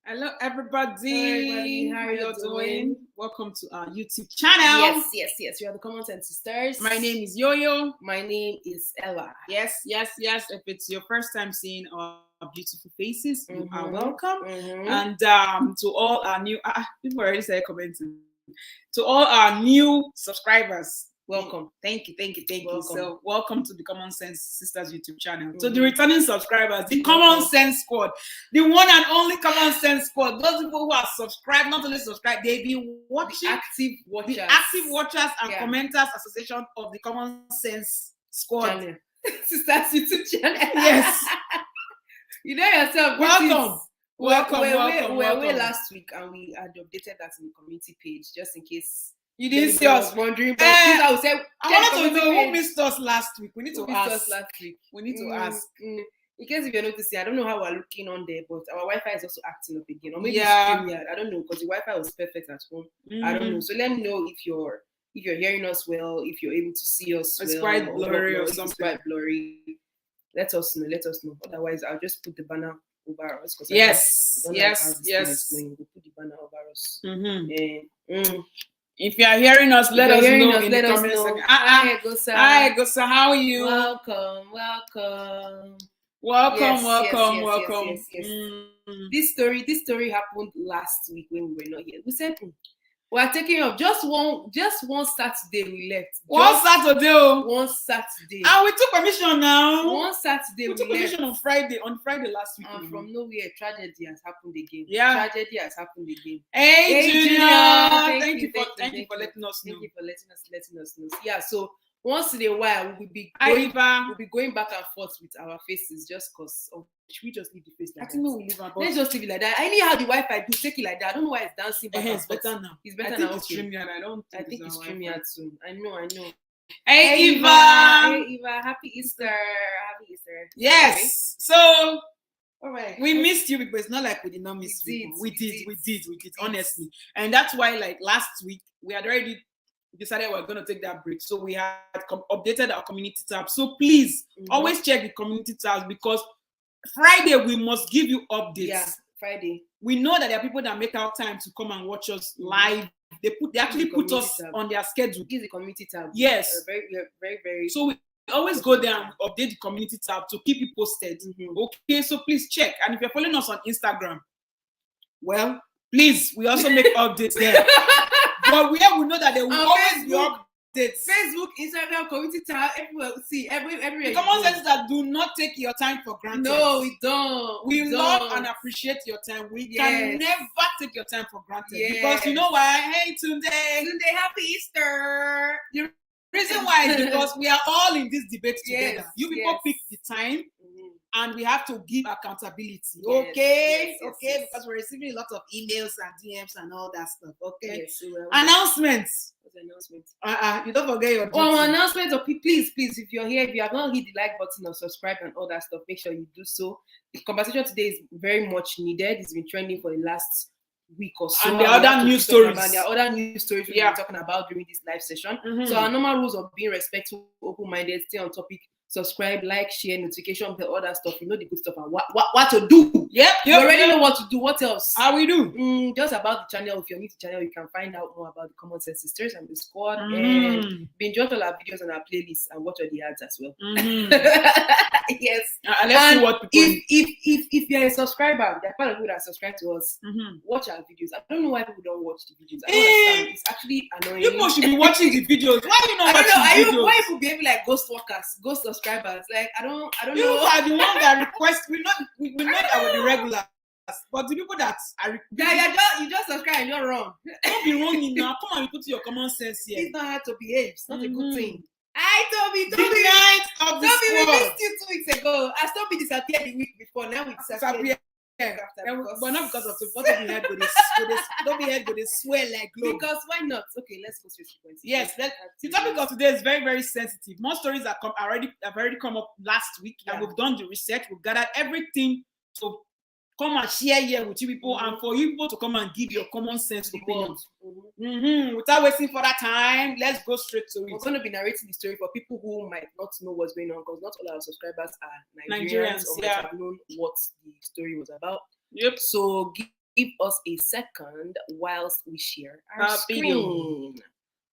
Hello, everybody. Hello, everybody. How you you doing? Welcome to our YouTube channel. Yes. We are the commonsensesisters. My name is Yo-Yo. My name is Ella. Yes. If it's your first time seeing our beautiful faces, you are welcome. And to all our new people already started commenting. To all our new subscribers, welcome. Thank you. Welcome. So welcome to the Common Sense Sisters YouTube channel. To the returning subscribers, the Common Sense Squad, the one and only Common Sense Squad. Those people who are subscribed, not only subscribed, they be watching, the active watchers and commenters association of the Common Sense Squad channel. Sisters YouTube channel. Yes. You know yourself. Welcome. We were away last week and we had updated that in the community page just in case you didn't see us wondering. But I would say, I wanted to know who missed us last week. We need to ask. We need to ask. In case if you're noticing, I don't know how we're looking on there, but our Wi-Fi is also acting up again. Or maybe StreamYard. I don't know because the Wi-Fi was perfect at home. I don't know. So let me know if you're hearing us well, if you're able to see us it's well. Quite blurry or something. It's quite blurry. Let us know. Otherwise, I'll just put the banner over us. Yes. We'll put the banner over us. If you are hearing us, let us know in the comments section. Hi, Gosa. How are you? Welcome. Yes. This story happened last week when we were not here. We said we are taking off just one Saturday we left. One Saturday. And we took permission now. One Saturday we took permission on Friday last week. And from nowhere, tragedy has happened again. Tragedy has happened again. Hey Junior, thank you for letting us know. Thank you for letting us know. Yeah, so once in a while we'll be going back and forth with our faces just because should we just leave the face like that? Let's just leave it like that. I know how the Wi-Fi do take it like that. I don't know why it's dancing back and forth. It's better now. It's StreamYard. I think it's StreamYard too. I know. Hey Eva. Happy Easter. Yes. So all right. We missed you because it's not like we did not miss you. We did, honestly. And that's why, like last week, we had already decided we're going to take that break. So we had updated our community tab. So please always check the community tabs because Friday we must give you updates. Yeah, Friday. We know that there are people that make out time to come and watch us live. They actually put us on their schedule. Give the community tab. Yes. Very. So we always go there and update the community tab to keep you posted. Okay, so please check. And if you're following us on Instagram, well, please, we also make updates there. But we know that there will always be updates. Facebook, Instagram, community tab, everywhere. See, everywhere. Common sense that do not take your time for granted. No, we don't. We love and appreciate your time. We can never take your time for granted. Because you know why? Hey, Tunde, happy Easter. The reason why is because we are all in this debate together. You people pick the time. And we have to give accountability. Okay? Because we're receiving a lot of emails and DMs and all that stuff. Okay. Announcements. What's the announcement? You don't forget your duty. Announcement of please, if you're here, if you have not hit the like button or subscribe and all that stuff, make sure you do so. The conversation today is very much needed. It's been trending for the last week or so. And there are other news stories. There are other news stories we've been talking about during this live session. So our normal rules of being respectful, open-minded, stay on topic, subscribe, like, share, notification, all that stuff. You know the good stuff and what to do. You already know what to do. What else? How we do? Just about the channel. If you're new to the channel, you can find out more about the Common Sense Sisters and the squad. And binge watch all our videos on our playlist and watch all the ads as well. Yes. Let's see what people. If you're a subscriber, there are part of people that subscribe to us. Watch our videos. I don't know why people don't watch the videos. I don't understand. It's actually annoying. People should be watching the videos. Why you not watching the videos? Why people behave like ghost workers, ghost subscribers? Like I don't know. You are the one that request. We know that we're the regulars, but the people that are you just subscribe and you're wrong. Don't be wrong now. Come on, you put your common sense here. It's not how to behave. It's not a good thing. Toby. The night of the Toby, we missed you 2 weeks ago. I stopped me disappeared the week before. Now we disappeared. But not because of what we had with this. Don't be head with this swear like globe. Because why not? Okay, let's go straight to the point. Yes, the topic of today is very, very sensitive. More stories have already come up last week, and we've done the research. We've gathered everything to come and share here with you people, and for you people to come and give your common sense opinions. Without wasting further time, let's go straight to it. We're going to be narrating the story for people who might not know what's going on, because not all our subscribers are Nigerians or might have known what the story was about. Yep. So give us a second whilst we share our screen.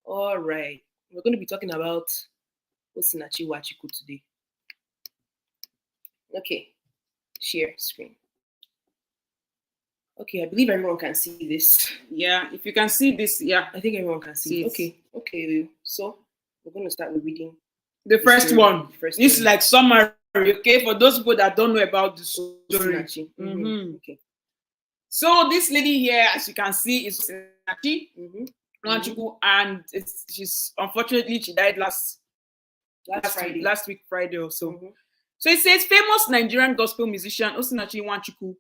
All right. We're going to be talking about Osinachi Nwachukwu today. Okay. Share screen. Okay, I believe everyone can see this. Yeah, if you can see this, yeah. I think everyone can see it. Okay. So we're going to start with reading the first one. This is like summary, okay, for those people that don't know about the story. Okay. So this lady here, as you can see, is Osinachi Nwachukwu, and she's unfortunately she died last week Friday or so. So it says famous Nigerian gospel musician Osinachi Nwachukwu,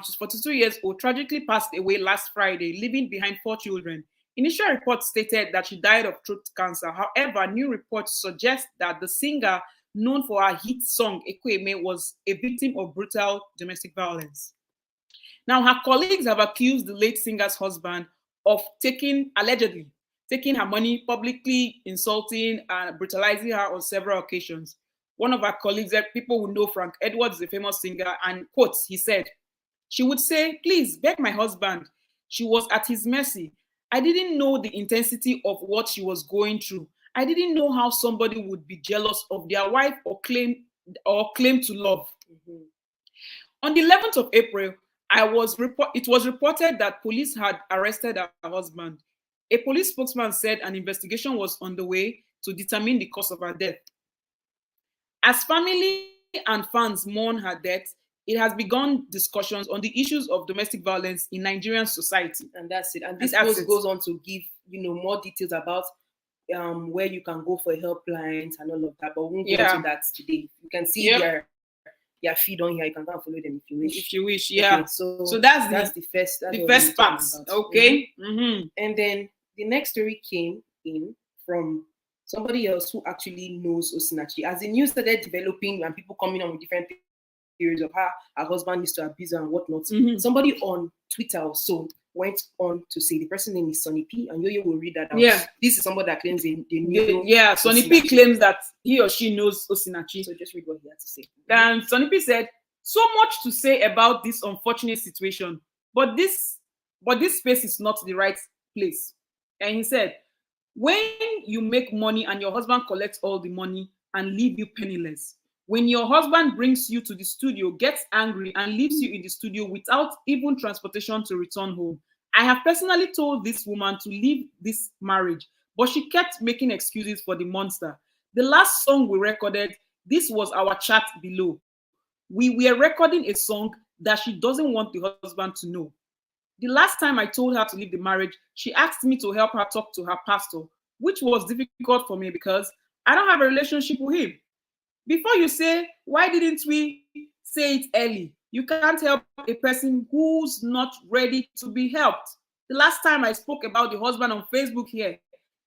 she's 42 years old, tragically passed away last Friday, leaving behind 4 children. Initial reports stated that she died of throat cancer. However, new reports suggest that the singer, known for her hit song Ekweme, was a victim of brutal domestic violence. Now, her colleagues have accused the late singer's husband of allegedly taking her money, publicly insulting and brutalizing her on several occasions. One of her colleagues, people who know Frank Edwards, is a famous singer, and quotes, he said, she would say, "Please beg my husband." She was at his mercy. I didn't know the intensity of what she was going through. I didn't know how somebody would be jealous of their wife or claim to love. On the 11th of April, it was reported that police had arrested her husband. A police spokesman said an investigation was underway to determine the cause of her death. As family and fans mourn her death, it has begun discussions on the issues of domestic violence in Nigerian society. And that's it. And this post goes on to give, more details about where you can go for helplines and all of that. But we won't go into that today. You can see their feed on here. You can go and follow them if you wish. If you wish, yeah. Okay, so that's the first part. Okay. And then the next story came in from somebody else who actually knows Osinachi. As the news started developing and people coming on with different theories of how her husband used to abuse her and whatnot, somebody on Twitter or so went on to say the person's name is Sonny P, and Yo will read that out. Yeah. This is somebody that claims they know. Yeah, Sonny P claims that he or she knows Osinachi. So just read what he had to say. And Sonny P said, "So much to say about this unfortunate situation, but this space is not the right place." And he said, "When you make money and your husband collects all the money and leave you penniless, when your husband brings you to the studio, gets angry and leaves you in the studio without even transportation to return home. I have personally told this woman to leave this marriage, but she kept making excuses for the monster. The last song we recorded, this was our chat below. We were recording a song that she doesn't want the husband to know. The last time I told her to leave the marriage, she asked me to help her talk to her pastor, which was difficult for me because I don't have a relationship with him. Before you say, why didn't we say it early? You can't help a person who's not ready to be helped. The last time I spoke about the husband on Facebook here,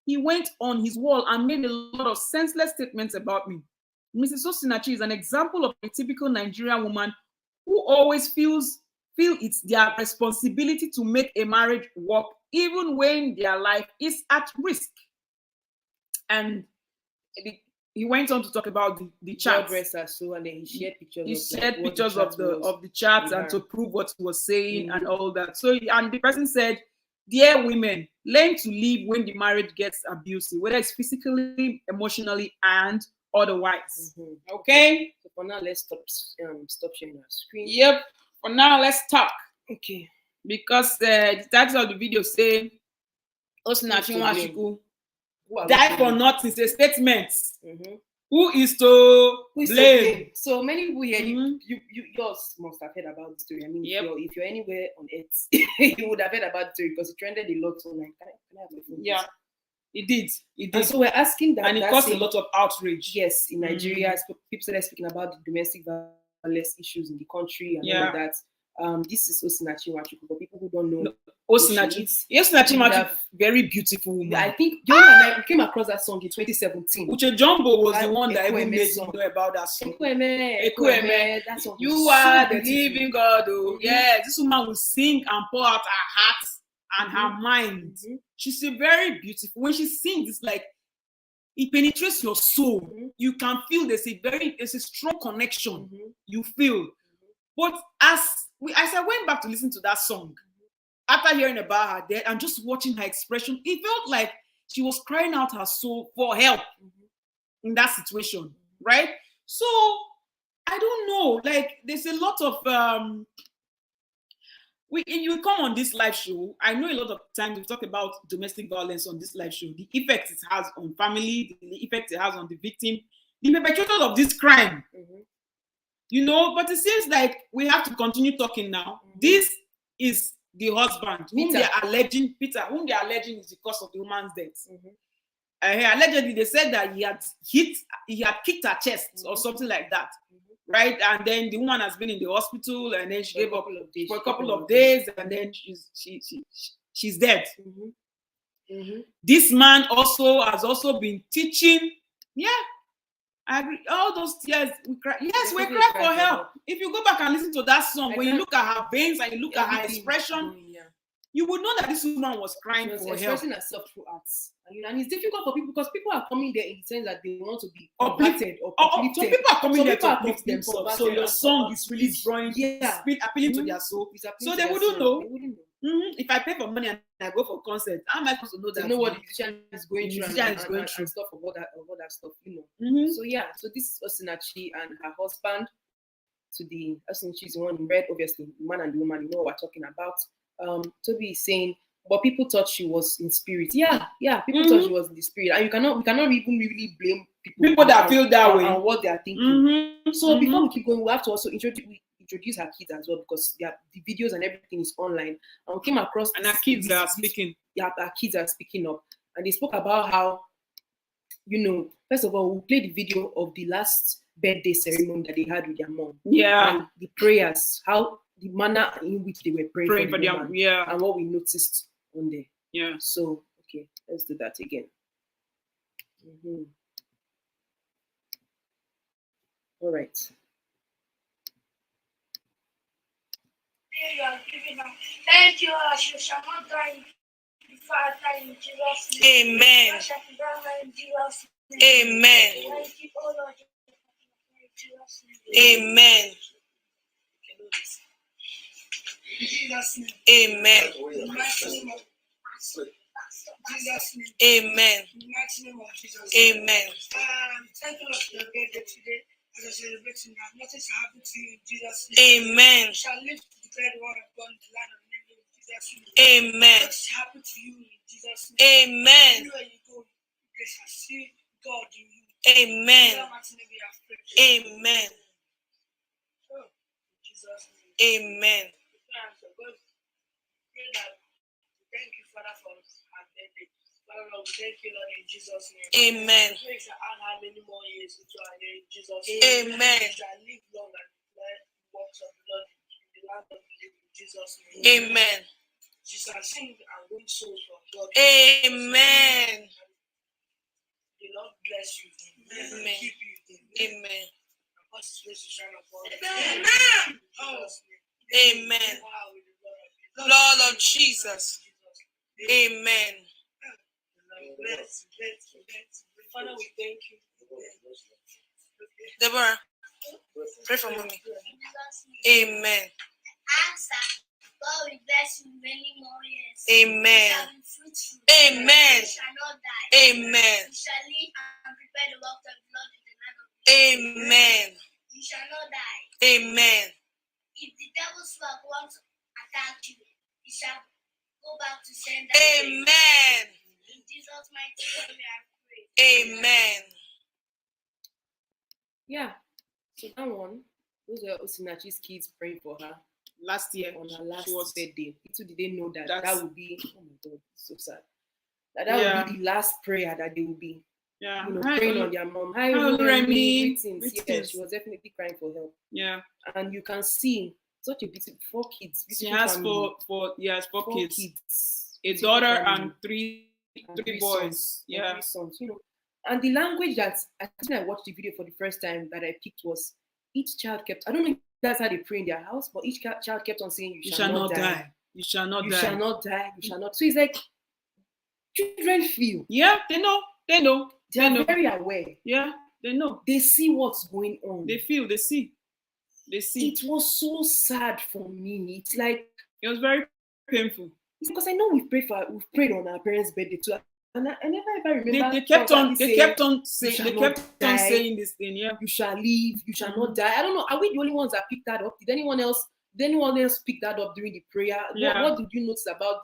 he went on his wall and made a lot of senseless statements about me. Mrs. Osinachi is an example of a typical Nigerian woman who always feel it's their responsibility to make a marriage work, even when their life is at risk." And he went on to talk about the chat. And then he shared pictures. He shared pictures of the chat and to prove what he was saying and all that. So, and the person said, "Dear women, learn to leave when the marriage gets abusive, whether it's physically, emotionally, and otherwise." Okay. So for now, let's stop sharing our screen. Yep. For now, let's talk. Okay. Because the title of the video say Osinachi Nwachukwu die for nothing. It's a statement. Who is to blame? So many people here, you yours must have heard about the story. I mean, if you're anywhere on earth, you would have heard about the story because it trended a lot online. Can I have my phone? Yeah, it did. And so we're asking that, and it caused a lot of outrage. Yes, in Nigeria, people started speaking about the domestic violence issues in the country and all of that. This is Osinachi Nwachukwu. For people who don't know, Osinachi Nwachukwu, very beautiful woman. I think John and I came across that song in 2017. Uche Jumbo was the one that even made me know about that song. Ekweme. That song. You are the living God. Oh, yeah. This woman will sing and pour out her heart and her mind. She's a very beautiful. When she sings, it's like it penetrates your soul. You can feel there's a strong connection. You feel. But as as I went back to listen to that song, after hearing about her death and just watching her expression, it felt like she was crying out her soul for help in that situation, right? So I don't know. Like, there's a lot of you come on this live show. I know a lot of times we talk about domestic violence on this live show, the effect it has on family, the effect it has on the victim, the perpetrator of this crime. You know, but it seems like we have to continue talking now. This is the husband whom they are alleging, Peter, whom they are alleging is the cause of the woman's death. Allegedly, they said that he had kicked her chest or something like that, right? And then the woman has been in the hospital, and then she gave up for a couple of days, and then she's dead. This man has also been teaching. Yeah, I agree. All those tears, we cry. Yes, we cry for help. If you go back and listen to that song, when you look at her veins and you look at her expression, you would know that this woman was crying for help. Expressing herself through arts. And it's difficult for people because people are coming there in the sense that they want to be uplifted or uplifted. Some people are coming there to uplift themselves. So your song is really drawing, appealing to their soul. So they wouldn't know. If I pay for money and I go for concert, how am I supposed to know that? To know what the musician is going through and stuff of all that stuff, you know. So yeah, so this is Osinachi and her husband. Osinachi is the one in red, obviously, the man and the woman, you know what we're talking about. Toby is saying, but people thought she was in spirit. Yeah, people thought she was in the spirit, and we cannot even really blame people that feel that way and what they are thinking. So before we keep going, we have to also introduce her kids as well, because the videos and everything is online, and we came across and our kids are speaking. Yeah, our kids are speaking up, and they spoke about how, you know, first of all, we played the video of the last birthday ceremony that they had with their mom. Yeah, and the prayers, how the manner in which they were praying for them, and what we noticed on there. Yeah. So okay, let's do that again. All right. You are giving up. Thank you, Lord. You shall not die before I die in Jesus' name. Amen. Amen. Thank you, oh Lord. Amen. Amen. Amen. Amen. Thank you, Lord, for your birthday today. As a celebration, nothing shall happen to you in Jesus' name. Amen. You shall live to declare the word of God in the land of the living in Jesus' name. Amen. Nothing shall happen to you in Jesus' name. Amen. Everywhere you go, you shall see God in you. Amen. Amen. Oh, in Jesus' name. Amen. Thank you, Father, for our birthday. Father, Lord, thank you, Lord, in Jesus' name. Amen. Pray that I'll have many more years into our day in Jesus' name. Amen. We shall live long and declare the works of the Lord in the land of the living in Jesus' name. Amen. She shall sing and win souls from God. Amen. The Lord bless you. Amen. Keep you. Amen. And cause His face to shine upon you. Amen. Amen. Lord of Jesus. Amen. Father, we thank you. Deborah, pray for mommy. Amen. God will bless you many more years. Amen. You shall be fruitful. Amen. You shall not die. Amen. You shall live and prepare the work of the Lord in the land of the Amen. You shall not die. Amen. If the devil's work wants to attack you, he shall go back to sender. Amen. In Jesus' mighty name we are praying. Amen. Yeah. So that one, those were Osinachi's kids praying for her last year on her last birthday. Little did they know that would be, oh my God, so sad. That would be the last prayer that they would be, praying on their mom. Hi, Remy. Greetings. Yeah, she was definitely crying for help. Yeah. And you can see such a beautiful 4 kids. She has four kids. A daughter and three boys. Sons, 3 sons, you know. And the language that I think I watched the video for the first time that I picked was each child kept, I don't know if that's how they pray in their house, but each child kept on saying, you shall not die. You shall not die. You shall not die. You shall not. So it's like children feel. Yeah, they know. They are very aware. Yeah, they know. They see what's going on. They feel, they see. They see. It was so sad for me. It's like it was very painful. It's because I know we've prayed on our parents' birthday too. And I never ever remember. They kept on saying this thing. Yeah, you shall live, you shall not die. I don't know. Are we the only ones that picked that up? Did anyone else pick that up during the prayer? Yeah. What did you notice about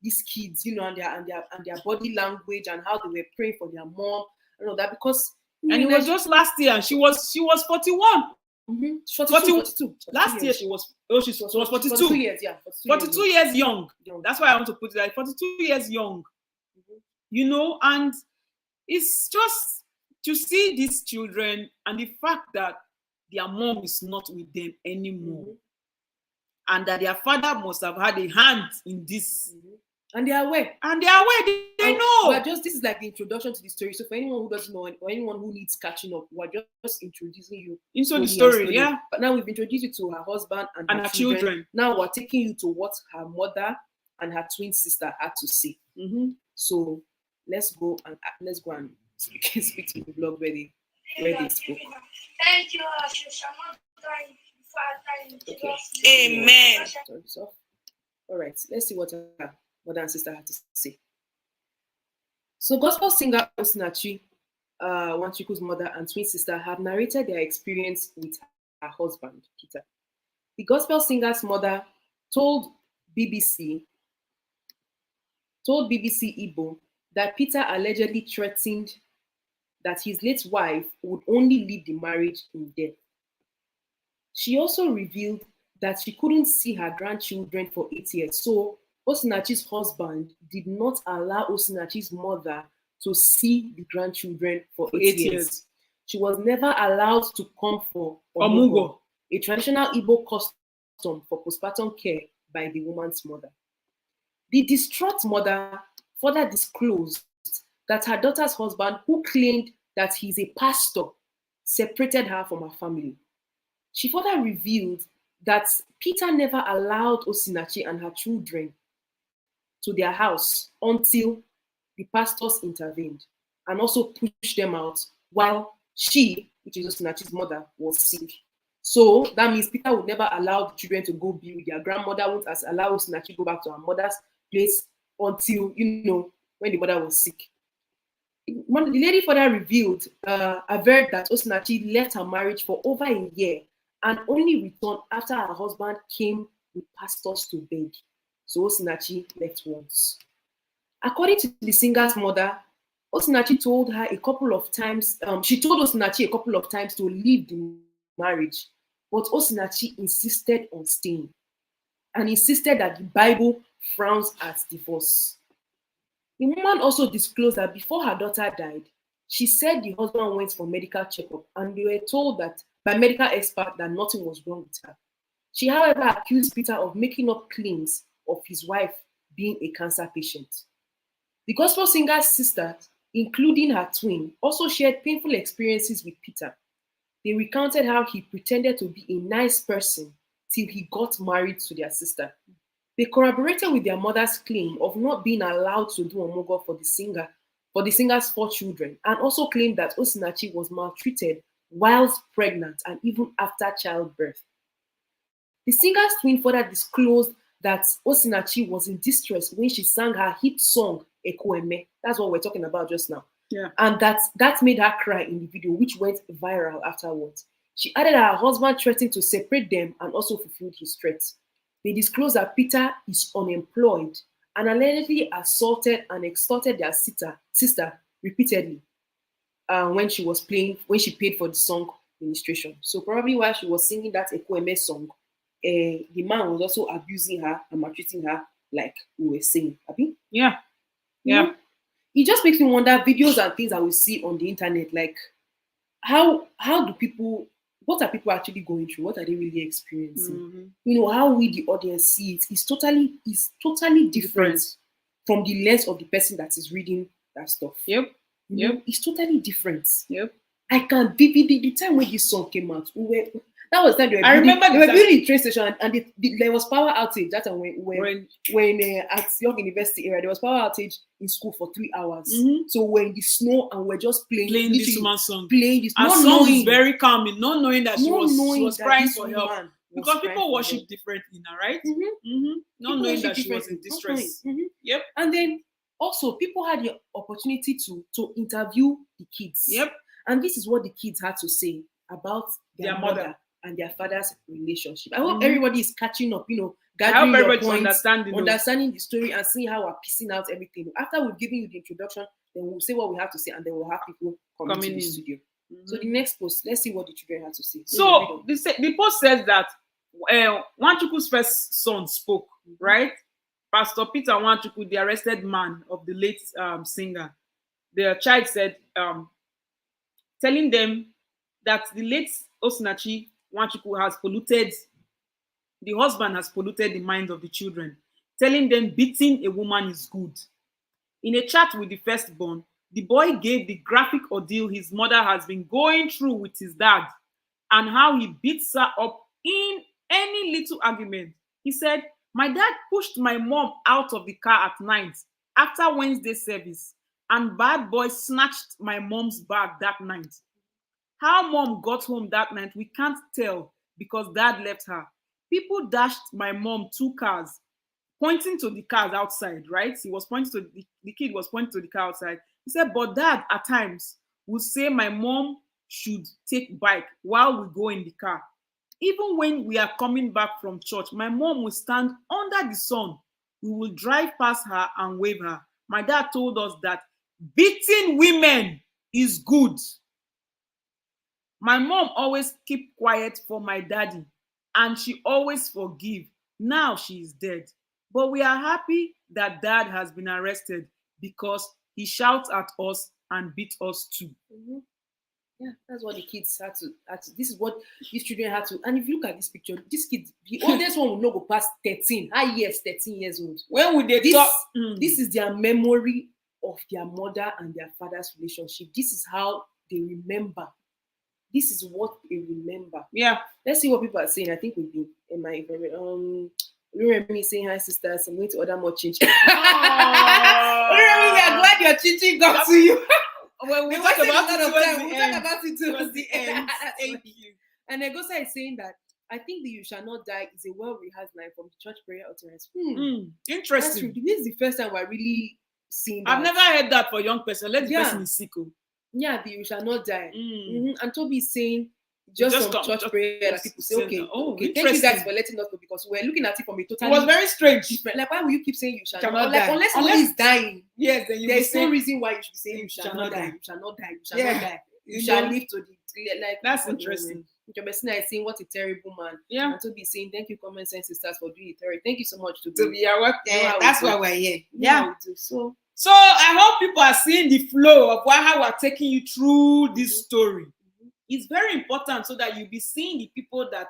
these kids? You know, and their body language and how they were praying for their mom and all that, because and it was just last year. She was 41. Mm-hmm. 42. Last year she was 42. 42 years, yeah. 42 years young. That's why I want to put it like 42 years young. Mm-hmm. You know, and it's just to see these children and the fact that their mom is not with them anymore. Mm-hmm. And that their father must have had a hand in this. Mm-hmm. And they are aware. They know. But this is like the introduction to the story. So for anyone who doesn't know, or anyone who needs catching up, we're just introducing you into the story, yeah. But now we've introduced you to her husband and her children. Now we're taking you to what her mother and her twin sister had to say. Mm-hmm. So let's go and speak to the blog where they spoke. Thank you, you shall not die before I die in Jesus' name. Amen. So, all right, let's see what her mother and sister had to say. So gospel singer Osinachi, Nwachukwu's mother and twin sister, have narrated their experience with her husband, Peter. The gospel singer's mother told BBC Igbo that Peter allegedly threatened that his late wife would only leave the marriage in death. She also revealed that she couldn't see her grandchildren for 8 years. So Osinachi's husband did not allow Osinachi's mother to see the grandchildren for 8 years. She was never allowed to come for Omugo, a traditional Igbo custom for postpartum care by the woman's mother. The distraught mother further disclosed that her daughter's husband, who claimed that he's a pastor, separated her from her family. She further revealed that Peter never allowed Osinachi and her children to their house until the pastors intervened and also pushed them out while she, which is Osinachi's mother, was sick. So that means Peter would never allow the children to go be with their grandmother, wouldn't allow Osinachi to go back to her mother's place until, when the mother was sick. The lady further revealed, averred that Osinachi left her marriage for over a year and only returned after her husband came with pastors to beg. So Osinachi left once. According to the singer's mother, Osinachi told her a couple of times, to leave the marriage, but Osinachi insisted on staying and insisted that the Bible frowns at divorce. The woman also disclosed that before her daughter died, she said the husband went for medical checkup and they were told that by medical experts that nothing was wrong with her. She, however, accused Peter of making up claims of his wife being a cancer patient. The gospel singer's sisters, including her twin, also shared painful experiences with Peter. They recounted how he pretended to be a nice person till he got married to their sister. They corroborated with their mother's claim of not being allowed to do omogo for the singer's 4 children, and also claimed that Osinachi was maltreated whilst pregnant and even after childbirth. The singer's twin further disclosed that Osinachi was in distress when she sang her hit song, Ekweme. That's what we're talking about just now. Yeah. And that made her cry in the video, which went viral afterwards. She added that her husband threatened to separate them and also fulfilled his threats. They disclosed that Peter is unemployed and allegedly assaulted and extorted their sister repeatedly when she paid for the song ministration. So probably while she was singing that Ekweme song, the man was also abusing her and maltreating her, like we were saying. Abi? Yeah. Yeah. It just makes me wonder, videos and things that we see on the internet, like what are people actually going through? What are they really experiencing? Mm-hmm. How we, the audience, see it is totally different from the lens of the person that is reading that stuff. Yep. It's totally different. Yep. I can the time when this song came out, That was the time they were I building, remember they were the building the train station, and there was power outage. That time when at York University area, there was power outage in school for 3 hours. So we're in the snow and we're just playing this woman's song. Playing this. Her song is very calming, not knowing that she was crying for help. Because people worship differently now, right? Not knowing that she was in distress. Yep. And then also people had the opportunity to interview the kids. Yep. And this is what the kids had to say about their mother and their father's relationship. I hope everybody is catching up, gathering your points, understanding the story and seeing how we're piecing out everything. After we've given you the introduction, then we'll say what we have to say, and then we'll have people come into the studio. So the next post, let's see what the children have to say. So the post says that Nwachukwu's first son spoke, right? Pastor Peter Nwachukwu, the arrested man of the late singer. The child said, telling them that the late Osinachi Nwachukwu has polluted, the husband has polluted the minds of the children, telling them beating a woman is good. In a chat with the firstborn, the boy gave the graphic ordeal his mother has been going through with his dad and how he beats her up in any little argument. He said, "My dad pushed my mom out of the car at night after Wednesday service, and bad boy snatched my mom's bag that night. How mom got home that night, we can't tell because dad left her. People dashed my mom 2 cars," pointing to the cars outside, right? He was pointing to the kid was pointing to the car outside. He said, "But dad at times would say my mom should take bike while we go in the car. Even when we are coming back from church, my mom will stand under the sun. We will drive past her and wave her. My dad told us that beating women is good. My mom always keep quiet for my daddy, and she always forgive. Now she is dead. But we are happy that dad has been arrested because he shouts at us and beat us too." Yeah, that's what the kids had to. This is what these children had to. And if you look at this picture, this kid, the oldest one will not go past 13. 13 years old. When would they talk? This is their memory of their mother and their father's relationship. This is how they remember. This is what they remember. Yeah. Let's see what people are saying. I think we've been in my remember me saying hi, sisters. I'm going to order more chinchin. Remember, we are glad your chinchin got to you. When we talk about it towards the end. Thank you. And Egosa is saying that I think the "You Shall Not Die" is a well-rehearsed line from the church prayer utterance. Interesting. This is the first time we're really seeing that. I've never heard that for a young person. Let the person is sick. Yeah, the "You Shall Not Die." And Toby is saying just some church prayer that people say, okay, thank you guys for letting us know, because we're looking at it from a totally. It was very strange. Different. Like, why will you keep saying "You shall not die"? Unless somebody is dying. Yes, then there's no reason why you should be saying "You shall not die." You shall not die. You shall not die. You shall live to the like. That's interesting. Messina is saying, "What a terrible man." Yeah. And Toby is saying, "Thank you, Common Sense Sisters, for doing it. Thank you so much, Toby. You're welcome. That's why we're here. Yeah. So I hope people are seeing the flow of how we're taking you through this story. It's very important so that you'll be seeing the people that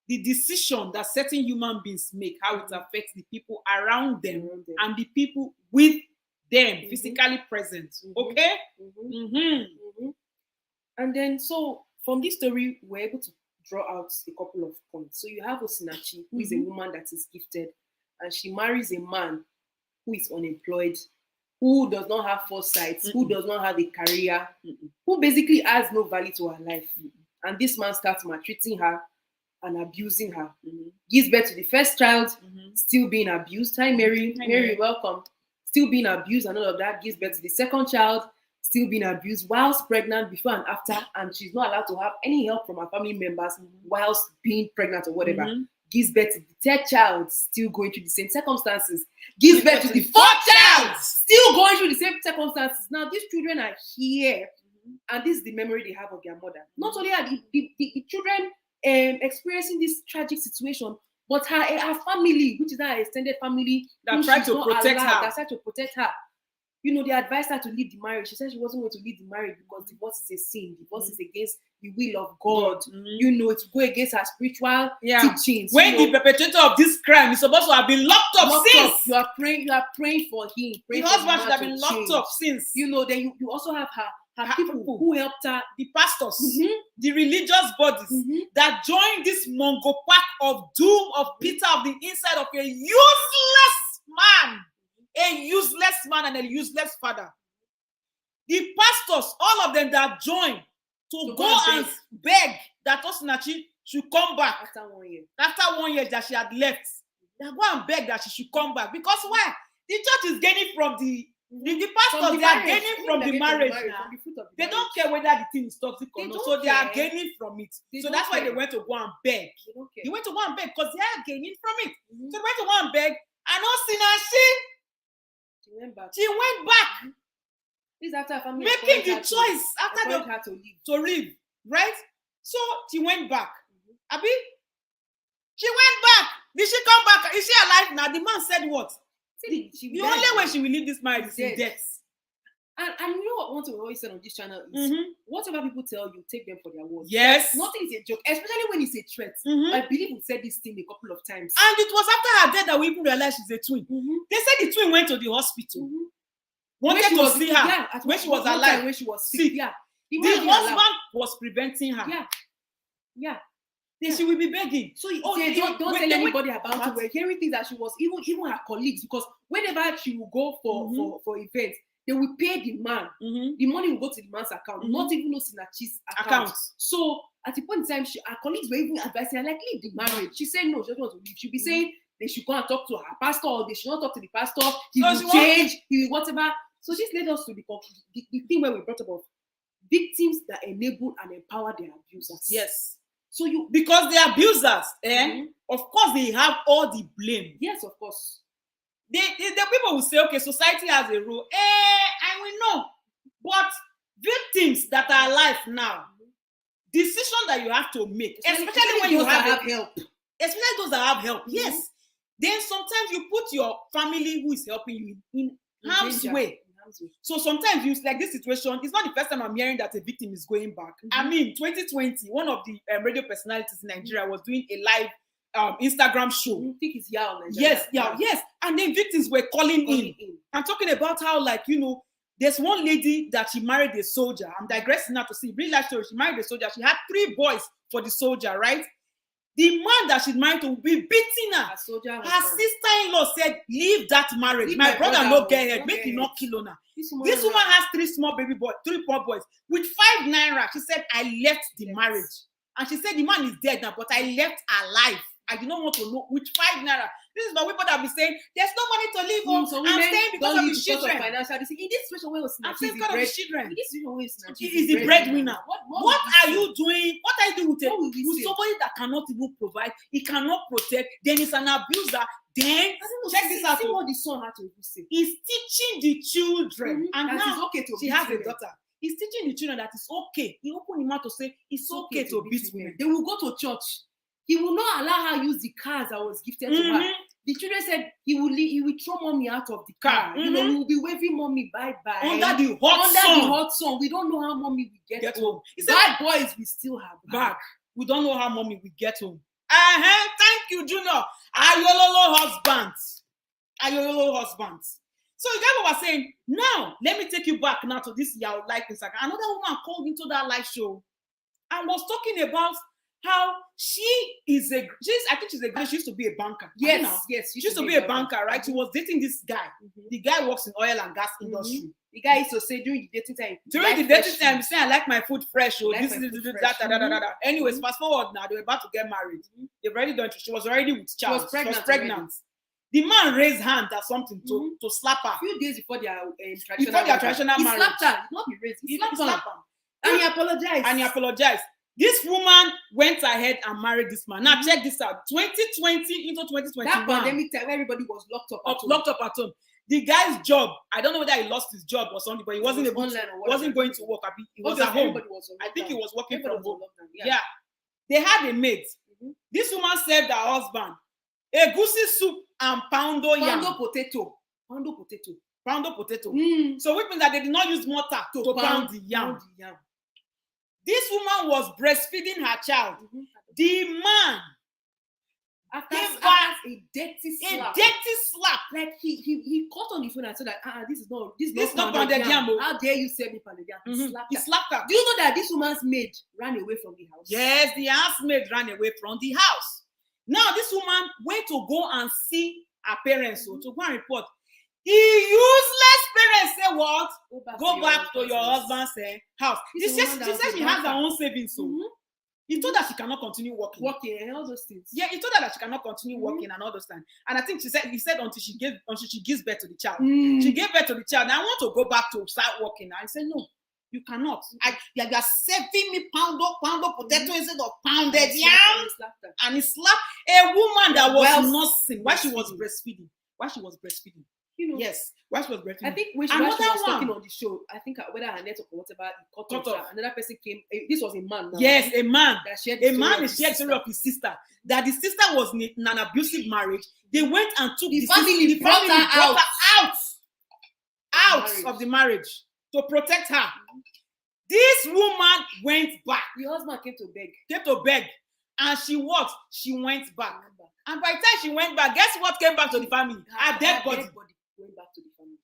the decision that certain human beings make, how it affects the people around them and the people with them physically present. Okay? And then, so from this story, we're able to draw out a couple of points. So you have Osinachi, who is a woman that is gifted, and she marries a man who is unemployed, who does not have foresight, who does not have a career, who basically has no value to her life. And this man starts maltreating her and abusing her. Gives birth to the first child, still being abused. Hi, Mary. Mary, welcome. Still being abused and all of that. Gives birth to the second child, still being abused whilst pregnant, before and after, and she's not allowed to have any help from her family members whilst being pregnant or whatever. Gives birth to the third child, still going through the same circumstances. Gives birth to the fourth child, still going through the same circumstances. Now, these children are here, and this is the memory they have of their mother. Not only are the children experiencing this tragic situation, but her family, which is her extended family, that tried to protect her. That tried to protect her. You know, they advised her to leave the marriage. She said she wasn't going to leave the marriage because divorce is a sin. Divorce is against the will of God. You know, to go against her spiritual teachings. When the perpetrator of this crime is supposed to have been locked up since. You are praying for him. The husband should have been locked up since. You know, then you also have her her people who helped her, the pastors, the religious bodies that joined this Mongo pack of doom of Peter of the inside of a useless man and a useless father. The pastors, all of them that joined to go and beg that Osinachi should come back after 1 year. After 1 year that she had left, they go and beg that she should come back. Because why? The church is gaining from the pastors, they are gaining from the marriage now. They don't care whether the thing is toxic or not, so they are gaining from it. So that's why they went to go and beg. They went to go and beg because they are gaining from it. So they went to go and beg, and Osinachi, she went back. This after family making the choice after they had to leave, right? So she went back. Abi, she went back. Did she come back? Is she alive now? The man said what? The only way she will leave this marriage is in death. And you know what? One thing we always say on this channel is whatever people tell you, take them for their word. Yes. Nothing is a joke, especially when it's a threat. I believe we said this thing a couple of times. And it was after her death that we even realized she's a twin. They said the twin went to the hospital. Wanted to see her when she was alive. When she was sick. Yeah. The husband was preventing her. Yeah. Then she will be begging. So don't tell anybody about it. We're hearing things that she was even her colleagues, because whenever she will go for events, they will pay the man. The money will go to the man's account, not even Osinachi's account. So at the point in time, her colleagues were even advising her, like, leave the marriage. She said no, she doesn't want to leave. She'll be saying they should go and talk to her pastor, or they should not talk to the pastor. He will change, he will whatever. So this led us to the thing where we brought about victims that enable and empower their abusers. Yes. So because the abusers, of course, they have all the blame. Yes, of course. The people will say, okay, society has a role. I will know. But victims that are alive now, decision that you have to make, especially when you have help. Especially those that have help, yes. Then sometimes you put your family who is helping you in harm's way. So sometimes you like this situation. It's not the first time I'm hearing that a victim is going back. I mean, 2020, one of the radio personalities in Nigeria was doing a live Instagram show. I think it's Yao. Yes. And then victims were calling in and talking about how, like, there's one lady that she married a soldier. I'm digressing now to see real life story. She married a soldier. She had 3 boys for the soldier, right? The man that she's married to will be beating her. Her sister-in-law said, leave that marriage. My brother no get head. Make him not kill her. This woman has 3 small baby boys, 3 poor boys. With 5 naira, she said, I left the marriage. And she said, the man is dead now, but I left alive. I did not want to know. With 5 naira. This is what people that be saying, there's no money to live on. So I'm staying because of the children. In this situation where I'm staying because of the children. In this situation where is the breadwinner. What are you doing? What are you doing with somebody that cannot even provide? He cannot protect. Then he's an abuser. Then check this out. See what the son had to say. He's teaching the children, and that now okay to she has a daughter. He's teaching the children that it's okay. He opened his mouth to say it's okay to beat women. They will go to church. He will not allow her use the cars that was gifted to her. The children said he will throw mommy out of the car. He will be waving mommy bye-bye. Under the hot sun. We don't know how mommy will get home. Bad boys we still have back. We don't know how mommy will get home. Thank you, Junior. Ayololo husbands. So you guys were saying, now let me take you back now to this Yao life Instagram. Another woman called into that live show and was talking about how she used to be a banker. Yes. She used to be a banker, right? She was dating this guy. The guy works in oil and gas industry. The guy used to say during the dating time. He said, I like my food fresh. Anyways, fast forward now, they were about to get married. They've already done it. She was already with child. She was pregnant. The man raised hand at something to slap her. A few days before their traditional marriage. He slapped her. Not be raised. He slapped her. And he apologized. This woman went ahead and married this man. Now check this out. 2020 into 2021. That pandemic time, everybody was locked up at home. The guy's job, I don't know whether he lost his job or something, but he wasn't going to work. He was at home. I think he was working from home. Yeah. They had a maid. This woman served her husband egusi soup and poundo yam. Poundo potato. So which means that they did not use mortar to pound the yam. This woman was breastfeeding her child. The man After a dirty slap. Like he caught on the phone and said that this is not pounded yam. How dare you sell me pounded yam? He slapped her. Do you know that this woman's maid ran away from the house? Yes, the housemaid ran away from the house. Now this woman went to go and see her parents, so to go and report. The useless parents say what? Go back to your husband's house. She said she has her own savings, so he told her she cannot continue working and all those things. Yeah, he told her that she cannot continue working and all those things. And I think he said until she gives birth to the child. She gave birth to the child. Now I want to go back to start working. I said no, you cannot. You are serving me pound potato instead of pounded yam. And he slapped a woman that was nursing while she was breastfeeding. You know, yes, while she was breastfeeding. I think when she was talking on the show, I think whether her network or whatever, cut off. Another person came. This was a man. Now, yes, a man. That shared the story of his sister. That the sister was in an abusive marriage. They went and took the family brought her out of the marriage to protect her. This woman went back. The husband came to beg. And she went back. And by the time she went back, guess what came back to the family? Her dead body. Went back to the family.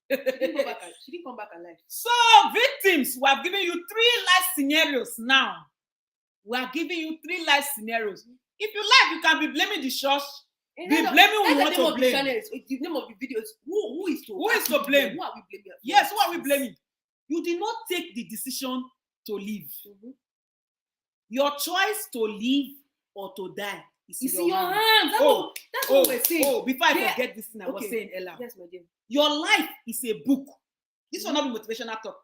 She didn't come back alive. So victims, we have given you 3 life scenarios now. We are giving you 3 life scenarios. If you like, you can be blaming the church. Be blaming who you want to blame. The name of the videos. Who is to blame? Who are we blaming? Yes, who are we blaming? You did not take the decision to live. Your choice to live or to die is in your hands. That's what we're saying. Before I forget this thing I was saying earlier. Yes, my dear. Your life is a book. This will not be motivational talk.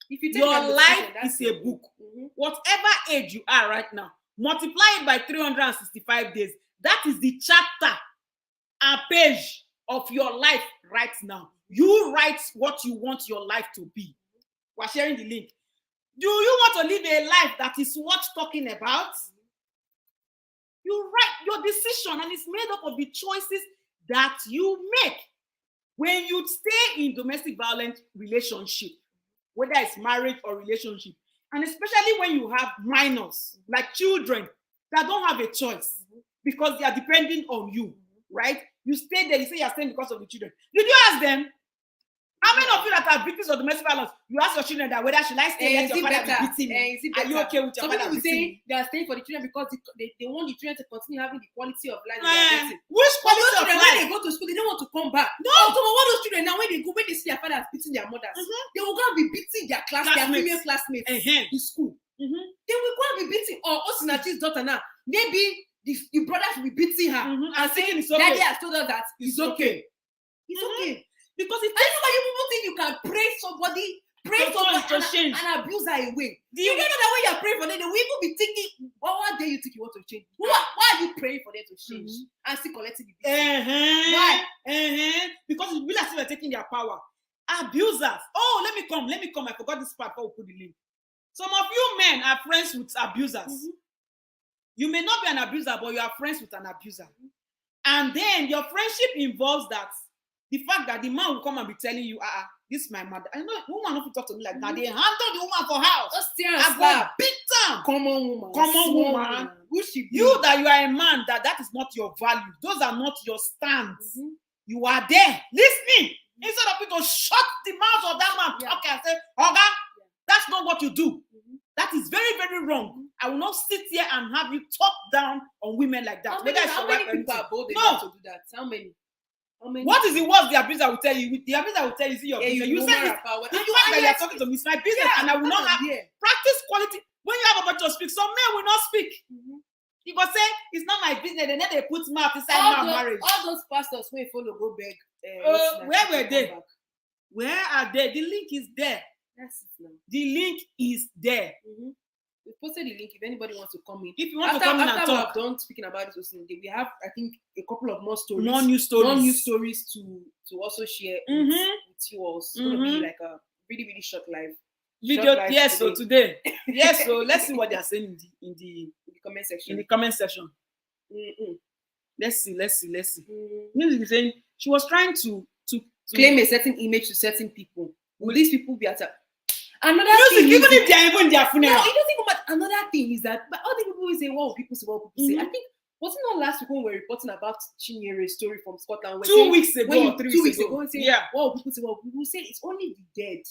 If you take your life is a book. Whatever age you are right now, multiply it by 365 days. That is the chapter and page of your life right now. You write what you want your life to be. We're sharing the link. Do you want to live a life that is worth talking about? You write your decision, and it's made up of the choices that you make. When you stay in domestic violence relationship, whether it's marriage or relationship, and especially when you have minors, like children, that don't have a choice because they are depending on you, right? You stay there, you say you're staying because of the children. Did you ask them? How many of you that are victims of domestic violence, you ask your children that whether should I stay let your father be beating me? Are you okay with your father beating me? They are staying for the children because they want the children to continue having the quality of life they are getting. Which quality of life? When they go to school, they don't want to come back. No. All those children now, when they see their fathers beating their mothers, they will go and be beating their female classmates in school. They will go and be beating. Or Osinachi's daughter now, maybe the brothers will be beating her and saying, Daddy has told us that it's okay. It's okay. Because if anybody people think you can praise somebody and abuse her away. You don't know that when you're praying for them, they will even be thinking, what day you think you want to change? Why are you praying for them to change and still collecting the business? Why? Because it will as if we're taking their power. Abusers. Oh, let me come. I forgot this part before we put the link. Some of you men are friends with abusers. You may not be an abuser, but you are friends with an abuser. And then your friendship involves that. The fact that the man will come and be telling you, this is my mother. I know woman don't talk to me like that. They handle the woman for house. I go beat them. Common woman. You that you are a man, that is not your value. Those are not your stands. You are there listening. Instead of people shut the mouth of that man. Okay, I say, Oga, that's not what you do. That is very, very wrong. I will not sit here and have you talk down on women like that. How many people are bold enough to do that? How many? What is the worst the abuser will tell you? The abuser will tell you, see your business. You say the fact that you are talking to me, it's my business, and I will not have practice quality. When you have a bunch to speak, some men will not speak. You go say, it's not my business, and then they put mouth inside my marriage. All those pastors who follow go beg. Where were they? Where are they? The link is there. That's it now. The link is there. We posted the link if anybody wants to come in. If you want to come in and talk. After we're done speaking about this, we have, I think, a couple of more stories. More new stories to also share with you all. It's going to be like a really, really short live. Yes, so today. Yes, so let's see what they are saying in the comment section. In the comment section. Let's see. Music is saying she was trying to claim a certain image to certain people. Will these people be at a... Another thing, even if they are even in their funeral. No, it doesn't even matter. Another thing is that, but all the people will say, what will people say? I think Was it not last week when we were reporting about Chinyere's story from Scotland? 2 weeks ago, 3 weeks ago. Yeah. Well, people say it's only the dead.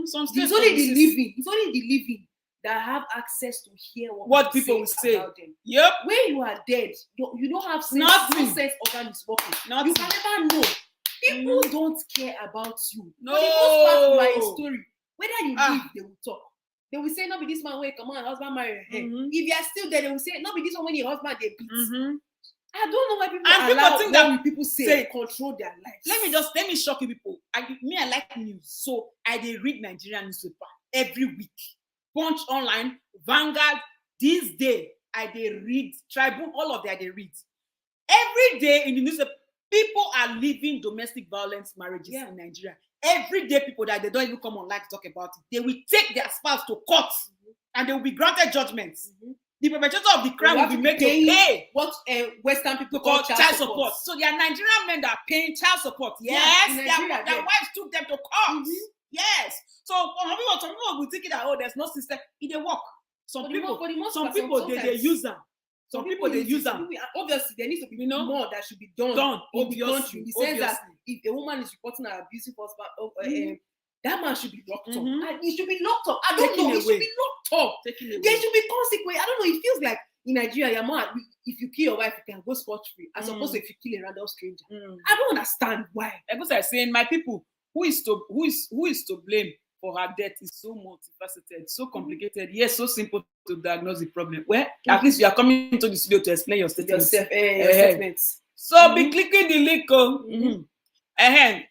Some it's only the living. It's only the living that have access to hear what people will say about them. Yep. When you are dead, you don't have sense. Nothing. No sense organ is working. Nothing. You can never know. People don't care about you. No. For the most part, you are a story. Whether you live, they will talk. They will say, "No, be this man when come on, husband marry her." If you are still there, they will say, "No, be this one when your husband they beat." I don't know why people think that people say control their lives. Let me shock you people. I like news, so I read Nigerian newspaper every week. Punch online, Vanguard. This day I read Tribune. All of that I read every day in the newspaper. People are living domestic violence marriages in Nigeria. Every day, people that they don't even come online to talk about it. They will take their spouse to court and they will be granted judgments. The perpetrator of the crime will be made to pay what Western people call child support. So there are Nigerian men that are paying child support. Yes, their wives took them to court. Yes. So some people will think that there's no system. It they work. Some people they use them. Some people they use them. Obviously, there needs to be more that should be done in the country. In the sense that if a woman is reporting an abusive husband, that man should be locked up. And he should be locked up. I don't know. He should be locked up. There should be consequence. I don't know. It feels like in Nigeria, if you kill your wife, you can go scot-free. As opposed to if you kill a random stranger. I don't understand why. Because I'm saying, my people, who is to blame for her death is so multifaceted, so complicated, yes, so simple to diagnose the problem. Well, at least you are coming to the studio to explain your statements. So be clicking the link.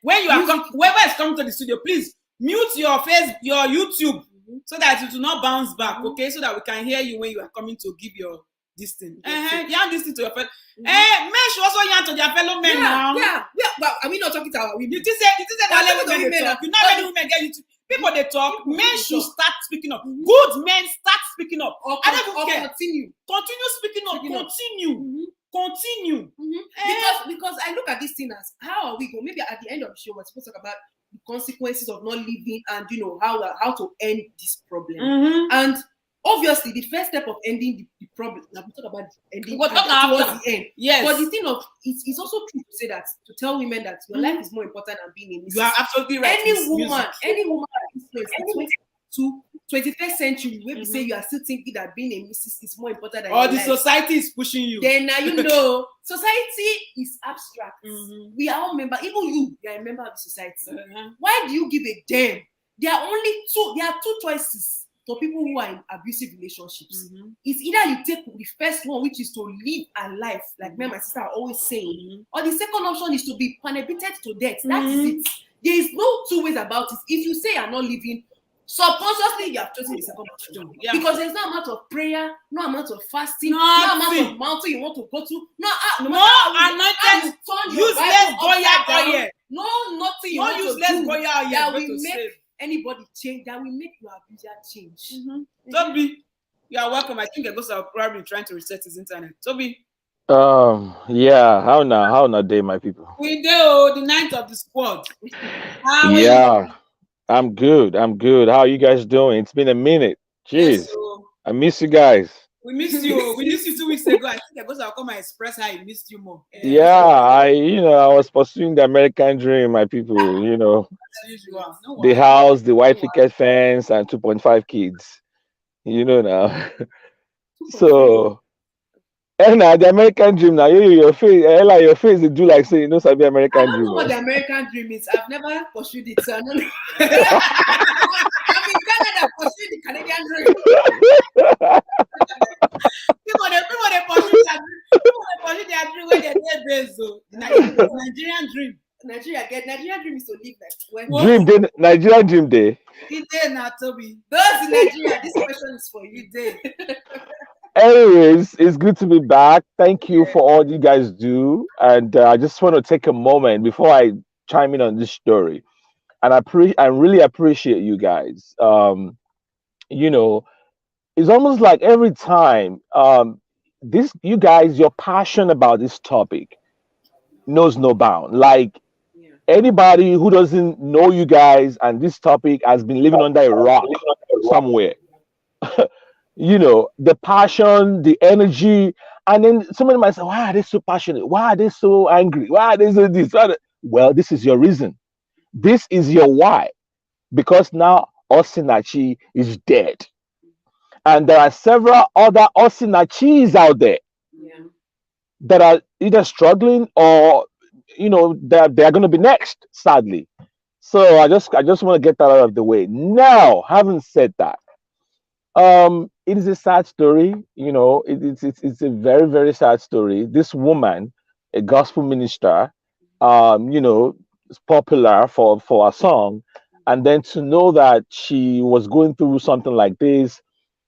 When you are whoever is coming to the studio, please mute your YouTube so that it will not bounce back. Okay, so that we can hear you when you are coming to give your this thing. Yarn this thing to your fellow. Men should also yarn to their fellow men now. Yeah. But are we not talking to our women? You say that women talk. You know how many women get YouTube. People they talk. Men should start speaking up. Good men start speaking up. I don't care. Continue speaking up. Continue. Because I look at this thing as how are we going? Maybe at the end of the show we're supposed to talk about the consequences of not living and how to end this problem. And obviously, the first step of ending the problem, now we talk about ending towards the end. Yes. But the thing of it's also true to say that, to tell women that your life is more important than being a missus. You are absolutely right. Any woman at this place, to 21st century, where we say you are still thinking that being a missus is more important than or the society is pushing you. Then now society is abstract. We are all members. Even you are a member of the society. Why do you give a damn? There are two choices for people who are in abusive relationships. It's either you take the first one, which is to live a life, like me and my sister are always saying, or the second option is to be prohibited to death. That is it. There is no two ways about it. If you say you're not living, subconsciously you have chosen the second option. Because there's no amount of prayer, no amount of fasting, no amount of mountain you want to go to, no anointed, useless Goya oil. Nothing. No useless Goya oil that will make anybody change, that will make your abuser change. Toby, you are welcome. I think Egos are probably trying to reset his internet. Toby. Yeah, how now day, my people? We do the ninth of the squad. I'm good. How are you guys doing? It's been a minute. Jeez. Yes, I miss you guys. We missed you. We missed you 2 weeks ago. I think Egos will come and express how he missed you more. I was pursuing the American dream, my people, the house, the white picket fence, and 2.5 kids. Now. So, and now the American dream now, your face, they do like say, Sabi American dream. I don't know what the American dream is. I've never pursued it, so I don't know. I'm in Canada pursuing the Canadian dream. People they pursue their dream when they're based. The Nigerian dream. Nigerian dream is to live like Nigerian dream day. It day now, Toby. Those in Nigeria, this question is for you. Day. Anyways, it's good to be back. Thank you for all you guys do. And I just want to take a moment before I chime in on this story. And I really appreciate you guys. It's almost like every time you guys, your passion about this topic knows no bound. Like anybody who doesn't know you guys and this topic has been living under a rock somewhere. The passion, the energy, And then somebody might say, why are they so passionate? Why are they so angry? Why are they so this? Well, this is your reason. This is your why. Because now Osinachi is dead. And there are several other Osinachis out there that are either struggling or they're going to be next, sadly. So I just want to get that out of the way. Now, having said that, it is a sad story. It's a very, very sad story. This woman, a gospel minister, is popular for a song, and then to know that she was going through something like this,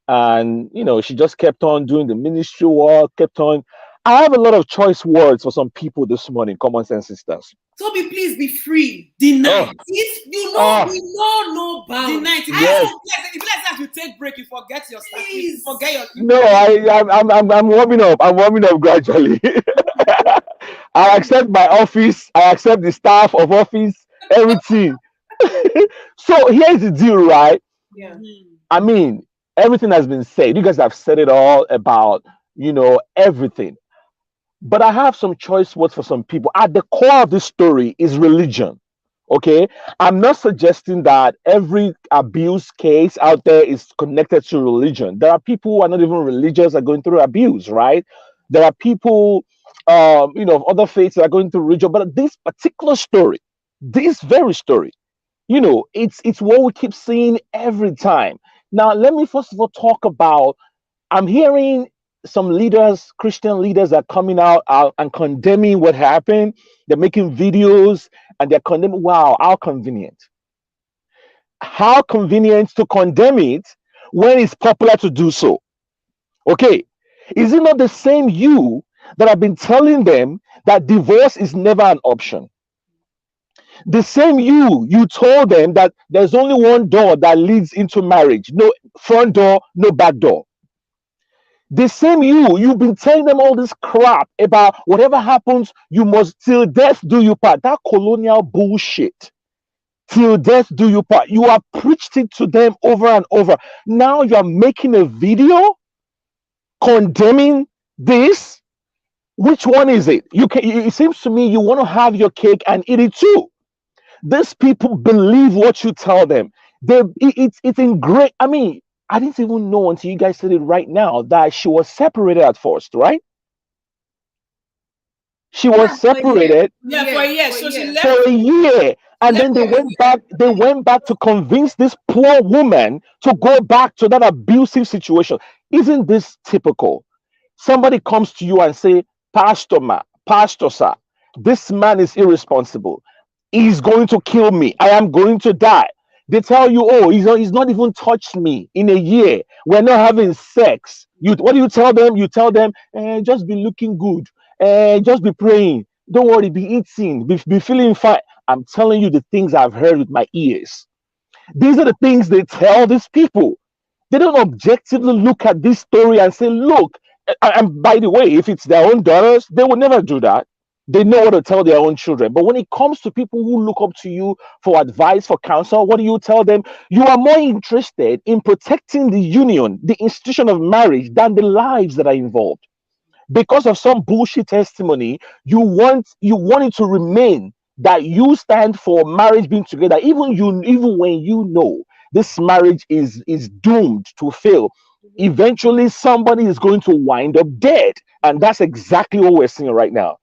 and she just kept on doing the ministry work, kept on. I have a lot of choice words for some people this morning, common sense sisters. Toby, please be free. The night. If you know, we know no bounds. The night. Yes. If let's you take break, you forget your stuff. You forget your. No, I'm warming up. I'm warming up gradually. I accept my office. I accept the staff of office. Everything. So here's the deal, right? Yeah. I mean, everything has been said. You guys have said it all about everything. But I have some choice words for some people. At the core of this story is religion. Okay, I'm not suggesting that every abuse case out there is connected to religion. There are people who are not even religious are going through abuse, right? There are people, of other faiths that are going through religion. But this particular story, this very story, it's what we keep seeing every time. Now, let me first of all talk about. I'm hearing some leaders, Christian leaders, are coming out and condemning what happened. They're making videos and they're condemning. Wow, how convenient. How convenient to condemn it when it's popular to do so. Okay. Is it not the same you that have been telling them that divorce is never an option? The same you told them that there's only one door that leads into marriage. No front door, no back door. The same you've been telling them all this crap about whatever happens, you must till death do you part. That colonial bullshit. Till death do you part. You have preached it to them over and over. Now you are making a video condemning this. Which one is it? It seems to me you want to have your cake and eat it too. These people believe what you tell them. It's ingrained. I mean, I didn't even know until you guys said it right now that she was separated at first, right? She was separated. Yeah, for a year. So she left for a year. And then they went back to convince this poor woman to go back to that abusive situation. Isn't this typical? Somebody comes to you and say, Pastor sir, this man is irresponsible. He's going to kill me. I am going to die. They tell you, oh, he's not even touched me in a year. We're not having sex. What do you tell them? You tell them, just be looking good. Just be praying. Don't worry, be eating. Be feeling fine. I'm telling you the things I've heard with my ears. These are the things they tell these people. They don't objectively look at this story and say, look, and by the way, if it's their own daughters, they will never do that. They know what to tell their own children. But when it comes to people who look up to you for advice, for counsel, what do you tell them? You are more interested in protecting the union, the institution of marriage, than the lives that are involved. Because of some bullshit testimony, you want it to remain that you stand for marriage being together, even when you know this marriage is doomed to fail. Eventually, somebody is going to wind up dead. And that's exactly what we're seeing right now.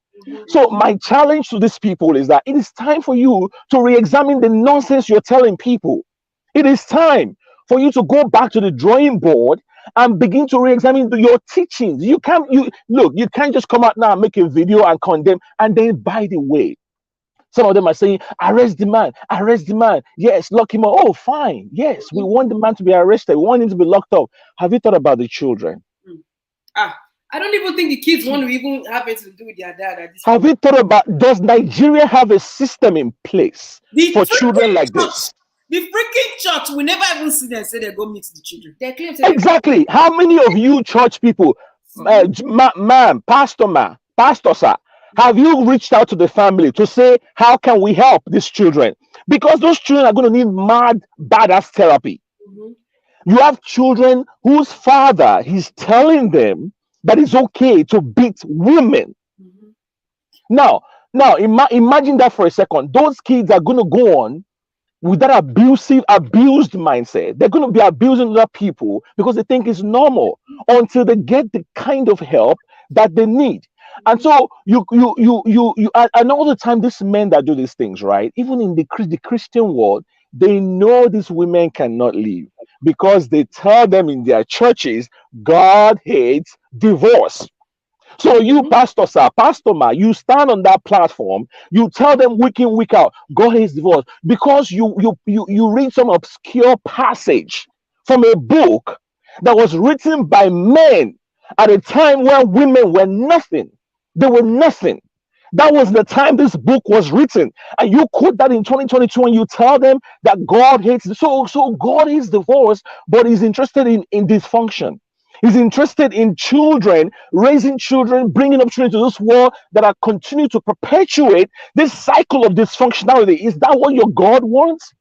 So my challenge to these people is that it is time for you to re-examine the nonsense you're telling people. It is time for you to go back to the drawing board and begin to re-examine your teachings. You can't just come out now and make a video and condemn. And then, by the way, some of them are saying, arrest the man. Yes, lock him up. Oh, fine. Yes, we want the man to be arrested. We want him to be locked up. Have you thought about the children? I don't even think the kids want to even have it to do with their dad. Have you thought about, does Nigeria have a system in place for children like this? The freaking church, we never even see them say they go meet the children. They claim exactly. How many of you church people, pastor sir, have you reached out to the family to say, how can we help these children? Because those children are going to need mad, badass therapy. You have children whose father, he's telling them that it's okay to beat women. Now, imagine that for a second. Those kids are going to go on with that abused mindset. They're going to be abusing other people because they think it's normal until they get the kind of help that they need. And so and all the time, these men that do these things, right? Even in the Christian world, they know these women cannot leave because they tell them in their churches, God hates divorce. So you, pastor sir, pastor ma, you stand on that platform, you tell them week in, week out, God hates divorce because you read some obscure passage from a book that was written by men at a time where women were nothing. They were nothing. That was the time this book was written. And you quote that in 2022 and you tell them that God hates. So God hates divorce, but he's interested in dysfunction. He's interested in children, raising children, bringing up children to this world that are continue to perpetuate this cycle of dysfunctionality. Is that what your God wants?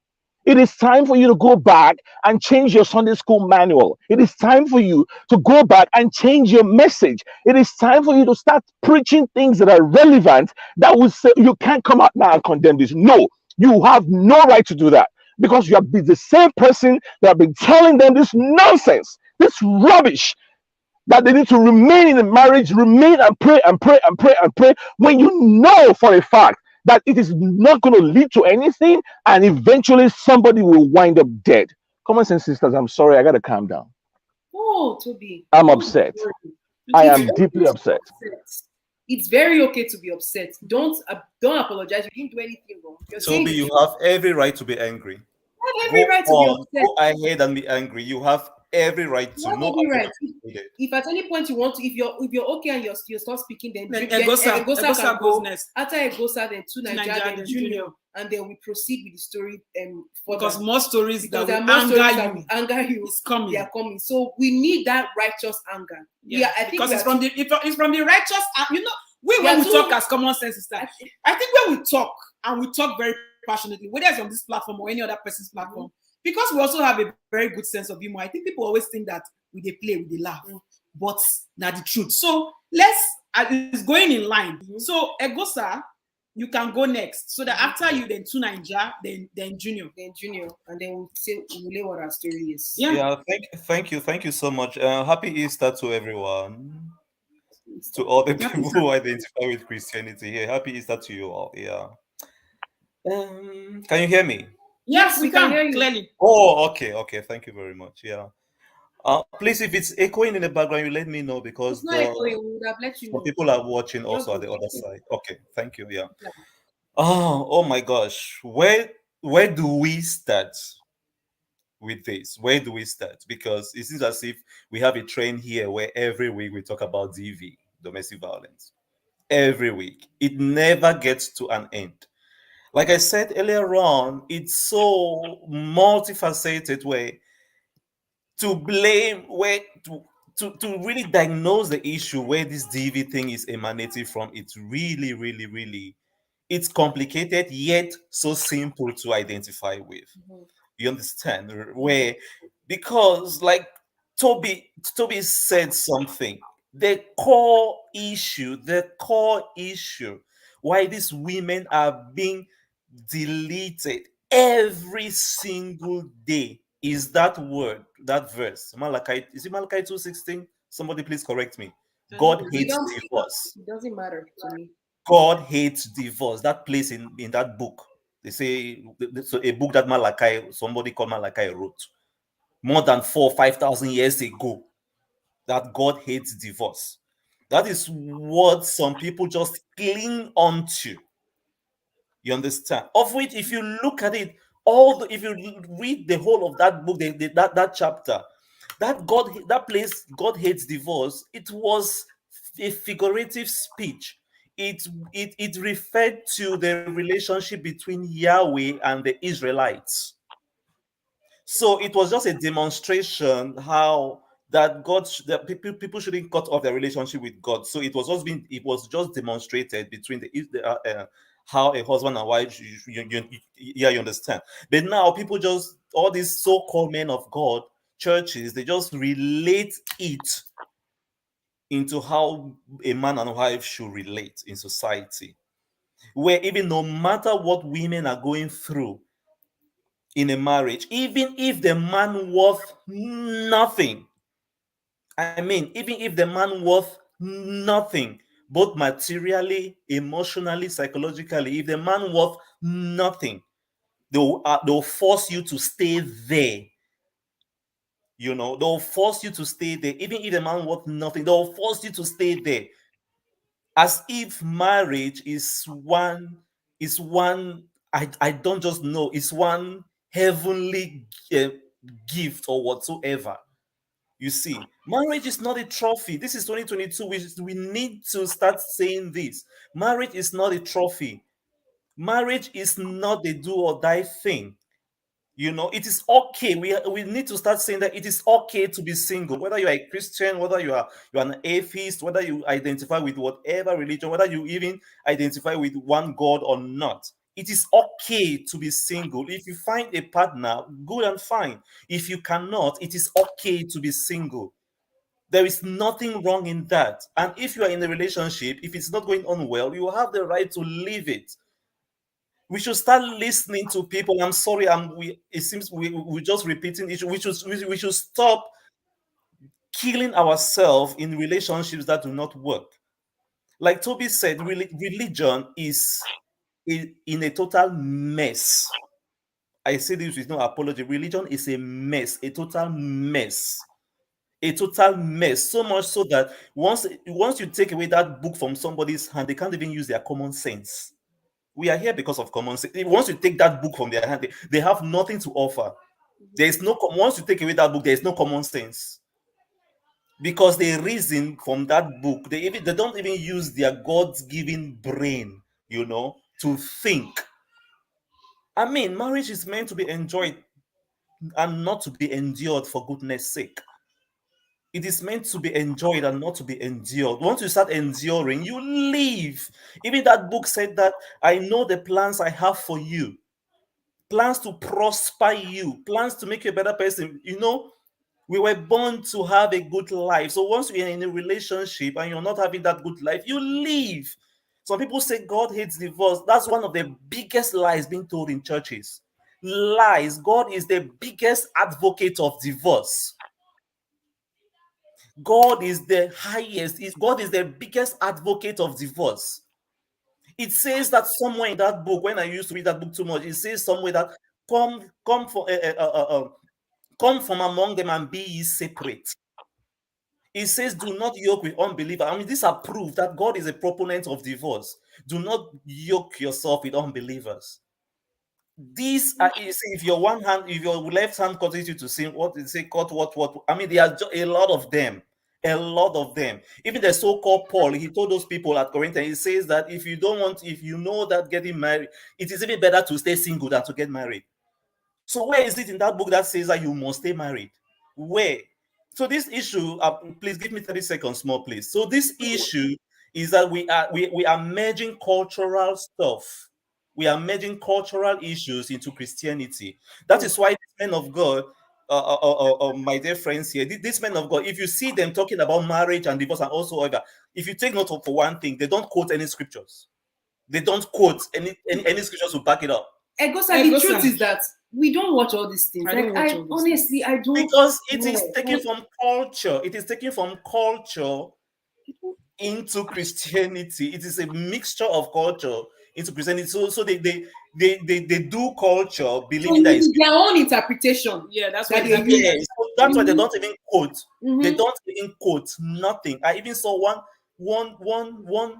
It is time for you to go back and change your Sunday school manual. It is time for you to go back and change your message. It is time for you to start preaching things that are relevant that will say you can't come out now and condemn this. No, you have no right to do that because you have been the same person that have been telling them this nonsense, this rubbish, that they need to remain in the marriage, remain and pray and pray and pray and pray when you know for a fact that it is not going to lead to anything and eventually somebody will wind up dead. Common sense sisters, I'm sorry, I got to calm down. Oh, Toby. I'm upset. I am deeply upset. It's very okay to be upset. Don't apologize. You didn't do anything wrong. Toby, you have every right to be angry. Every right to be upset. Go ahead and be angry. You have every right to. No, right. If at any point you want to, if you're okay and you start speaking, then Egosa can goes go next. After Egosa, then to Nigeria, then Junior, and then we proceed with the story. Because more stories that will anger you is coming. They are coming. So we need that righteous anger. Yeah, I think because it's from the righteous. When we talk as common sense sisters, I think when we talk and we talk very passionately, whether it's on this platform or any other person's platform, because we also have a very good sense of humor. I think people always think that we they play, we they laugh, but not the truth. So it's going in line. So Egosa, you can go next. So that after you, then to Nigeria, then Junior, and then we'll lay what our story is. Yeah. Thank you so much. Happy Easter to everyone. To all the people who identify with Christianity here. Happy Easter to you all. Yeah. Can you hear me? Yes, we can hear you clearly. Oh, okay. Thank you very much. Yeah. Please, if it's echoing in the background, you let me know because it's not echoing. We would have let you know. People are watching also at the other side. Okay, thank you. Yeah. Oh my gosh. Where do we start with this? Where do we start? Because it seems as if we have a trend here where every week we talk about DV, domestic violence. Every week. It never gets to an end. Like I said earlier on, it's so multifaceted way to blame, where to really diagnose the issue where this DV thing is emanating from. It's really, it's complicated yet so simple to identify with. You understand? Where, because like Toby said something, the core issue why these women are being deleted every single day is that verse. Malachi, is it Malachi 2:16? Somebody please correct me. God hates divorce. It doesn't matter to me. God hates divorce. That place in that book. They say so a book that somebody called Malachi wrote more than 4,000 or 5,000 years ago, that God hates divorce. That is what some people just cling on to. You understand? Of which, if you look at it, if you read the whole of that book, that chapter, that place, God hates divorce, it was a figurative speech. It referred to the relationship between Yahweh and the Israelites. So it was just a demonstration how that people shouldn't cut off their relationship with God. So it was just demonstrated between how a husband and wife, you understand. But now people just, all these so-called men of God, churches, they just relate it into how a man and wife should relate in society, where even no matter what women are going through in a marriage, even if the man worth nothing, I mean, even if the man worth nothing, both materially, emotionally, psychologically, if the man worth nothing, they'll force you to stay there. You know, they'll force you to stay there. Even if the man worth nothing, they'll force you to stay there. As if marriage is one I don't just know, it's one heavenly gift or whatsoever. You see, marriage is not a trophy. This is 2022. We need to start saying this. Marriage is not a trophy. Marriage is not a do or die thing. You know, it is okay. We need to start saying that it is okay to be single, whether you are a Christian, whether you're an atheist, whether you identify with whatever religion, whether you even identify with one God or not. It is okay to be single. If you find a partner, good and fine. If you cannot, it is okay to be single. There is nothing wrong in that. And if you are in a relationship, if it's not going on well, you have the right to leave it. We should start listening to people. I'm sorry, it seems we're just repeating issue. We should stop killing ourselves in relationships that do not work. Like Toby said, religion is in a total mess. I say this with no apology. Religion is a mess, a total mess. A total mess. So much so that once you take away that book from somebody's hand, they can't even use their common sense. We are here because of common sense. Once you take that book from their hand, they have nothing to offer. There is no once you take away that book, there is no common sense. Because they reason from that book, they don't even use their God-given brain, to think. I mean, marriage is meant to be enjoyed and not to be endured, for goodness sake. It is meant to be enjoyed and not to be endured. Once you start enduring, you leave. Even that book said that I know the plans I have for you. Plans to prosper you, plans to make you a better person. We were born to have a good life. So once you're in a relationship and you're not having that good life, you leave. Some people say God hates divorce. That's one of the biggest lies being told in churches. Lies. God is the biggest advocate of divorce. God is the highest. God is the biggest advocate of divorce. It says that somewhere in that book, when I used to read that book too much, it says somewhere that come from among them and be ye separate. It says, do not yoke with unbelievers. I mean, these are proof that God is a proponent of divorce. Do not yoke yourself with unbelievers. These are, you see, if your left hand causes you to sin, what did it say? Cut what? I mean, there are a lot of them. A lot of them. Even the so-called Paul, he told those people at Corinthians, he says that if you know that getting married, it is even better to stay single than to get married. So where is it in that book that says that you must stay married? Where? So this issue, please give me 30 seconds more, please. So this issue is that we are merging cultural stuff. We are merging cultural issues into Christianity. That is why these men of God, my dear friends here, these men of God, if you see them talking about marriage and divorce and also other, if you take note of for one thing, they don't quote any scriptures. They don't quote any scriptures to back it up. The truth is that we don't watch all these things. Honestly, I don't. Because it is taken from culture. It is taken from culture into Christianity. It is a mixture of culture into Christianity. So they do culture believing that it's their own interpretation. Yeah, that's what they do. So that's why they don't even quote. They don't even quote nothing. I even saw one.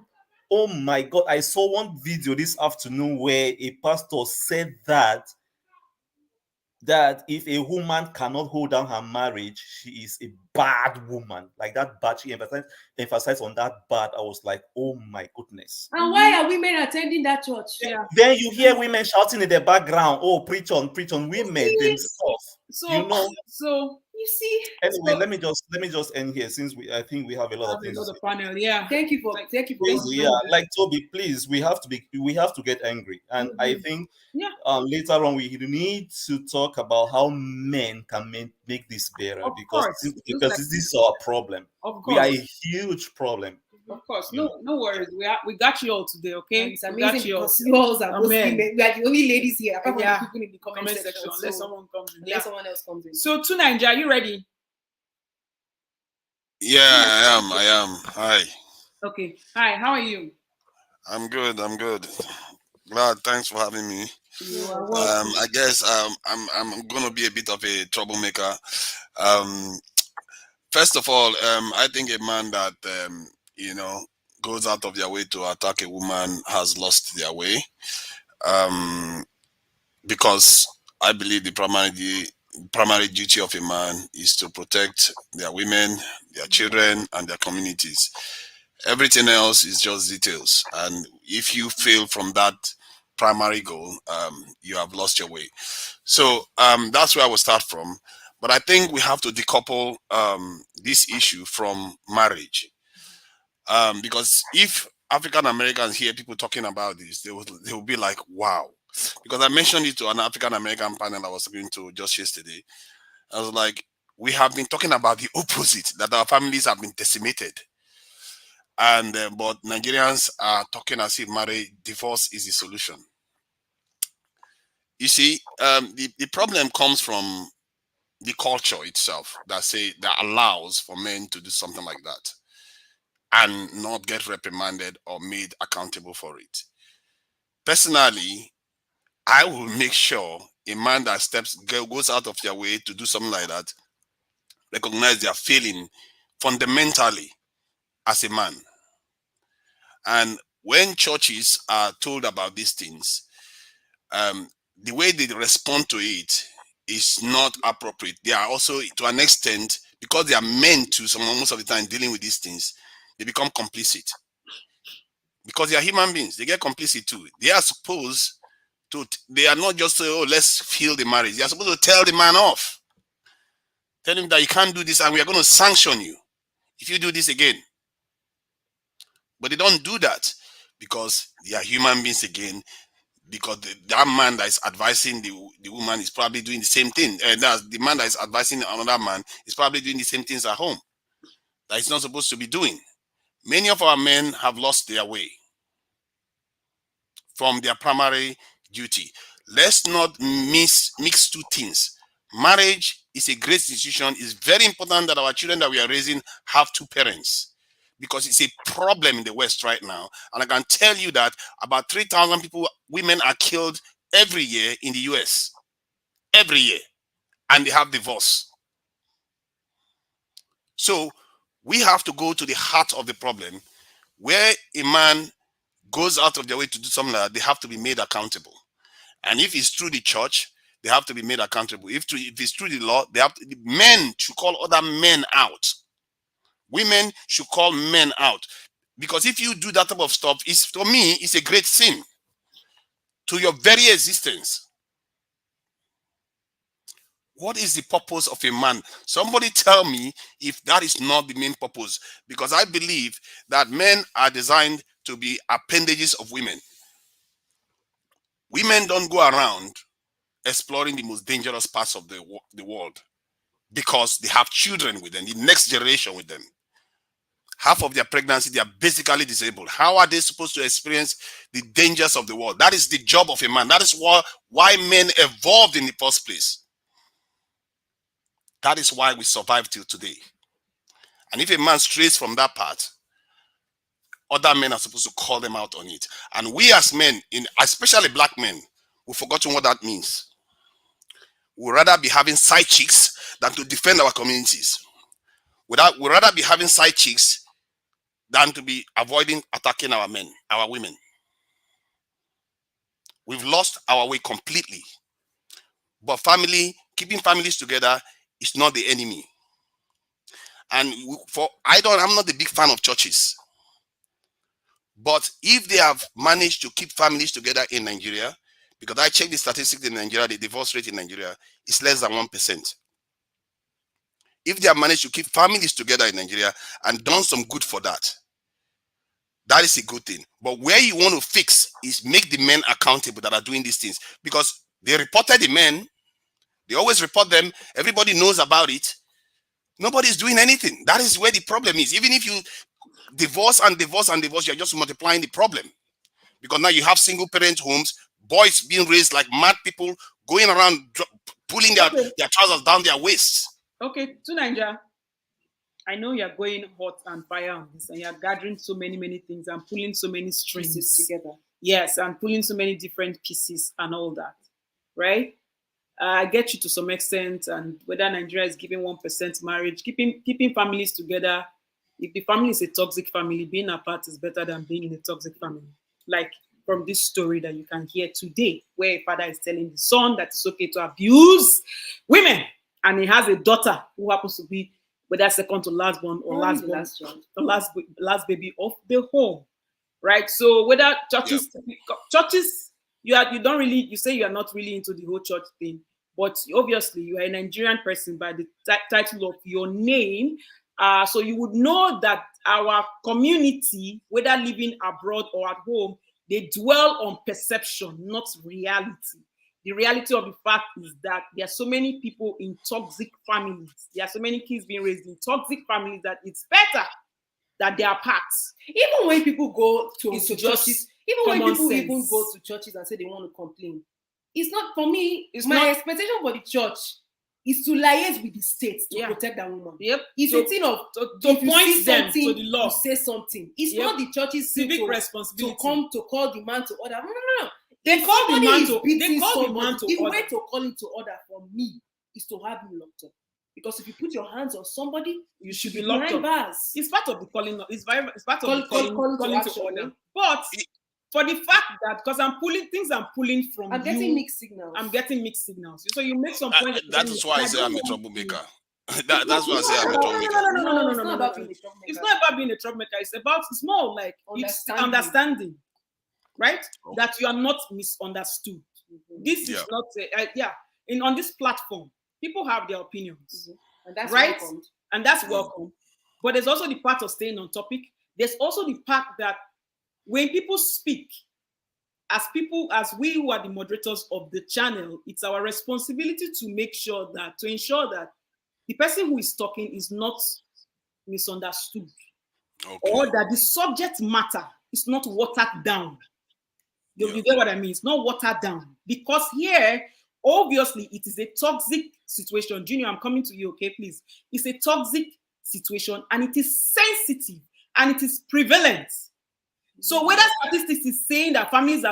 Oh my God! I saw one video this afternoon where a pastor said that if a woman cannot hold down her marriage, she is a bad woman. Like that bad, she emphasized on that bad. I was like, oh my goodness. And why are women attending that church? Yeah. Then you hear women shouting in the background, oh, preach on women themselves. So You see. Anyway, let me just end here, since I think we have a lot of things. Another panel, yeah. Thank you for yeah, like Toby, please, we have to get angry, and I think later on we need to talk about how men can make this better, because this is our problem. We are a huge problem. Of course, no worries. We got you all today, okay? It's amazing because you all are mostly men. We are the only ladies here, apart from the people in the comment section. Unless someone comes in. Unless someone else comes in. So, to Nigeria, you ready? Yeah, I am. Hi. Okay. Hi, how are you? I'm good. Glad. Thanks for having me. You are welcome. I guess I'm gonna be a bit of a troublemaker. First of all, I think a man that goes out of their way to attack a woman has lost their way. Because I believe the primary duty of a man is to protect their women, their children, and their communities. Everything else is just details. And if you fail from that primary goal, you have lost your way. So that's where I will start from. But I think we have to decouple this issue from marriage. Because if African Americans hear people talking about this, they will be like, wow. Because I mentioned it to an African American panel I was talking to just yesterday. I was like, we have been talking about the opposite, that our families have been decimated. And but Nigerians are talking as if divorce is the solution. You see, the problem comes from the culture itself that allows for men to do something like that and not get reprimanded or made accountable for it. Personally, I will make sure a man that goes out of their way to do something like that recognize they are failing fundamentally as a man. And when churches are told about these things, the way they respond to it is not appropriate. They are also, to an extent, because they are meant to, most of the time, dealing with these things, they become complicit. Because they are human beings, they get complicit too. They are supposed to, they are not just, oh, let's fill the marriage. They are supposed to tell the man off. Tell him that you can't do this and we are going to sanction you if you do this again. But they don't do that because they are human beings again. Because that man that is advising the woman is probably doing the same thing. And the man that is advising another man is probably doing the same things at home that he's not supposed to be doing. Many of our men have lost their way from their primary duty. Let's not mix two things. Marriage is a great institution. It's very important that our children that we are raising have two parents, because it's a problem in the West right now. And I can tell you that about 3,000 women are killed every year in the US. Every year. And they have divorce. So we have to go to the heart of the problem. Where a man goes out of their way to do something like that, they have to be made accountable. And if it's through the church, they have to be made accountable. If it's through the law, men should call other men out. Women should call men out. Because if you do that type of stuff, for me, it's a great sin to your very existence. What is the purpose of a man? Somebody tell me if that is not the main purpose. Because I believe that men are designed to be appendages of women. Women don't go around exploring the most dangerous parts of the world because they have children with them, the next generation with them. Half of their pregnancy, they are basically disabled. How are they supposed to experience the dangers of the world? That is the job of a man. That is why men evolved in the first place. That is why we survive till today. And if a man strays from that path, other men are supposed to call them out on it. And we as men, especially black men, we've forgotten what that means. We'd rather be having side chicks than to defend our communities. We'd rather be having side chicks than to be avoiding attacking our men, our women. We've lost our way completely. But keeping families together is not the enemy. And I'm not a big fan of churches. But if they have managed to keep families together in Nigeria, because I checked the statistics in Nigeria, the divorce rate in Nigeria is less than 1%. if they have managed to keep families together in Nigeria and done some good for that, that is a good thing. But where you want to fix is make the men accountable that are doing these things, because they reported the men. They always report them. Everybody knows about it. Nobody's doing anything. That is where the problem is. Even if you divorce and divorce and divorce, you're just multiplying the problem. Because now you have single parent homes, boys being raised like mad people, going around pulling their trousers down their waists. Okay, to Nigeria. I know you're going hot and fire on this, and you're gathering so many things and pulling so many strings together. Yes, and pulling so many different pieces and all that, right? I get you to some extent, and whether Nigeria is giving 1% marriage, keeping families together. If the family is a toxic family, being apart is better than being in a toxic family. Like from this story that you can hear today, where a father is telling the son that it's okay to abuse women, and he has a daughter who happens to be whether second to last born or last baby of the home, right? So whether churches, you don't really, you say you are not really into the whole church thing, but obviously you are a Nigerian person by the title of your name, so you would know that our community, whether living abroad or at home, they dwell on perception, not reality. The reality of the fact is that there are so many people in toxic families. There are so many kids being raised in toxic families that it's better that they are parts. Even when people go to churches, even go to churches and say they want to complain, it's not for me. It's my expectation for the church is to liaise with the state to protect that woman. Yep. It's a thing of to point them to the law. To say something. It's not the church's civic responsibility to come to call the man to order. No. They call the man to order. The way to call him to order for me is to have him locked up. Because if you put your hands on somebody, you should be locked up. Bars. It's part of the calling. It's part of the calling to order. But for the fact that because I'm pulling from I'm getting mixed signals. I'm getting mixed signals. So you make some point. That is why I say I'm a troublemaker. That's why I say I'm a troublemaker. No. It's not about being a troublemaker. It's not about being a troublemaker. It's more like understanding. Right? Oh. That you are not misunderstood. Mm-hmm. This is not on this platform, people have their opinions. Mm-hmm. And that's right. Welcomed. And that's welcome. But there's also the part of staying on topic. There's also the part that when people speak, as we who are the moderators of the channel, it's our responsibility to ensure that the person who is talking is not misunderstood. Okay. Or that the subject matter is not watered down. You get what I mean? It's not watered down. Because here, obviously, it is a toxic situation. Junior, I'm coming to you, okay, please. It's a toxic situation, and it is sensitive, and it is prevalent. So whether statistics is saying that families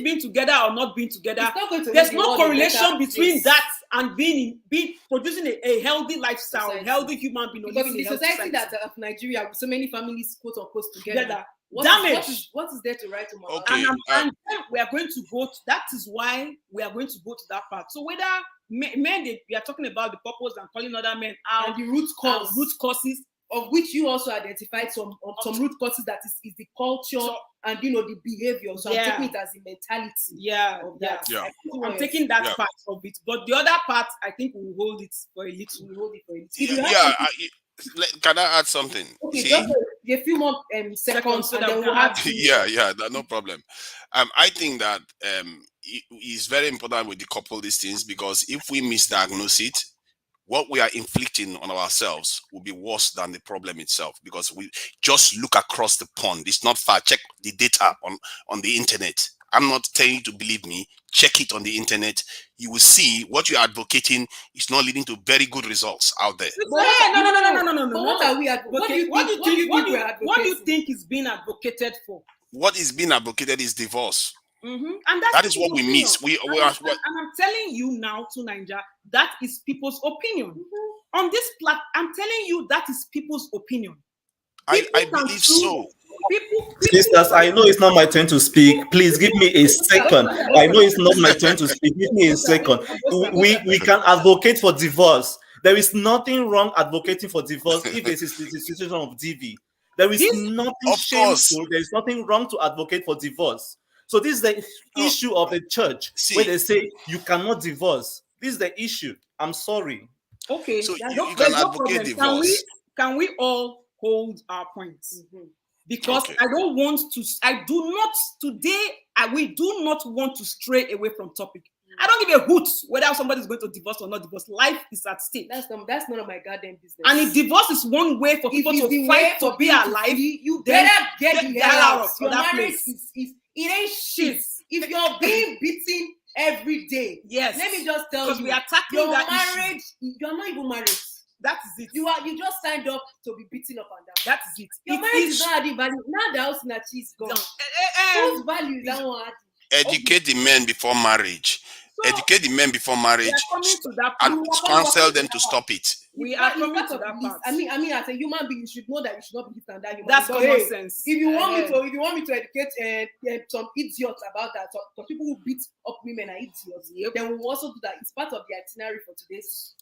being together or not being together, there's no correlation between that and producing a healthy lifestyle, a healthy human being. Because in the society that of Nigeria, with so many families quote unquote together. What is there to write to Mama? Okay. And we are going to go. That is why we are going to go to that part. So whether men, we are talking about the purpose and calling other men out, and the root causes, of which you also identified some root causes that is the culture and the behavior. So I'm taking it as a mentality. I'm taking that part of it, but the other part, I think we will hold it for a little. Can I add something? Okay, just a few more seconds, so that we'll have no problem. I think that it's very important with the couple these things, because if we misdiagnose it, what we are inflicting on ourselves will be worse than the problem itself, because we just look across the pond. It's not far. Check the data on the internet. I'm not telling you to believe me. Check it on the internet. You will see what you're advocating is not leading to very good results out there. No. What are we advocating? What do you think is being advocated for? What is being advocated is divorce. Mm-hmm. And that is what we miss. And I'm telling you now, to Nigeria, that is people's opinion. Mm-hmm. On this platform, I'm telling you that is people's opinion. I believe so. Sisters, I know it's not my turn to speak. Please give me a second. I know it's not my turn to speak. Give me a second. We can advocate for divorce. There is nothing wrong advocating for divorce if it's a situation of DV. There is nothing shameful. There is nothing wrong to advocate for divorce. So this is the issue of the church, where they say you cannot divorce. This is the issue. I'm sorry. Okay. So There's you can no advocate problem. divorce. Can we all hold our points? Because Okay. I don't want to. I do not today. We do not want to stray away from topic. I don't give a hoot whether somebody is going to divorce or not divorce. Life is at stake. That's none of my goddamn business. And if divorce is one way for people to fight to be alive, you better get the hell out. Your that marriage place. is it ain't shit. If you're being beaten every day, yes. Let me just tell you, we are tackling your that marriage, issue. you're not even married. That is it. You just signed up to be beaten up and down. That is it. Your marriage is not adding value. Now the Osinachi is gone. Whose value is that one adding? Educate the men before marriage. So, educate the men before marriage and counsel them to stop it. We are coming to that part. I mean, as a human being, you should know that you should not be hitting that human. That's common sense. If you want me to educate some idiots about that, some people who beat up women are idiots, then we will also do that. It's part of the itinerary for today's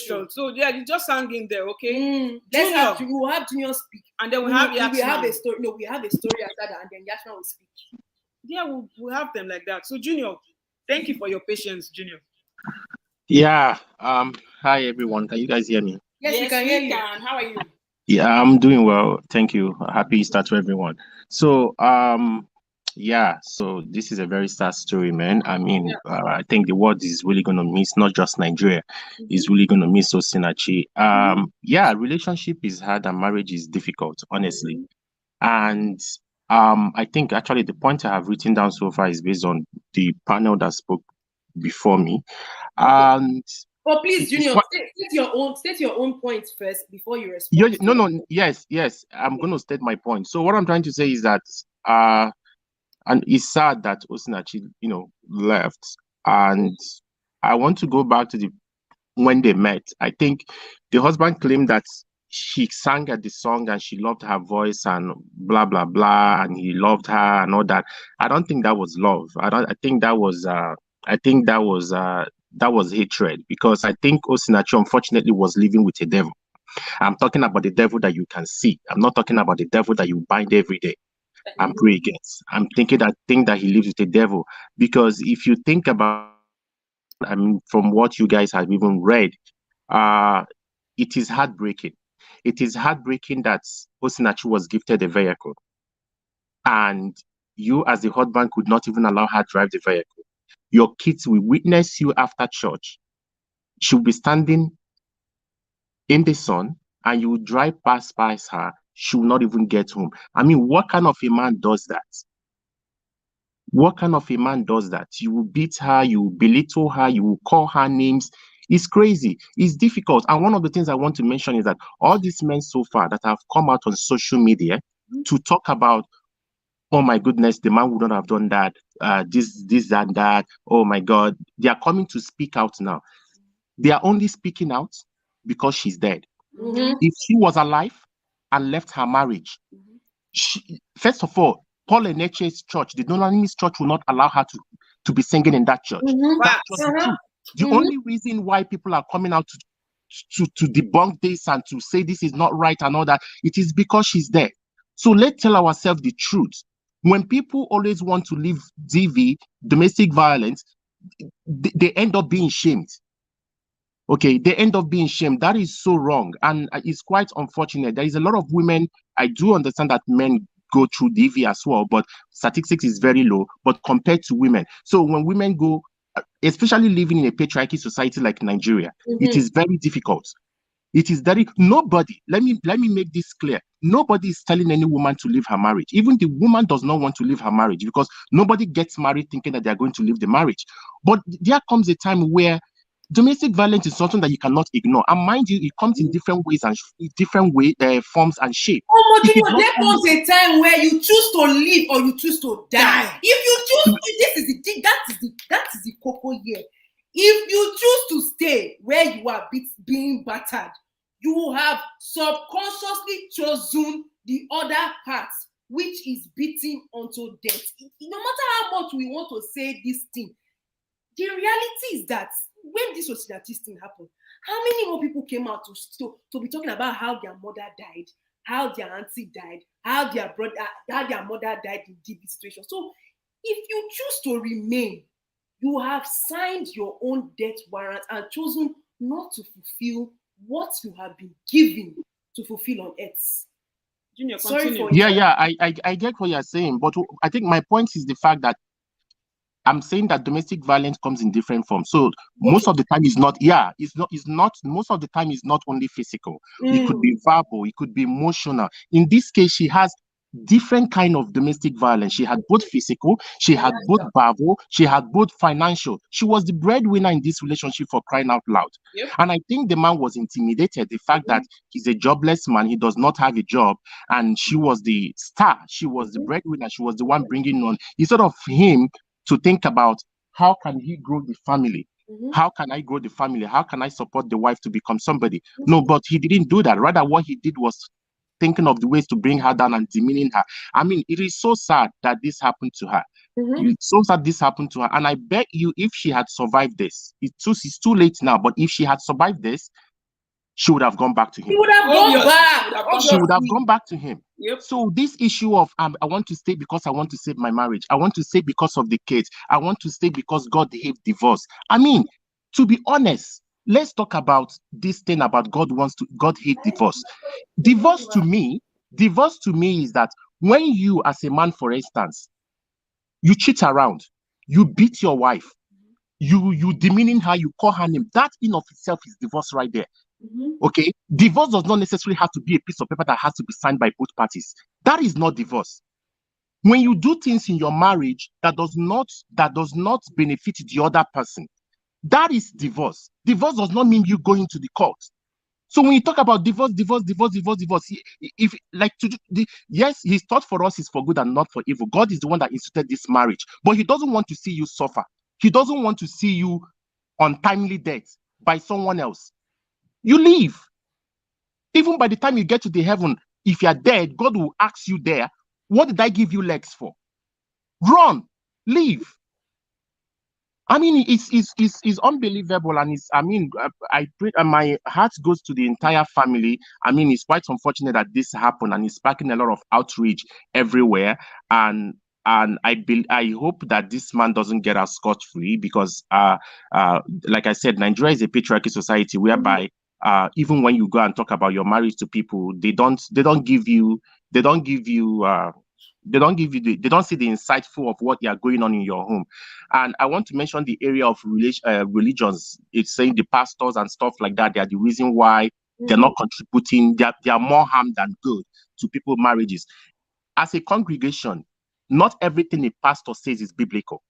show. So yeah, you just hang in there, okay? We will have Junior speak, and then we have a story. No, we have a story after that, and then Yashma will speak. Yeah, we'll have them like that. So Junior, thank you for your patience, Junior. Yeah. Hi everyone. Can you guys hear me? Yes, we can hear you. How are you? Yeah, I'm doing well. Thank you. Happy Easter to everyone. So yeah, so this is a very sad story, man. I mean, I think the world is really gonna miss not just Nigeria, is really gonna miss Osinachi. Yeah, relationship is hard and marriage is difficult, honestly. And I think actually the point I have written down so far is based on the panel that spoke before me. And please, Junior, state your own points first before you respond. Yes, I'm going to state my point. So what I'm trying to say is that and it's sad that Osinachi, left. And I want to go back to when they met. I think the husband claimed that she sang at the song and she loved her voice and blah blah blah, and he loved her and all that. I don't think that was love. I think that was hatred, because I think Osinachi unfortunately was living with a devil. I'm talking about the devil that you can see. I'm not talking about the devil that you bind every day and pray against. I'm thinking that he lives with the devil, because if you think about, I mean, from what you guys have even read, it is heartbreaking. It is heartbreaking that Osinachi was gifted a vehicle, and you as the husband could not even allow her to drive the vehicle. Your kids will witness you after church. She'll be standing in the sun and you will drive past her. She will not even get home. I mean, what kind of a man does that? What kind of a man does that? You will beat her, you will belittle her, you will call her names. It's crazy. It's difficult. And one of the things I want to mention is that all these men so far that have come out on social media to talk about, oh my goodness, the man would not have done that, this and that, oh my God, they are coming to speak out now. They are only speaking out because she's dead. If she was alive and left her marriage, first of all, Paul and Eche's church, the Dunamis church, will not allow her to be singing in that church. That's just the truth. The only reason why people are coming out to debunk this and to say this is not right and all that, it is because she's dead. So let's tell ourselves the truth. When people always want to leave DV, domestic violence, they end up being shamed. Okay, they end up being shamed. That is so wrong. And it's quite unfortunate. There is a lot of women. I do understand that men go through DV as well, but statistics is very low, but compared to women. So when women go, especially living in a patriarchy society like Nigeria, it is very difficult. It is very, nobody, let me make this clear. Nobody is telling any woman to leave her marriage. Even the woman does not want to leave her marriage, because nobody gets married thinking that they are going to leave the marriage. But there comes a time where domestic violence is something that you cannot ignore. And mind you, it comes in different ways and forms and shape. Oh, Junior, there comes a time where you choose to live or you choose to die. If you choose, that is the cocoa here. If you choose to stay where you are being battered, you have subconsciously chosen the other part, which is beating unto death. No matter how much we want to say this thing, the reality is that when this thing happened, how many more people came out to be talking about how their mother died, how their auntie died, how their mother died in deep situation? So if you choose to remain, you have signed your own death warrant and chosen not to fulfill what you have been given to fulfill on earth. Junior, Sorry continue. for Yeah, I get what you're saying, but I think my point is the fact that I'm saying that domestic violence comes in different forms. So most of the time it's not most of the time it's not only physical. It could be verbal, it could be emotional. In this case, she has different kind of domestic violence. She had both physical, she had both verbal, she had both financial. She was the breadwinner in this relationship, for crying out loud. Yep. And I think the man was intimidated. The fact that he's a jobless man, he does not have a job, and she was the star, she was the breadwinner, she was the one bringing on. Instead of him to think about how can he grow the family? How can I grow the family? How can I support the wife to become somebody? No, but he didn't do that. Rather, what he did was thinking of the ways to bring her down and demeaning her. I mean, it is so sad that this happened to her. It's so sad this happened to her. And I bet you, if she had survived this, it's too late now, but if she had survived this, she would have gone back to him. He would have gone back. She would have gone back to him. Yep. So this issue of I want to stay because I want to save my marriage. I want to stay because of the kids. I want to stay because God hates divorce. I mean, to be honest, let's talk about this thing about God hates divorce. Divorce to me is that when you, as a man, for instance, you cheat around, you beat your wife, you demeaning her, you call her name, that in of itself is divorce right there. Okay, divorce does not necessarily have to be a piece of paper that has to be signed by both parties. That is not divorce. When you do things in your marriage that does not benefit the other person, that is divorce. Divorce does not mean you going to the court. So when you talk about divorce, if like yes, his thought for us is for good and not for evil. God is the one that instituted this marriage, but he doesn't want to see you suffer. He doesn't want to see you untimely death by someone else. You leave. Even by the time you get to the heaven, if you're dead, God will ask you there, what did I give you legs for? Run, leave. I mean, it's unbelievable, and I pray, and my heart goes to the entire family. I mean, it's quite unfortunate that this happened, and it's sparking a lot of outrage everywhere. And I hope that this man doesn't get out scot-free, because like I said, Nigeria is a patriarchy society whereby even when you go and talk about your marriage to people, they don't see the insightful of what they are going on in your home. And I want to mention the area of religions. It's saying the pastors and stuff like that, they are the reason why they're not contributing. They are more harm than good to people's marriages. As a congregation, not everything a pastor says is biblical.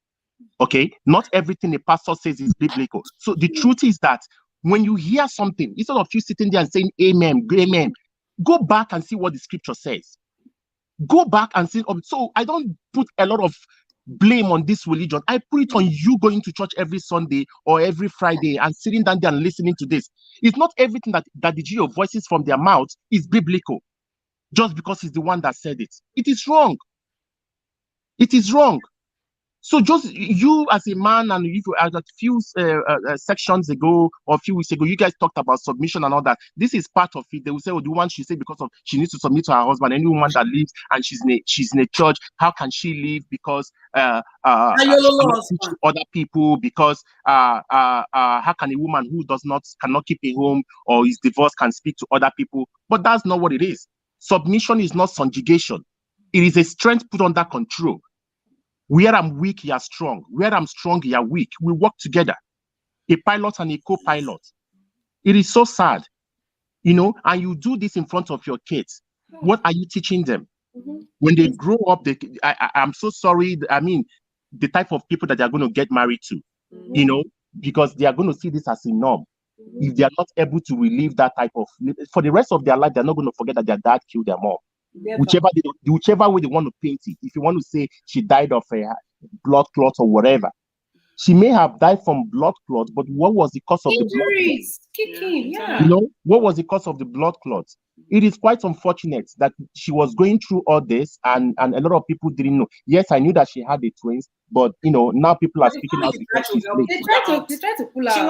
Okay? Not everything a pastor says is biblical. So the truth is that when you hear something, instead of you sitting there and saying amen, go back and see what the scripture says. Go back and see. So I don't put a lot of blame on this religion. I put it on you going to church every Sunday or every Friday and sitting down there and listening to this. It's not everything that the G of voices from their mouth is biblical, just because it's the one that said it. It is wrong. It is wrong. So just you as a man, and if you a few sections ago or a few weeks ago, you guys talked about submission and all that. This is part of it. They will say, "Oh, the woman she said because of she needs to submit to her husband. Any woman that leaves and she's in a church, how can she leave because she cannot teach to other people? Because how can a woman who cannot keep a home or is divorced can speak to other people?" But that's not what it is. Submission is not subjugation. It is a strength put under control. Where I'm weak, you are strong. Where I'm strong, you are weak. We work together. A pilot and a co-pilot. It is so sad, and you do this in front of your kids. What are you teaching them? When they grow up, I'm so sorry. I mean, the type of people that they're going to get married to, because they are going to see this as a norm. If they are not able to relive that type of, for the rest of their life, they're not going to forget that their dad killed their mom. Whichever way they want to paint it. If you want to say she died of a blood clot or whatever, she may have died from blood clot, but what was the cause of the blood clot? What was the cause of the blood clot? It is quite unfortunate that she was going through all this, and a lot of people didn't know. Yes, I knew that she had the twins, but now people are speaking out. They tried to pull her out.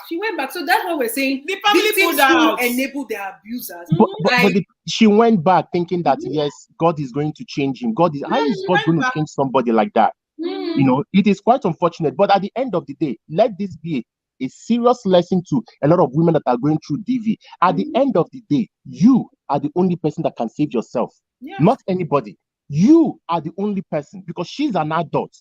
She went back. So that's what we're saying. The family pulled her out. Enable the abusers. But she went back thinking that yes, God is going to change him. How is God going to change somebody like that? It is quite unfortunate. But at the end of the day, let this be a serious lesson to a lot of women that are going through DV. At the end of the day, you are the only person that can save yourself, not anybody. You are the only person, because she's an adult.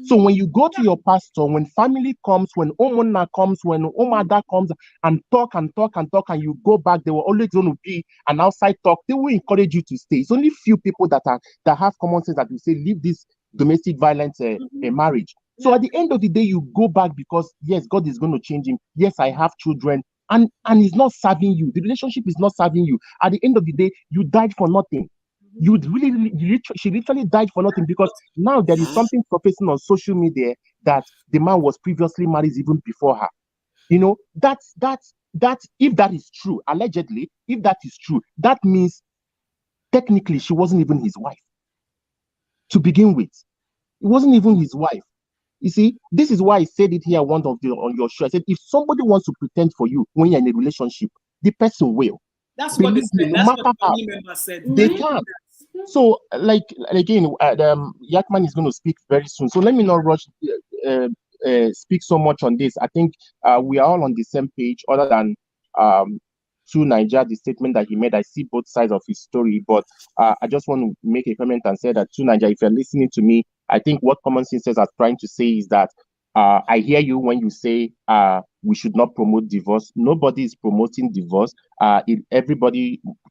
So when you go to your pastor, when family comes, when Omona comes, when Omada comes and talk and talk and talk, and you go back, there will always going to be an outside talk. They will encourage you to stay. It's only few people that have common sense that will say, leave this domestic violence a marriage. So at the end of the day, you go back because yes, God is going to change him. Yes, I have children, and he's not serving you. The relationship is not serving you. At the end of the day, you died for nothing. She literally died for nothing, because now there is something surfacing on social media that the man was previously married even before her. You know, that if that is true, allegedly, if that is true, that means technically she wasn't even his wife to begin with. It wasn't even his wife. You see, this is why I said it here on your show. I said, if somebody wants to pretend for you when you're in a relationship, the person will. That's what they said. That's what the family member said. They can. So, like again, Yakman is going to speak very soon. So let me not rush speak so much on this. I think we are all on the same page, other than to Niger, the statement that he made. I see both sides of his story, but I just want to make a comment and say that to Niger, if you're listening to me, I think what Common Senses are trying to say is that I hear you when you say we should not promote divorce. Nobody is promoting divorce.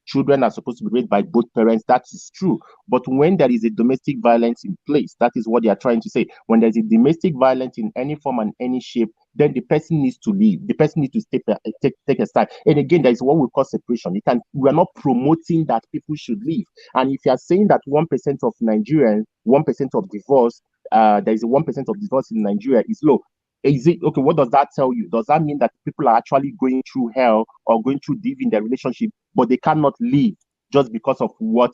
Children are supposed to be raised by both parents. That is true. But when there is a domestic violence in place, that is what they are trying to say. When there's a domestic violence in any form and any shape, then the person needs to leave. The person needs to take a side. And again, there is what we call separation. We are not promoting that people should leave. And if you are saying that 1% of Nigerians, 1% of divorce, there is a 1% of divorce in Nigeria is low. Is it okay? What does that tell you? Does that mean that people are actually going through hell or going through div in their relationship, but they cannot leave just because of what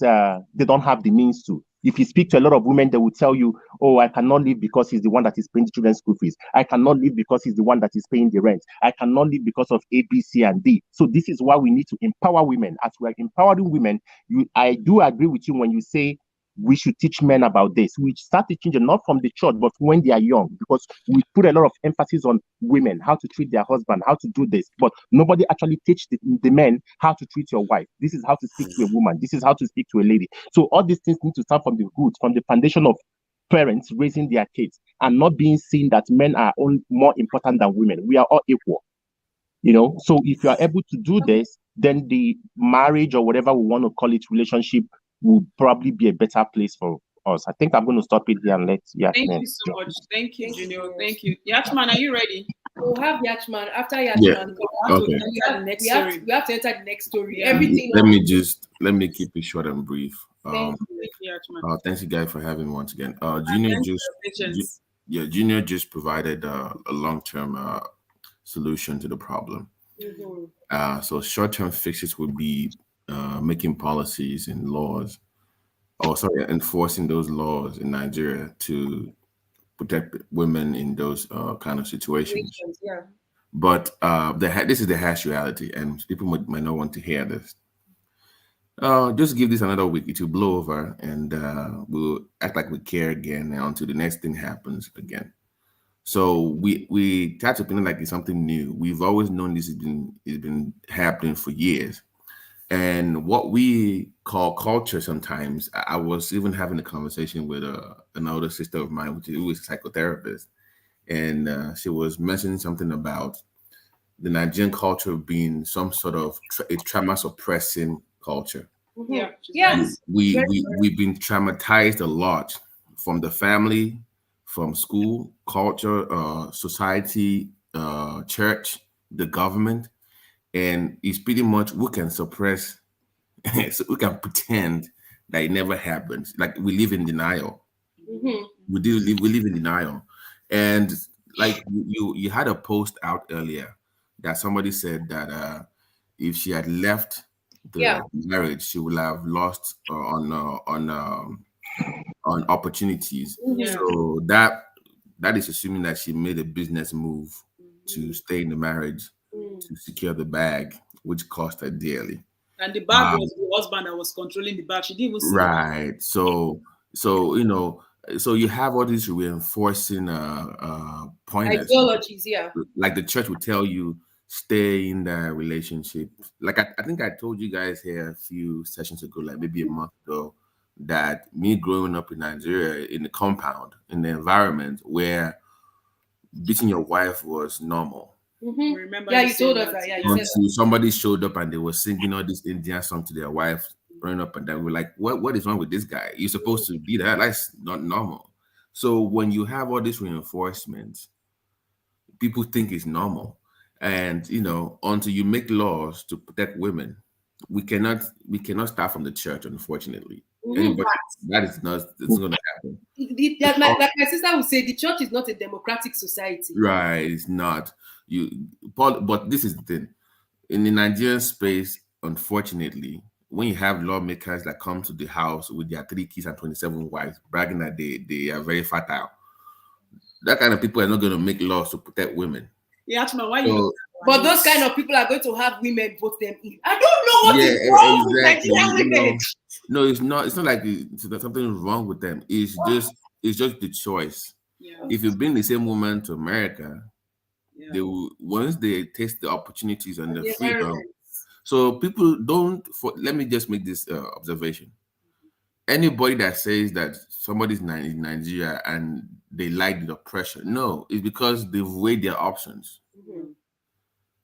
they don't have the means to? If you speak to a lot of women, they will tell you, "Oh, I cannot leave because he's the one that is paying the children's school fees. I cannot leave because he's the one that is paying the rent. I cannot leave because of A, B, C, and D." So this is why we need to empower women. As we are empowering women, I do agree with you when you say we should teach men about this. We start teaching them not from the church, but when they are young, because we put a lot of emphasis on women, how to treat their husband, how to do this, but nobody actually teach the men how to treat your wife. This is how to speak to a woman. This is how to speak to a lady. So all these things need to start from the roots, from the foundation of parents raising their kids, and not being seen that men are more important than women. We are all equal. You know, so if you are able to do this, then the marriage or whatever we want to call it, relationship, will probably be a better place for us. I think I'm going to stop it here and let Thank you so much. Thank you, Junior. Thank you. Yachman, are you ready? We'll have Yachman. After Yachman, Yeah. we have to enter the next story. Yeah. Everything. Let me keep it short and brief. Thank you, Yachman. Thanks you guys for having me once again. Junior just provided a long-term solution to the problem. Mm-hmm. So short-term fixes would be making policies and laws, enforcing those laws in Nigeria to protect women in those kind of situations. Yeah. But this is the harsh reality, and people might not want to hear this. Just give this another week; it will blow over, and we'll act like we care again until the next thing happens again. So we try to pretend like it's something new. We've always known this has been happening for years. And what we call culture sometimes, I was even having a conversation with an older sister of mine, who is a psychotherapist, and she was mentioning something about the Nigerian culture being some sort of a trauma suppressing culture. Yeah. Yes. We've been traumatized a lot from the family, from school, culture, society, church, the government. And it's pretty much we can suppress, so we can pretend that it never happens. Like we live in denial. Mm-hmm. We live in denial. And like you had a post out earlier that somebody said that if she had left the marriage, she would have lost on opportunities. Yeah. So that is assuming that she made a business move to stay in the marriage, to secure the bag, which cost her dearly. And the bag was the husband that was controlling the bag. She didn't even see right. So you know, so you have all these reinforcing pointless. Ideologies, yeah. Like the church would tell you, stay in that relationship. Like I think I told you guys here a few sessions ago, like maybe a month ago, that me growing up in Nigeria in the compound, in the environment where beating your wife was normal. Remember? Yeah, you told us that. Yeah, you said that. Somebody showed up and they were singing all this Indian song to their wife, running up and down. We're like, what is wrong with this guy? You're supposed to be that. That's not normal. So when you have all these reinforcements, people think it's normal. And until you make laws to protect women, we cannot start from the church, unfortunately. Anybody, that is not, it's not gonna happen. Like my sister would say, the church is not a democratic society. Right, it's not. But this is the thing. In the Nigerian space, unfortunately, when you have lawmakers that come to the house with their 3 kids and 27 wives, bragging that they are very fertile, that kind of people are not going to make laws to protect women. Yeah, why you? But those kind of people are going to have women vote them in. I don't know what is wrong with Nigerian women. No, it's not. It's not like something wrong with them. It's just the choice. Yeah. If you bring the same woman to America, they will, once they taste the opportunities and the freedom. So people don't. Let me just make this observation. Anybody that says that somebody's in Nigeria and they like the oppression, no, it's because they've weighed their options.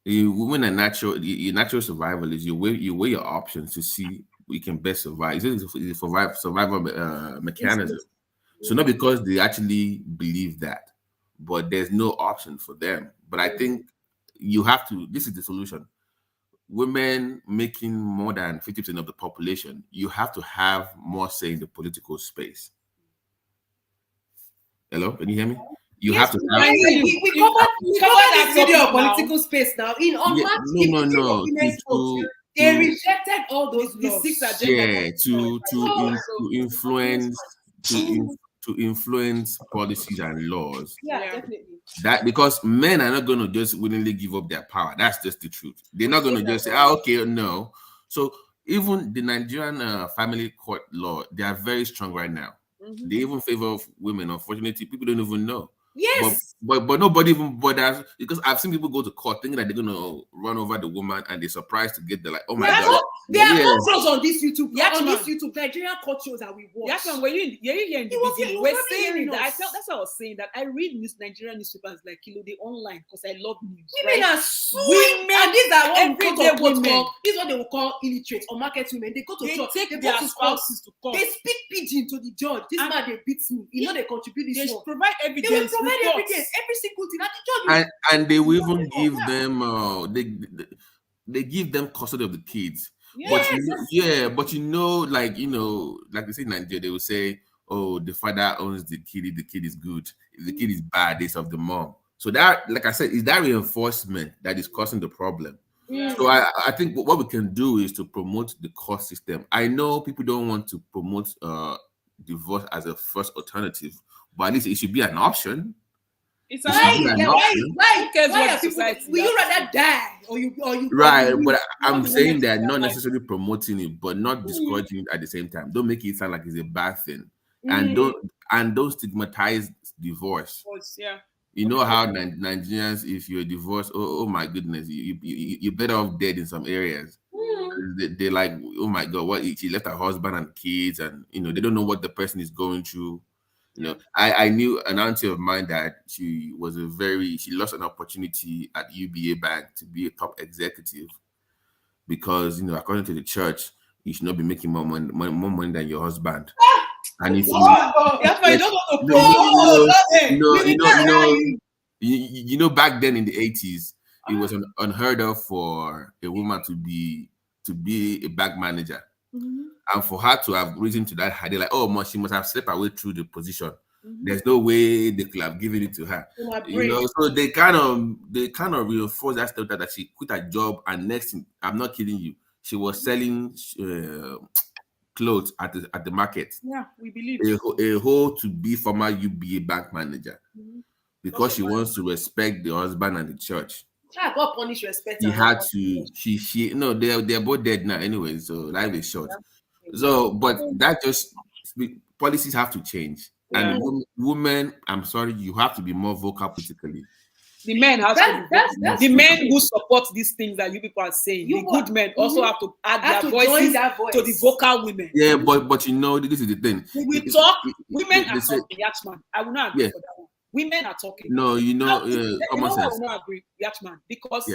Women are natural. Your natural survival is you weigh your options to see you can best survive. It's a survival mechanism. So not because they actually believe that, but there's no option for them. But I think you have to. This is the solution. Women making more than 50% of the population, you have to have more say in the political space. Hello, can you hear me? You have to have. We covered this video of political space now. In no. They rejected all those laws. The 6 agenda. Yeah, to influence policies and laws. Yeah, definitely. That because men are not going to just willingly give up their power. That's just the truth. They're not going to just say, okay, no. So even the Nigerian family court law, they are very strong right now. They even favor women. Unfortunately, people don't even know. Yes. But nobody even bothers, because I've seen people go to court thinking that they're gonna run over the woman and they're surprised to get there, like, oh my god. There are shows on this YouTube. On this YouTube, Nigerian court shows that we watch. Were you here in the beginning? We're saying that. I felt that's what I was saying, that I read Nigerian newspapers like the online because I love news. Women are suing, and these are what this is what they will call illiterate or market women. They go to court, take their spouses to court. They speak pidgin to the judge. This man they beat me. They contribute this. They provide evidence. Every single thing at the judge. And they will even give them they give them custody of the kids. Yes. But like they say in Nigeria, they will say, oh, the father owns the kid. If the kid is good, if the kid is bad, it's of the mom. So that, like I said, is that reinforcement that is causing the problem. So I think what we can do is to promote the court system. I know people don't want to promote divorce as a first alternative, but at least it should be an option. It's why? Will you rather die or you? Right, but I'm saying that not necessarily promoting it, but not discouraging it at the same time. Don't make it sound like it's a bad thing, and don't stigmatize divorce. You know how Nigerians, if you're divorced, oh my goodness, you're better off dead in some areas. They're like, oh my god, what, she left her husband and kids, and they don't know what the person is going through. I knew an auntie of mine that she lost an opportunity at UBA Bank to be a top executive because, according to the church, you should not be making more money than your husband. And if back then in the 80s, it was unheard of for a woman to be a bank manager. And for her to have risen to that height, they're like, oh, she must have slept her way through the position. There's no way they could have given it to her. So they kind of reinforce that stuff that she quit her job, and next thing, I'm not kidding you, she was selling clothes at the market. Yeah, we believe a whole to be former UBA bank manager because she wants to respect the husband and the church. God punish respect. He had to. They're both dead now anyway. So life is short. So, but that just policies have to change. And women, I'm sorry, you have to be more vocal politically. The men have to be the men who support these things that you people are saying. The good men also have to add their voices to the vocal women. Yeah, but you know, this is the thing. We talk. Women are talking. Yachman, I will not agree for that one. Women are talking. No, you know, common sense. I will not agree, Yachman, because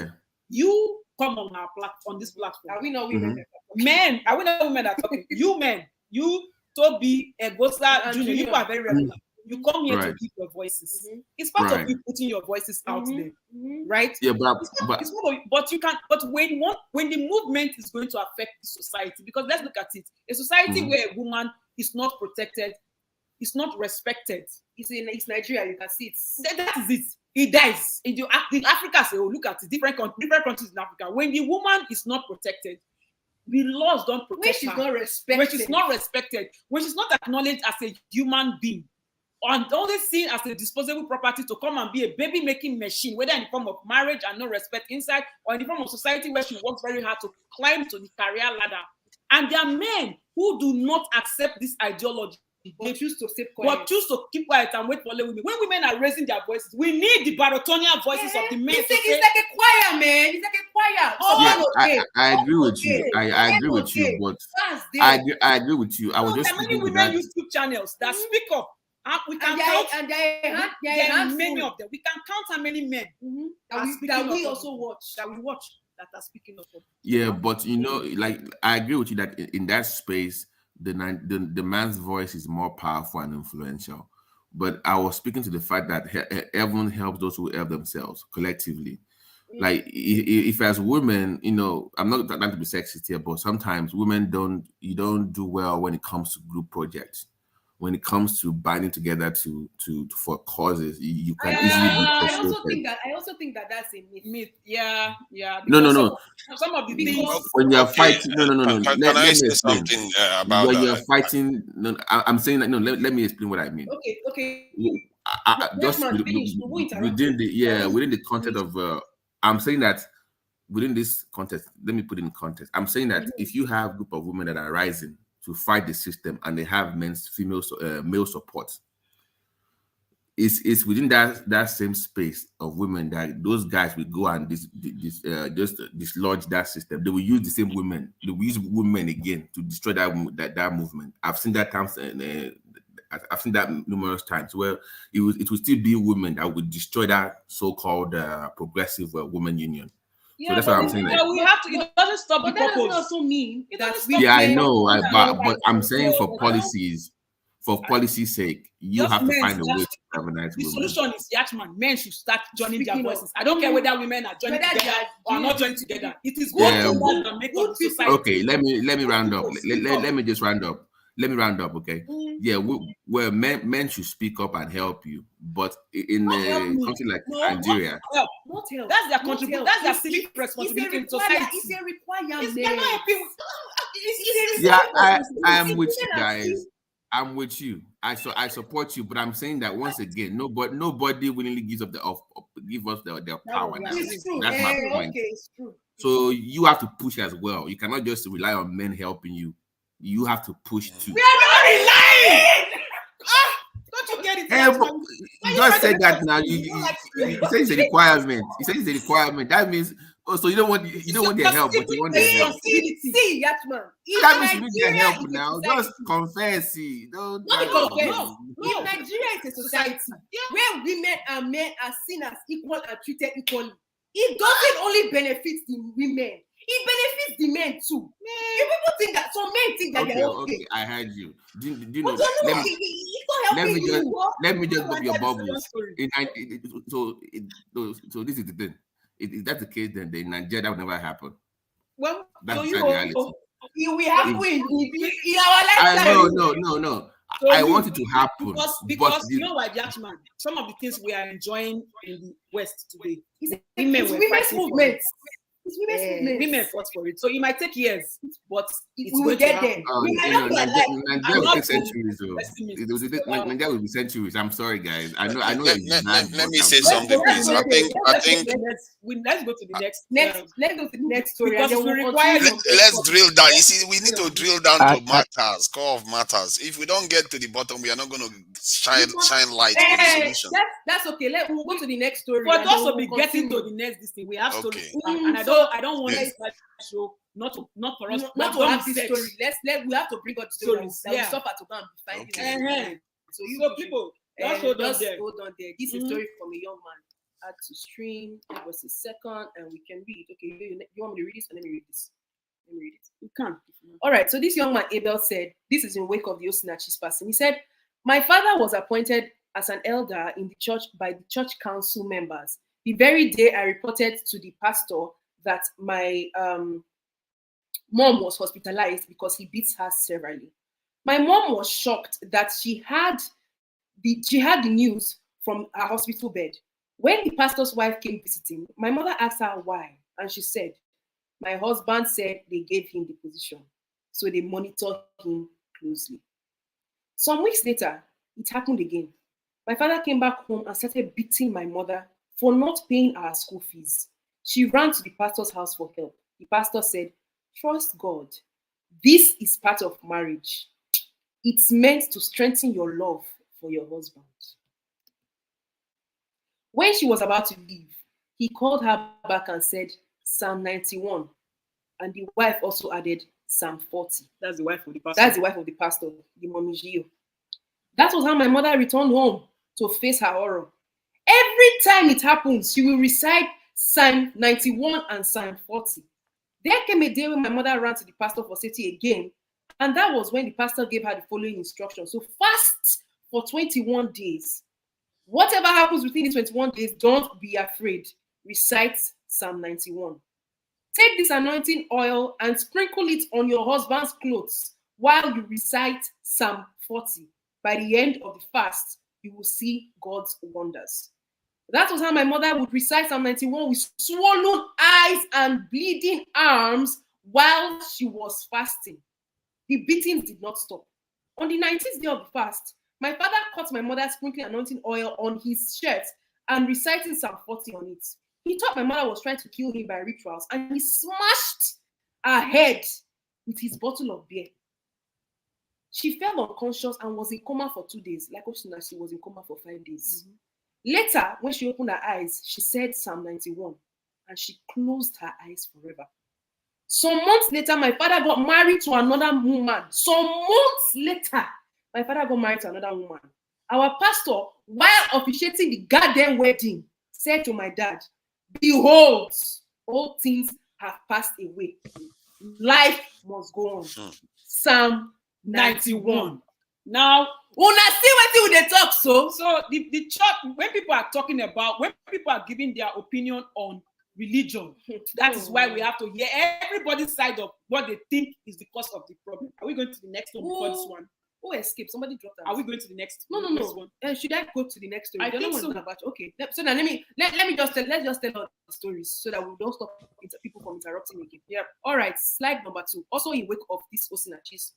you come on our platform, on this platform. Are we not women? Men, are we not women that are talking? You men, you Toby, Egosa, Junior, you are very regular. You come here to give your voices. It's part of you putting your voices out there, right? Yeah, but you can. But when the movement is going to affect the society, because let's look at it, a society where a woman is not protected, is not respected. It's Nigeria. You can see it. That is it. It dies. In Africa, say, look at it. Different countries in Africa. When the woman is not protected, the laws don't protect her. When she's not respected, when she's not acknowledged as a human being, and only seen as a disposable property to come and be a baby-making machine, whether in the form of marriage and no respect inside, or in the form of society where she works very hard to climb to the career ladder. And there are men who do not accept this ideology. They choose to keep quiet. But choose to keep quiet and wait for women. When women are raising their voices, we need the baritonial voices of the men. It's like a choir, man. It's like a choir. I agree with you. I agree with you, but I agree with you. I was just many women YouTube channels that speak up. We can count. There are many of them. We can count how many men that we also watch. That we watch that are speaking of. Yeah, but you know, like I agree with you that in that space, the man's voice is more powerful and influential. But I was speaking to the fact that everyone helps those who help themselves collectively. Like if as women, you know, I'm not trying to be sexist here, but sometimes women don't do well when it comes to group projects. When it comes to binding together for causes, you can easily be frustrated. I also think that that's a myth. Yeah. No. Some of the things when you're fighting, no. Can I say something about when that? you're fighting, no, I'm saying that. No, let me explain what I mean. Okay. Just within the context of, I'm saying that within this context, let me put it in context. I'm saying that if you have a group of women that are rising to fight the system and they have male support, it's within that same space of women that those guys will go and just dislodge that system. They will use the same women. They will use women again to destroy that movement. I've seen that times, I've seen that numerous times where it will still be women that would destroy that so-called progressive women union. Yeah, so that's what I'm saying. We have to. It doesn't stop the purpose. That doesn't also mean that we. Yeah, I know, but I'm saying for policy's sake, you have to find a way to harmonize women. The solution is Yachman. Men should start joining their voices. I don't care whether women are joining together or not joining together. It is good to make up society. Okay, let me round up. Let me just round up. Let me round up, okay? Yeah, where men should speak up and help you, but in a country like Nigeria, not help. That's their contribution. That's their civic responsibility in society. It's a requirement. Yeah, I am with you guys. I'm with you. I support you, but I'm saying that once again, nobody willingly gives up give us their power. It's true. That's my point. Okay, it's true. So you have to push as well. You cannot just rely on men helping you. You have to push too. We are not relying. Don't you get it? You just said that now. You say it's a requirement. You say it's a requirement. That means so you don't want their help, but you want their help. See, Yachman. That means you need their help now. Just confess. Don't confess. If Nigeria is a society where women and men are seen as equal and treated equally, it doesn't only benefit the women. It benefits the men too. If people think that, some men think that they're okay. I heard you. Do you know? Let me just put your bubbles. So this is the thing. If that's the case, then in Nigeria that would never happen. Well, that's the reality. We have to in our lifetime. No. So I want it to happen because you know why, Yachman? Some of the things we are enjoying in the West today, women's movements. It's women's movement. Women fought for it. So it might take years, but we will get there. Nigeria will take centuries, though. Nigeria will be centuries. I'm sorry, guys. I know. Let me say something, please. I think. Let's go to the next. Let's go to the next story. Because we require. Let's drill down. You see, we need to drill down to matters, core of matters. If we don't get to the bottom, we are not going to shine light on the solution. That's okay. We'll go to the next story. For those to be getting to the next thing, we have stories, and I don't want this show not for us not to have this story. We have to bring up stories that we suffer to go and be fighting. So people, just hold on there. This is a story from a young man. Add to stream. It was a second, and we can read. Okay, you want me to read this? Or let me read this. Let me read it. You can. All right. So this young man Abel said, this is in wake of the Osinachi's passing. He said, my father was appointed as an elder in the church by the church council members. The very day I reported to the pastor that my mom was hospitalized because he beats her severally. My mom was shocked that she had the news from her hospital bed. When the pastor's wife came visiting, my mother asked her why, and she said, my husband said they gave him the position, so they monitored him closely. Some weeks later, it happened again. My father came back home and started beating my mother for not paying our school fees. She ran to the pastor's house for help. The pastor said, trust God. This is part of marriage. It's meant to strengthen your love for your husband. When she was about to leave, he called her back and said, Psalm 91. And the wife also added Psalm 40. That's the wife of the pastor. That's the wife of the pastor, the mommy Gio. That was how my mother returned home to face her horror. Every time it happens, she will recite Psalm 91 and Psalm 40. There came a day when my mother ran to the pastor for safety again, and that was when the pastor gave her the following instructions. So fast for 21 days. Whatever happens within these 21 days, don't be afraid. Recite Psalm 91. Take this anointing oil and sprinkle it on your husband's clothes while you recite Psalm 40. By the end of the fast, you will see God's wonders. That was how my mother would recite Psalm 91 with swollen eyes and bleeding arms while she was fasting. The beatings did not stop. On the 19th day of the fast, my father caught my mother sprinkling anointing oil on his shirt and reciting Psalm 40 on it. He thought my mother was trying to kill him by rituals, and he smashed her head with his bottle of beer. She fell unconscious and was in coma for 2 days. Like Osinachi, she was in coma for 5 days. Later, when she opened her eyes, she said Psalm 91, and she closed her eyes forever. Some months later, my father got married to another woman. Some months later, my father got married to another woman. Our pastor, while officiating the goddamn wedding, said to my dad, behold, all things have passed away. Life must go on. Psalm 91. Now, una see what they talk so the church, when people are giving their opinion on religion, that is why we have to hear everybody's side of what they think is the cause of the problem. Are we going to the next one before this one? Oh, escape! Somebody dropped that. Are we going to the next? No. One? Should I go to the next story? I think so. Okay. So now let's just tell all the stories so that we don't stop people from interrupting again. Yeah. All right. Slide number 2. Also in wake of this Osinachi's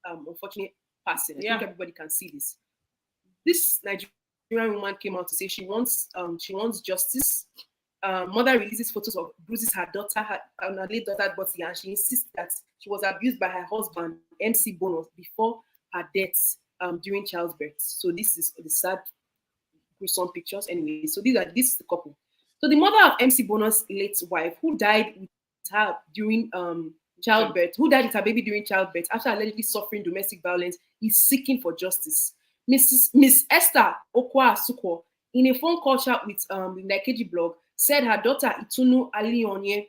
unfortunate passing. I think everybody can see this. This Nigerian woman came out to say she wants justice. Mother releases photos of bruises her late daughter Botty, and she insists that she was abused by her husband MC Bonus before her death during childbirth. So this is the sad, gruesome pictures. Anyway, so this is the couple. So the mother of MC Bonus' late wife, who died with her during childbirth, who died with her baby during childbirth after allegedly suffering domestic violence, is seeking for justice. Miss Esther Okwa Suko, in a phone call chat with the Nikeji blog, said her daughter Itunu Alionye,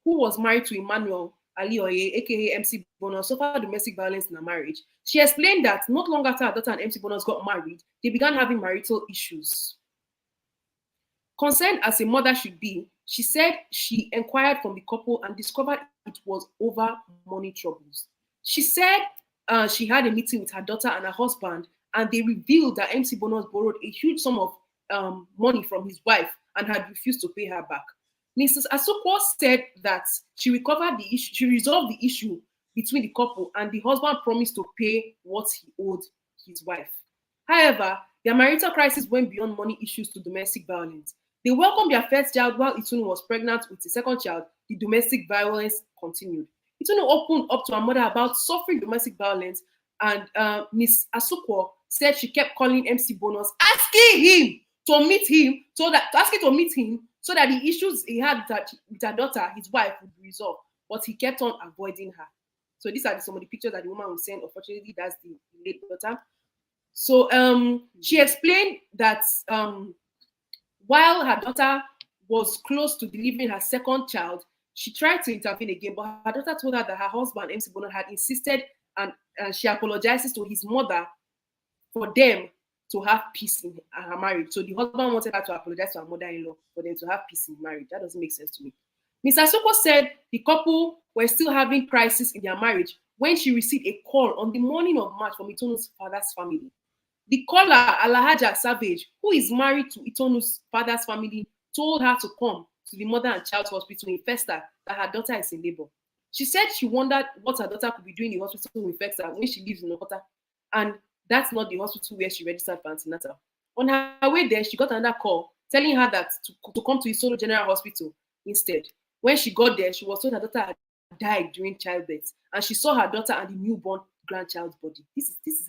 who was married to Emmanuel Alioye, aka MC Bonus, suffered domestic violence in her marriage. She explained that not long after her daughter and MC Bonus got married, they began having marital issues. Concerned as a mother should be, she said she inquired from the couple and discovered it was over money troubles. She said she had a meeting with her daughter and her husband, and they revealed that MC Bonus borrowed a huge sum of money from his wife and had refused to pay her back. Mrs. Asukwo said that she resolved the issue between the couple, and the husband promised to pay what he owed his wife. However, their marital crisis went beyond money issues to domestic violence. They welcomed their first child while Itunu was pregnant with the second child. The domestic violence continued. Itunu opened up to her mother about suffering domestic violence, and Miss Asukwo said she kept calling MC Bonus, asking him to meet him so that the issues he had with her daughter, his wife, would be resolved. But he kept on avoiding her. So these are some of the pictures that the woman was saying. Unfortunately, that's the late daughter. So she explained that while her daughter was close to delivering her second child, she tried to intervene again, but her daughter told her that her husband, MC Bonner, had insisted, and she apologizes to his mother for them to have peace in her marriage. So the husband wanted her to apologize to her mother-in-law for them to have peace in marriage. That doesn't make sense to me. Ms. Asukwo said the couple were still having crisis in their marriage when she received a call on the morning of March from Itonu's father's family. The caller, Alahaja Savage, who is married to Itonu's father's family, told her to come to the mother and child hospital in Festa that her daughter is in labor. She said she wondered what her daughter could be doing in the hospital in Festa when she lives in Okota, and that's not the hospital where she registered for antenatal. On her way there, she got another call telling her that to come to Isolo General Hospital instead. When she got there, she was told her daughter had died during childbirth, and she saw her daughter and the newborn grandchild's body. This is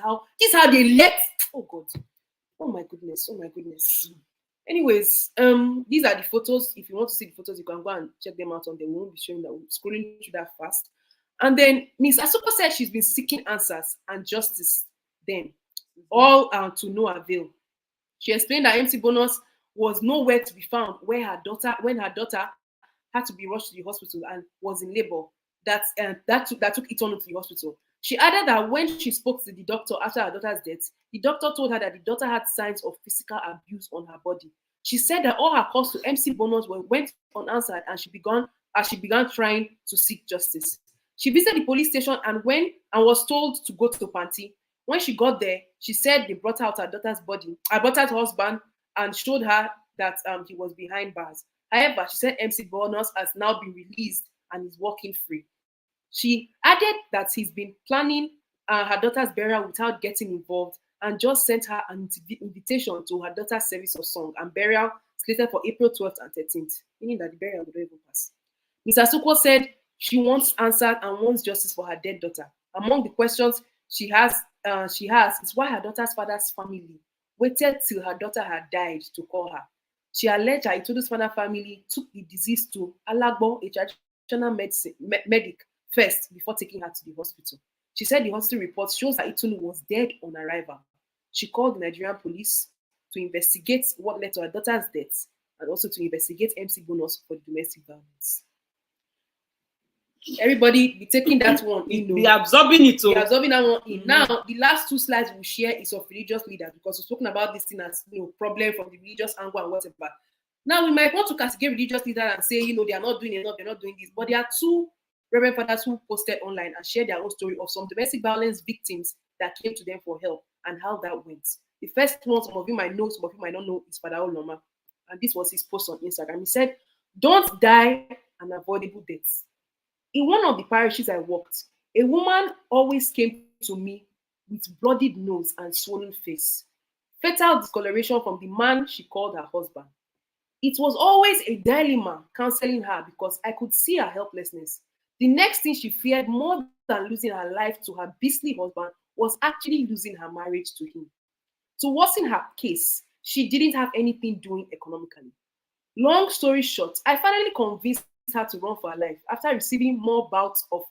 how they let. Oh God! Oh my goodness! Oh my goodness! Anyways, these are the photos. If you want to see the photos, you can go and check them out on them. We won't be showing that. We're scrolling through that fast. And then Ms. Asukwo said she's been seeking answers and justice. Then, all to no avail. She explained that MC Bonus was nowhere to be found when her daughter had to be rushed to the hospital and was in labor. That took Itonu to the hospital. She added that when she spoke to the doctor after her daughter's death, the doctor told her that the daughter had signs of physical abuse on her body. She said that all her calls to MC Bonus went unanswered, and she began trying to seek justice. She visited the police station and was told to go to Panti. When she got there, she said they brought out her daughter's body. I brought out her husband and showed her that he was behind bars. However, she said MC Bonus has now been released and is walking free. She added that he's been planning her daughter's burial without getting involved and just sent her an invitation to her daughter's service of song and burial slated for April 12th and 13th, meaning that the burial will not even pass. Ms. Asukwo said she wants answers and wants justice for her dead daughter. Among the questions she has is why her daughter's father's family waited till her daughter had died to call her. She alleged her Itodu's father family took the disease to Alagbo, a traditional medic, first before taking her to the hospital. She said the hospital report shows that Itunu was dead on arrival. She called the Nigerian police to investigate what led to her daughter's death and also to investigate MC Bonus for domestic violence. Everybody be taking that one in. Be absorbing it. Be absorbing that one in. Now, the last two slides we'll share is of religious leaders because we're talking about this thing as problem from the religious angle and whatever. Now, we might want to categorize religious leaders and say, they are not doing enough, they're not doing this. But there are two Reverend Fathers who posted online and shared their own story of some domestic violence victims that came to them for help and how that went. The first one, some of you might know, some of you might not know, is Father Oloma. And this was his post on Instagram. He said, "Don't die an avoidable death. In one of the parishes I worked, a woman always came to me with bloodied nose and swollen face. Fatal discoloration from the man she called her husband. It was always a dilemma counseling her because I could see her helplessness. The next thing she feared more than losing her life to her beastly husband was actually losing her marriage to him. To worsen her case, she didn't have anything doing economically. Long story short, I finally convinced her to run for her life after receiving more bouts of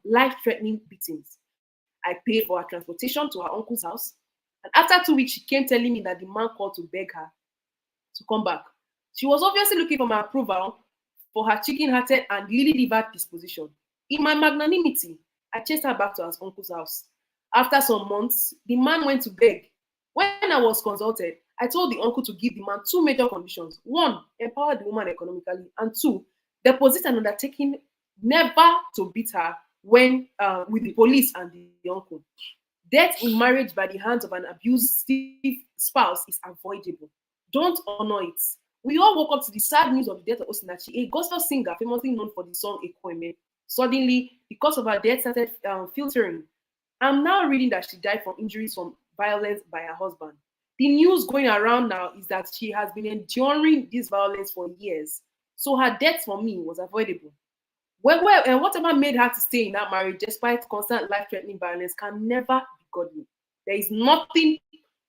life-threatening beatings. I paid for her transportation to her uncle's house, and after 2 weeks, she came telling me that the man called to beg her to come back. She was obviously looking for my approval for her chicken-hearted and lily-livered disposition. In my magnanimity, I chased her back to her uncle's house. After some months, the man went to beg. When I was consulted, I told the uncle to give the man two major conditions. One, empower the woman economically, and two, deposit an undertaking never to beat her when with the police and the uncle. Death in marriage by the hands of an abusive spouse is avoidable. Don't honor it. We all woke up to the sad news of the death of Osinachi, a gospel singer famously known for the song Ekweme. Suddenly, because of her death, started filtering. I'm now reading that she died from injuries from violence by her husband. The news going around now is that she has been enduring this violence for years. So her death for me was avoidable. And whatever made her to stay in that marriage despite constant life-threatening violence can never be godly. There is nothing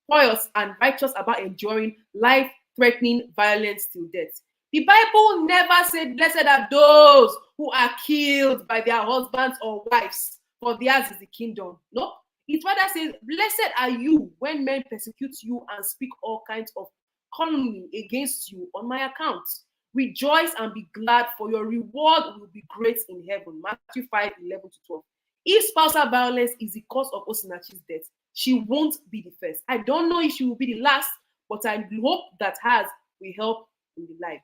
pious and righteous about enduring life-threatening violence till death. The Bible never said, blessed are those who are killed by their husbands or wives, for theirs is the kingdom. No, it rather says, blessed are you when men persecute you and speak all kinds of calumny against you on my account. Rejoice and be glad, for your reward will be great in heaven. Matthew 5:11-12. If spousal violence is the cause of Osinachi's death, she won't be the first. I don't know if she will be the last, but I hope that hers will help in the life.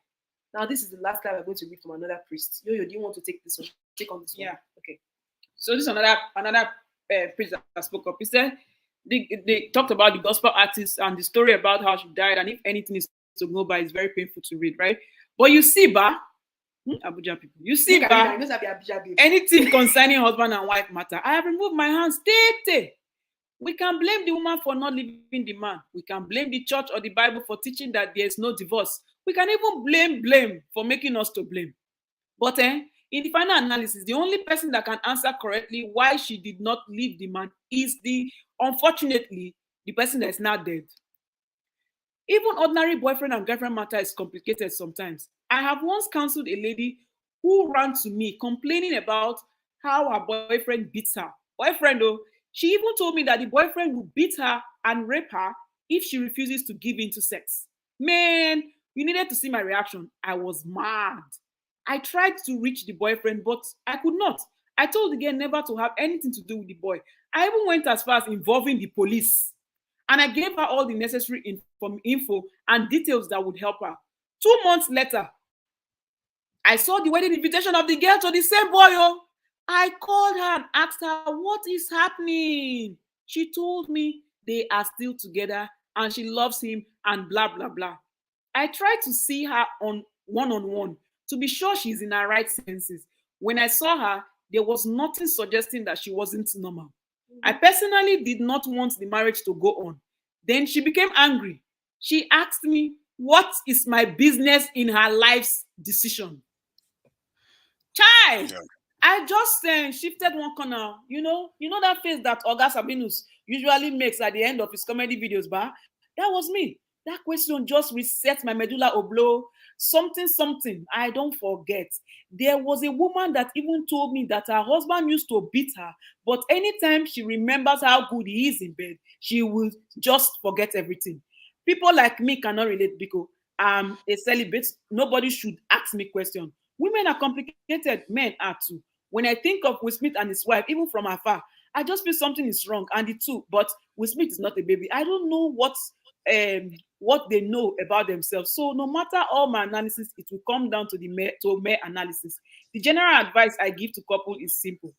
Now, this is the last time I'm going to read from another priest. Yo, do you want to take this one? Take on this one. Yeah. Okay. So this is another priest that spoke up. He said they talked about the gospel artist and the story about how she died, and if anything is to go by, it's very painful to read, right? But you see, Abuja people, you see, anything concerning husband and wife matter, I have removed my hands. We can blame the woman for not leaving the man. We can blame the church or the Bible for teaching that there is no divorce. We can even blame for making us to blame. But in the final analysis, the only person that can answer correctly why she did not leave the man is unfortunately, the person that is now dead. Even ordinary boyfriend and girlfriend matter is complicated sometimes. I have once counseled a lady who ran to me complaining about how her boyfriend beats her. Boyfriend, though, she even told me that the boyfriend will beat her and rape her if she refuses to give in to sex. Man, you needed to see my reaction. I was mad. I tried to reach the boyfriend, but I could not. I told the girl never to have anything to do with the boy. I even went as far as involving the police. And I gave her all the necessary info and details that would help her. 2 months later, I saw the wedding invitation of the girl to the same boy. I called her and asked her, what is happening? She told me they are still together and she loves him and blah, blah, blah. I tried to see her on one-on-one to be sure she's in her right senses. When I saw her, there was nothing suggesting that she wasn't normal. I personally did not want the marriage to go on. Then she became angry. She asked me, what is my business in her life's decision? Child, I just shifted one corner. You know that face that Oga Sabinus usually makes at the end of his comedy videos, but that was me. That question just reset my medulla oblong. Something, I don't forget. There was a woman that even told me that her husband used to beat her, but anytime she remembers how good he is in bed, she will just forget everything. People like me cannot relate because I'm a celibate. Nobody should ask me questions. Women are complicated, men are too. When I think of Will Smith and his wife, even from afar, I just feel something is wrong. And the two, but Will Smith is not a baby. I don't know what they know about themselves. So no matter all my analysis, it will come down to mere analysis. The general advice I give to couple is simple.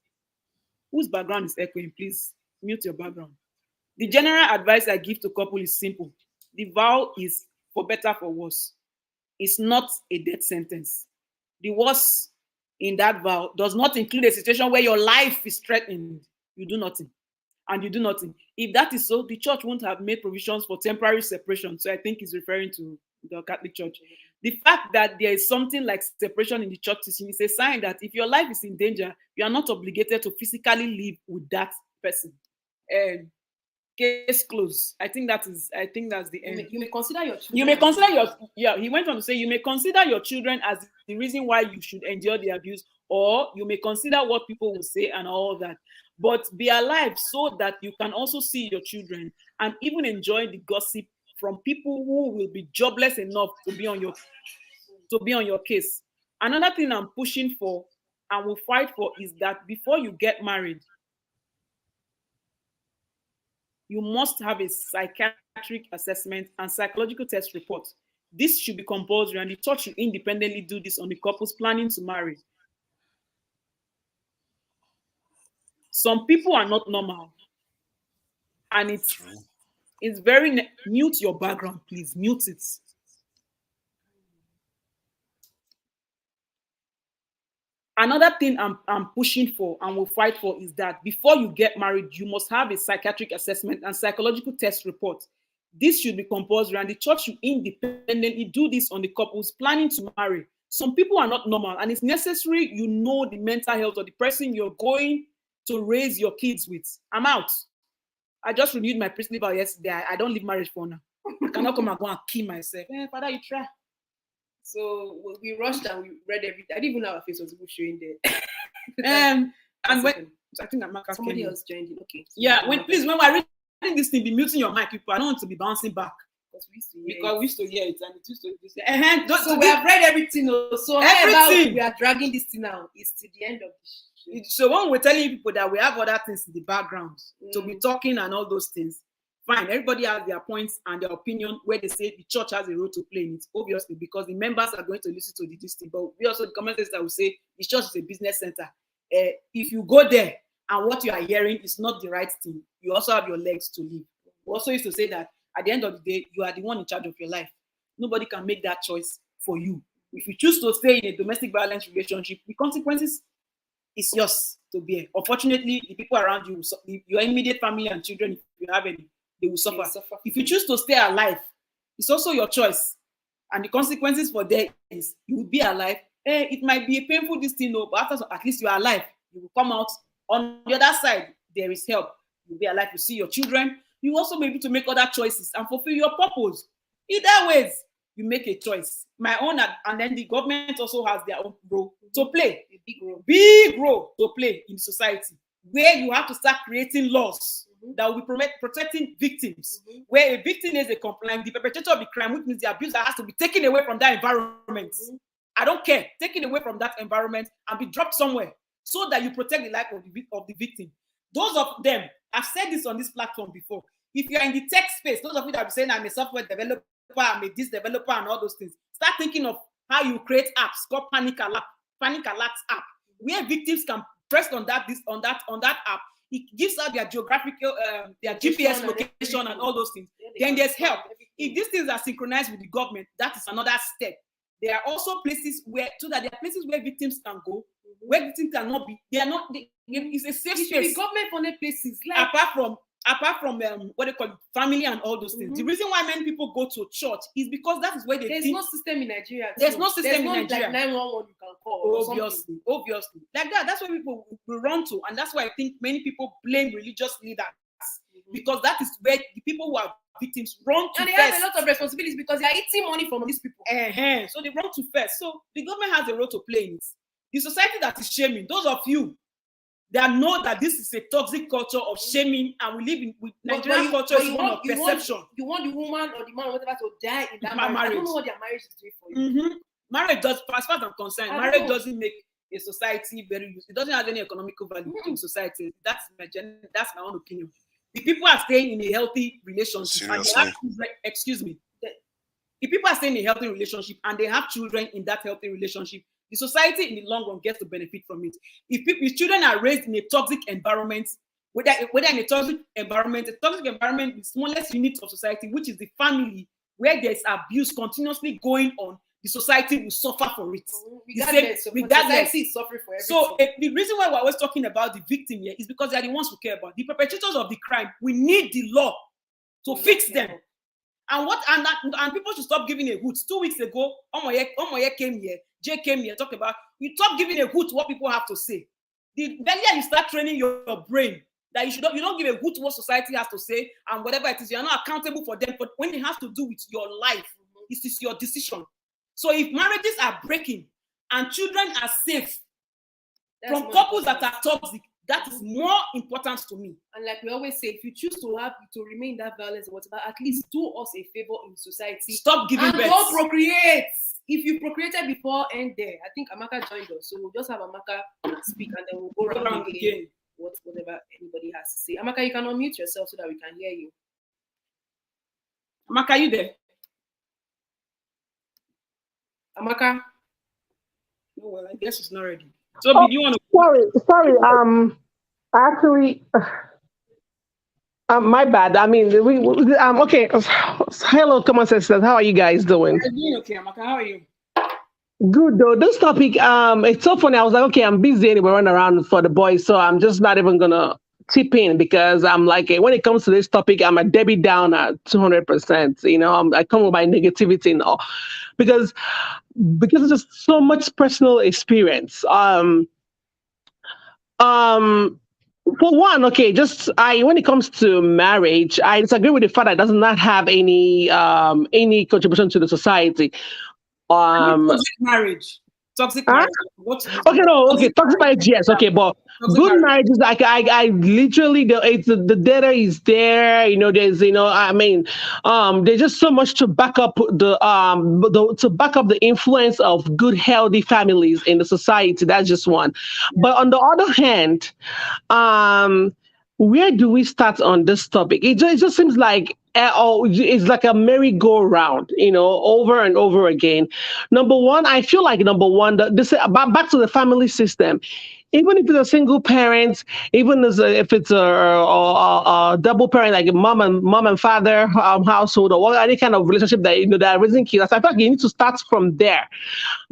Whose background is echoing? Please mute your background. The general advice I give to couple is simple. The vow is for better, for worse. It's not a death sentence. The worse in that vow does not include a situation where your life is threatened. You do nothing. And you do nothing. If that is so, the church won't have made provisions for temporary separation. So I think he's referring to the Catholic Church. The fact that there is something like separation in the church teaching is a sign that if your life is in danger, you are not obligated to physically live with that person. Case closed. I think that's the end. You may consider your children. You may consider he went on to say you may consider your children as the reason why you should endure the abuse, or you may consider what people will say and all that. But be alive so that you can also see your children and even enjoy the gossip from people who will be jobless enough to be on your case. Another thing I'm pushing for and will fight for is that before you get married, you must have a psychiatric assessment and psychological test report. This should be compulsory, and the church should independently do this on the couples planning to marry. Some people are not normal, and it's very mute your background, please mute it. Another thing I'm pushing for and will fight for is that before you get married, you must have a psychiatric assessment and psychological test report. This should be compulsory, and the church should independently do this on the couples planning to marry. Some people are not normal, and it's necessary you know the mental health of the person you're going to raise your kids with. I'm out. I just renewed my priestly vow yesterday. I don't leave marriage for now. I cannot come and go and kill myself. Father, you try. So we rushed and we read everything. I didn't even know our face was even showing there. And when I think somebody else joined it. Okay. So yeah, when we're reading this thing, be muting your mic, people. I don't want to be bouncing back. Because we used to hear it and it used to be so we have read everything. So everything we are dragging this thing now is to the end of the show. So when we're telling people that we have other things in the background to be talking and all those things, fine, everybody has their points and their opinion where they say the church has a role to play in it, obviously, because the members are going to listen to the thing. But we also, the commentators will say the church is a business center. If you go there and what you are hearing is not the right thing, you also have your legs to live. We also used to say that at the end of the day, you are the one in charge of your life. Nobody can make that choice for you. If you choose to stay in a domestic violence relationship, the consequences is yours to bear. Unfortunately, the people around you, your immediate family and children, if you have any, they will suffer. If you choose to stay alive, it's also your choice. And the consequences for that is you will be alive. It might be a painful thing, but after at least you are alive. You will come out. On the other side, there is help. You'll be alive to see your children. You will also be able to make other choices and fulfill your purpose. Either ways, you make a choice. My own, and then the government also has their own role to play. A big role to play in society, where you have to start creating laws that will be protecting victims. Where a victim is a complaint, the perpetrator of the crime, which means the abuser, has to be taken away from that environment. I don't care. Taken away from that environment and be dropped somewhere so that you protect the life of the victim. Those of them, I've said this on this platform before. If you're in the tech space, those of you that are saying I'm a software developer, I'm a this developer and all those things, start thinking of how you create apps called Panic Alerts app, where victims can press on that app. It gives out their geographical, their GPS location and all those things. Then there's help. If these things are synchronized with the government, that is another step. There are also places where victims can go, where victims cannot be. They are not. It's a safe space. Government-funded places, like apart from what they call family and all those things. The reason why many people go to church is because that is where they there's no system in Nigeria. There's no system in Nigeria. Like 911 you can call. Obviously. Like that. That's where people will run to, and that's why I think many people blame religious leaders because that is where the people who are victims run to. And they have a lot of responsibilities because they are eating money from these people. So they run to first. So the government has a role to play in it. The society that is shaming, those of you that know that this is a toxic culture of shaming, and we live with Nigerian culture is one of perception. You want the woman or the man or whatever to die in that marriage. I don't know what their marriage is doing for you. Marriage does, as far as I'm concerned, marriage doesn't make a society very useful. It doesn't have any economical value in society. That's my own opinion. The people are staying in a healthy relationship. And they have children, if people are staying in a healthy relationship and they have children in that healthy relationship, the society in the long run gets to benefit from it. If children are raised in a toxic environment, whether in a toxic environment is the smallest unit of society, which is the family, where there's abuse continuously going on, the society will suffer for it. Regardless. Society is suffering for everything. So the reason why we're always talking about the victim here is because they're the ones who care about the perpetrators of the crime. We need the law to fix them. And people should stop giving a hoot. 2 weeks ago, Omoye came here, Jay came here, talk about, you stop giving a hoot to what people have to say. The earlier you start training your brain that you don't give a hoot to what society has to say and whatever it is, you're not accountable for them. But when it has to do with your life, it is your decision. So if marriages are breaking and children are safe from couples that are toxic, that is more important to me. And like we always say, if you choose to remain in that violence or whatever, at least do us a favor in society. Stop giving birth. Don't procreate. If you procreated before, end there. I think Amaka joined us, so we'll just have Amaka speak and then we'll go around again. Whatever anybody has to say. Amaka, you can unmute yourself so that we can hear you. Amaka, are you there? Amaka? Oh, well, I guess it's not ready. So did you want to? Sorry. Actually, my bad. I mean, okay. Hello, commonsensesisters. How are you guys doing? I'm doing okay, Amaka. How are you? Good though. This topic, it's so funny. I was like, okay, I'm busy anyway, running around for the boys, so I'm just not even gonna tip in because I'm like, when it comes to this topic, I'm a Debbie Downer, 200%. I come with my negativity and all because it's just so much personal experience. Um, for one, okay, just I when it comes to marriage, I disagree with the fact that it does not have any contribution to the society. Um, Toxic marriage. Toxic huh? marriage. What? Okay, no, okay, Toxic toxic marriage. marriage, yes, Yeah. okay, but Toxic good marriage. marriage is like I literally the data is there. There's I mean, there's just so much to back up to back up the influence of good healthy families in the society. That's just one. But on the other hand, um where do we start on this topic? It just seems like it's like a merry-go-round, over and over again. Number one, I feel like number one, this back to the family system. Even if it's a single parent, even if it's a double parent, like a mom and father household, or any kind of relationship that are raising kids, I feel like you need to start from there.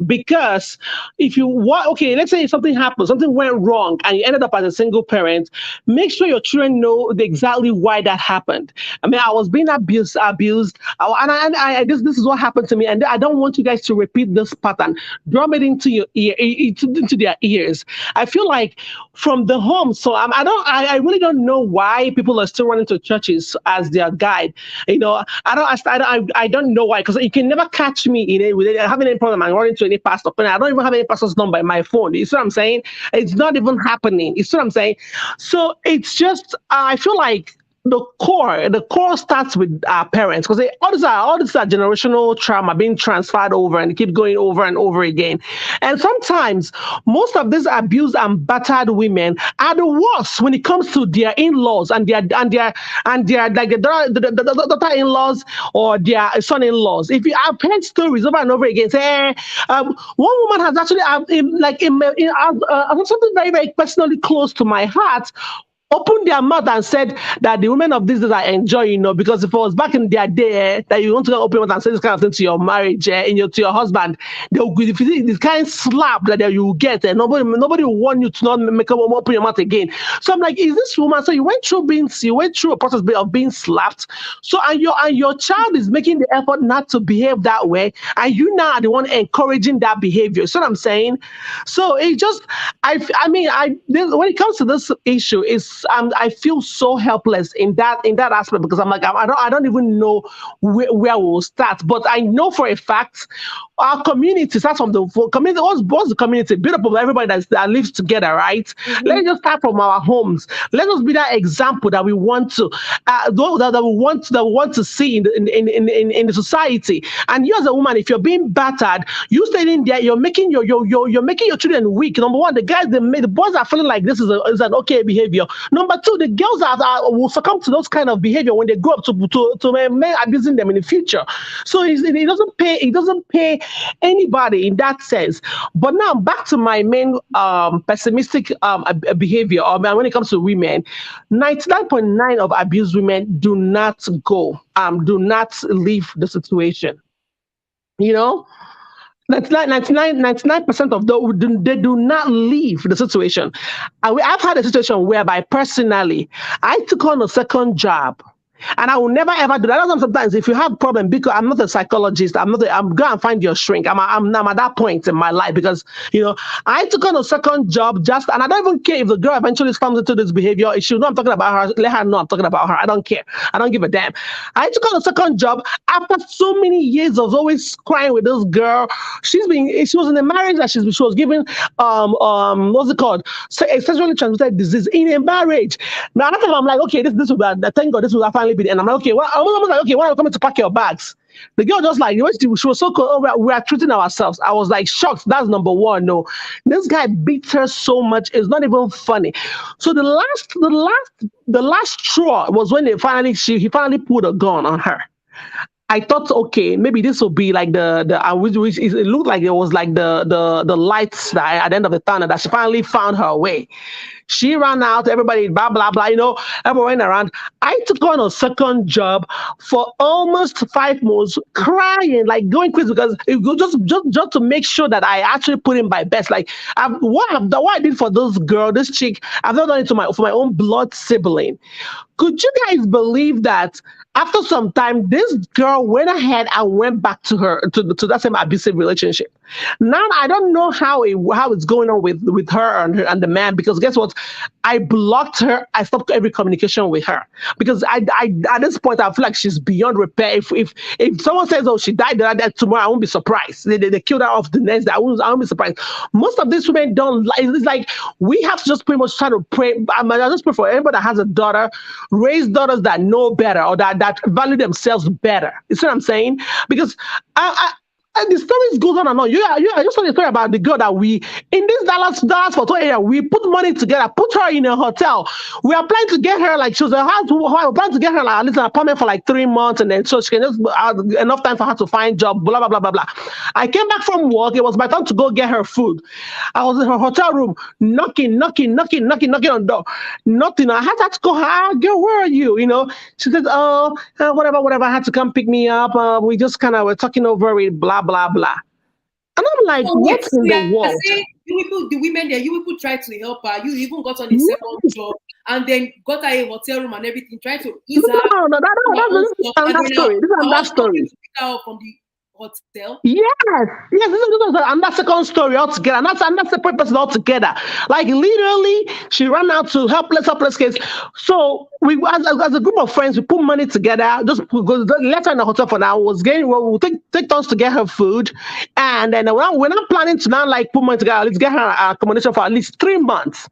Because if you want, okay, let's say if something happened, something went wrong, and you ended up as a single parent, make sure your children know exactly why that happened. I mean, I was being abused, this is what happened to me, and I don't want you guys to repeat this pattern. Drum it into your ear, into their ears. I feel like from the home, so I really don't know why people are still running to churches as their guide. I don't know why, because you can never catch me in it with having any problem. I'm running to any pastor. I don't even have any pastor's number in my phone. You see what I'm saying? It's not even happening. You see what I'm saying? So it's just, I feel like the core starts with our parents, because all this are generational trauma being transferred over and keep going over and over again. And sometimes most of these abused and battered women are the worst when it comes to their in-laws and their like the daughter-in-laws or their son-in-laws. If you have heard stories over and over again, say, one woman has actually something very, very personally close to my heart, opened their mouth and said that the women of this days are enjoying, because if it was back in their day, that you want to open your mouth and say this kind of thing to your marriage, to your husband, they will, if you see this kind of slap that you will get, and nobody will want you to not open your mouth again. So I'm like, is this woman? So you went through a process of being slapped. So and your child is making the effort not to behave that way, and you now are the one encouraging that behavior. So what I'm saying. So it just, when it comes to this issue, I feel so helpless in that aspect, because I'm like, I don't even know where we'll start. But I know for a fact our community starts from the community. What's the community? Built up of everybody that lives together, right? Mm-hmm. Let's just start from our homes. Let us be that example that we want to that we want to see in the society. And you as a woman, if you're being battered, you staying there, you're making you're making your children weak. Number one, the boys are feeling like this is an okay behavior. Number two, the girls will succumb to those kind of behavior when they grow up to men abusing them in the future. So it doesn't pay anybody in that sense. But now back to my main pessimistic behavior, or when it comes to women, 99.9 of abused women do not leave the situation. You know, 99% of those, they do not leave the situation. I've had a situation whereby personally I took on a second job. And I will never ever do that. That's why sometimes if you have problem, because I'm not a psychologist, I'm go and find your shrink. I'm at that point in my life, because I took on a second job and I don't even care if the girl eventually comes into this behavior. If she know I'm talking about her, let her know I'm talking about her. I don't care. I don't give a damn. I took on a second job after so many years of always crying with this girl. She was in a marriage that she was given what's it called? A sexually transmitted disease in a marriage. Now that time I'm like, okay, this will be, thank God this will finally be the end. I'm like, okay, well, I was like, okay, when are you coming to pack your bags? The girl just like, she was so cool. Oh, we are treating ourselves. I was like shocked. That's number one. No, this guy beats her so much. It's not even funny. So the last straw was when he finally pulled a gun on her. I thought, okay, maybe this will be like which it looked like it was like the lights that at the end of the tunnel, that she finally found her way. She ran out, everybody, blah, blah, blah, everyone went around. I took on a second job for almost 5 months, crying, like going crazy, because it was just to make sure that I actually put in my best. Like, what I did for this chick, I've not done it for my own blood sibling. Could you guys believe that after some time, this girl went ahead and went back to that same abusive relationship? Now I don't know how it's going on with her and the man, because guess what? I blocked her. I stopped every communication with her because I at this point I feel like she's beyond repair. If someone says, oh, she died tomorrow, I won't be surprised. They killed her off the next day. I won't be surprised. Most of these women don't like. It's like we have to just pretty much try to pray. I just pray for everybody that has a daughter, raise daughters that know better or that value themselves better. You see what I'm saying? Because and the stories goes on and on. I just want to story about the girl that we in this Dallas Fort Worth area. We put money together, put her in a hotel. We are planning to get her like she was a house. We were planning to get her like at least an apartment for like 3 months, and then so she can just have enough time for her to find job. Blah blah blah blah blah. I came back from work. It was my time to go get her food. I was in her hotel room, knocking on the door. Nothing. I had to go. Hi, girl, where are you? She said, oh, whatever. I had to come pick me up. We just kind of were talking over it. Blah blah blah. And I'm like, what's in the world? You people, the women there, you people try to help her. You even got on a second job and then got her a hotel room and everything, trying to ease her. No, that's another story. This is another story. Pick her up from the hotel. Yes, this is another second story altogether. And that's another separate person altogether. Like literally, she ran out to helpless case. So we, as a group of friends, we put money together. Just left her in the hotel for now. We'll take turns to get her food, and then we're not planning to now like put money together. Let's get her accommodation for at least 3 months.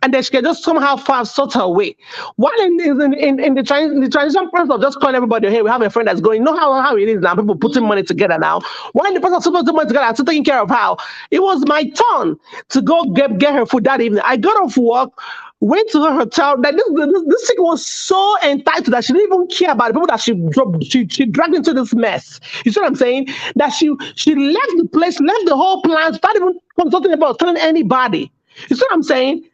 And then she can just somehow sort her way. While in the transition process of just calling everybody, hey, we have a friend that's going, how it is now, people putting money together now. While in the process of putting money together, I'm still taking care of how. It was my turn to go get her food that evening. I got off work, went to her hotel. That this chick was so entitled that she didn't even care about the people that she dragged into this mess. You see what I'm saying? That she left the place, left the whole plan, started even consulting about telling anybody. You see what I'm saying?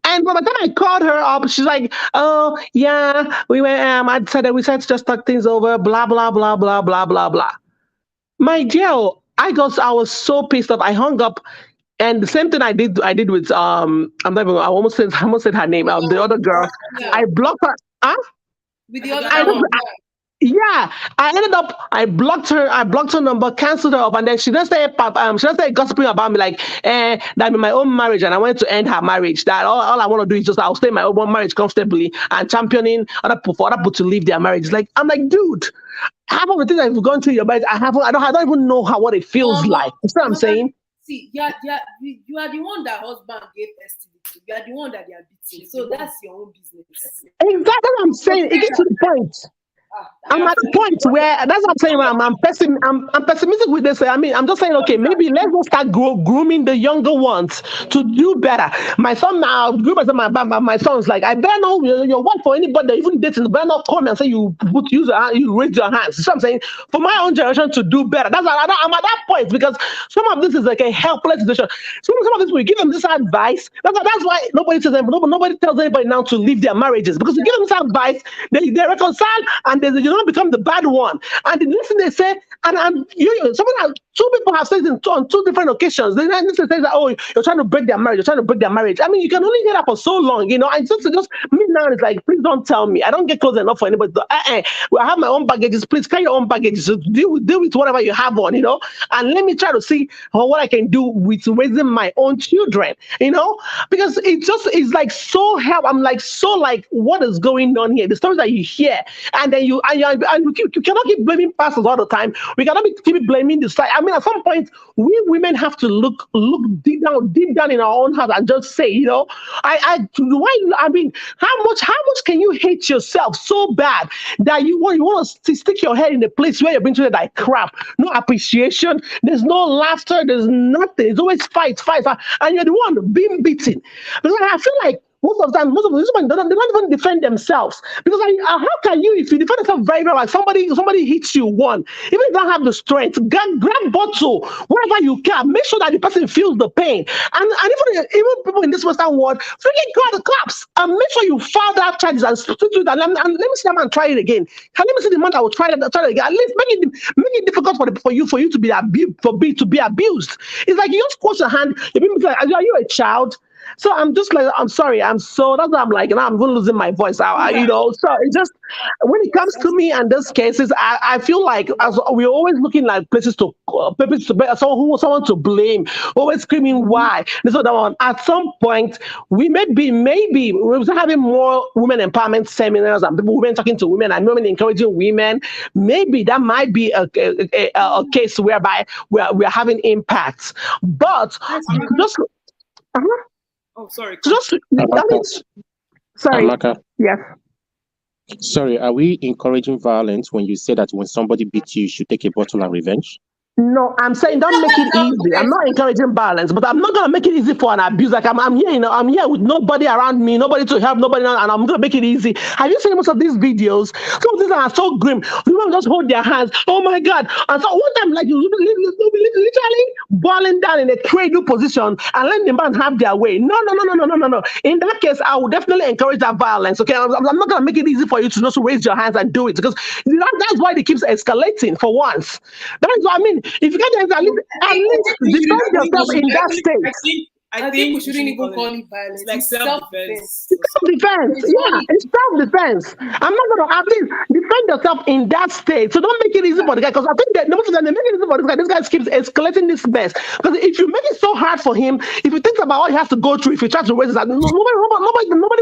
And by the time I called her up, she's like, oh, yeah, we went, I decided we said to just talk things over, blah, blah, blah, blah, blah, blah, blah. My dear, I was so pissed off. I hung up. And the same thing I did with, I almost said her name, the other girl. Yeah. I blocked her. Huh? With the other girl. Yeah, I blocked her number, canceled her up, and then she just started gossiping about me like, that I'm in my own marriage and I wanted to end her marriage. That all I want to do is just I'll stay in my own marriage comfortably and championing other people to leave their marriage. Like, I'm like, dude, half of the things I've gone through your marriage, I don't even know what it feels like. You see what I'm saying? See, you are the one that husband gave STD to. You are the one that they are beating. So that's your own business. Exactly what I'm saying. It gets to the point. I'm at the point where that's what I'm saying. I'm pessimistic with this. I mean, I'm just saying, okay, maybe let's just start grooming the younger ones to do better. My son now, my son's like, I better know your wife for anybody that even dating. Better not come and say you raise your hands. You know what I'm saying? For my own generation to do better. I'm at that point because some of this is like a helpless situation. Some of this we give them this advice. That's why nobody tells anybody now to leave their marriages, because you give them this advice, they reconcile and you don't become the bad one. And the next thing they say, two people have said on 2 different occasions. They say that, oh, you're trying to break their marriage. I mean, you can only hear that for so long, And just me now is like, please don't tell me. I don't get close enough for anybody. I have my own baggages. Please carry your own baggages. So deal with whatever you have on, And let me try to see what I can do with raising my own children, Because it's like so help. I'm like so like, what is going on here? The stories that you hear, and then you cannot keep blaming pastors all the time. We cannot keep blaming the side. I mean, at some point, we women have to look deep down in our own heart and just say, how much can you hate yourself so bad that you want to stick your head in a place where you're being treated like crap? No appreciation. There's no laughter. There's nothing. It's always fight, and you're the one being beaten. Because I feel like most of the time, most of these women they don't even defend themselves because how can you, if you defend yourself very well, like somebody hits you one, even if you don't have the strength, grab bottle wherever you can, make sure that the person feels the pain, and even people in this Western world, freaking call the cops and make sure you file that charges and substitute that. And let me see that man try it again. Let me see the man that will try it again. At least make it difficult for you to be abused. It's like you just cross your hand. You're being like, are you a child? So I'm just like, I'm sorry. That's why I'm like, now I'm going losing my voice. So it just, when it comes to me and those cases, I feel like as we're always looking like places to someone to blame, always screaming why. So that at some point we maybe we're having more women empowerment seminars and women talking to women and women encouraging women. Maybe that might be a case whereby we're having impacts. But just. Oh, sorry. Sorry. Amaka. Yes. Sorry, are we encouraging violence when you say that when somebody beats you should take a bottle and revenge? No, I'm saying don't make it easy. I'm not encouraging violence, but I'm not gonna make it easy for an abuse. Like I'm here, I'm here with nobody around me, nobody to help, nobody, and I'm gonna make it easy. Have you seen most of these videos? Some of these are so grim. People just hold their hands. Oh my God! And so one time, like you literally boiling down in a cradle position and letting the man have their way. No. In that case, I would definitely encourage that violence. Okay, I'm not gonna make it easy for you to just raise your hands and do it because that's why it keeps escalating. For once, that is what I mean. If you get at least defend yourself in that state. I think we shouldn't even call it violence. Like self-defense. Self-defense. Yeah, it's self-defense. I'm not gonna at least defend yourself in that state. So don't make it easy for the guy because I think that most of them they make it easy for this guy. This guy keeps escalating this mess. Because if you make it so hard for him, if he thinks about what he has to go through, if he tries to raise his hand, nobody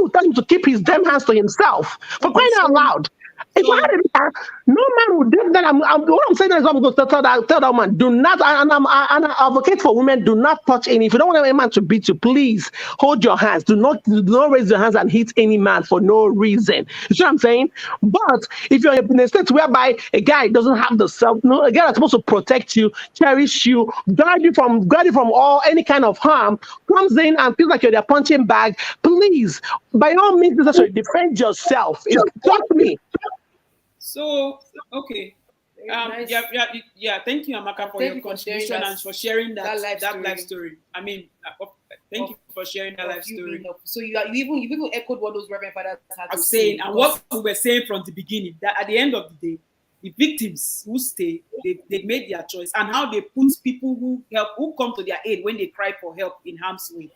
will tell him to keep his damn hands to himself. For crying out loud. If I had it, no man would do that. What I'm saying is, I'm going to tell that woman, do not. And I advocate for women, do not touch any. If you don't want any man to beat you, please hold your hands. Do not raise your hands and hit any man for no reason. You see what I'm saying? But if you're in a state whereby a guy doesn't have the self, no, a guy that's supposed to protect you, cherish you, guard you from all any kind of harm, comes in and feels like you're their punching bag, please, by all means, necessary, defend yourself. Trust me. So, okay. Nice. Yeah. Thank you, Amaka, for your contribution and for sharing that life story. I mean, thank you for sharing that life story. So you even echoed what those Reverend Fathers had to say. And what we were saying from the beginning, that at the end of the day, the victims who stay, they made their choice, and how they put people who come to their aid when they cry for help in harm's way.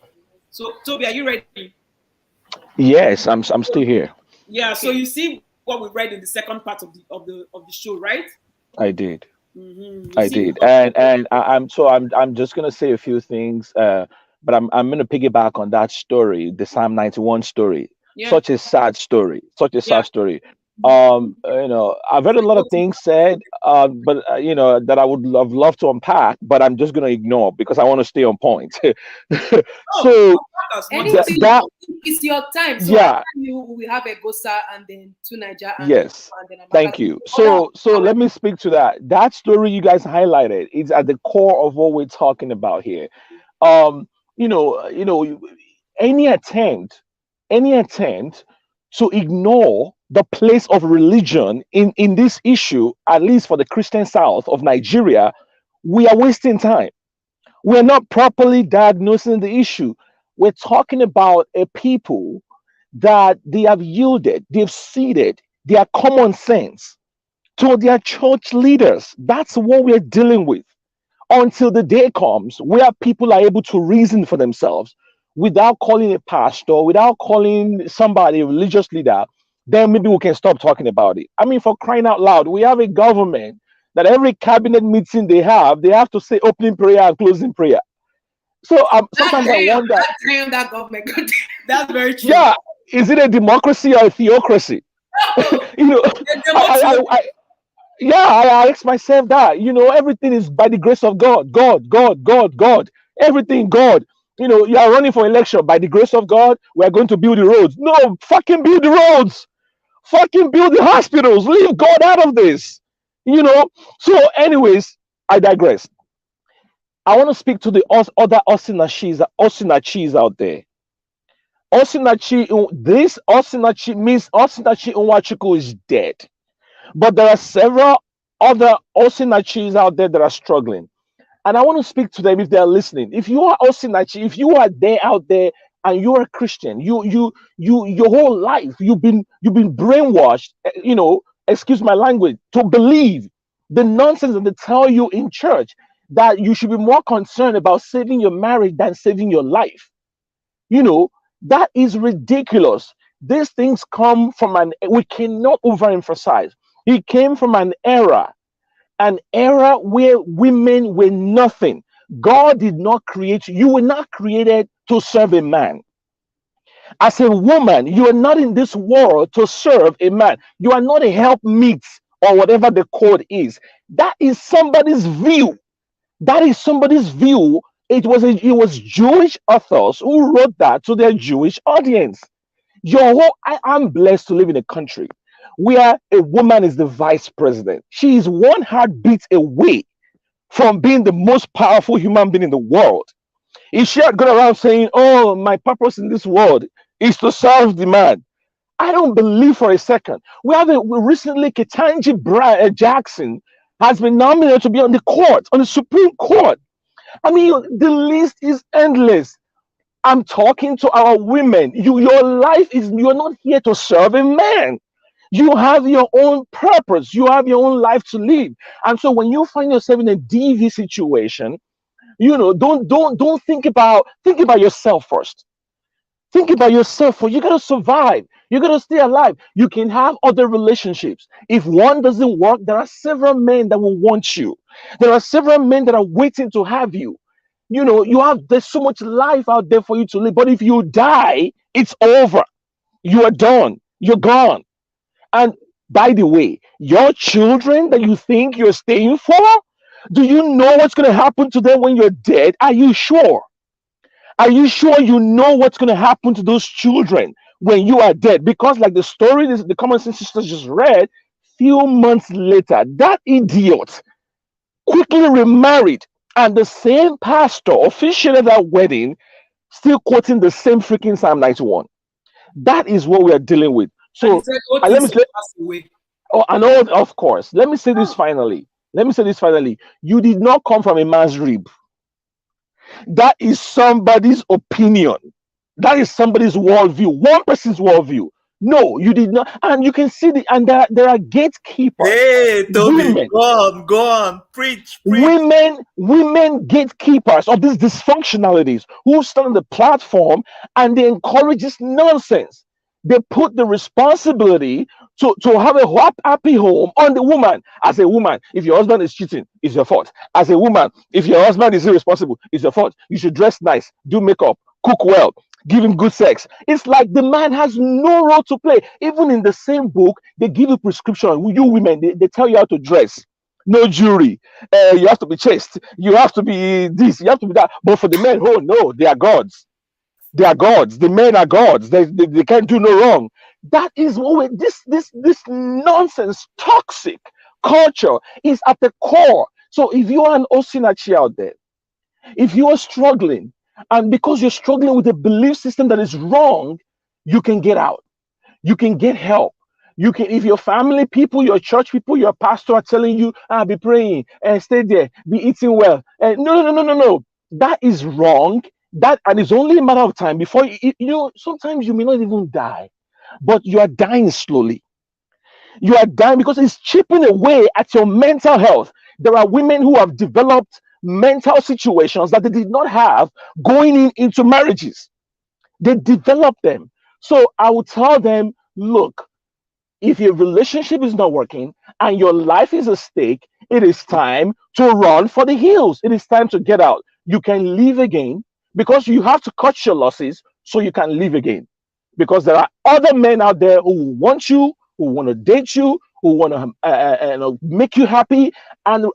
So, Toby, are you ready? Yes, I'm still here. Yeah. Okay. So you see what we read in the second part of the show, right? I did. Mm-hmm. I did, and I'm just gonna say a few things, but I'm gonna piggyback on that story, the Psalm 91 story. Yeah. Such a sad story. Sad story. I've heard a lot of things said, but that I would have loved to unpack, but I'm just gonna ignore because I want to stay on point. So that it's your time. So yeah, we have a Gosa and then to Niger. Yes, thank you. So let me speak to that. That story you guys highlighted is at the core of what we're talking about here. Any attempt to ignore the place of religion in this issue, at least for the Christian South of Nigeria, we are wasting time. We're not properly diagnosing the issue. We're talking about a people that they have yielded, they've ceded their common sense to their church leaders. That's what we're dealing with until the day comes where people are able to reason for themselves without calling a pastor, without calling somebody a religious leader. Then maybe we can stop talking about it. I mean, for crying out loud, we have a government that every cabinet meeting they have to say opening prayer and closing prayer. So sometimes I wonder. That government. That's very true. Yeah, is it a democracy or a theocracy? I ask myself that. Everything is by the grace of God. God. Everything God. You are running for election by the grace of God. We are going to build the roads. No, fucking build the roads. Fucking build the hospitals. Leave God out of this. So anyways, I digress. I want to speak to the other Osinachis out there. Osinachi, this Osinachi means Osinachi Nwachukwu is dead. But there are several other Osinachis out there that are struggling. And I want to speak to them if they're listening. If you are Osinachi, if you are there out there and you're a Christian, your whole life you've been brainwashed, excuse my language, to believe the nonsense that they tell you in church, that you should be more concerned about saving your marriage than saving your life. That is ridiculous. These things come from we cannot overemphasize. It came from an era where women were nothing. God did not create you. You were not created to serve a man. As a woman, you are not in this world to serve a man. You are not a helpmeet or whatever the code is. That is somebody's view. That is somebody's view. It was Jewish authors who wrote that to their Jewish audience. I'm blessed to live in a country where a woman is the vice president. She is one heartbeat away from being the most powerful human being in the world. If she had gone around saying, "Oh, my purpose in this world is to serve the man," I don't believe for a second. Recently, Ketanji Jackson has been nominated to be on the Supreme Court. I mean, the list is endless. I'm talking to our women. Your life you're not here to serve a man. You have your own purpose. You have your own life to live. And so when you find yourself in a DV situation, don't think about yourself first. Think about yourself first. You gotta survive. You gotta stay alive. You can have other relationships. If one doesn't work, there are several men that will want you. There are several men that are waiting to have you. There's so much life out there for you to live. But if you die, it's over. You are done. You're gone. And by the way, your children that you think you're staying for, do you know what's going to happen to them when you're dead? Are you sure? Are you sure you know what's going to happen to those children when you are dead? Because like the story the commonsensesisters just read, few months later, that idiot quickly remarried, and the same pastor officiated that wedding, still quoting the same freaking Psalm 91. That is what we are dealing with. So let me say, I know, of course. Let me say this finally. You did not come from a man's rib. That is somebody's opinion. That is somebody's worldview. One person's worldview. No, you did not. And you can see there are gatekeepers. Hey, Toby, go on, preach. Women gatekeepers of these dysfunctionalities who stand on the platform and they encourage this nonsense. They put the responsibility to have a happy home on the woman. As a woman, if your husband is cheating, it's your fault. As a woman, if your husband is irresponsible, it's your fault. You should dress nice, do makeup, cook well, give him good sex. It's like the man has no role to play. Even in the same book, they give you prescription. You women, they tell you how to dress. No jewelry. You have to be chaste. You have to be this. You have to be that. But for the men, oh no, they are gods. They are gods. The men are gods. They can't do no wrong. That is what this nonsense, toxic culture is at the core. So if you are an Osinachi out there, if you are struggling, and because you're struggling with a belief system that is wrong, you can get out. You can get help. You can, if your family people, your church people, your pastor are telling you, be praying and stay there, be eating well. No. That is wrong. And it's only a matter of time before sometimes you may not even die, but you are dying slowly. You are dying because it's chipping away at your mental health. There are women who have developed mental situations that they did not have going into marriages. They develop them. So I would tell them, look, if your relationship is not working and your life is at stake, it is time to run for the hills. It is time to get out. You can live again because you have to cut your losses so you can live again. Because there are other men out there who want you, who want to date you, who want to make you happy and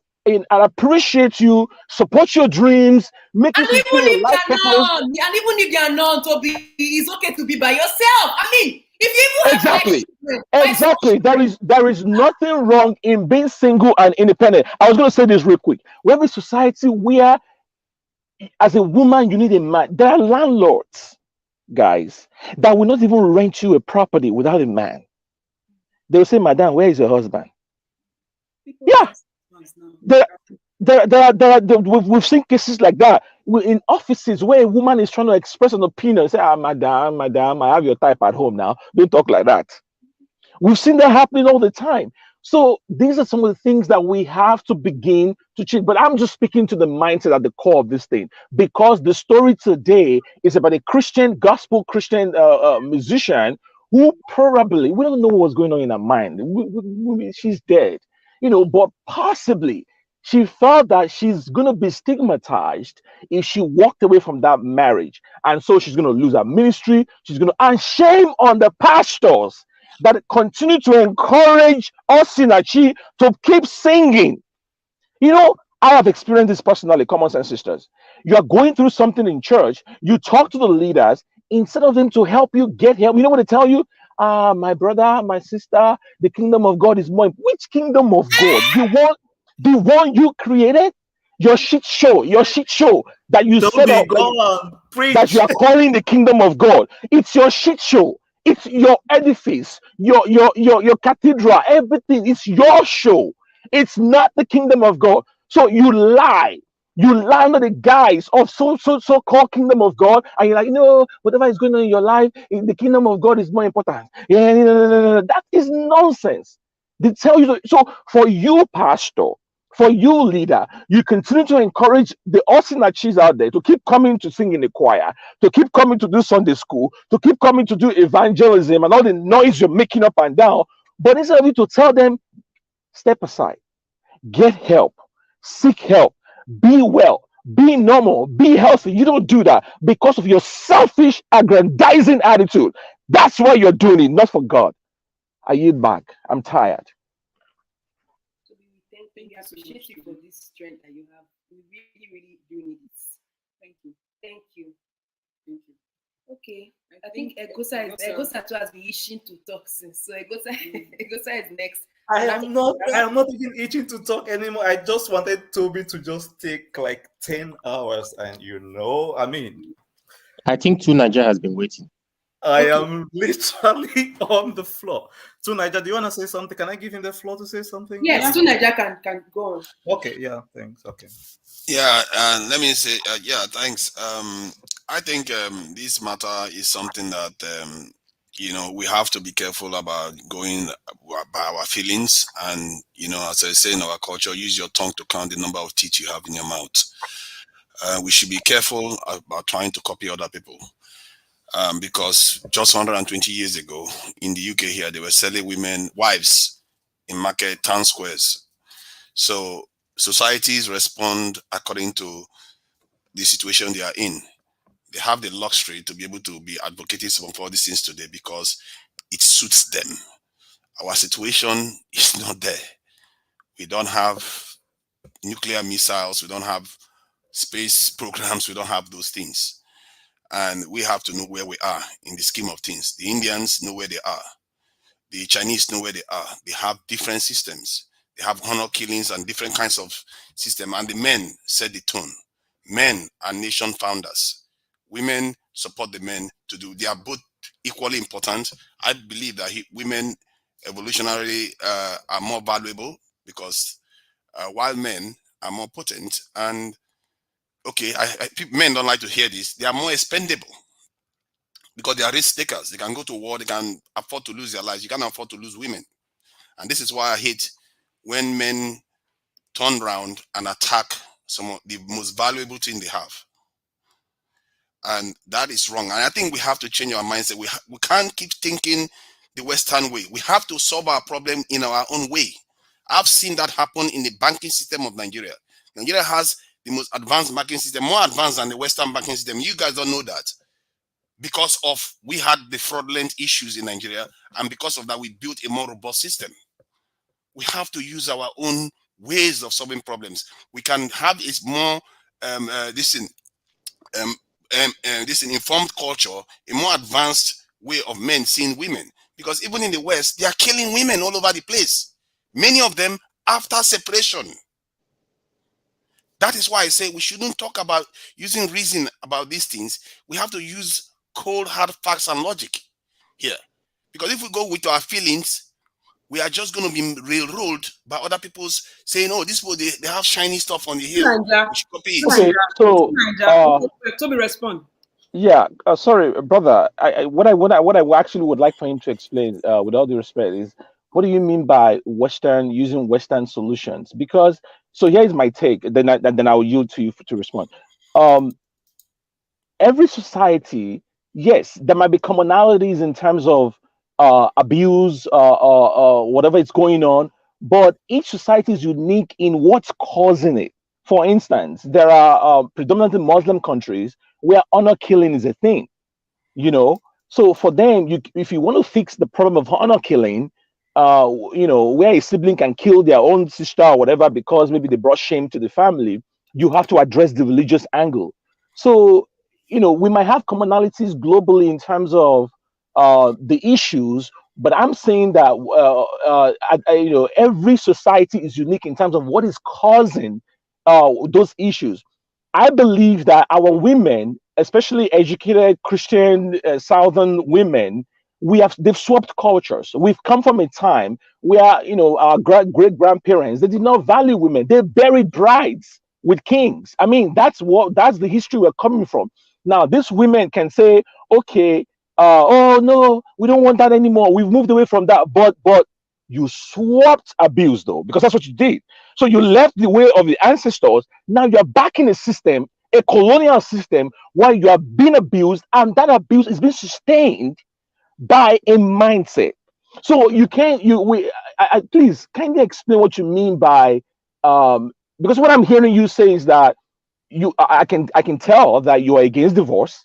appreciate you, support your dreams, make you feel your life purpose. And even if they are not, Toby, it's okay to be by yourself. I mean, if you exactly. There is nothing wrong in being single and independent. I was going to say this real quick. We have a society where, as a woman, you need a man. There are landlords. guys, that will not even rent you a property without a man. They will say, Madam, where is your husband? Yeah, there, we've seen cases like that in offices where a woman is trying to express an opinion. Say, madam, I have your type at home now. Don't talk like that. We've seen that happening all the time. So these are some of the things that we have to begin to change. But I'm just speaking to the mindset at the core of this thing, because the story today is about a Christian, gospel Christian musician who probably, we don't know what's going on in her mind. She's dead, but possibly she felt that she's going to be stigmatized if she walked away from that marriage. And so she's going to lose her ministry. And shame on the pastors that continue to encourage Osinachi to keep singing. I have experienced this personally, common sense sisters. You are going through something in church, you talk to the leaders, instead of them to help you get help, you know what they tell you? My brother, my sister, the kingdom of God is more. Which kingdom of God? The one you created? Your shit show that you set up, that you are calling the kingdom of God. It's your shit show. It's your edifice, your cathedral, everything. It's your show. It's not the kingdom of God. So you lie. You lie under the guise of so-called kingdom of God, and you're like, whatever is going on in your life, the kingdom of God is more important. Yeah, no. That is nonsense. They tell you. So for you, pastor, for you, leader, you continue to encourage the Osinachis out there to keep coming to sing in the choir, to keep coming to do Sunday school, to keep coming to do evangelism and all the noise you're making up and down. But instead of you to tell them, step aside, get help, seek help, be well, be normal, be healthy. You don't do that because of your selfish, aggrandizing attitude. That's why you're doing it, not for God. I yield back. I'm tired. We appreciate you for this strength that you have. We really do need it. Thank you. Okay, I think Egosa too has been itching to talk since. So Egosa is next. I am not even itching to talk anymore. I just wanted Toby to just take like 10 hours, and I think 2Naija has been waiting. I am literally on the floor. 2Naija, do you want to say something? Can I give him the floor to say something? Yes, 2Naija can go on. Okay, yeah, thanks. Okay. Yeah, and let me say, thanks. I think this matter is something that we have to be careful about going by our feelings, and as I say in our culture, use your tongue to count the number of teeth you have in your mouth. We should be careful about trying to copy other people. Because just 120 years ago in the UK here, they were selling women wives in market town squares. So societies respond according to the situation they are in. They have the luxury to be able to be advocating for all these things today because it suits them. Our situation is not there. We don't have nuclear missiles. We don't have space programs. We don't have those things. And we have to know where we are in the scheme of things. The Indians know where they are. The Chinese know where they are. They have different systems. They have honor killings and different kinds of systems. And the men set the tone. Men are nation founders. Women support the men to do. They are both equally important. I believe that women evolutionarily are more valuable because while men are more potent and men don't like to hear this. They are more expendable because they are risk takers. They can go to war. They can afford to lose their lives. You can't afford to lose women. And this is why I hate when men turn around and attack some of the most valuable thing they have. And that is wrong. And I think we have to change our mindset. We can't keep thinking the Western way. We have to solve our problem in our own way. I've seen that happen in the banking system of Nigeria. Nigeria has the most advanced banking system, more advanced than the Western banking system. You guys don't know that. Because of we had the fraudulent issues in Nigeria, and because of that, we built a more robust system. We have to use our own ways of solving problems. We can have a more informed culture, a more advanced way of men seeing women. Because even in the West, they are killing women all over the place. Many of them after separation. That is why I say we shouldn't talk about using reason about these things. We have to use cold, hard facts and logic here. Because if we go with our feelings, we are just going to be railroaded by other people's saying, oh, this people, they have shiny stuff on the hill. We should copy it. Okay, so Toby, respond. Yeah, sorry, brother. What I actually would like for him to explain, with all due respect, is what do you mean by using Western solutions? Because here is my take. Then I will yield to you to respond. Every society, yes, there might be commonalities in terms of abuse, whatever is going on, but each society is unique in what's causing it. For instance, there are predominantly Muslim countries where honor killing is a thing, So for them, if you want to fix the problem of honor killing, where a sibling can kill their own sister or whatever because maybe they brought shame to the family, you have to address the religious angle. So, we might have commonalities globally in terms of the issues, but I'm saying that every society is unique in terms of what is causing those issues. I believe that our women, especially educated Christian Southern women, they've swapped cultures. We've come from a time where our great grandparents, they did not value women. They buried brides with kings. I mean, that's the history we're coming from. Now, these women can say, okay, oh no, we don't want that anymore. We've moved away from that. But you swapped abuse though, because that's what you did. So you left the way of the ancestors. Now you're back in a system, a colonial system, where you are being abused, and that abuse is being sustained by a mindset. So please kindly explain what you mean by because what I'm hearing you say is that I can tell that you are against divorce.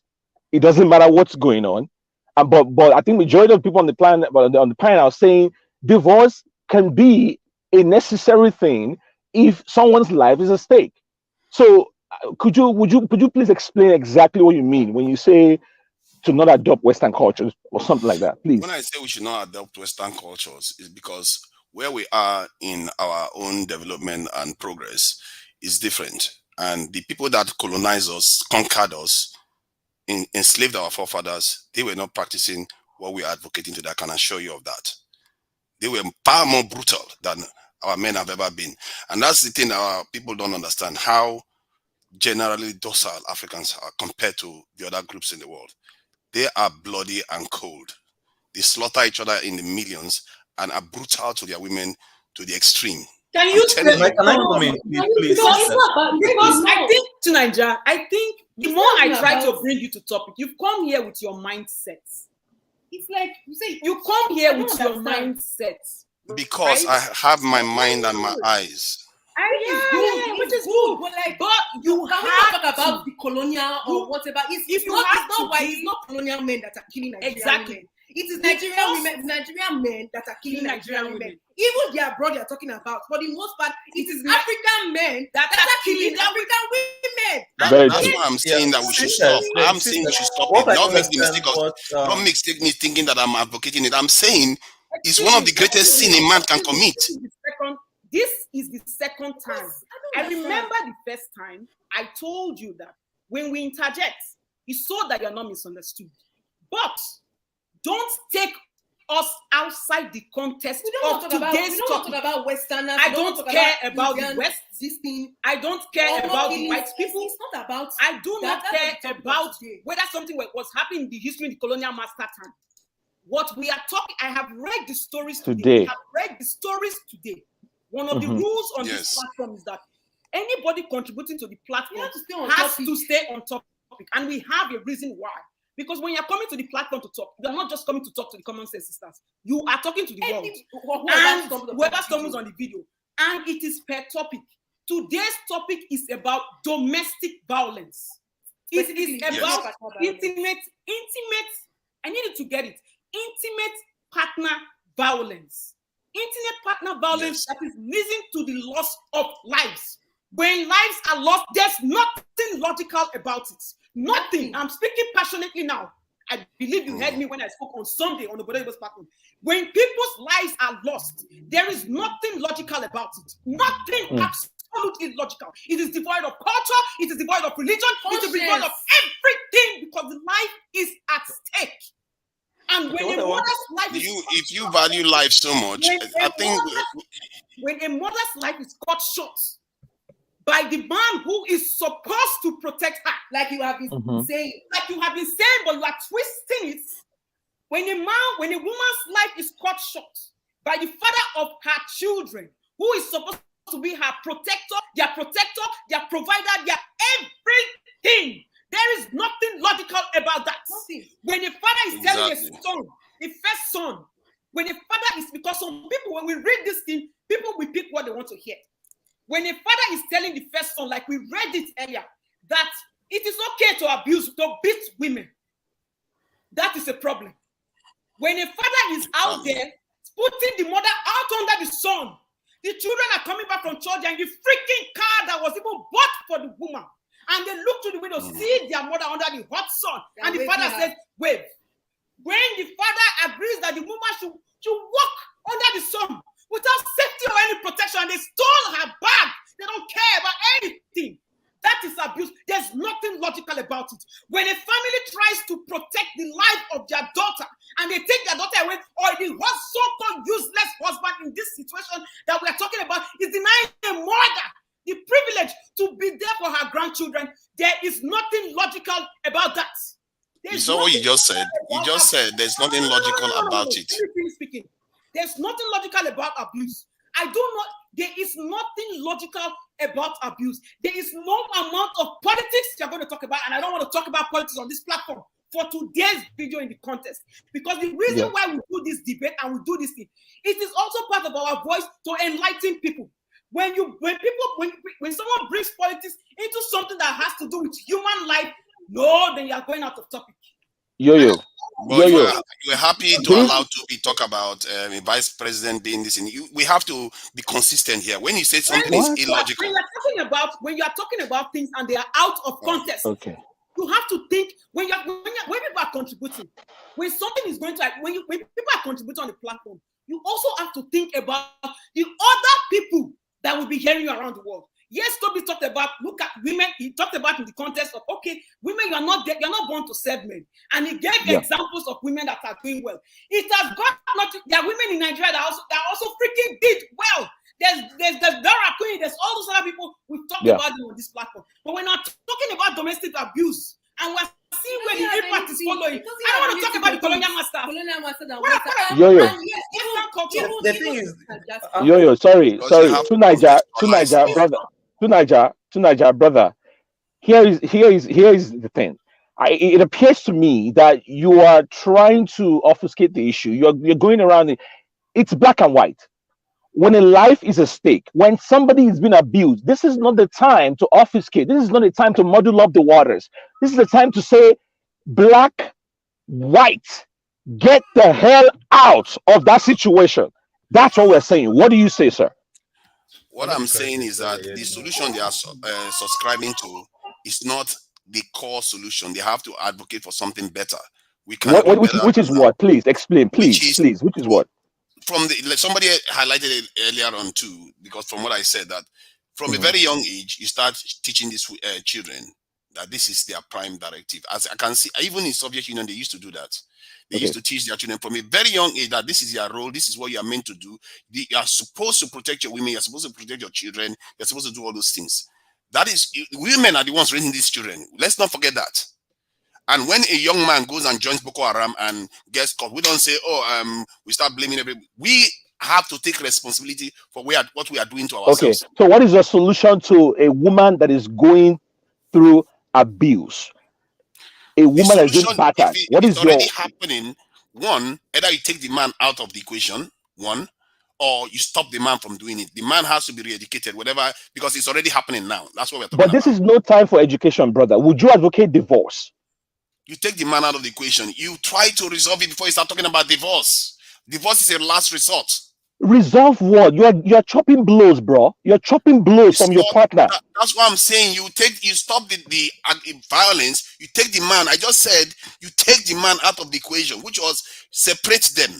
It doesn't matter what's going on, but I think majority of people on the planet are saying divorce can be a necessary thing if someone's life is at stake. So would you please explain exactly what you mean when you say to not adopt Western cultures or something like that, please? When I say we should not adopt Western cultures, is because where we are in our own development and progress is different. And the people that colonized us, conquered us, enslaved our forefathers, they were not practicing what we are advocating today. I can assure you of that. They were far more brutal than our men have ever been. And that's the thing that our people don't understand, how generally docile Africans are compared to the other groups in the world. They are bloody and cold. They slaughter each other in the millions and are brutal to their women to the extreme. Can you can I come in, please? Because I think, to Nigeria, the more I try to bring you to topic, you've come here with your mindset. It's like you say you come here with your mindset. Because right? I have my mind and my eyes. Which is good. But you have to talk about the colonial or whatever. It's not colonial men that are killing Nigerian women. It is Nigerian men that are killing Nigerian women. Even their abroad you're talking about. For the most part, it is African men that are killing African women. That's why I'm saying that we should stop. I'm saying we should stop it. Don't mistake me thinking that I'm advocating it. I'm saying it's one of the greatest sin a man can commit. This is the second time. I remember the first time I told you that when we interject, it's so that you're not misunderstood. But don't take us outside the context of today's topic. About Westerners. I don't care about the West. I don't care about the white people. It's not about. I do not care about whether something was happening in the history in the colonial master time. What we are talking, I have read the stories today. One of the rules on this platform is that anybody contributing to the platform has to stay on topic. And we have a reason why. Because when you're coming to the platform to talk, you're not just coming to talk to the commonsensesisters. You are talking to the world. And whoever stumbles on the video. And it is per topic. Today's topic is about domestic violence. It is about intimate, I needed to get it, intimate partner violence. Intimate partner violence that is leading to the loss of lives. When lives are lost, there's nothing logical about it. Nothing. I'm speaking passionately now. I believe you heard me when I spoke on Sunday on the Bodego's platform. When people's lives are lost, there is nothing logical about it. Nothing absolutely logical. It is devoid of culture. It is devoid of religion. It is devoid of everything because the life is at stake. And Okay, when a what I mother's life is If you value life so much, I think when a mother's life is cut short by the man who is supposed to protect her, like you have been saying, but you are twisting it. When a woman's life is cut short by the father of her children, who is supposed to be her protector, their provider, their everything. There is nothing logical about that. Nothing. When a father is telling a son, the first son, when a father is, because some people, when we read this thing, people will pick what they want to hear. When a father is telling the first son, like we read it earlier, that it is okay to abuse, to beat women, that is a problem. When a father is out there putting the mother out under the sun, the children are coming back from church and the freaking car that was even bought for the woman, and they look to the window, see their mother under the hot sun, and the father says, wave. When the father agrees that the woman should walk under the sun without safety or any protection, and they stole her bag, they don't care about anything. That is abuse. There's nothing logical about it. When a family tries to protect the life of their daughter and they take their daughter away, or the so-called useless husband in this situation that we are talking about is denying a mother the privilege to be there for her grandchildren, there is nothing logical about that. You saw what you just said. You just said there's nothing logical about it. Speaking, there's nothing logical about abuse. There is nothing logical about abuse. There is no amount of politics you're going to talk about, and I don't want to talk about politics on this platform for today's video in the contest, because the reason why we do this debate and we do this thing, it is also part of our voice to enlighten people. When someone brings politics into something that has to do with human life, then you are going out of topic. Yo-yo. But you're happy to allow to be talk about a vice president doing this. We have to be consistent here. When you say something is illogical, when you are talking about things and they are out of context, you have to think when people are contributing. When something is going to when people are contributing on the platform, you also have to think about the other people that will be hearing you around the world. Yes, Toby talked about, look at women. He talked about in the context of, women, you're not born to serve men. And he gave examples of women that are doing well. It has got there are women in Nigeria that also freaking did well. There's Dora Queen, there's all those other people we've talked about them on this platform. But we're not talking about domestic abuse. And we're seeing where the impact is following. I don't want to talk about the colonial master. The thing is, sorry. To Niger, brother. Here is the thing. It appears to me that you are trying to obfuscate the issue. You're going around it. It's black and white. When a life is at stake, when somebody is being abused, this is not the time to obfuscate. This is not the time to muddle up the waters. This is the time to say, black, white, get the hell out of that situation. That's what we're saying. What do you say, sir? What I'm saying is that the solution they are subscribing to is not the core solution. They have to advocate for something better. We can't. Which is what? Please explain. Please. Which is what? From somebody highlighted it earlier on too, because from what I said, that from a very young age you start teaching these children that this is their prime directive. As I can see, even in Soviet Union they used to do that. They used to teach their children from a very young age that this is your role, this is what you are meant to do. You are supposed to protect your women, you're supposed to protect your children, you're supposed to do all those things. That is, women are the ones raising these children. Let's not forget that. And when a young man goes and joins Boko Haram and gets caught, we don't say, we start blaming everybody. We have to take responsibility for what we are doing to ourselves. Okay, so what is the solution to a woman that is going through abuse? A woman that is being battered. What is already happening? One, either you take the man out of the equation, or you stop the man from doing it. The man has to be re-educated, whatever, because it's already happening now. That's what we're talking about. But this is no time for education, brother. Would you advocate divorce? You take the man out of the equation. You try to resolve it before you start talking about divorce. Divorce is a last resort. Resolve what? You are chopping blows, bro. You're chopping blows from your partner. That's what I'm saying. You stop the violence. You take the man. I just said you take the man out of the equation, which was separate them.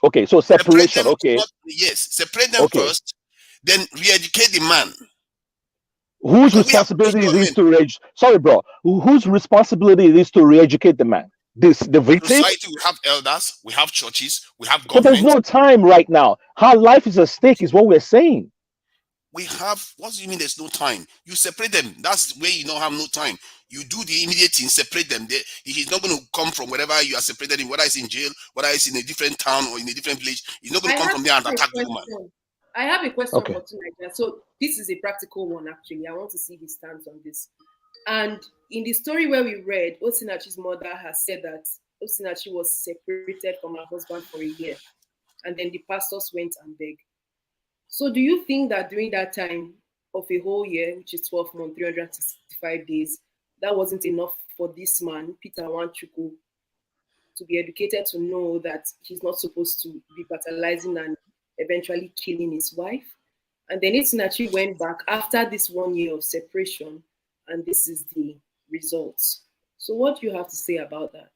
Okay, so separation. Yes, separate them first, then re-educate the man. Whose responsibility is this to sorry, bro? Whose responsibility it is to re-educate the man? The victim? Society, we have elders, we have churches, we have But government. there's no time right now. How life is at stake is what we're saying. We have, what do you mean there's no time? You separate them. That's where you don't have no time. You do the immediate thing, separate them. He's not going to come from wherever you are separated in, whether it's in jail, whether it's in a different town or in a different village. He's not going to come from there and attack the woman. I have a question Okay. for Nigeria. So this is a practical one, actually. I want to see his stance on this. And in the story where we read, Osinachi's mother has said that Osinachi was separated from her husband for a year. And then the pastors went and begged. So do you think that during that time of a whole year, which is 12 months, 365 days, that wasn't enough for this man, Peter Nwachukwu, to be educated to know that he's not supposed to be brutalizing and eventually killing his wife? And then Osinachi went back after this 1 year of separation, and this is the results. So what do you have to say about that?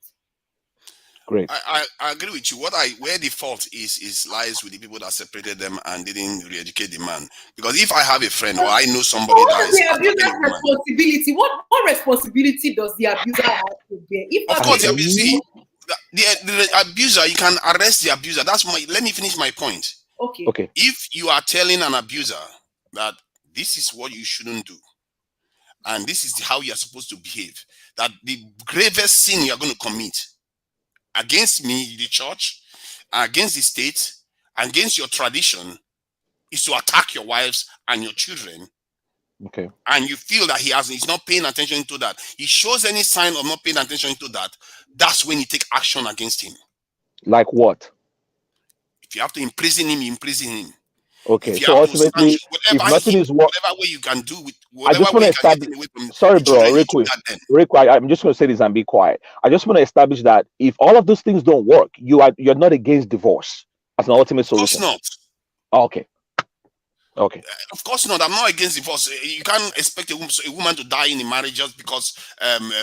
Great. I agree with you. Where the fault is lies with the people that separated them and didn't re-educate the man. Because if I have a friend or I know somebody that is the abuser's responsibility? What responsibility does the abuser have to bear? Of course, the abuser, you can arrest the abuser. Let me finish my point. Okay. If you are telling an abuser that this is what you shouldn't do, and this is how you are supposed to behave, that the gravest sin you are going to commit against me, the church, against the state, against your tradition, is to attack your wives and your children. Okay. And you feel that he's not paying attention to that. He shows any sign of not paying attention to that. That's when you take action against him. Like what? If you have to imprison him, you imprison him. Okay. So ultimately, if nothing is whatever way you can do with I just want to establish. Sorry, bro, Rick, I'm just going to say this and be quiet. I just want to establish that if all of those things don't work, you're not against divorce as an ultimate solution. Of course not. Oh, okay. Okay. Of course not. I'm not against divorce. You can't expect a woman to die in a marriage just because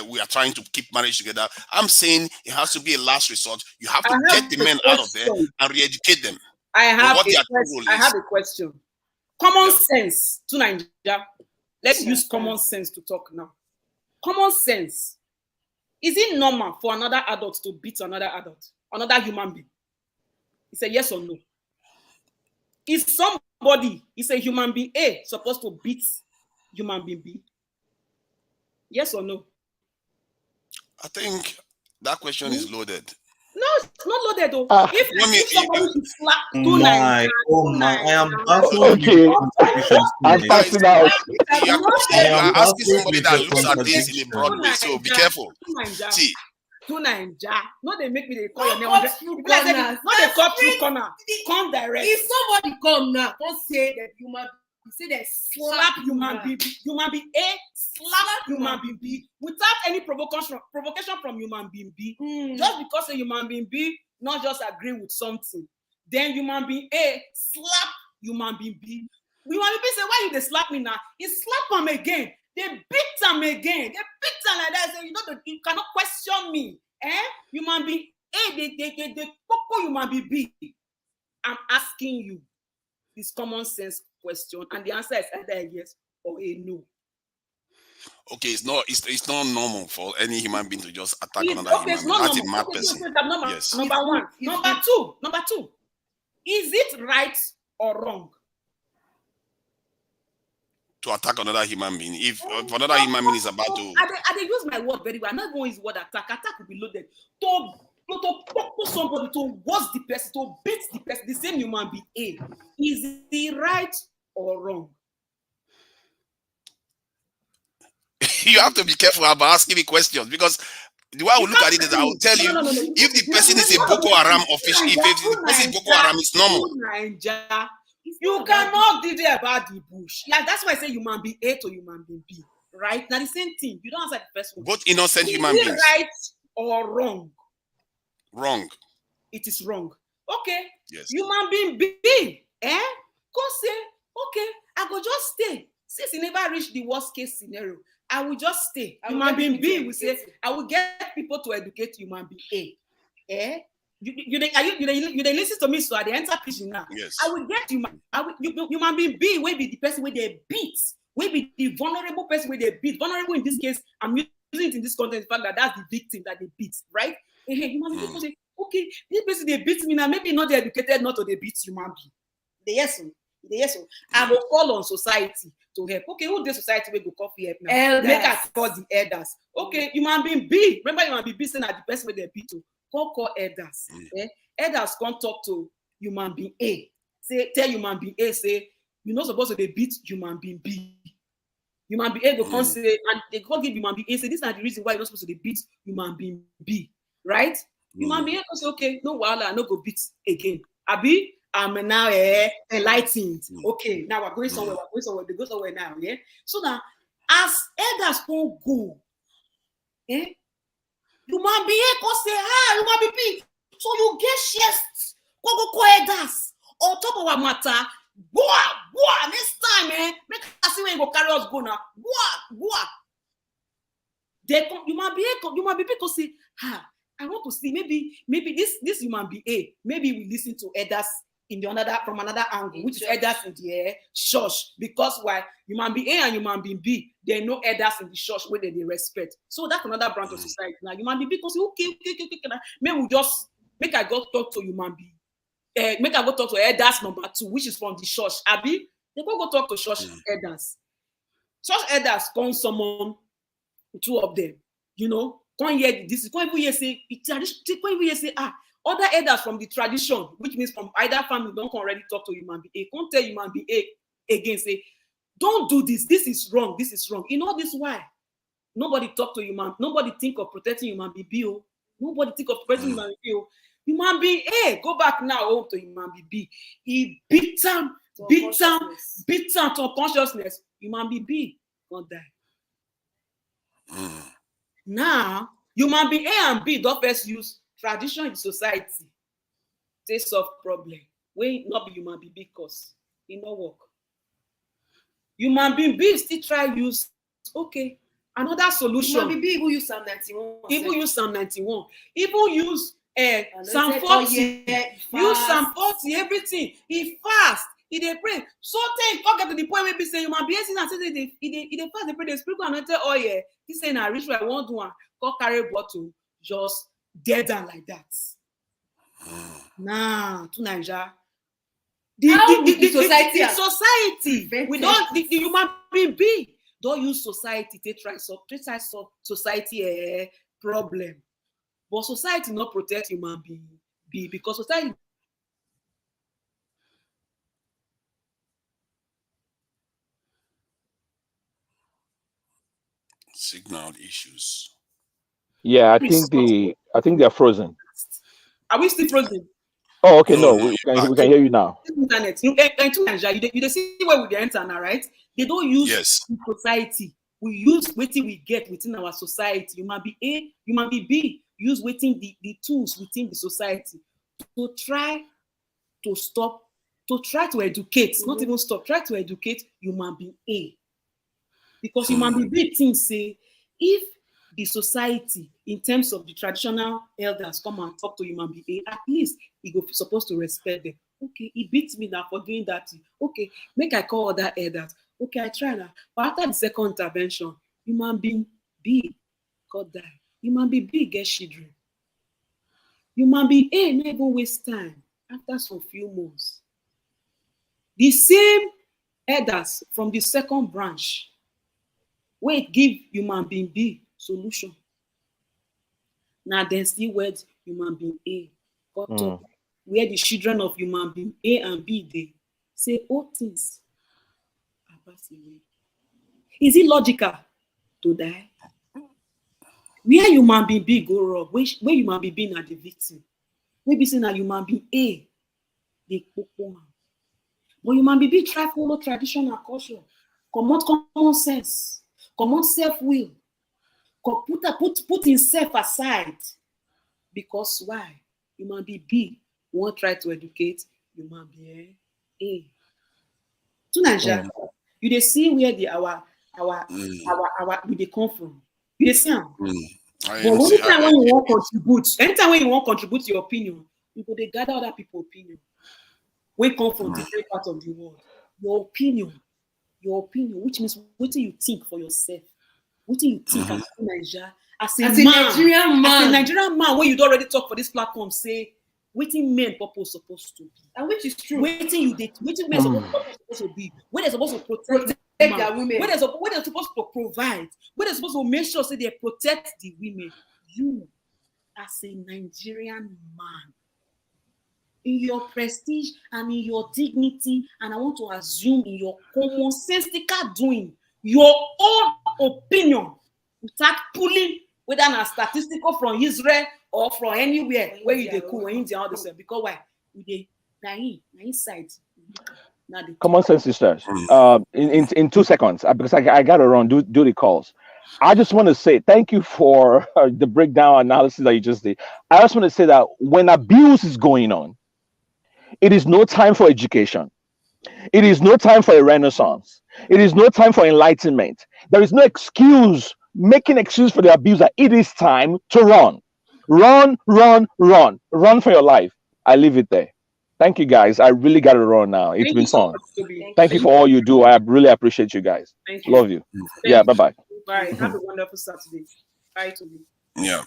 we are trying to keep marriage together. I'm saying it has to be a last resort. You have to get the men out of there and re-educate them. I have a question. Common sense to Nigeria. Let's use common sense to talk now. Common sense. Is it normal for another adult to beat another adult, another human being? It's a yes or no. Is somebody, is a human being A, supposed to beat human being B? Yes or no? I think that question is loaded. No, it's not loaded though. If somebody should slap I am okay. I'm passing out. You are asking somebody that looks at this in a broad way, so be careful. See. To Naija. No, they make me they call your name. No, they call through corner. Come direct. If somebody come now, don't say that human. You say they slap human being. Human being A slap human being B without any provocation from human being B. Just because a human being B not just agree with something, then human being A slap human being B. Human being B say, why you they slap me now? He slap him again. They beat him again. They beat him like that. Say, you cannot question me. Human being A, they poco human being B. I'm asking you this common sense question, and the answer is either a yes or a no. Okay, it's not normal for any human being to just attack another human being. That's a mad person. Yes. Number one. Number two. Is it right or wrong to attack another human being? If another human being is about to... I use my word very well. I'm not going to use word attack. Attack will be loaded. To put somebody, to watch the person, to beat the person, the same human being A. Is it right or wrong? You have to be careful about asking me questions, because the way I will look at it is I will tell you, if the person is a Boko Haram official, if the person is Boko Haram, it's normal. You cannot do that about the bush. Yeah, that's why I say human being A to human being B. Right? Now the same thing. You don't answer the first one. Both innocent human beings. Is it right or wrong? Wrong. It is wrong. Okay. Yes. Human being B. Go say, okay, I go just stay. Since he never reached the worst case scenario, I will just stay. Human being B will say, I will get people to educate human being A. You listen to me, so at the enter preaching now. Yes. I will get human being B will be the person where they beat We be the vulnerable person where they beat. Vulnerable in this case, I'm using it in this context, the fact that that's the victim that they beat, right? Human being say, okay, this person they beat me now, maybe not the educated, not to they beat human being. Yes. I will call on society to help. Okay, who the society will go call for help now? Elders. Make us call the elders. Okay, human being B. Remember, human being B saying that the person where they beat to call elders. Elders can't talk to human being A. Say, tell human being A, say, you're not supposed to be beat human being B. Human being A go come say, and they go give human being A, say, this is not the reason why you're not supposed to be beat human being B. Right? Human being A go say, okay, no wahala, I no go beat again. Abi, I'm now enlightened. Okay, now we're going somewhere, they go somewhere now, yeah? So now, as elders don't go, human being A go say, human being B, so you get chest, go elders, on top of our matter, boah, next time, make us see when you go carry us go now, boah. They come, human being go say, I want to see, maybe this human being A, maybe we listen to elders in the from another angle, which is elders in the church, because why human being A and human being B, they know elders in the church where they respect. So that's another branch of society. Now human being B goes, okay, make I go talk to human being. Make I go talk to elders number 2, which is from the church. Abi, they go talk to church elders. Church elders come summon 2 of them, Come hear this. Come even say other elders from the tradition, which means from either family, don't come already talk to human being A. Come tell human being A again, say, don't do this. This is wrong. This is wrong. You know this why? Nobody talk to human. Nobody think of protecting human being B. Nobody think of protecting human being B. Human being A, go back now home to human being B. He beat him to consciousness. Human being B gonna die. Now, human being A and B don't first use tradition in society to solve problem. When not be human being B cause it no work. Human being B still try use another solution. Human being B even use Psalm 91. Even use Psalm 91. Even use Psalm 40. Use Psalm 40, everything. He fast. He dey pray. So then get to the point where we say human beings and say they fast, they pray, they sprinkle anointed oil. He say na ritual I want do one. Go carry bottle, just dead down like that. Nah, to Nigeria. The society. We don't the human being be. Don't use society to try solve society problem. But society not protect human being be because society signal issues. Yeah, I think they're frozen. Are we still frozen? Oh, okay. No, we can hear you now. Internet. You see where we enter now, right? They don't use society. We use waiting we get within our society. Human being A, human being B. Use waiting the tools within the society to try to stop, to try to educate, not even stop, try to educate human being A. Because human being B thinks say, if the society, in terms of the traditional elders, come and talk to human being A, at least he go supposed to respect them. Okay, he beats me now for doing that. Okay, make I call other elders. Okay, I try now. But after the second intervention, human being B God die. Human being B get children. Human being A never waste time after some few months. The same elders from the second branch wait give human being B solution. Now then still wait human being A got up where the children of human being A and B they say all things are passing away. Is it logical to die? Where human being B go wrong, where human being B na the victim. We be saying that human being A they popo. But human being B try follow tradition and culture. Common sense. Common self-will. Put himself aside. Because why? Human being B won't try to educate human being A. To Nigeria, you dey see where we dey come from. You dey see am. But anytime when you want contribute your opinion, you go dey gather other people's opinion. We come from different parts of the world. Your opinion your opinion, which means what do you think for yourself? What do you think as a Nigeria, as a Nigerian man, when you don't already talk for this platform, say waiting men purpose supposed to be, and which is true. Waiting men supposed to be, when they're supposed to protect their women, when they're supposed to provide, when they're supposed to make sure say they protect the women. You, as a Nigerian man, in your prestige and in your dignity, and I want to assume in your commonsensical doing, your own opinion, without pulling whether a statistical from Israel or from anywhere where you go when India all this, because why? We dey inside. Common sense sisters. In 2 seconds, because I gotta run, do the calls. I just want to say thank you for the breakdown analysis that you just did. I just want to say that when abuse is going on, it is no time for education. It is no time for a renaissance. It is no time for enlightenment. There is no excuse, making excuse for the abuser. It is time to run. Run for your life. I leave it there. Thank you, guys. I really got to run now. It's been fun. Thank you for all you do. I really appreciate you guys. Thank you. Love you. Yeah, bye-bye. Bye. Have a wonderful Saturday. Bye to you. Yeah.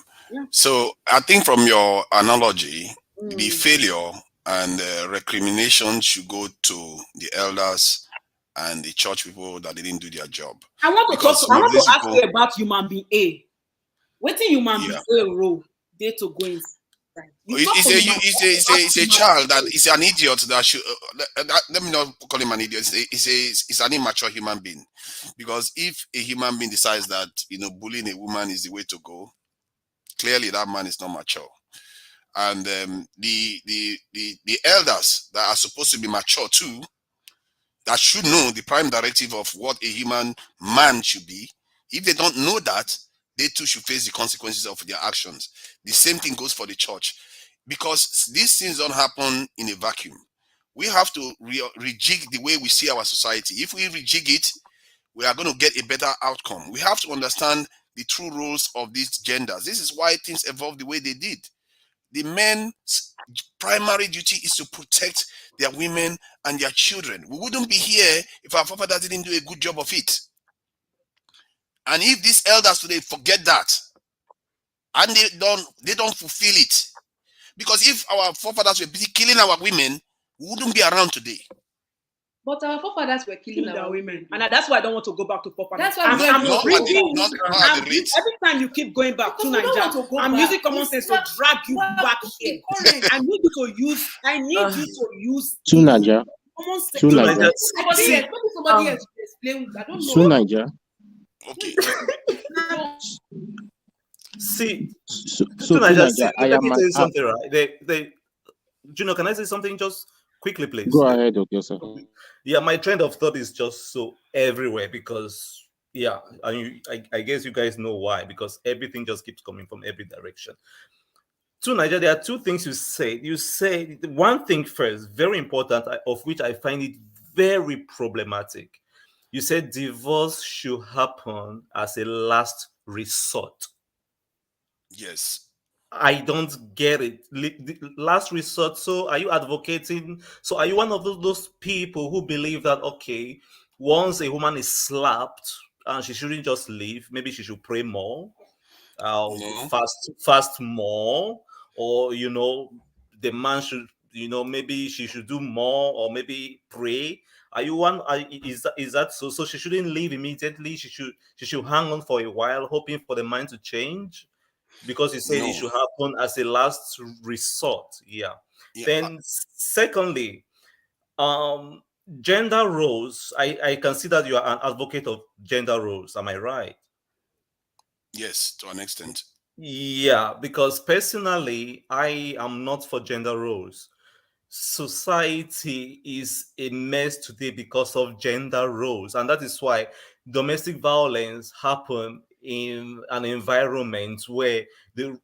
So I think from your analogy, the failure and recrimination should go to the elders and the church people that didn't do their job. I want to ask you about human being A. What is human being A role? They to go in. It's a child that is an idiot that should. Let me not call him an idiot. It's an immature human being, because if a human being decides that bullying a woman is the way to go, clearly that man is not mature. And the elders that are supposed to be mature too, that should know the prime directive of what a human man should be. If they don't know that, they too should face the consequences of their actions. The same thing goes for the church, because these things don't happen in a vacuum. We have to rejig the way we see our society. If we rejig it, we are going to get a better outcome. We have to understand the true roles of these genders. This is why things evolved the way they did. The men's primary duty is to protect their women and their children. We wouldn't be here if our forefathers didn't do a good job of it. And if these elders today forget that, and they don't fulfill it, because if our forefathers were busy killing our women, we wouldn't be around today. But our forefathers were killing our women, and that's why I don't want to go back to forefathers. That's why every time you keep going back to Nigeria, I'm using common sense to drag you back here. I need you to use to Nigeria. To Nigeria. Somebody else explain. I don't know. To Nigeria. Okay. See, so let me tell you something, right? Juno, can I say something just quickly, please? Go ahead, okay, sir. Yeah, my trend of thought is just so everywhere because, I guess you guys know why, because everything just keeps coming from every direction. To Nigeria, there are two things you said. You said one thing first, very important, of which I find it very problematic. You said divorce should happen as a last resort. Yes. I don't get it. Last resort. So are you advocating? So are you one of those people who believe that, okay, once a woman is slapped and she shouldn't just leave, maybe she should pray more, fast more, or, the man should, maybe she should do more, or maybe pray. Are you one? Is that so? So she shouldn't leave immediately. She should hang on for a while, hoping for the mind to change, because you said it should happen as a last resort. Yeah. Then, secondly, gender roles. I can see that you are an advocate of gender roles. Am I right? Yes, to an extent. Yeah, because personally, I am not for gender roles. Society is a mess today because of gender roles, and that is why domestic violence happen in an environment where the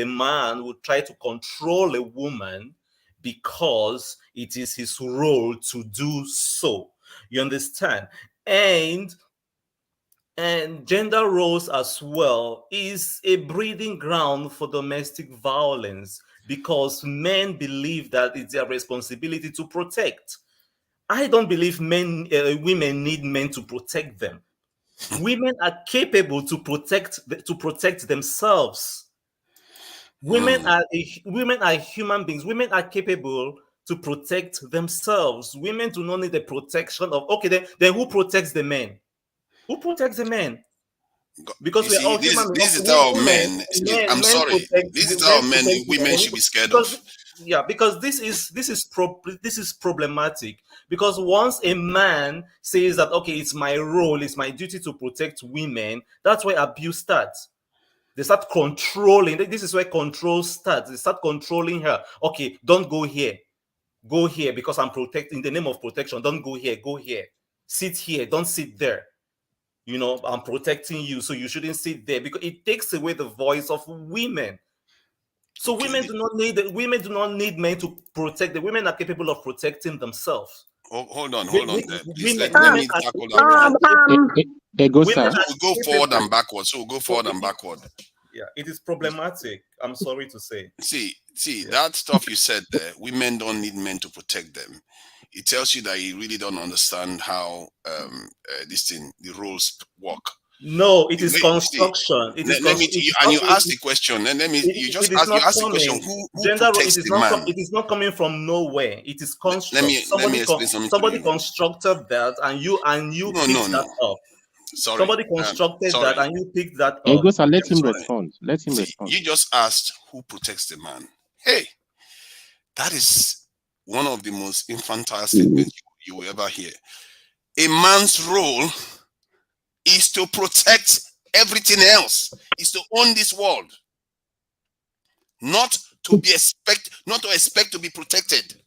man would try to control a woman because it is his role to do so. You understand? And gender roles as well is a breeding ground for domestic violence, because men believe that it's their responsibility to protect. I don't believe women need men to protect them. Women are capable to protect themselves. Women are human beings. Women are capable to protect themselves. Women do not need the protection of. Okay, then who protects the men? Who protects the men? Because we're all human beings. This is our men. I'm sorry. This is our men. Women should be scared of. Yeah, because this is problematic. Because once a man says that, okay, it's my role, it's my duty to protect women, that's where abuse starts. They start controlling. This is where control starts. They start controlling her. Okay, don't go here. Go here because I'm protecting in the name of protection. Don't go here. Go here. Sit here. Don't sit there. You know, I'm protecting you, so you shouldn't sit there, because it takes away the voice of women. So women do not need men to protect. The women are capable of protecting themselves. Hold on there. Please let me tackle that. We'll go forward and backward. So we'll go forward and backward. Yeah, it is problematic. I'm sorry to say. See, that stuff you said there, women don't need men to protect them. It tells you that you really don't understand how the roles work. No, it is construction. You asked the question, and you asked the question: Who protects the man? It is not coming from nowhere. It is construct. Let me explain something. Somebody constructed that, and you picked that up. Sorry. Somebody constructed that, and you picked that up. Let him respond. Let him respond. You just asked who protects the man. Hey, that is one of the most infantile statements you will ever hear. A man's role is to protect everything else, is to own this world, not to expect to be protected.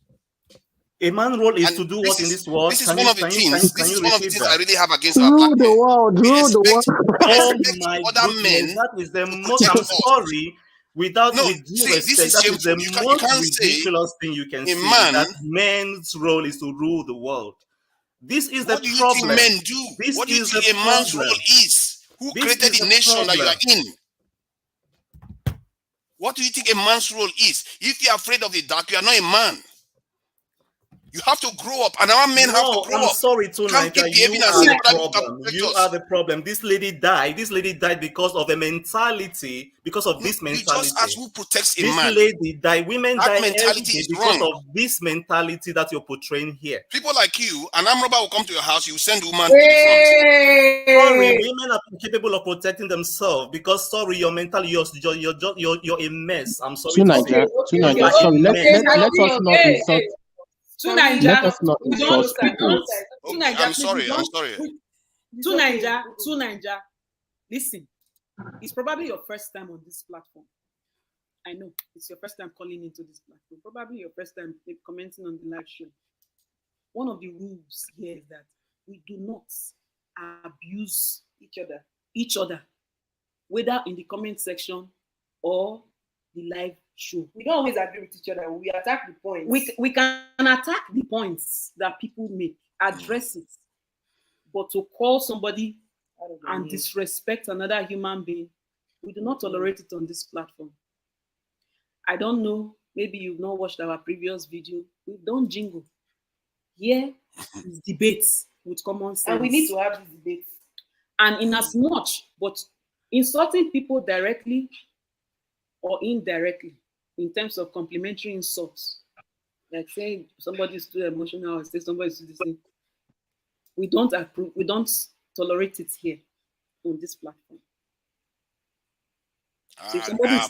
A man's role is to do what in this world? This is one of the things I really have against our black men. Oh my goodness, that is the most. I'm sorry. Without respect, that is the most ridiculous thing you can say. That men's role is to rule the world. This is the problem. What do you think men do? What do you think a man's role is? Who created the nation that you are in? What do you think a man's role is? If you're afraid of the dark, you are not a man. You have to grow up, and our men have to grow up. I'm sorry, tonight. You are the problem. This lady died. This lady died because of a mentality. Because of this mentality. You just ask who protects a man. This lady died. Women die mentality is because wrong. of this mentality that you're portraying here. People like you, an arm robber will come to your house. You send a woman to the front. Sorry, women are capable of protecting themselves because your mentality, you're a mess. I'm sorry. Sorry, let us not insult. Let us not insult people. I'm sorry. To Naija. Listen, it's probably your first time on this platform. I know it's your first time calling into this platform. Probably your first time commenting on the live show. One of the rules here is that we do not abuse each other, whether in the comment section or the live show. We don't always agree with each other. We attack the points. We can attack the points that people make, address it. But to call somebody and disrespect another human being, we do not tolerate it on this platform. I don't know, maybe you've not watched our previous video. We've done jingle. Here is debates with common sense. And we need to have these debates. And in as much, but insulting people directly or indirectly, in terms of complimentary insults, like saying somebody is too emotional or say somebody is too this thing, we don't approve, we don't tolerate it here on this platform. So I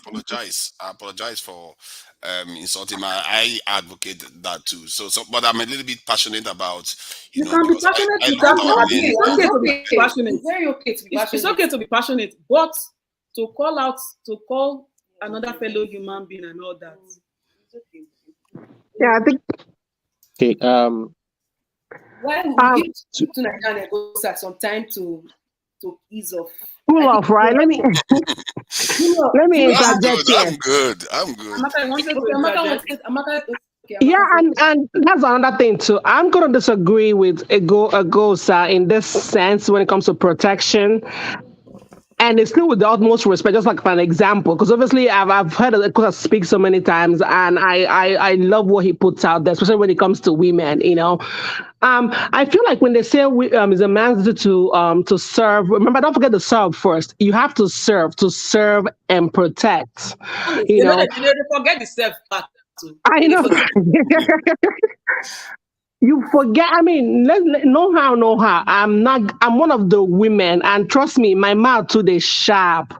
apologize for insulting. I advocate that too. So, but I'm a little bit passionate about. You can be passionate. It's okay to be passionate. Very okay to be passionate. It's okay to be passionate, but to call another fellow human being and all that. It's okay. Yeah, I think. Okay. Why would we give to Nigerian some time to ease off? Cool off, right? Let me interject here. I'm good. Yeah, and that's another thing too. I'm gonna disagree with Agosa in this sense when it comes to protection. and it's still with the utmost respect, just like for an example, because obviously I've heard Kosa speak so many times, and I love what he puts out there, especially when it comes to women. I feel like when they say it's a man's duty to serve. Remember, don't forget to serve first. You have to serve and protect. They forget the self part too. I know. You forget. I mean, no how. I'm one of the women, and trust me, my mouth too they sharp.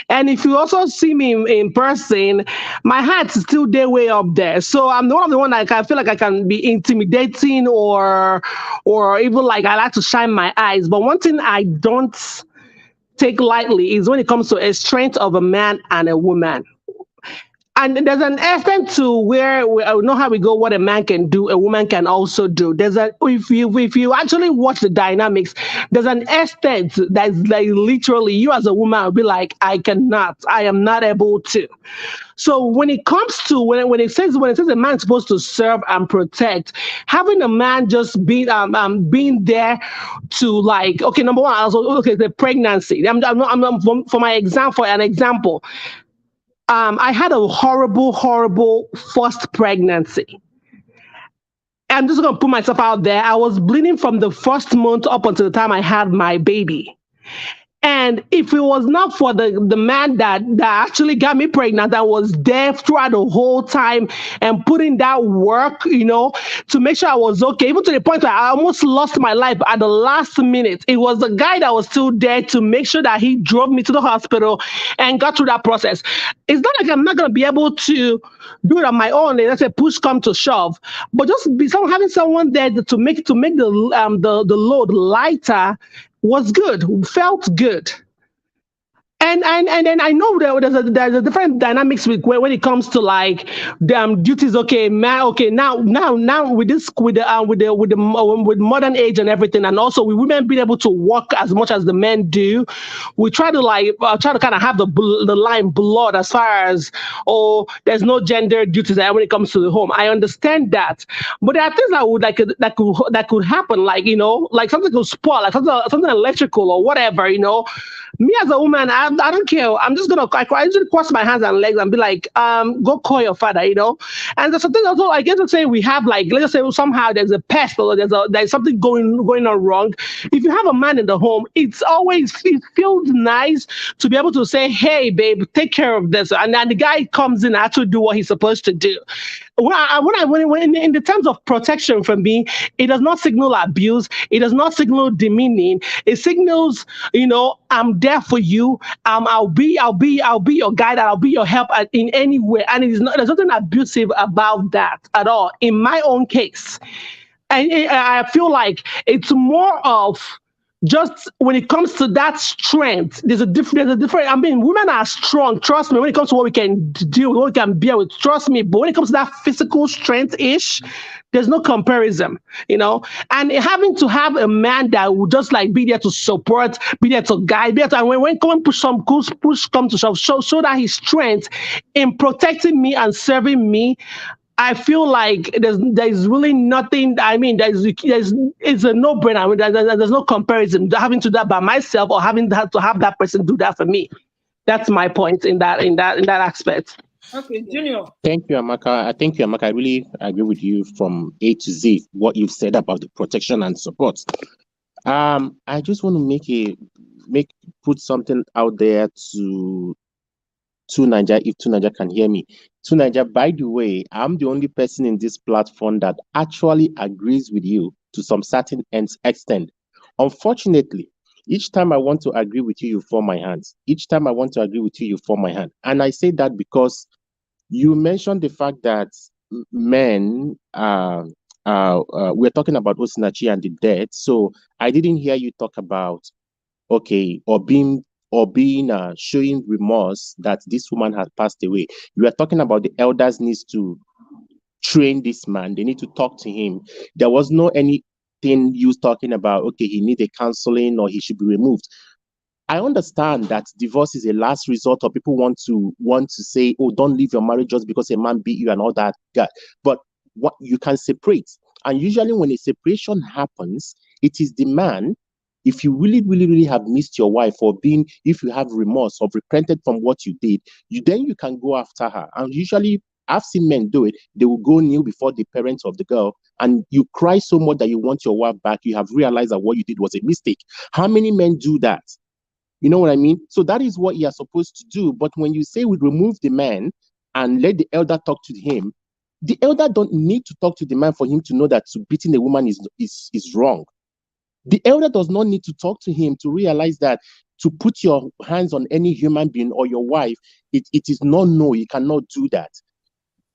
And if you also see me in person, my heart's still there way up there. So I'm one of the one like I feel like I can be intimidating or even like I like to shine my eyes. But one thing I don't take lightly is when it comes to a strength of a man and a woman. And there's an extent to where we know how we go. What a man can do, a woman can also do. If you actually watch the dynamics, there's an extent that's like literally you as a woman will be like, I am not able to. So when it comes to when it says a man's supposed to serve and protect, having a man just being there to like, okay, number one, also the pregnancy. For an example. I had a horrible first pregnancy. I'm just going to put myself out there. I was bleeding from the first month up until the time I had my baby. And if it was not for the man that actually got me pregnant, that was there throughout the whole time and putting that work, to make sure I was okay, even to the point where I almost lost my life at the last minute. It was the guy that was still there to make sure that he drove me to the hospital and got through that process. It's not like I'm not going to be able to do it on my own. Let's say push come to shove, but just having someone there to make the load lighter was good, felt good. And then I know there's a different dynamics when it comes to like duties. Okay, man. Okay, now with modern age and everything, and also with women being able to work as much as the men do, we try to kind of have the line blurred as far as there's no gender duties when it comes to the home. I understand that, but there are things that could happen, like like something could spoil, like something electrical or whatever. Me as a woman, I don't care. I'm just gonna I usually cross my hands and legs and be like, go call your father, And there's something also I get to say we have like, let's say somehow there's a pest or there's something going on wrong. If you have a man in the home, it feels nice to be able to say, hey babe, take care of this, and then the guy comes in and actually do what he's supposed to do. When in the terms of protection from me, it does not signal abuse. It does not signal demeaning. It signals, I'm there for you. I'll be your guide. I'll be your help in any way. And there's nothing abusive about that at all. In my own case, and I feel like it's more of just when it comes to that strength, there's a different. I mean, women are strong. Trust me. When it comes to what we can do, what we can bear with, trust me. But when it comes to that physical strength-ish, there's no comparison, And having to have a man that will just like be there to support, be there to guide, be there to, and when push come to shove, show that his strength in protecting me and serving me. I feel like there's really nothing. I mean, it's a no-brainer. I mean, there's no comparison having to do that by myself or having to have that person do that for me. That's my point in that aspect. Okay, Junior. Thank you, Amaka. I really agree with you from A to Z. What you've said about the protection and support. I just want to put something out there to Niger, if Niger can hear me. Niger, by the way, I'm the only person in this platform that actually agrees with you to some certain extent. Unfortunately, each time I want to agree with you, you fall my hands. Each time I want to agree with you, you fall my hand. And I say that because you mentioned the fact that men, we're talking about Osinachi and the dead. So I didn't hear you talk about, showing remorse that this woman has passed away. You are talking about the elders needs to train this man. They need to talk to him. There was no anything you talking about, he need a counseling or he should be removed. I understand that divorce is a last resort, or people want to say, don't leave your marriage just because a man beat you and all that. But what you can separate. And usually when a separation happens, it is the man. if you really, really, really have missed your wife, or if you have remorse or repented from what you did, then you can go after her. And usually, I've seen men do it. They will go kneel before the parents of the girl, and you cry so much that you want your wife back. You have realized that what you did was a mistake. How many men do that? You know what I mean? So that is what you are supposed to do. But when you say we remove the man and let the elder talk to him, the elder don't need to talk to the man for him to know that beating a woman is wrong. The elder does not need to talk to him to realize that to put your hands on any human being or your wife, it is not, no, you cannot do that.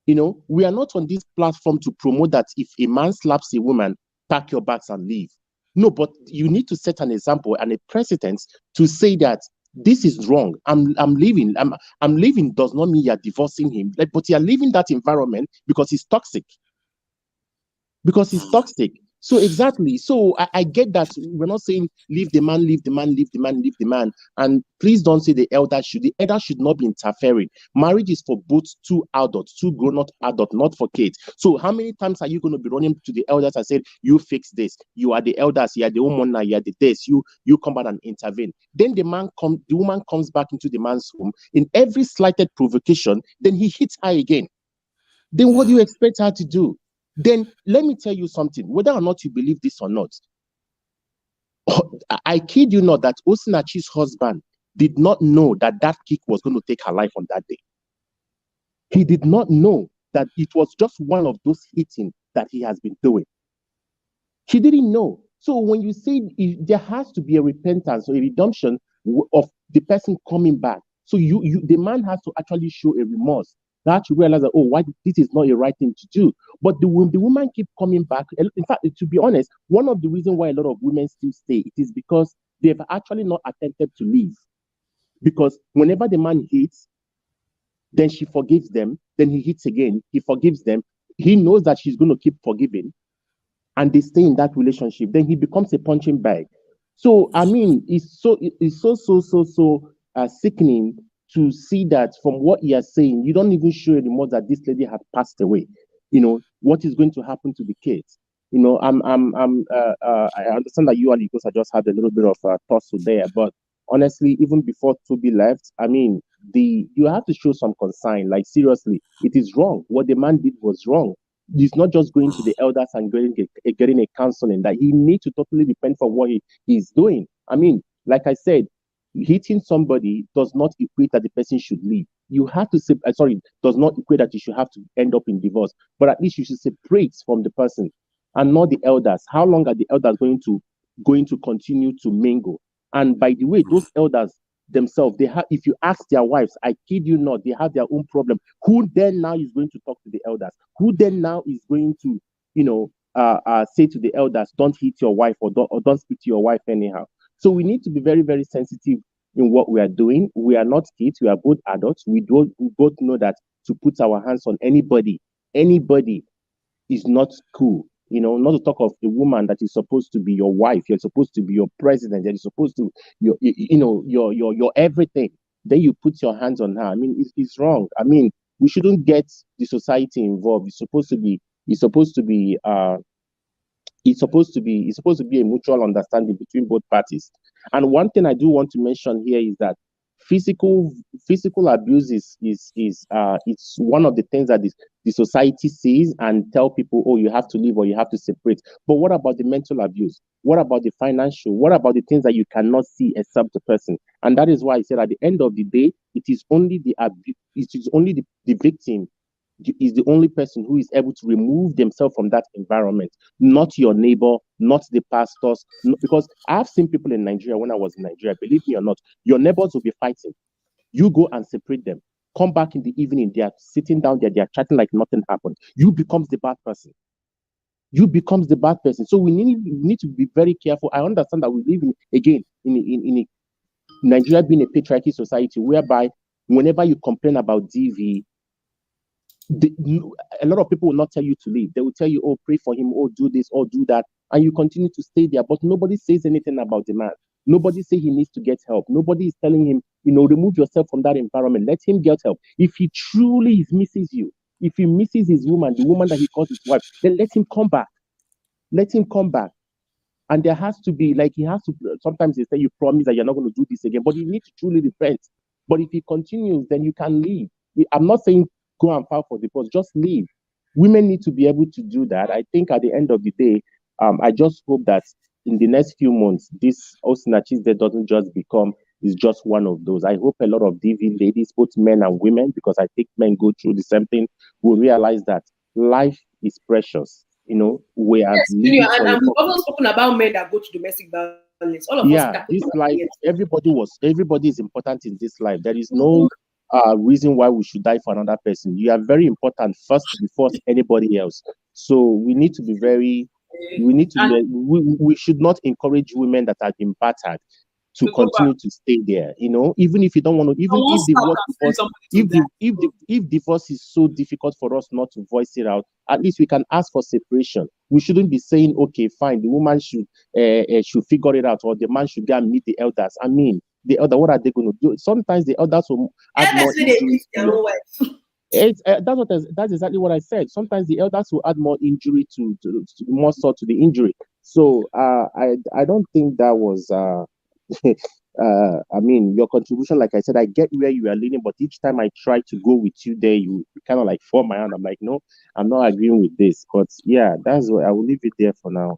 You know, we are not on this platform to promote that if a man slaps a woman, pack your bags and leave. No, but you need to set an example and a precedent to say that this is wrong. I'm leaving. I'm leaving does not mean you're divorcing him, but you're leaving that environment because he's toxic. Because he's toxic. So exactly. So I get that. We're not saying leave the man, leave the man, leave the man, leave the man. And please don't say the elder should. The elder should not be interfering. Marriage is for both two adults, two grown-up adults, not for kids. So how many times are you going to be running to the elders and say, you fix this? You are the elders, you are the woman, you are the this, you come back and intervene. Then the woman comes back into the man's home in every slighted provocation, then he hits her again. Then what do you expect her to do? Then let me tell you something, whether or not you believe this or not, I kid you not that Osinachi's husband did not know that kick was going to take her life on that day. He did not know that it was just one of those hitting that he has been doing. He didn't know. So when you say there has to be a repentance or a redemption of the person coming back, so the man has to actually show a remorse. That you realize that, why this is not a right thing to do. But the woman keep coming back. In fact, to be honest, one of the reasons why a lot of women still stay, it is because they've actually not attempted to leave. Because whenever the man hits, then she forgives them, then he hits again, he forgives them. He knows that she's going to keep forgiving, and they stay in that relationship. Then he becomes a punching bag. So I mean, it's so sickening to see that from what you are saying, you don't even show anymore that this lady had passed away. You know, what is going to happen to the kids? You know, I understand that you and Ikosa just had a little bit of a tussle there, but honestly, even before Toby left, I mean, you have to show some concern. Like seriously, it is wrong. What the man did was wrong. He's not just going to the elders and getting a counseling. That he needs to totally repent for what he's doing. I mean, like I said, hitting somebody does not equate that the person should leave. You have to say, does not equate that you should have to end up in divorce, but at least you should separate from the person and not the elders. How long are the elders going to continue to mingle? And by the way, those elders themselves, if you ask their wives, I kid you not, they have their own problem. Who then now is going to talk to the elders? Who then now is going to, say to the elders, don't hit your wife or don't speak to your wife anyhow? So we need to be very, very sensitive in what we are doing. We are not kids. We are both adults. We both know that to put our hands on anybody is not cool. You know, not to talk of a woman that is supposed to be your wife. You're supposed to be your president. You're supposed to, your everything. Then you put your hands on her. I mean, it's wrong. I mean, we shouldn't get the society involved. It's supposed to be a mutual understanding between both parties. And one thing I do want to mention here is that physical abuse is it's one of the things that the society sees and tell people, oh, you have to leave or you have to separate. But what about the mental abuse? What about the financial? What about the things that you cannot see except the person? And that is why I said at the end of the day, it is only the victim is the only person who is able to remove themselves from that environment, not your neighbor, not the pastors. Because I've seen people in Nigeria when I was in Nigeria, believe me or not, your neighbors will be fighting. You go and separate them. Come back in the evening, they are sitting down there, they are chatting like nothing happened. You becomes the bad person. So we need to be very careful. I understand that we live in Nigeria being a patriarchy society whereby whenever you complain about DV, a lot of people will not tell you to leave. They will tell you, oh, pray for him, oh, do this, or do that. And you continue to stay there. But nobody says anything about the man. Nobody says he needs to get help. Nobody is telling him, remove yourself from that environment. Let him get help. If he truly misses you, if he misses his woman, the woman that he calls his wife, then let him come back. And there has to be, like, he has to, sometimes they say you promise that you're not going to do this again, but you need to truly repent. But if he continues, then you can leave. I'm not saying go and file for divorce, just leave. Women need to be able to do that. I think at the end of the day, I just hope that in the next few months, this Osinachi's Day doesn't just become, is just one of those. I hope a lot of DV ladies, both men and women, because I think men go through the same thing, will realize that life is precious. You know, we are living for and we've also spoken about men that go to domestic violence. All of us that this life, everybody is important in this life. There is no reason why we should die for another person. You are very important first before anybody else. So we need to be very, we should not encourage women that have been battered to continue to stay there. You know, even if you don't want to, even if divorce is so difficult for us not to voice it out, at least we can ask for separation. We shouldn't be saying, okay, fine, the woman should figure it out, or the man should go and meet the elders. I mean, the elder, what are they going to do? Sometimes the elders will add more injury. That's exactly what I said. Sometimes the elders will add more injury to more salt to the injury. So I don't think that was I mean, your contribution, like I said, I get where you are leaning, but each time I try to go with you there, you kind of like fall my hand. I'm like, no, I'm not agreeing with this. But yeah, that's what I will leave it there for now.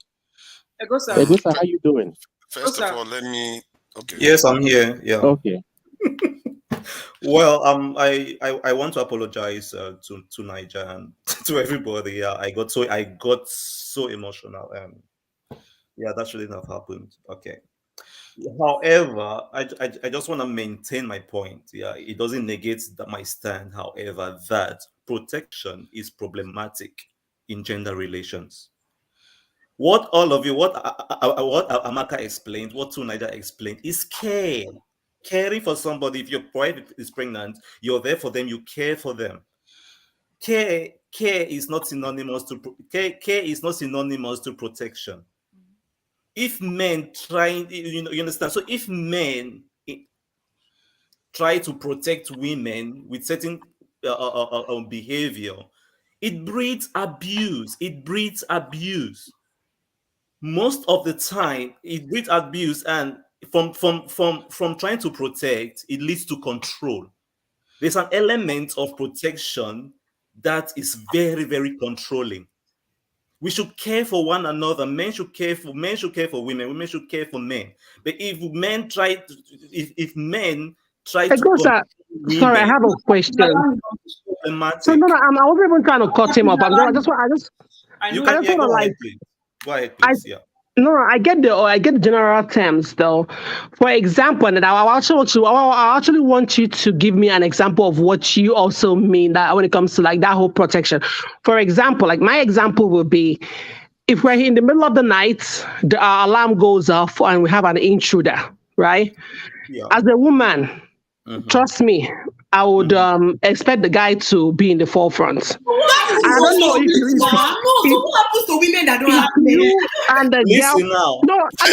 Egosa, how you doing? First of all, let me. Okay. Yes, I'm here. Yeah. Okay. Well, I want to apologize to Niger and to everybody. Yeah, I got so emotional. Yeah, that shouldn't have happened. Okay. However, I just want to maintain my point. Yeah, it doesn't negate my stand. However, that protection is problematic in gender relations. What all of you, what Amaka explained, what Tunaida explained, is care. Caring for somebody. If your wife is pregnant, you're there for them. You care for them. Care is not synonymous to care is not synonymous to protection. If men trying, you understand. So if men try to protect women with certain behavior, it breeds abuse. It breeds abuse. Most of the time, it breeds abuse, and from trying to protect, it leads to control. There's an element of protection that is very, very controlling. We should care for one another. Men should care for women. Women should care for men. But if men try to women, sorry, I have a question. So no, I wasn't even trying to cut him off. I just want to like. Go ahead, please. Yeah. No, I get the general terms though. For example, and I actually want you to give me an example of what you also mean that when it comes to like that whole protection. For example, like my example would be if we're in the middle of the night, the alarm goes off and we have an intruder, right? Yeah. As a woman, trust me, I would expect the guy to be in the forefront. I don't know if what happens to women that don't have men? And the Listen girl, now. no, I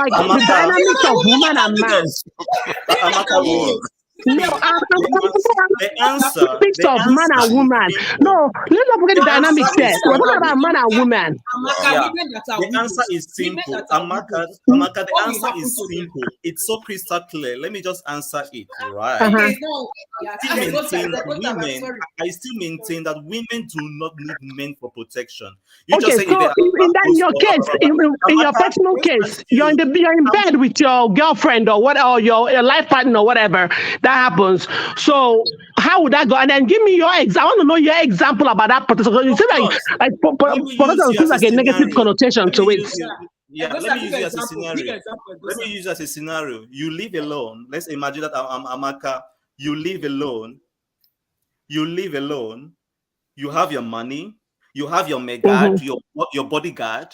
don't like the dynamics of woman and man. No, the answer of man and woman. No, let's not forget the dynamics there. We're talking about man and woman. Yeah. The answer is simple. Amaka, the answer is simple. It's so crystal clear. Let me just answer it, right? I still maintain that women do not need men for protection. You just say in your case, in your personal case, you're in bed with your girlfriend or what, or your life partner or whatever. That happens. So how would that go? And then give me your example. I want to know your example about that protection. You see, like protection seems like a negative connotation to it. Yeah, let me use it as a scenario. Let me use it as a scenario. You live alone. Let's imagine that I'm Amaka. You live alone. You have your money. You have your guard, your bodyguard.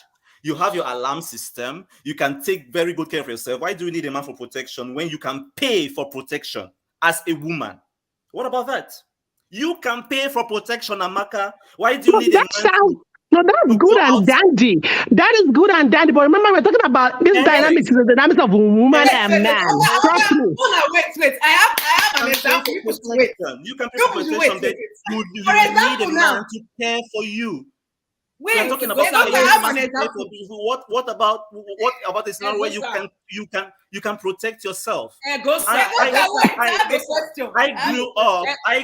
You have your alarm system. You can take very good care of yourself. Why do you need a man for protection when you can pay for protection as a woman? What about that? You can pay for protection, Amaka. Why do you need a man? No, that's good and dandy. That is good and dandy. But remember, we're talking about this dynamics, the dynamics of woman and man. Trust me. Wait. I have an example. You can pay for protection. You need a man to care for you. Wait, we're talking about what about the scenario where you can protect yourself? I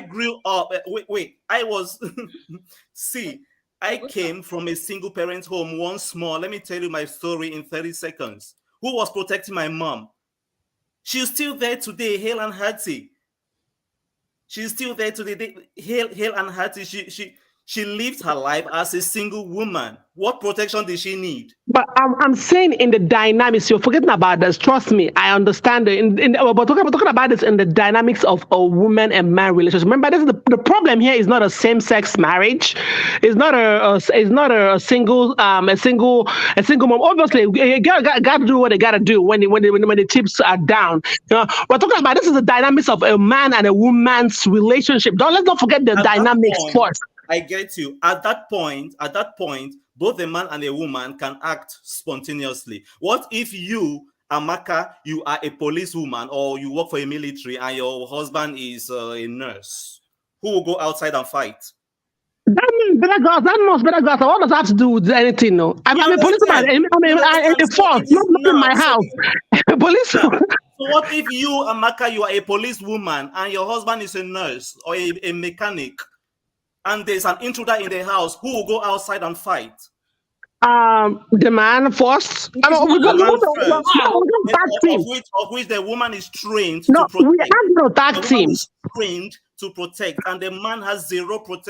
grew up. Wait. I was see. I came from a single parent home once more. Let me tell you my story in 30 seconds. Who was protecting my mom? She's still there today, hale and hearty. She's still there today, hale and hearty. She lived her life as a single woman. What protection did she need? But I'm saying in the dynamics, you're forgetting about this. Trust me, I understand it. But talking about this in the dynamics of a woman and man relationship. Remember, this is the problem here is not a same-sex marriage. It's not a single mom. Obviously, you got to do what they got to do when the chips are down. We're talking about this is the dynamics of a man and a woman's relationship. Let's not forget the dynamics first. I get you. At that point, both a man and a woman can act spontaneously. What if you, Amaka, you are a policewoman or you work for a military and your husband is a nurse? Who will go outside and fight? That means better girls. What does that have to do with anything? No, I'm a policeman. I'm a force, not in my house. A policeman. So what if you, Amaka, you are a policewoman and your husband is a nurse or a mechanic? And there's an intruder in the house, who will go outside and fight? The man first. Of which the woman is trained to protect. We have no tag team. Trained to protect, and the man has zero training.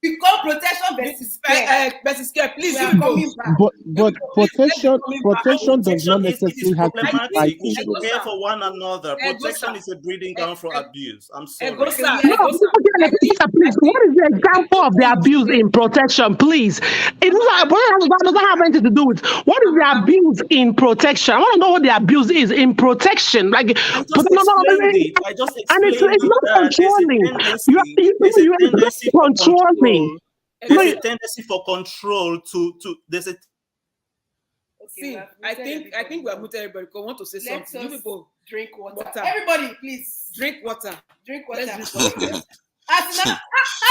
Become protection versus care. Please, but protection does not necessarily have to be fighting. We should care for one another. Protection is a breeding ground for abuse. I'm sorry. What is the example of the abuse in protection, please? It doesn't have anything to do with what is the abuse in protection. I want to know what the abuse is in protection. Like, I just explained it. It's not controlling. You're controlling. There's a tendency for control there's a. See, I think we are muted everybody because we want to say something. You people drink water. Everybody, please drink water. Drink water. How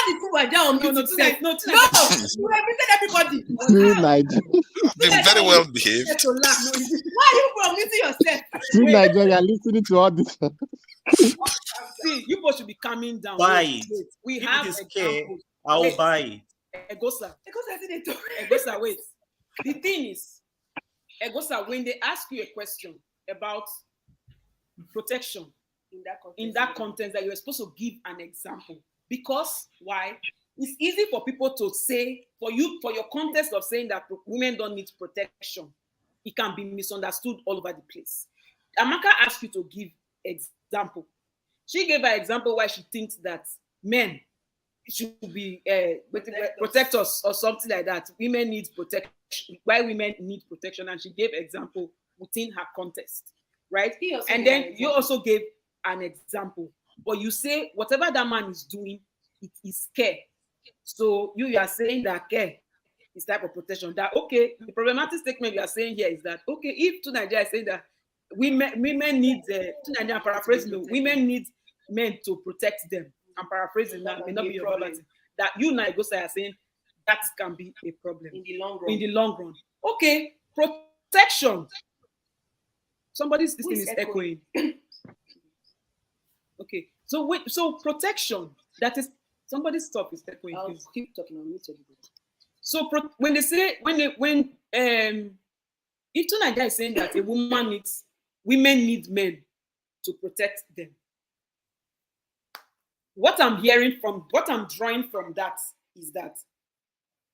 did you were down? No, you repeated everybody. They're very well behaved. Why are you promising yourself? Nigeria, listening to all this. See, you both should be calming down. Buy it. We have examples. I'll buy it. Egosa, wait. The thing is, Egosa, when they ask you a question about protection in that context, that you're supposed to give an example. Because why? It's easy for people to say, for your context of saying that women don't need protection, it can be misunderstood all over the place. Amaka asked you to give example. She gave an example why she thinks that men should be protectors or something like that. Women need protection. Why women need protection, and she gave example within her context, right? And then you also gave an example, but you say whatever that man is doing, it is care. So you are saying that care is type of protection. That okay, the problematic statement you are saying here is that okay, if to Nigeria is saying that women need to Nigeria paraphrasing, women need men to protect them. I'm paraphrasing that, may not be your problem. That you Nigosa are saying that can be a problem in the long run. Okay, protection. This thing is echoing. Okay, so protection. That is somebody's stuff is echoing. I'll keep talking on YouTube. So when they say if Nigeria is saying that women need men to protect them. What I'm drawing from that is that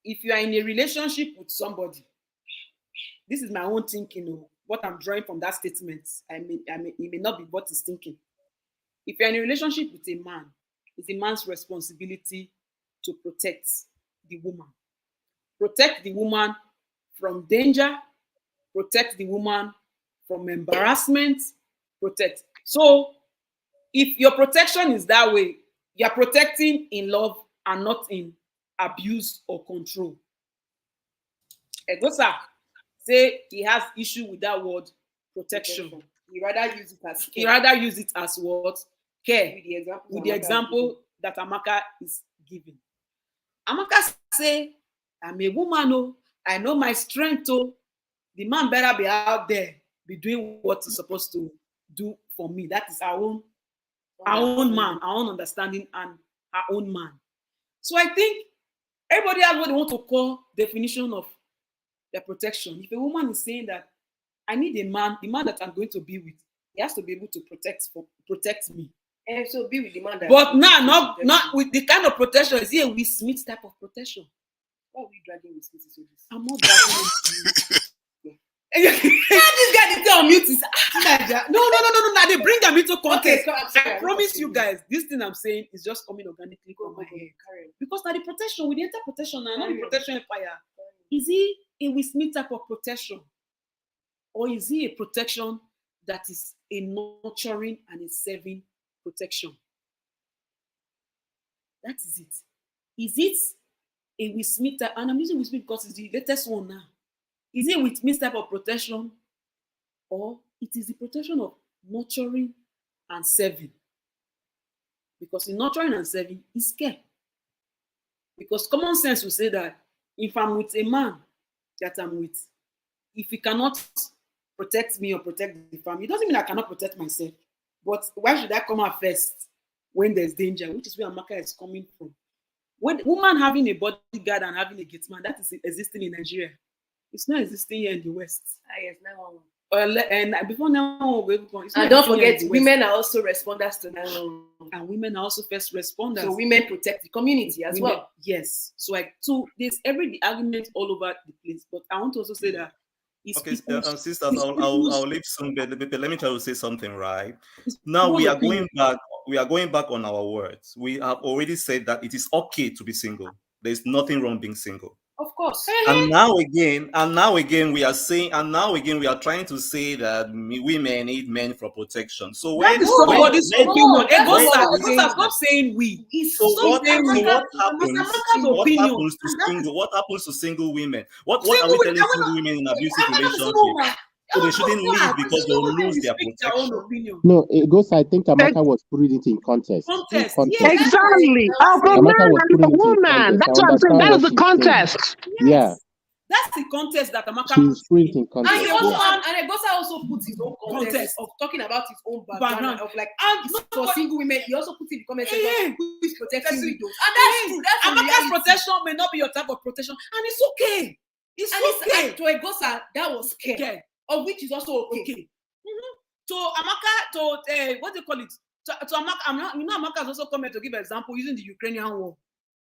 if you are in a relationship with somebody, this is my own thinking. What I'm drawing from that statement, it may not be what he's thinking. If you're in a relationship with a man, it's a man's responsibility to protect the woman. Protect the woman from danger, protect the woman from embarrassment, protect. So if your protection is that way, you're protecting in love and not in abuse or control. Egosa say he has issue with that word protection. He rather use it as care. He rather use it as what? Care. With the example that Amaka is giving. Amaka say, I'm a woman, oh, I know my strength, oh. The man better be out there, be doing what he's supposed to do for me. That is our own man, our own understanding, and our own man. So I think everybody has what they want to call definition of their protection. If a woman is saying that I need a man, the man that I'm going to be with, he has to be able to protect me. And so be with the man that. But now, not with the kind of protection. Is it a Will Smith type of protection? Why are we dragging Will Smith into this? I'm not dragging him. This guy is on mute. No. They bring them into context. Okay, I promise you guys, this thing I'm saying is just coming organically from my head. Because now the protection, we enter protection now, not the protection empire. Is he a Will Smith type of protection? Or is he a protection that is a nurturing and a serving protection? That is it. Is it a Will Smith type? And I'm using Will Smith because it's the latest one now. Is it with Smith type of protection? Or it is the protection of nurturing and serving? Because in nurturing and serving is care. Because common sense will say that if I'm with a man that I'm with, if he cannot protect me or protect the family, it doesn't mean I cannot protect myself. But why should I come out first when there's danger, which is where Amaka is coming from? When woman having a bodyguard and having a gateman, that is existing in Nigeria. It's not existing here in the West. Yes, now. And before now, and don't forget, women are also responders to 911. And women are also first responders. So women protect the community as well. Yes. So there's every argument all over the place. But I want to also say that sisters, I'll leave soon, but let me try to say something, right? Now we are going back. We are going back on our words. We have already said that it is okay to be single. There's nothing wrong being single. Of course. And now again, we are trying to say that women need men for protection. So when somebody's opinion, stop saying we. What happens to single women? What are we telling single women in abusive relationships? So they shouldn't leave because they'll lose their protection. No, it goes. I think Amaka was putting it in context. Yes, exactly. For man and a woman. That's what I'm saying. That is the context. Yeah. That's the context that Amaka puts in context. And Egosa also puts his own context of talking about his own background of like for single women. He also puts in the comment section who is protecting widows. And that's true. That's Amaka's protection may not be your type of protection, and it's okay. It's okay. To Egosa, that was care. Of which is also okay. Mm-hmm. So Amaka, what do you call it? To Amaka, Amaka has also come here to give an example using the Ukrainian war.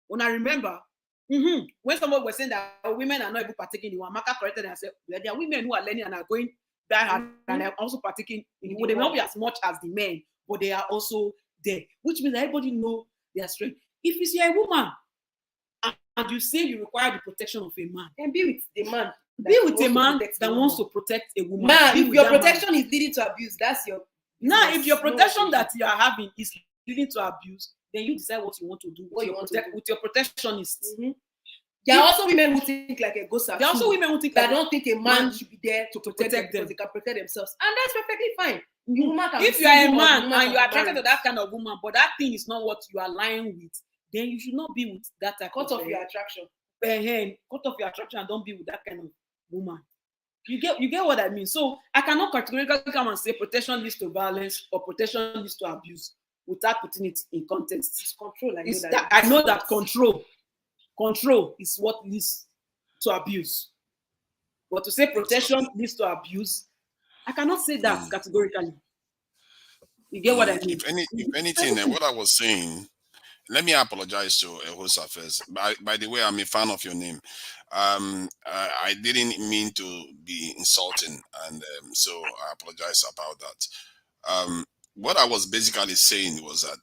When I remember, when someone was saying that women are not able to partake in the war, Amaka corrected and said, well, there are women who are learning and are going die hard and are also partaking in the war. They may not be as much as the men, but they are also there, which means that everybody know their strength. If you see a woman and you say you require the protection of a man, then be with the man. Be with a man that wants to protect a woman. Now, if your protection is leading to abuse, that's your. Now, if your protection that you are having is leading to abuse, then you decide what you want to do. What you want to do with your protectionists. Mm-hmm. There are also women who think like a Gosa. There are also women who think that don't think a man should be there to protect them because they can protect themselves, and that's perfectly fine. If you are a man and you are attracted to that kind of woman, but that thing is not what you are lying with, then you should not be with that type of cut off your attraction. Cut off your attraction and don't be with that kind of woman. You get what I mean? So I cannot categorically come and say protection leads to violence or protection leads to abuse without putting it in context. It's control. I know that control is what leads to abuse. But to say protection leads to abuse, I cannot say that categorically. You get what I mean? If anything, what I was saying, let me apologize to Ehosa first. By the way, I'm a fan of your name. I didn't mean to be insulting, and so I apologize about that. What I was basically saying was that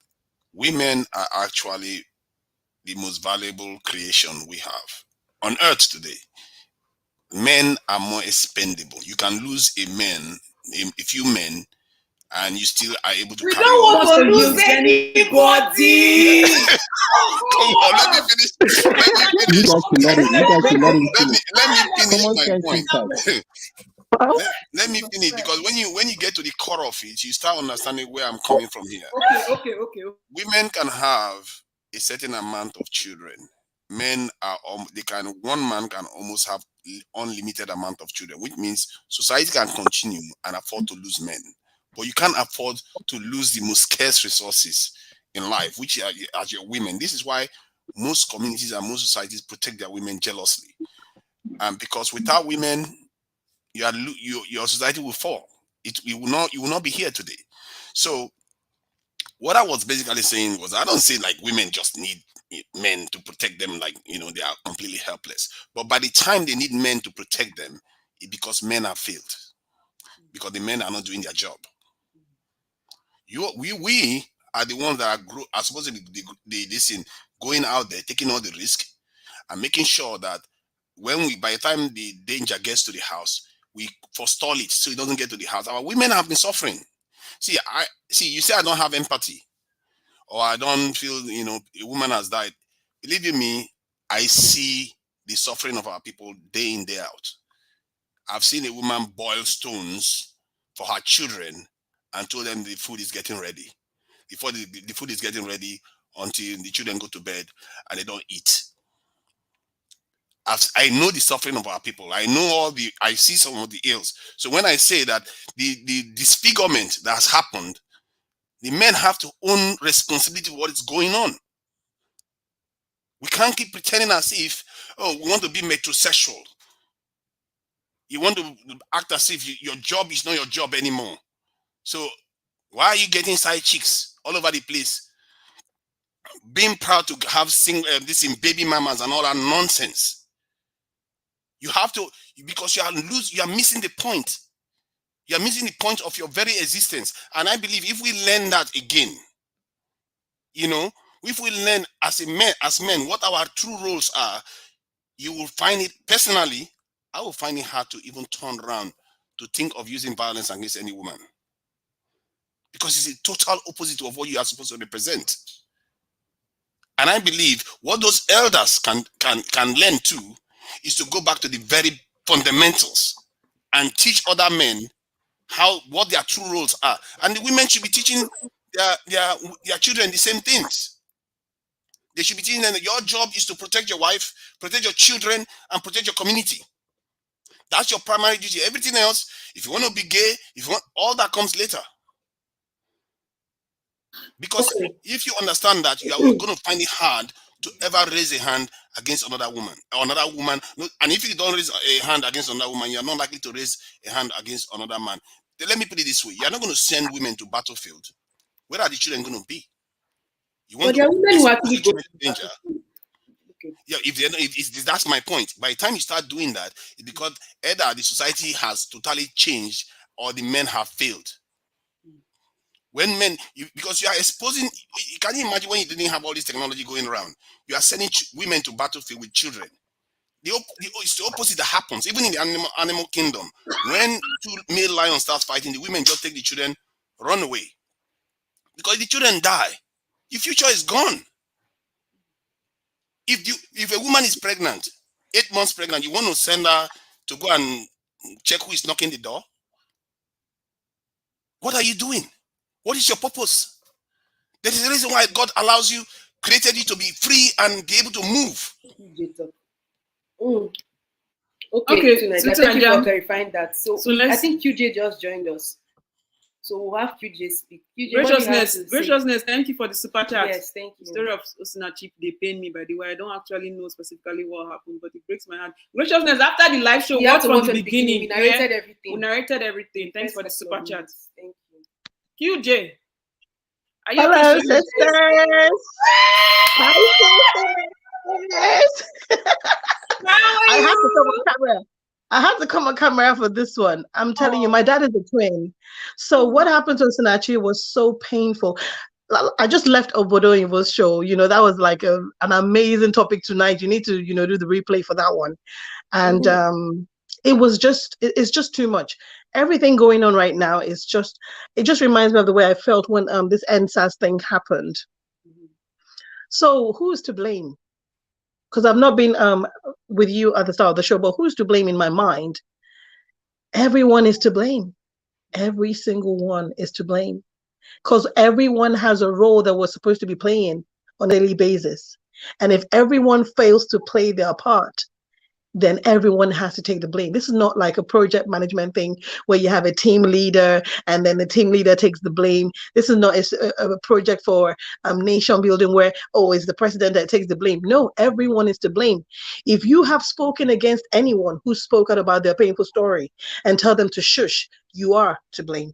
women are actually the most valuable creation we have on earth today. Men are more expendable. You can lose a few men, and you still are able to carry on. We don't want to lose anybody. Come on, let me finish. Let me finish because when you get to the core of it, you start understanding where I'm coming from here. Okay. Women can have a certain amount of children, men are one man can almost have unlimited amount of children, which means society can continue and afford to lose men, but you can't afford to lose the most scarce resources in life, which are your women. This is why most communities and most societies protect their women jealously, because without women, your society will fall. You will not be here today. So what I was basically saying was, I don't say like women just need men to protect them, like, they are completely helpless. But by the time they need men to protect them, because men have failed, because the men are not doing their job. We are the ones that are supposed to be going out there, taking all the risk, and making sure that by the time the danger gets to the house, we forestall it so it doesn't get to the house. Our women have been suffering. You say I don't have empathy, or I don't feel, a woman has died. Believe you me, I see the suffering of our people day in, day out. I've seen a woman boil stones for her children and told them the food is getting ready. Before the food is getting ready, until the children go to bed and they don't eat. I know the suffering of our people. I see some of the ills. So when I say that the disfigurement that has happened, the men have to own responsibility for what is going on. We can't keep pretending as if, we want to be metrosexual. You want to act as if your job is not your job anymore. So why are you getting side chicks all over the place? Being proud to have this in baby mamas and all that nonsense. You have to, because you are missing the point. You are missing the point of your very existence. And I believe if we learn that again, if we learn as men what our true roles are, you will find it, personally, I will find it hard to even turn around to think of using violence against any woman. Because it's a total opposite of what you are supposed to represent. And I believe what those elders can learn too is to go back to the very fundamentals and teach other men what their true roles are. And the women should be teaching their children the same things. They should be teaching them that your job is to protect your wife, protect your children, and protect your community. That's your primary duty. Everything else, if you want to be gay, all that comes later. Because if you understand that, you are going to find it hard to ever raise a hand against another woman. And if you don't raise a hand against another woman, you are not likely to raise a hand against another man. Let me put it this way: you are not going to send women to battlefield. Where are the children going to be? You want to women who actually go to danger. Okay. Yeah, that's my point. By the time you start doing that, it's because either the society has totally changed or the men have failed. When men, because you are exposing, can you imagine when you didn't have all this technology going around? You are sending women to battlefield with children. It's the opposite that happens, even in the animal kingdom. When two male lions start fighting, the women just take the children, run away. Because the children die, your future is gone. If a woman is pregnant, 8 months pregnant, you want to send her to go and check who is knocking the door? What are you doing? What is your purpose? There is a reason why God created you to be free and be able to move. Okay, so thank you for clarifying that. So I think QJ just joined us. So we'll have QJ speak. QJ, graciousness, thank you for the super chat. Yes, thank you. The story of Osinachi, they pain me, by the way. I don't actually know specifically what happened, but it breaks my heart. Graciousness, after the live show, what from the beginning? We narrated everything. We narrated everything. Thanks for the super chat. Thank you. QJ. Hello, sisters. Hi, sisters. I have to come on camera for this one. I'm telling you, my dad is a twin. So what happened to Osinachi was so painful. I just left Obodo Invo's show. That was like an amazing topic tonight. You need to, do the replay for that one. And it's just too much. Everything going on right now it just reminds me of the way I felt when this NSAS thing happened. So who's to blame? Because I've not been with you at the start of the show, but who's to blame in my mind? Everyone is to blame. Every single one is to blame. Because everyone has a role that was supposed to be playing on a daily basis. And if everyone fails to play their part, then everyone has to take the blame. This is not like a project management thing where you have a team leader and then the team leader takes the blame. This is not a project for nation building where, oh, it's the president that takes the blame. No, everyone is to blame. If you have spoken against anyone who spoke out about their painful story and tell them to shush, you are to blame.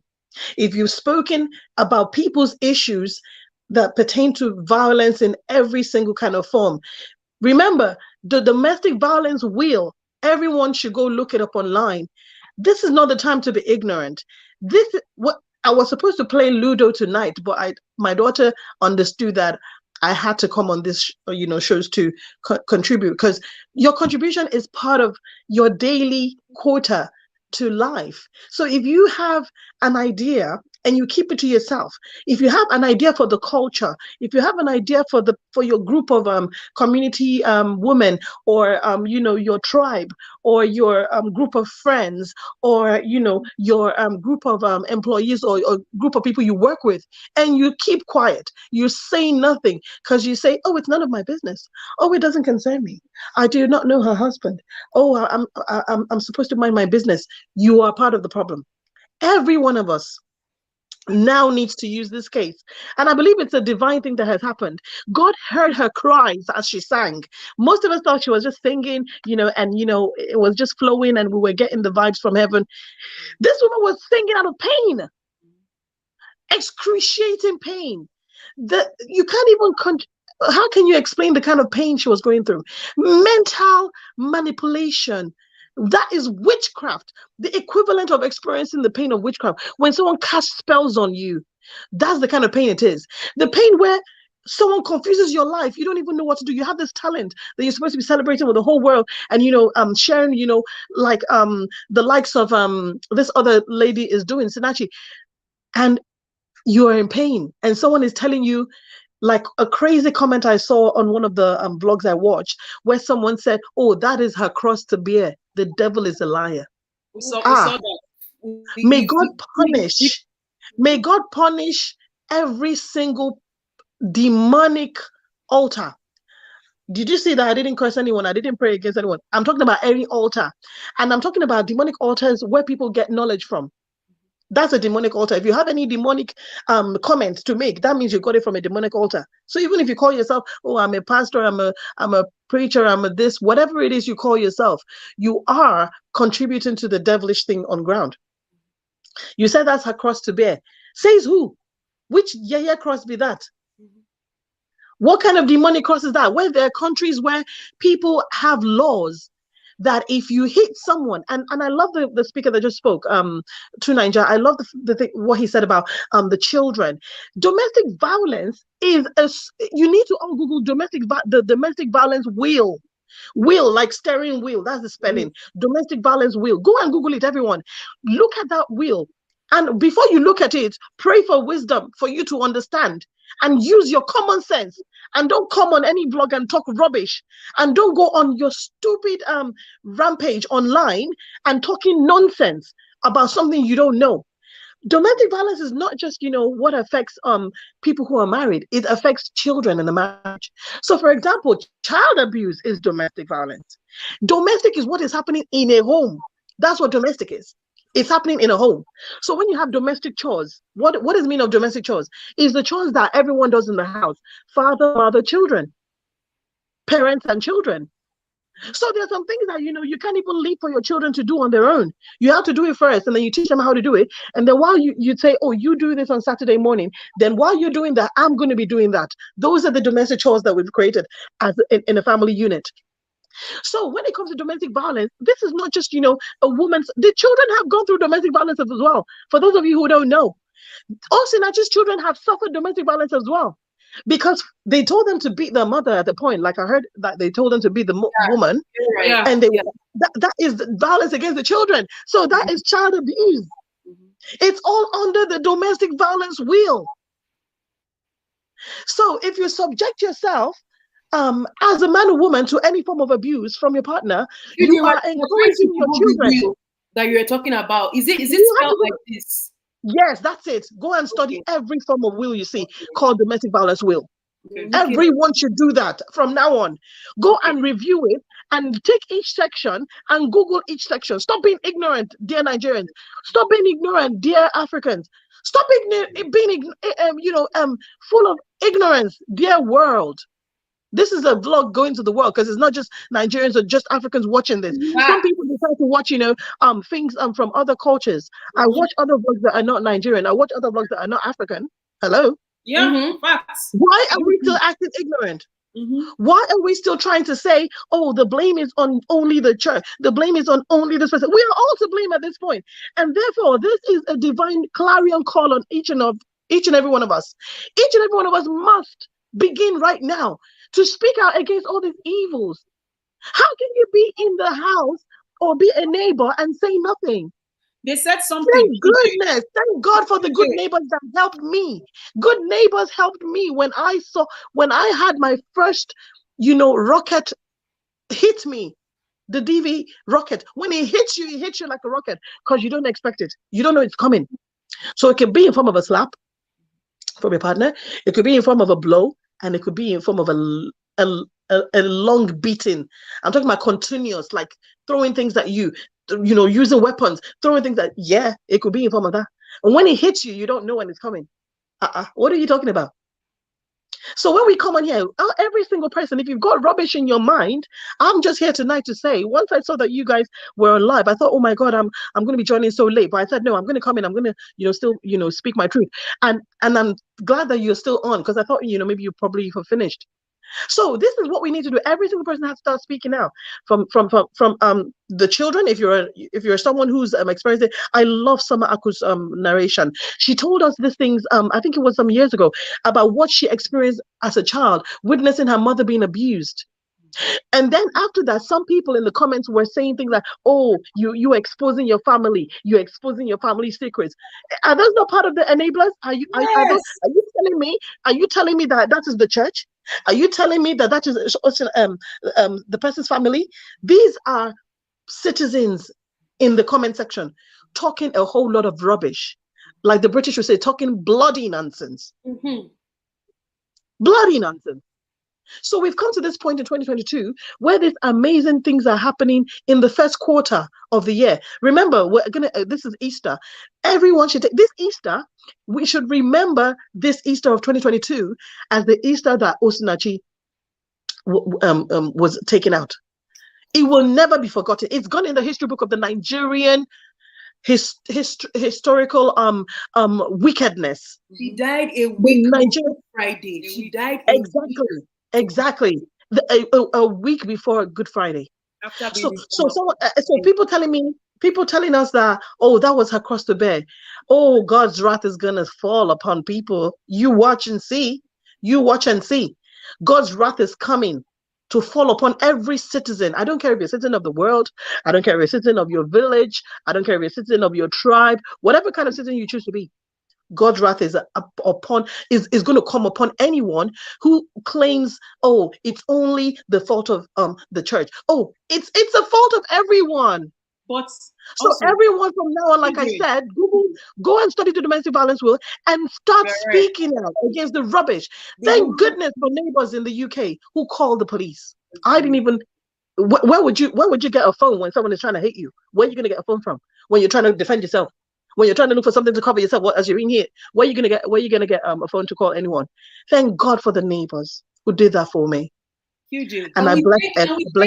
If you've spoken about people's issues that pertain to violence in every single kind of form, remember, the domestic violence wheel, everyone should go look it up online. This is not the time to be ignorant. This is what I was supposed to play Ludo tonight, but my daughter understood that I had to come on this, shows to contribute, because your contribution is part of your daily quota to life. So if you have an idea and you keep it to yourself, if you have an idea for the culture, if you have an idea for your group of community women, or your tribe, or your group of friends, or your group of employees, or group of people you work with, and you keep quiet, you say nothing because you say, oh, it's none of my business, oh, it doesn't concern me, I do not know her husband, oh, I'm supposed to mind my business, you are part of the problem. Every one of us now needs to use this case. And I believe it's a divine thing that has happened. God heard her cries as she sang. Most of us thought she was just singing, and it was just flowing and we were getting the vibes from heaven. This woman was singing out of pain, excruciating pain. You can't even how can you explain the kind of pain she was going through? Mental manipulation. That is witchcraft, the equivalent of experiencing the pain of witchcraft. When someone casts spells on you, that's the kind of pain it is. The pain where someone confuses your life, you don't even know what to do. You have this talent that you're supposed to be celebrating with the whole world, and sharing, like the likes of this other lady is doing, Osinachi, and you are in pain, and someone is telling you, like a crazy comment I saw on one of the vlogs I watched, where someone said, oh, that is her cross to bear. The devil is a liar. We saw that. May God punish every single demonic altar. Did you see that? I didn't curse anyone. I didn't pray against anyone. I'm talking about any altar. And I'm talking about demonic altars where people get knowledge from. That's a demonic altar. If you have any demonic comments to make, that means you got it from a demonic altar. So even if you call yourself, oh, I'm a pastor, I'm a preacher, I'm a this, whatever it is you call yourself, you are contributing to the devilish thing on ground. You said that's her cross to bear. Says who? Which yaya cross be that? What kind of demonic cross is that? Where there are countries where people have laws that if you hit someone, and I love the speaker that just spoke to Nigeria, I love the thing, what he said about the children. Domestic violence is you need to all Google the domestic violence wheel, like steering wheel, that's the spelling. Domestic violence wheel. Go and Google it, everyone. Look at that wheel, and before you look at it, pray for wisdom for you to understand, and use your common sense. And don't come on any blog and talk rubbish. And don't go on your stupid rampage online and talking nonsense about something you don't know. Domestic violence is not just, what affects people who are married. It affects children in the marriage. So, for example, child abuse is domestic violence. Domestic is what is happening in a home. That's what domestic is. It's happening in a home. So when you have domestic chores, what does it mean of domestic chores? Is the chores that everyone does in the house. Father, mother, children. Parents and children. So there are some things that, you can't even leave for your children to do on their own. You have to do it first, and then you teach them how to do it. And then while you say, oh, you do this on Saturday morning, then while you're doing that, I'm going to be doing that. Those are the domestic chores that we've created as in a family unit. So when it comes to domestic violence, this is not just, a woman's. The children have gone through domestic violence as well. For those of you who don't know, Osinachi's children have suffered domestic violence as well, because they told them to beat their mother at the point. Like I heard that they told them to beat the woman, and that is violence against the children. So that is child abuse. It's all under the domestic violence wheel. So if you subject yourself as a man or woman to any form of abuse from your partner, you are encouraging your children. That you are talking about. Is it spelled like this? Yes, that's it. Go and study every form of will you see called domestic violence will. Okay. Everyone should do that from now on. Go and review it and take each section and Google each section. Stop being ignorant, dear Nigerians. Stop being ignorant, dear Africans. Stop being full of ignorance, dear world. This is a vlog going to the world because it's not just Nigerians or just Africans watching this. Some people decide to watch, things from other cultures. I watch other vlogs that are not Nigerian. I watch other vlogs that are not African. Hello? Yeah, facts. Why are we still acting ignorant? Why are we still trying to say, oh, the blame is on only the church? The blame is on only this person. We are all to blame at this point. And therefore, this is a divine clarion call on each and every one of us. Each and every one of us must begin right now to speak out against all these evils. How can you be in the house or be a neighbor and say nothing? They said something. Thank goodness. Thank God for the good neighbors that helped me. Good neighbors helped me when I had my first, rocket hit me. The DV rocket. When it hits you like a rocket because you don't expect it. You don't know it's coming. So it can be in form of a slap from your partner. It could be in form of a blow, and it could be in form of a long beating. I'm talking about continuous, like throwing things at you. Using weapons, throwing things that, it could be in form of that. And when it hits you, you don't know when it's coming. What are you talking about? So when we come on here, every single person, if you've got rubbish in your mind, I'm just here tonight to say, once I saw that you guys were on live, I thought, oh my God, I'm going to be joining so late. But I said, no, I'm going to come in. I'm going to, still, speak my truth. And I'm glad that you're still on because I thought, maybe you probably have finished. So this is what we need to do. Every single person has to start speaking out. From the children. If you're someone who's experienced it, I love Summer Aku's narration. She told us these things. I think it was some years ago about what she experienced as a child, witnessing her mother being abused. And then after that, some people in the comments were saying things like, "Oh, you're exposing your family. You're exposing your family secrets." Are those not part of the enablers? Are you telling me? Are you telling me that is the church? Are you telling me that is the person's family? These are citizens in the comment section talking a whole lot of rubbish, like the British would say, talking bloody nonsense. Bloody nonsense. So we've come to this point in 2022 where these amazing things are happening in the first quarter of the year. Remember, this is Easter. Everyone should take this Easter. We should remember this Easter of 2022 as the Easter that Osinachi was taken out. It will never be forgotten. It's gone in the history book of the Nigerian historical wickedness. She died a week before Friday. She died exactly a week before Good Friday. So people telling us that, oh, that was her cross to bear. Oh, God's wrath is gonna fall upon people. You watch and see. God's wrath is coming to fall upon every citizen. I don't care if you're a citizen of the world. I don't care if you're a citizen of your village. I don't care if you're a citizen of your tribe. Whatever kind of citizen you choose to be, God's wrath is going to come upon anyone who claims, oh, it's only the fault of the church. Oh, it's a fault of everyone. But so everyone from now on, like I said, go and study the domestic violence will and start speaking out against the rubbish. Thank goodness for neighbors in the UK who called the police. I didn't even. Where would you get a phone when someone is trying to hate you? Where are you going to get a phone from when you're trying to defend yourself? When you're trying to look for something to cover yourself, as you're in here, where are you gonna get a phone to call anyone? Thank God for the neighbors who did that for me. QJ. And I bless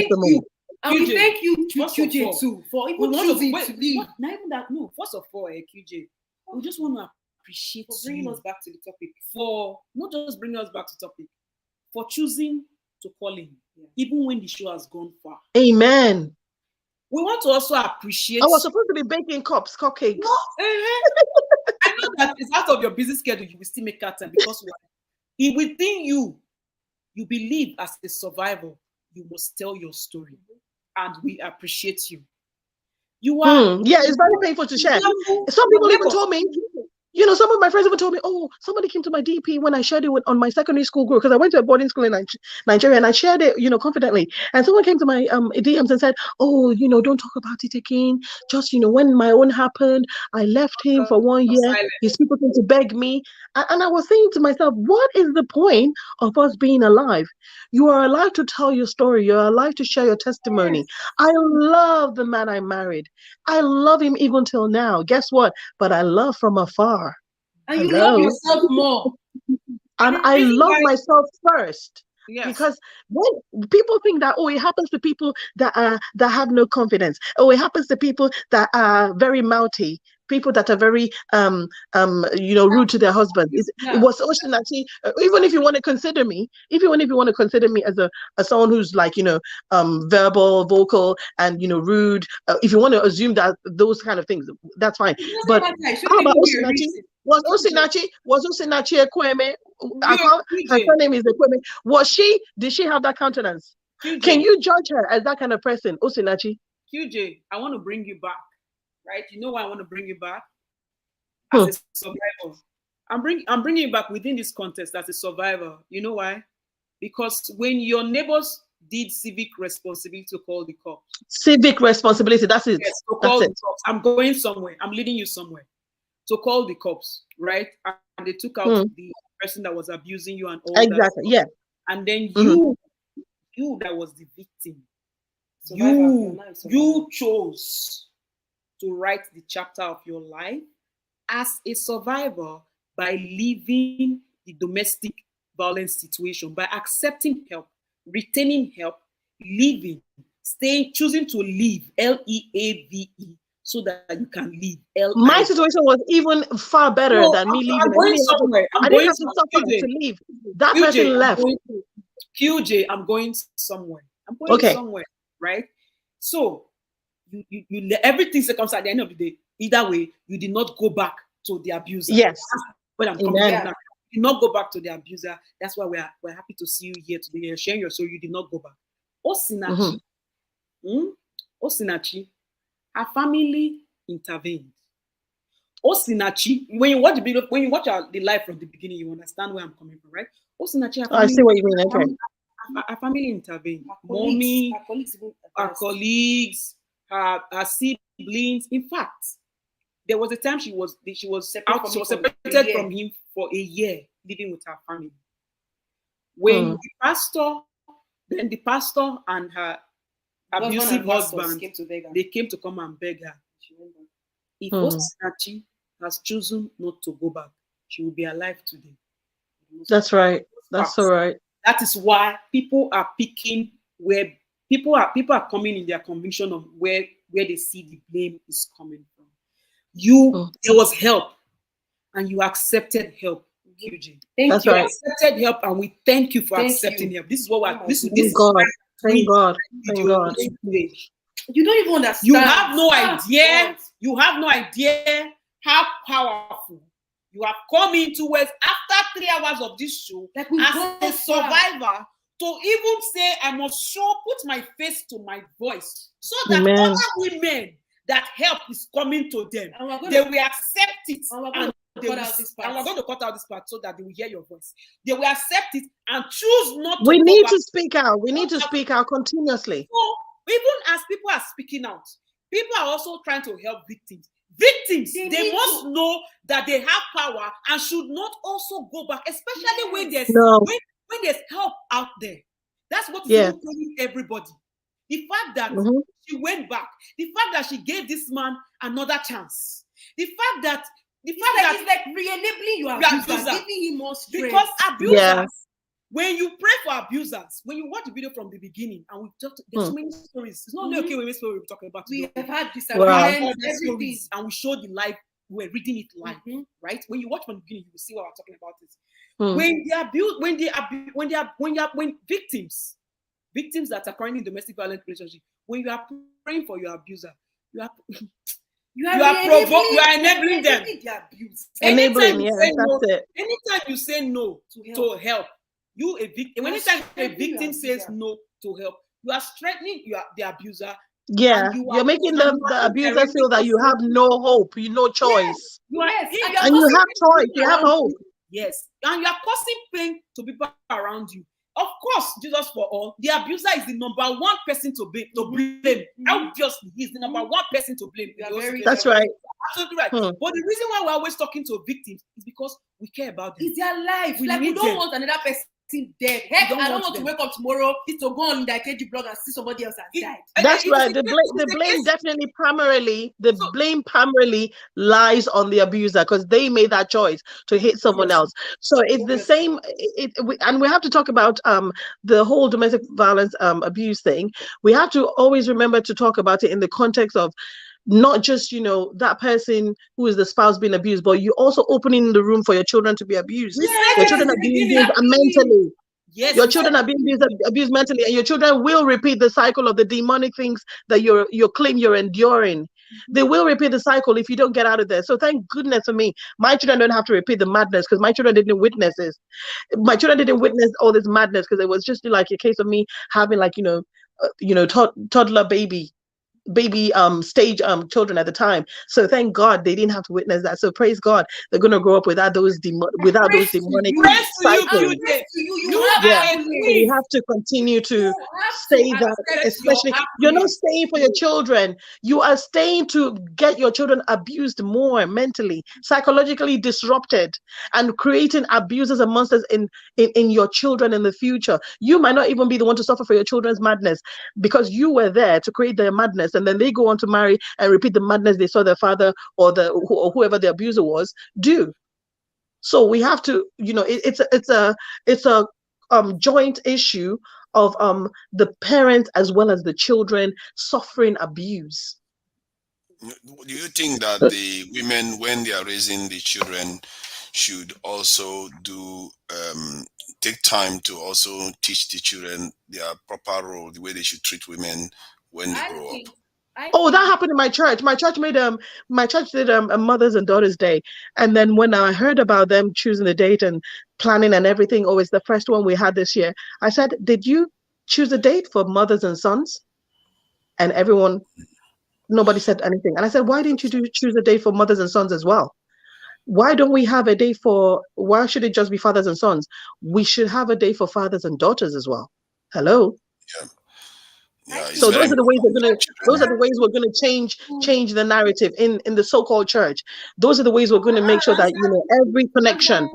them all. And we thank you, QJ, too, for even choosing to leave. Not even that. No, first of all, QJ, we just want to appreciate for bringing us back to the topic. For not just bringing us back to topic, for choosing to call in, even when the show has gone far. Amen. We want to also appreciate. I was supposed to be baking cupcakes. No, I know that it's out of your busy schedule. You will still make that time because within you believe as a survivor, you must tell your story, and we appreciate you. You are. Yeah, it's very painful to share. Some people even told me, You know, some of my friends even told me, oh, somebody came to my DP when I shared it on my secondary school group, because I went to a boarding school in Nigeria, and I shared it, you know, confidently. And someone came to my DMs and said, oh, you know, don't talk about it again. Just, you know, when my own happened, I left him for 1 year. His people came to beg me. And I was saying to myself, what is the point of us being alive? You are alive to tell your story. You're alive to share your testimony. Yes. I love the man I married. I love him even till now. Guess what? But I love from afar. And you love yourself more. And I love myself first. Yes. Because when people think that, oh, it happens to people that have no confidence. Oh, it happens to people that are very mouthy. People that are very you know, rude to their husbands. It was Osinachi. Even if you want to consider me, as someone who's like, you know, verbal, vocal, and, you know, rude. If you want to assume that those kind of things, that's fine. But how about Osinachi? Was Osinachi Ekweme? Her surname is Ekweme. Did she have that countenance? QJ. Can you judge her as that kind of person, Osinachi? QJ, I want to bring you back. Right? You know why I want to bring you back? As a survivor. I'm bringing you back within this context as a survivor. You know why? Because when your neighbors did civic responsibility to call the cops. Civic responsibility, that's it. Yes, to call the cops. I'm going somewhere. I'm leading you somewhere. To call the cops, right? And they took out the person that was abusing you and all that. Exactly, yeah. And then you that was the victim. You chose to write the chapter of your life as a survivor by leaving the domestic violence situation, by accepting help, retaining help, leaving, choosing to leave, LEAVE, so that you can leave. My situation was even far better than me leaving. I'm going somewhere. I didn't have to suffer to leave. That person left. QJ, I'm going somewhere. I'm going somewhere, right? So, you everything comes at the end of the day. Either way, you did not go back to the abuser. Yes. But I'm coming now. You did not go back to the abuser. That's why we're happy to see you here today. You're sharing your story. You did not go back. Osinachi, Osinachi, her family intervened. Osinachi, when you watch the video, when you watch the life from the beginning, you understand where I'm coming from, right? Osinachi, I see what you mean. Okay. Her family intervened. Mommy, her colleagues, her siblings. In fact, there was a time she was separated from him for a year, living with her family. When the pastor and her abusive husband came to come and beg her. If Osinachi has chosen not to go back, she will be alive today. That's right. That's all right. That is why people are picking where people are coming in their conviction of where they see the blame is coming from. There was help, and you accepted help. QJ. That's right. Accepted help, and we thank you for accepting help. This is what we're. Thank God. Thank God. Thank God. You don't even understand. You have no idea. You have no idea how powerful you have come into us after 3 hours of this show as a survivor to even say, I must put my face to my voice so that other women that help is coming to them. They will accept it. And we're going to cut out this part so that they will hear your voice. They will accept it and choose not to. We need to speak out. We need to speak out continuously. So, even as people are speaking out, people are also trying to help victims. Victims, they must know that they have power and should not also go back, especially when there's when there's help out there. That's what is telling everybody. The fact that she went back, the fact that she gave this man another chance, the fact that it's like re-enabling your abuser, giving him more strength. Because abusers, when you pray for abusers, when you watch the video from the beginning, and we talked, there's so many stories. It's not only okay when we story we're talking about. We have had disagreements, stories, and we showed the live. We're reading it live, right? When you watch from the beginning, you will see what we're talking about. When victims that are currently in domestic violence relationship, when you are praying for your abuser, you are enabling them. Enabling, that's it. Anytime you say no to help, anytime a victim says no to help, you are strengthening the abuser Yeah, you're making the abuser feel that you have no hope, no choice. Yes. And you have choice, you have hope. Yes, and you are causing pain to people around you. Of course, Jesus for all, the abuser is the number one person to blame. Obviously, he's the number one person to blame. That's right. Absolutely right. But the reason why we're always talking to victims is because we care about them. It's their life. We don't them. want another person dead. Heck, I don't want to wake up tomorrow to go on the KG blog and see somebody else has died. That's right. The blame definitely primarily lies on the abuser because they made that choice to hit someone else. So it's the same. And we have to talk about the whole domestic violence abuse thing. We have to always remember to talk about it in the context of not just, that person who is the spouse being abused, but you also opening the room for your children to be abused. Your children are being abused mentally. Yes, your children are being abused mentally, and your children will repeat the cycle of the demonic things that you claim you're enduring. They will repeat the cycle if you don't get out of there. So thank goodness for me, my children don't have to repeat the madness because my children didn't witness this. My children didn't witness all this madness because it was just like a case of me having toddler baby stage children at the time. So thank God they didn't have to witness that. So praise God, they're gonna grow up without those demonic cycles. We have to continue to say that, especially you're not staying for your children, you are staying to get your children abused more mentally, psychologically disrupted, and creating abuses and monsters in your children in the future. You might not even be the one to suffer for your children's madness because you were there to create their madness, and then they go on to marry and repeat the madness they saw their father or whoever the abuser was do. So we have to, it's a joint issue of the parents as well as the children suffering abuse. Do you think that the women, when they are raising the children, should also take time to also teach the children their proper role, the way they should treat women when they grow up? That happened in my church. My church did a Mothers and Daughters Day, and then when I heard about them choosing the date and planning and everything, it's the first one we had this year. I said, "Did you choose a date for mothers and sons?" And nobody said anything. And I said, "Why didn't you choose a date for mothers and sons as well? Why don't we have a day why should it just be fathers and sons? We should have a day for fathers and daughters as well." Hello. Yeah, so those are the ways we're gonna change the narrative in the so-called church. Those are the ways we're going to make sure that every connection.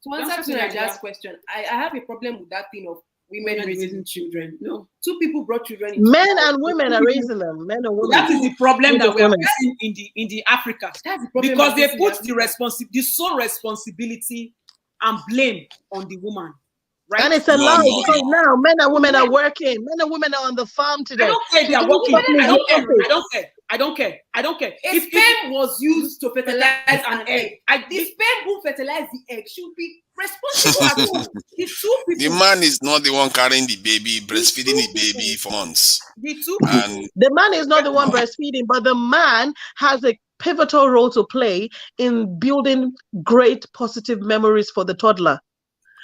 To answer to Nigeria's question, I have a problem with that thing of women raising children. No, two people brought children. Men and women are raising them. Men and women. That is the problem that we are facing in the Africa. That's the problem because they put the sole responsibility and blame on the woman. Right? And it's a lie because now men and women are working. Men and women are on the farm today. I don't care if they are working. I don't care. If sperm was used to fertilize an egg, the sperm who fertilized the egg should be responsible. The man is not the one carrying the baby, breastfeeding the baby for months. The man is not the one breastfeeding, but the man has a pivotal role to play in building great positive memories for the toddler.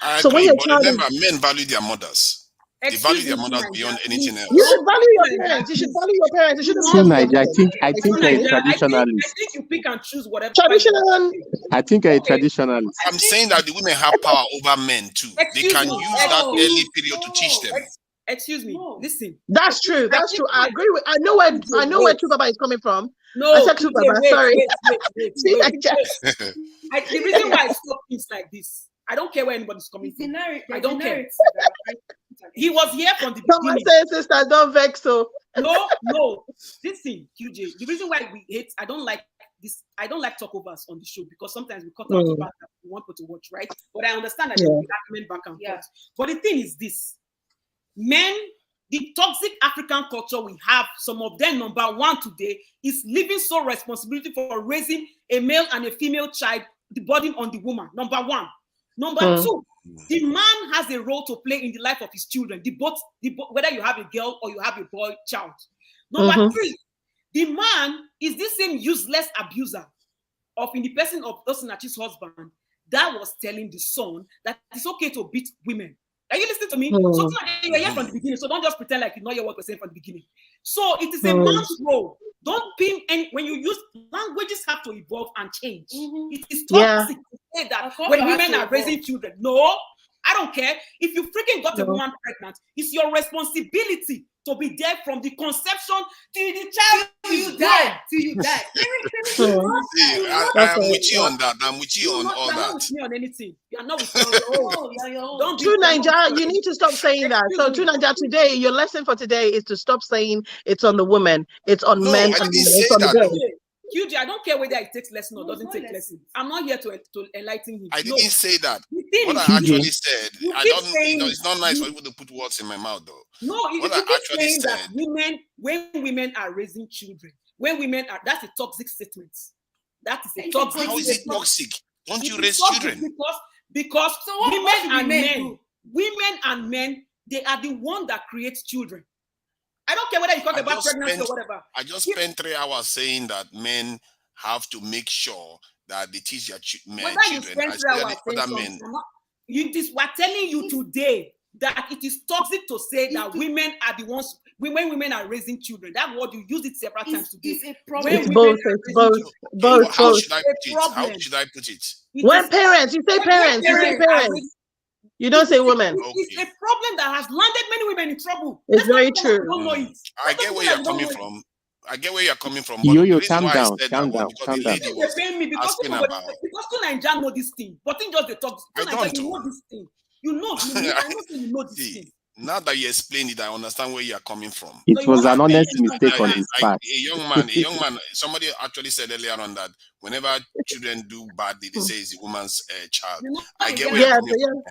I agree, but remember, men value their mothers. They value their mothers beyond anything else. You should value your parents. You should value your parents. You shouldn't I think a traditionalist. I think you pick and choose whatever. Traditional. I think a traditionalist. I'm saying that the women have power over men too. They can use that early period to teach them. Excuse me. Listen. That's true. That's true. I agree with. I know where True Baba is coming from. No, I said True Baba. Sorry. Wait. The reason why I stop things like this. I don't care where anybody's coming from. I don't care. He was here from the beginning. Come on, sisters, don't vex. So no. Listen, QJ. The reason why we hate, I don't like this. I don't like talkovers on the show because sometimes we cut out the part that we want people to watch, right? But I understand that there will be argument back and forth. But the thing is this: men, the toxic African culture we have, some of them, number one today, is leaving sole responsibility for raising a male and a female child, the burden on the woman. Number one. Number two, the man has a role to play in the life of his children, whether you have a girl or you have a boy child. Number three, the man is the same useless abuser in the person of Osinachi's husband that was telling the son that it's okay to beat women. Are you listening listen to me. So you were here from the beginning. So don't just pretend like you know what we're saying from the beginning. So it is a man's role. Don't pin any when you use languages have to evolve and change. It is toxic to say that when women are raising children. No, I don't care. If you freaking got a woman pregnant, it's your responsibility to be there from the conception to the child till you die. Till you die. I am with you on that. I'm with you on all that. You're not with me on anything. You're not with me. Don't True Nigeria, you need to stop saying that. So True Nigeria, today, your lesson for today is to stop saying it's on the women, it's on men, and it's on the girls. QJ, I don't care whether it takes lesson or doesn't take lesson. I'm not here to enlighten him. I didn't say that. What I actually said, I don't. It's not nice for people to put words in my mouth, though. No, what I actually said that when women are raising children, that's a toxic statement. That is a toxic. How is it toxic? Don't you raise children? Because women and men, they are the one that creates children. I don't care whether you talk about pregnancy or whatever. I just spent 3 hours saying that men have to make sure that they teach their children. We're telling you today that it is toxic to say that women are the ones. When women are raising children, that's what you use it several times to do. It's a problem. It's both. How should I put it? How should I put it? When parents, you say parents. You say parents. You don't say women. Okay. It's a problem that has landed many women in trouble. It's very true. I get where you're coming from. But Yo, calm down. Because Nigeria know this thing. But in just the talk, you know this thing. You know this thing. Now that you explained it, I understand where you are coming from. It was an honest mistake on his part. A young man, somebody actually said earlier on that whenever children do badly, they say it's a woman's child. I get where you're coming from.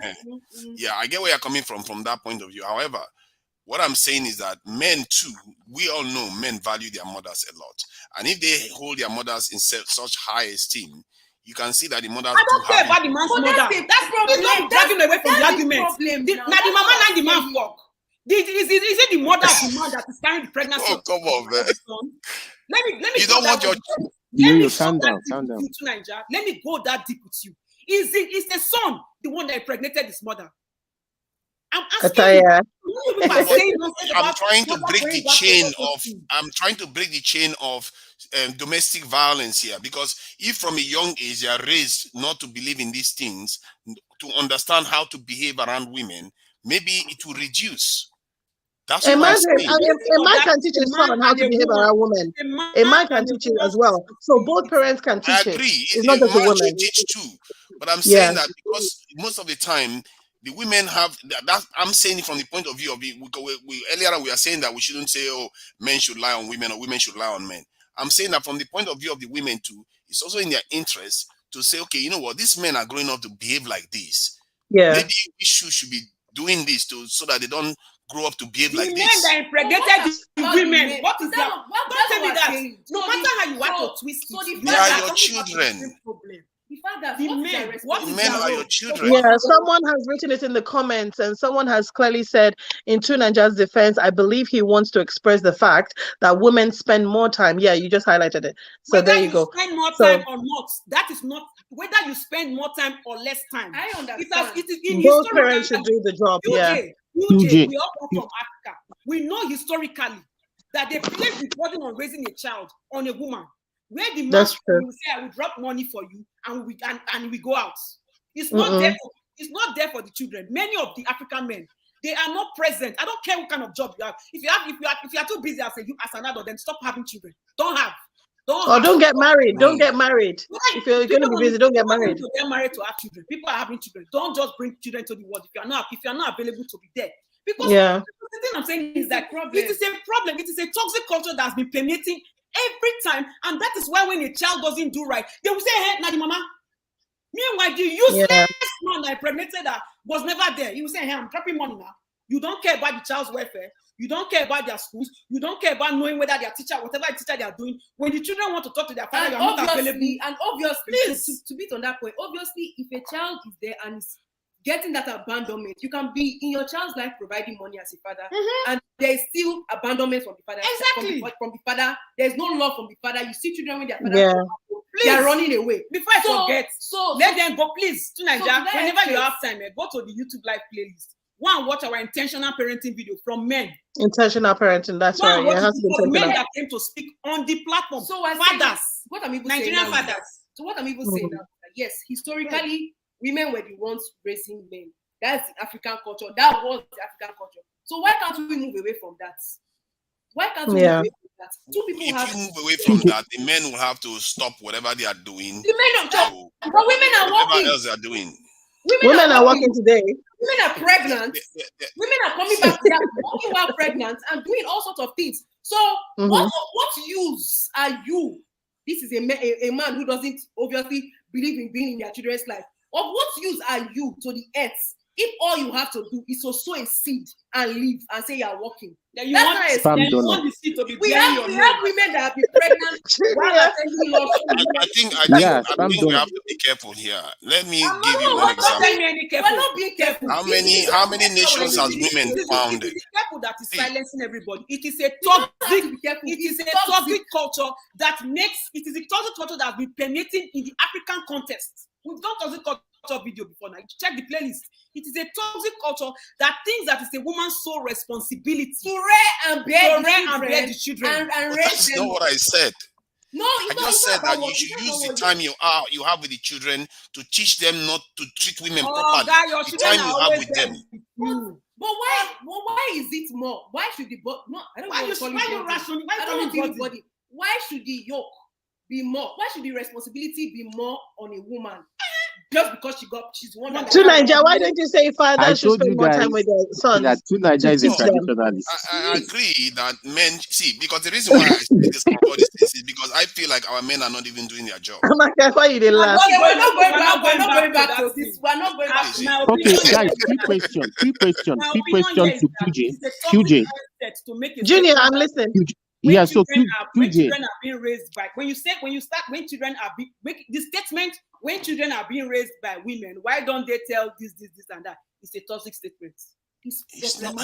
Yeah, I get where you're coming from that point of view. However, what I'm saying is that men too, we all know men value their mothers a lot. And if they hold their mothers in such high esteem, you can see that the mothers I don't care about the man's mother. That's problem. Not dragging away from the argument. Now the mama and the man fuck. Is it the mother of the man that is carrying the pregnancy? Oh, come on, man. Let me. You don't want your. Calm down. Let me go that deep with you. Is the son the one that impregnated his mother? I'm asking I'm trying to break the chain of domestic violence here, because if from a young age they are raised not to believe in these things, to understand how to behave around women, maybe it will reduce. That's what I'm saying. A man can teach his son how to behave around women. A man can teach it as well. So both parents can teach it. I agree. It's not just a woman. Teach too. But I'm saying that because most of the time the women have that. I'm saying it from the point of view of earlier we are saying that we shouldn't say, oh, men should lie on women or women should lie on men. I'm saying that from the point of view of the women too, it's also in their interest to say, okay, you know what, these men are growing up to behave like this. Yeah. Maybe we should be doing this so that they don't grow up to behave like this. Men that impregnated the women. What is that? Don't tell me that. No matter how you want to twist it, they are your children. The men are your children. Yeah, someone has written it in the comments, and someone has clearly said, in True Nigeria's defense, I believe he wants to express the fact that women spend more time. Yeah, you just highlighted it. So there you go. Spend more time or not, that is not whether you spend more time or less time. I understand. Both parents should do the job. We all come from Africa. We know historically that they place the burden on raising a child on a woman. Where the man will say, I will drop money for you, and we go out. It's not there. It's not there for the children. Many of the African men, they are not present. I don't care what kind of job you have. If you are too busy as an adult, then stop having children. Don't get married. Don't get married. If you're going to be busy, don't get married. To get married to have children. People are having children. Don't just bring children to the world if you're not available to be there. Because the thing I'm saying is that it is a problem. It is a toxic culture that's been permeating every time, and that is why when a child doesn't do right, they will say, "Hey, Nadi Mama." Meanwhile, the useless man that impregnated that was never there. He will say, "Hey, I'm dropping money now." You don't care about the child's welfare. You don't care about their schools. You don't care about knowing whether their teacher, whatever teacher they are doing. When the children want to talk to their father, you're not available. And obviously, to beat on that point, obviously, if a child is there and is getting that abandonment, you can be in your child's life providing money as a father, and there is still abandonment from the father. Exactly. From the father, there's no love from the father. You see children when their father they are running away. Before I forget, let them go, please. To Nigeria, whenever you have time, go to the YouTube live playlist. watch our intentional parenting video from men. Intentional parenting, that's right. Yeah, it has to be men that came to speak on the platform. So I fathers, what I'm even Nigerian saying fathers. So what I'm even saying now, yes, historically, women were the ones raising men. That's the African culture. That was the African culture. So why can't we move away from that? Why can't we move away from that? Two people if you move away from that, the men will have to stop whatever they are doing. The men don't, but women are working. Whatever else they are doing. Women are working today. Women are pregnant. Women are coming back. They are working while pregnant and doing all sorts of things. So what use are you? This is a man who doesn't obviously believe in being in their children's life. Of what use are you to the earth if all you have to do is to sow a seed and leave and say you are working? You want the seed to be we have women that have been pregnant while attending law school. I think we have to be careful here. Let me give you one example. We're not being careful. How many nations has women founded? It is careful that is silencing everybody. It is a toxic culture that makes it is a toxic culture that has been permeating in the African context. We've done toxic culture video before now. Check the playlist. It is a toxic culture that thinks that it's a woman's sole responsibility to rear and bear the children. And raise that's them. not what I said. No, I just said that you should use the time you have with the children to teach them not to treat women properly. The time you have with them. But why is it more? Why should the why should the yoke be more? Why should the responsibility be more on a woman? Just because she's one of to Nigeria, why don't you say father should spend more time with their sons? That to Nigeria is a traditionalist. I agree that men because the reason why I say this about this is because I feel like our men are not even doing their job. I'm like, why you didn't laugh? We're not going back to this. We're not going back to this. Okay, guys, quick question to QJ. Junior, I'm listening. When children are being raised by when children are being the statement when children are being raised by women, why don't they tell this and that? It's a toxic statement. It's not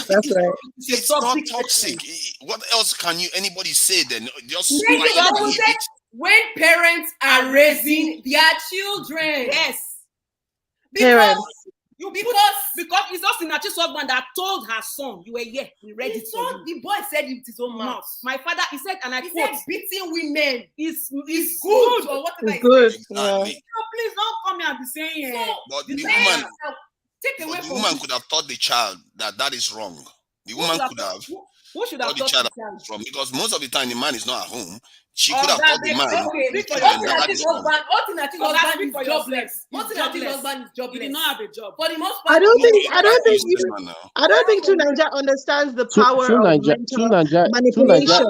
toxic. What else can anybody say then? Just when parents are raising their children. Yes. Because it's Osinachi's husband that told her son, you were here, we read it. The boy said it with his own mouth. My father, he said, and I quote, beating women is good or whatever. It's good. Exactly. No, please don't come here and be saying. But the woman could have taught the child that is wrong. The woman could have. Who should have taught the child? From because most of the time the man is not at home. She could have taught the man. Osinachi's husband is jobless. Osinachi's husband is jobless. He did not have a job. For the most part, I don't think Nigeria understands the power of manipulation.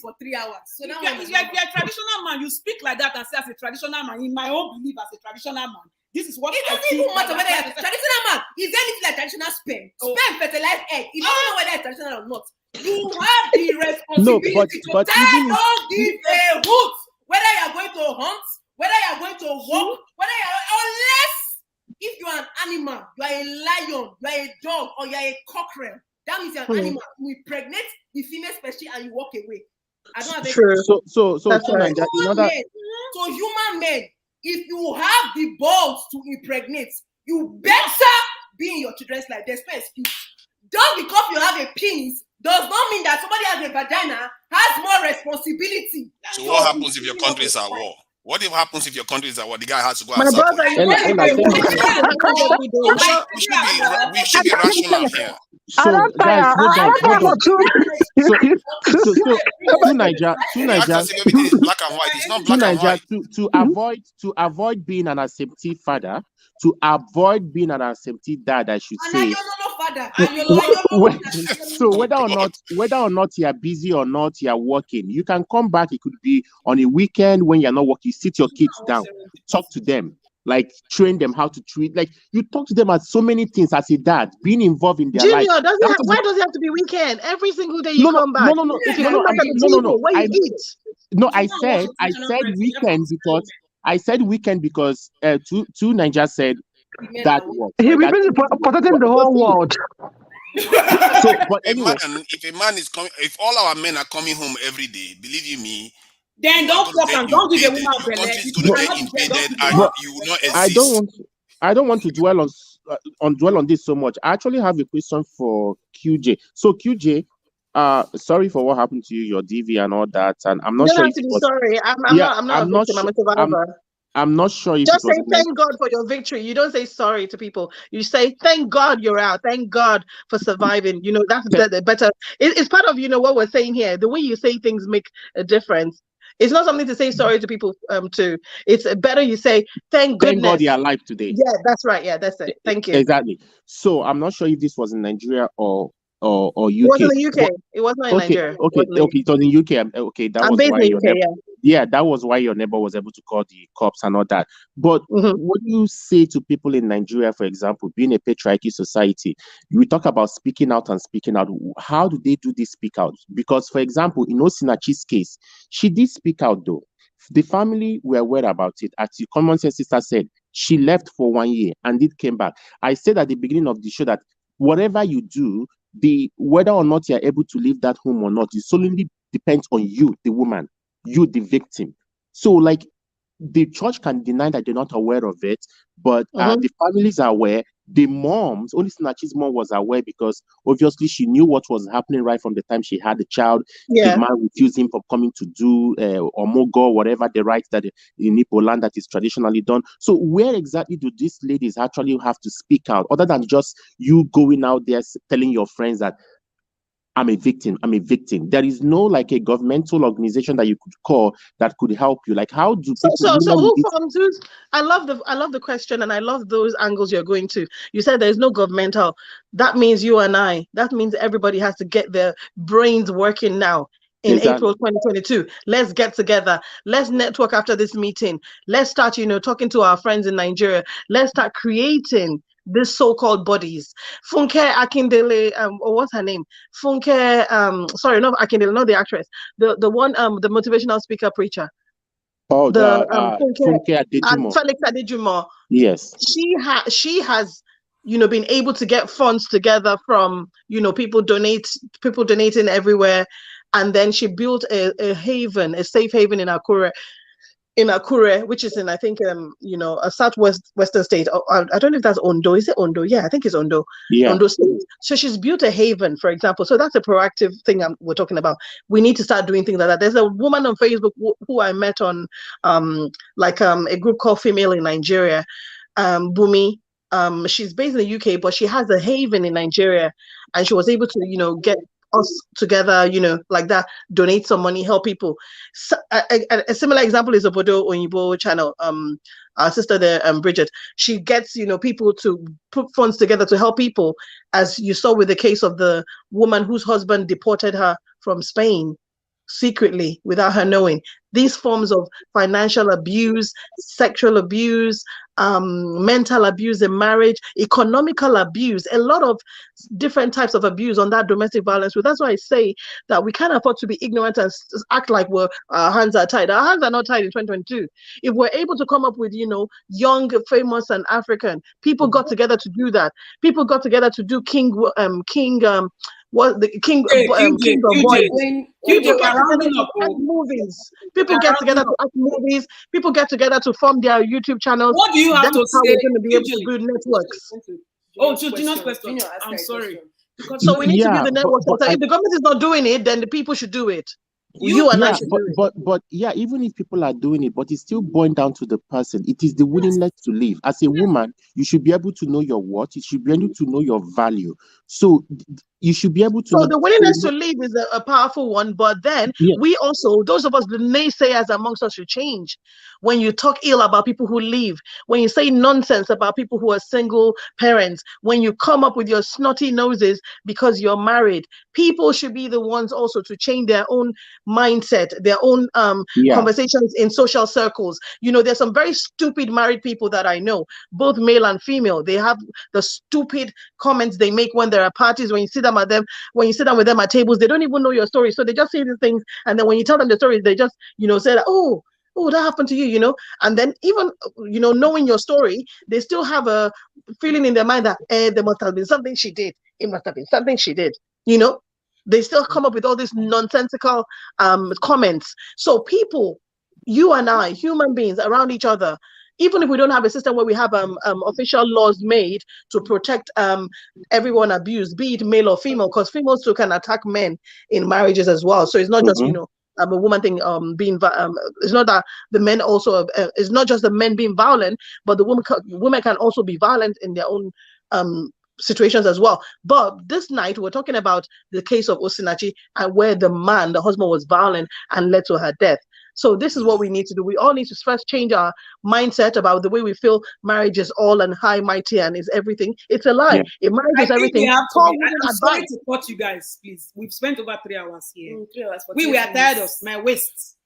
For 3 hours. So now if you're a traditional man, you speak like that and say as a traditional man. In my own belief, as a traditional man, this is what it doesn't even matter whether you're a traditional man. Is there anything like traditional sperm? Sperm fertilized egg. You don't know whether it's traditional or not. You have the responsibility to tell those give a hoot whether you're going to hunt, whether you're going to walk, unless if you're an animal, you're a lion, you're a dog, or you're a cockerel. That means you're an animal. You impregnate the female species and you walk away. I don't have So human men, if you have the balls to impregnate, you better be in your children's life. There's no excuse. Just because you have a penis does not mean that somebody has a vagina has more responsibility. So what happens if your country is at war? What happens if your country is at war? The guy has to go My outside. brother, We should be rational here. So guys, hold on. So to Nigeria, everything is black and white. It's not black and white. To avoid being an acceptive father, to avoid being an acceptive dad, I should say. So whether or not you are busy or not you are working, you can come back. It could be on a weekend when you're not working. Sit your kids down, talk to them, like train them how to treat. Like you talk to them at so many things as a dad, being involved in their life. Why does it have to be weekend? Every single day you come back. No. I said weekend because to Nigeria said that work. He will be protecting the whole world. So, but anyway, if a man is coming, if all our men are coming home every day, believe you me, then don't give a woman your country is going to get invaded and you will not exist. I don't want to dwell on this so much. I actually have a question for QJ. So QJ, sorry for what happened to you, your DV and all that, and I'm You not don't sure have if to it be was. sorry. I'm not a victim. I'm a survivor. I'm not sure if it Just was. say thank God for your victory. You don't say sorry to people. You say thank God you're out. Thank God for surviving. You know, that's the better. It's part of, you know, what we're saying here. The way you say things make a difference. It's not something to say sorry to people to. It's better you say thank goodness. Thank God you're alive today. Yeah, that's right. Yeah, that's it. Thank you. Exactly. So I'm not sure if this was in Nigeria or UK. It wasn't the UK. It was not in Nigeria. Okay. It was in UK. Okay, that I'm was based why in the your UK, neighbor. Yeah, that was why your neighbor was able to call the cops and all that. But what do you say to people in Nigeria, for example, being a patriarchy society? We talk about speaking out and speaking out. How do they do this speak out? Because, for example, in Osinachi's case, she did speak out though. The family were aware about it. As the common sense sister said, she left for 1 year and it came back. I said at the beginning of the show that whatever you do, whether or not you're able to leave that home or not, it solely depends on you, the woman, you, the victim. So, like, the church can deny that they're not aware of it, but the families are aware. The moms, only Snatch's mom was aware because obviously she knew what was happening right from the time she had the child. Yeah. The man refused him from coming to do omogo, whatever the rites that in Igbo land that is traditionally done. So where exactly do these ladies actually have to speak out, other than just you going out there telling your friends that I'm a victim. There is no like a governmental organization that you could call that could help you. Like, how do people? So who forms who's? I love the question, and I love those angles you're going to. You said there's no governmental. That means you and I. That means everybody has to get their brains working now. In April 2022, let's get together. Let's network after this meeting. Let's start, talking to our friends in Nigeria. Let's start creating these so-called bodies. Funke Akindele, or what's her name? Funke, sorry, not Akindele, not the actress. The one, the motivational speaker preacher. Oh, Funke Felix Adejumo. Yes. She has, been able to get funds together from, people donating everywhere. And then she built a haven, a safe haven in Akure, which is in, I think, a southwestern state. I don't know if that's Ondo. Is it Ondo? Yeah, I think it's Ondo. Yeah. Ondo State. So she's built a haven, for example. So that's a proactive thing we're talking about. We need to start doing things like that. There's a woman on Facebook who I met on, a group called Female in Nigeria, Bumi. She's based in the UK, but she has a haven in Nigeria, and she was able to, get us together, like that, donate some money, help people. So, a similar example is Obodo Onyibo channel. Our sister there, Bridget, she gets, people to put funds together to help people, as you saw with the case of the woman whose husband deported her from Spain secretly without her knowing. These forms of financial abuse, sexual abuse, mental abuse in marriage, economical abuse, a lot of different types of abuse on that domestic violence. So that's why I say that we can't afford to be ignorant and act like our hands are tied. Our hands are not tied in 2022. If we're able to come up with, young, famous, and African, people got together to do that. People got together to do King of Boys. People get together to act movies. People get together to act movies. People get together to form their YouTube channels. What do you have to say? We're going to be able to build networks. Oh, to Gina's question. I'm sorry. So we need to build the network. If the government is not doing it, then the people should do it. But even if people are doing it, but it's still boiled down to the person. It is the willingness to live. As a woman, you should be able to know your worth. You should be able to know your value. So you should be able to. So the willingness to live is a powerful one, but then we also, those of us, the naysayers amongst us, should change. When you talk ill about people who leave, when you say nonsense about people who are single parents, when you come up with your snotty noses because you're married, people should be the ones also to change their own mindset, their own conversations in social circles. There's some very stupid married people that I know, both male and female. They have the stupid comments they make when there are parties. When you sit down with them at tables, they don't even know your story, so they just say these things, and then when you tell them the stories, they just say that, oh, that happened to you, and then even knowing your story, they still have a feeling in their mind that there must have been something she did. It must have been something she did. They still come up with all these nonsensical comments. So people, you and I, human beings around each other, even if we don't have a system where we have official laws made to protect everyone abused, be it male or female, because females too can attack men in marriages as well. So it's not just a woman thing being it's not that the men also it's not just the men being violent, but the women can also be violent in their own situations as well. But this night we're talking about the case of Osinachi, and where the husband was violent and led to her death. So this is what we need to do. We all need to first change our mindset about the way we feel marriage is all and high, mighty, and is everything. It's a lie. If marriage is everything, I'm sorry to cut you guys, please. We've spent over 3 hours here. 3 hours. We were tired of my waist.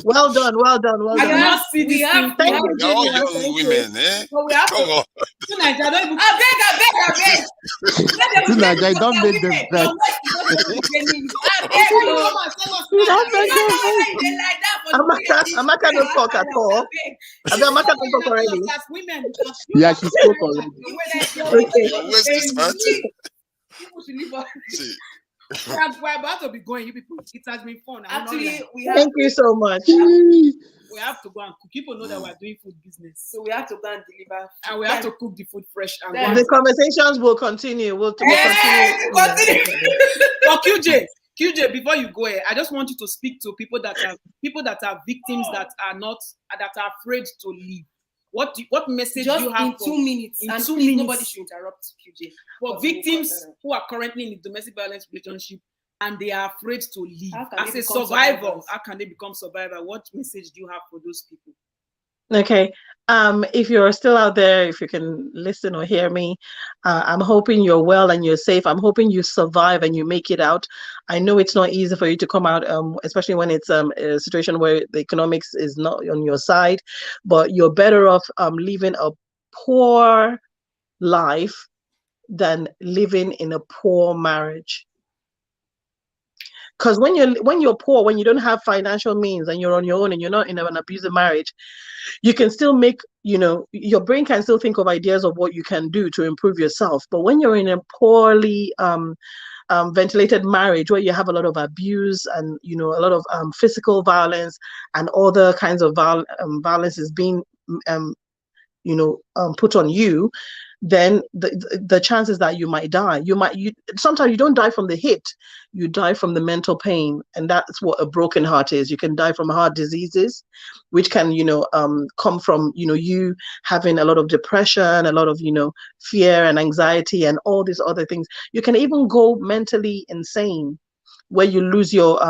Well done. I do not see this thing. Thank you. All young women, eh? So we have Come on. I beg. I don't make them cry. Amaka don't talk at all. Amaka don't talk already. Yeah, she spoke already. Your waist is fatty. People should leave us. We're about to be going. You people, it has been fun. Actually, thank you so much. We have to go and cook. People know that we're doing food business, so we have to go and deliver, and we have to cook the food fresh. And the conversations will continue. We'll continue. But QJ, before you go, I just want you to speak to people that are victims that are afraid to leave. What message do you have? In 2 minutes. In 2 minutes. Nobody should interrupt QJ. For victims who are currently in a domestic violence relationship and they are afraid to leave, as a survivor, how can they become survivor? What message do you have for those people? Okay. If you're still out there, if you can listen or hear me, I'm hoping you're well and you're safe. I'm hoping you survive and you make it out. I know it's not easy for you to come out, especially when it's a situation where the economics is not on your side, but you're better off living a poor life than living in a poor marriage. Because when you're poor, when you don't have financial means and you're on your own and you're not in an abusive marriage, you can still make, your brain can still think of ideas of what you can do to improve yourself. But when you're in a poorly ventilated marriage where you have a lot of abuse and, a lot of physical violence and other kinds of violence is being, put on you, then the chances that you might die, sometimes you don't die from the hit, you die from the mental pain. And that's what a broken heart is. You can die from heart diseases, which can, come from, you having a lot of depression, a lot of, fear and anxiety and all these other things. You can even go mentally insane, where you lose your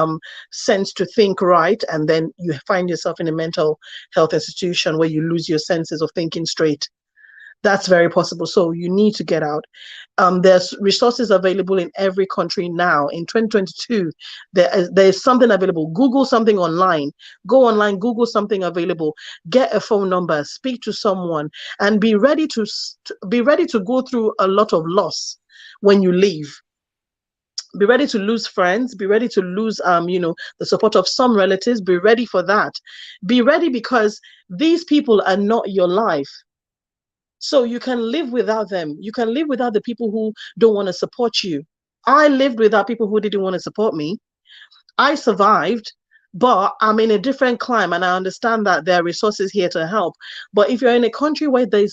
sense to think right, and then you find yourself in a mental health institution where you lose your senses of thinking straight. That's very possible. So you need to get out. There's resources available in every country now. In 2022, there's something available. Google something online. Go online, Google something available. Get a phone number, speak to someone, and be ready to go through a lot of loss when you leave. Be ready to lose friends. Be ready to lose, the support of some relatives. Be ready for that. Be ready, because these people are not your life. So you can live without them. You can live without the people who don't want to support you. I lived without people who didn't want to support me. I survived, but I'm in a different climate, and I understand that there are resources here to help. But if you're in a country where there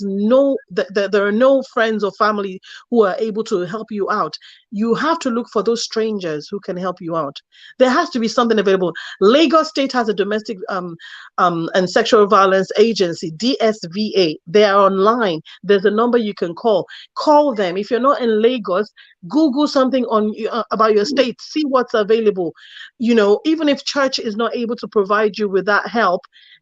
are no friends or family who are able to help you out, you have to look for those strangers who can help you out. There has to be something available. Lagos State has a domestic and sexual violence agency, DSVA. They are online. There's a number you can call. Call them. If you're not in Lagos, Google something about your state. See what's available. Even if church is not able to provide you with that help,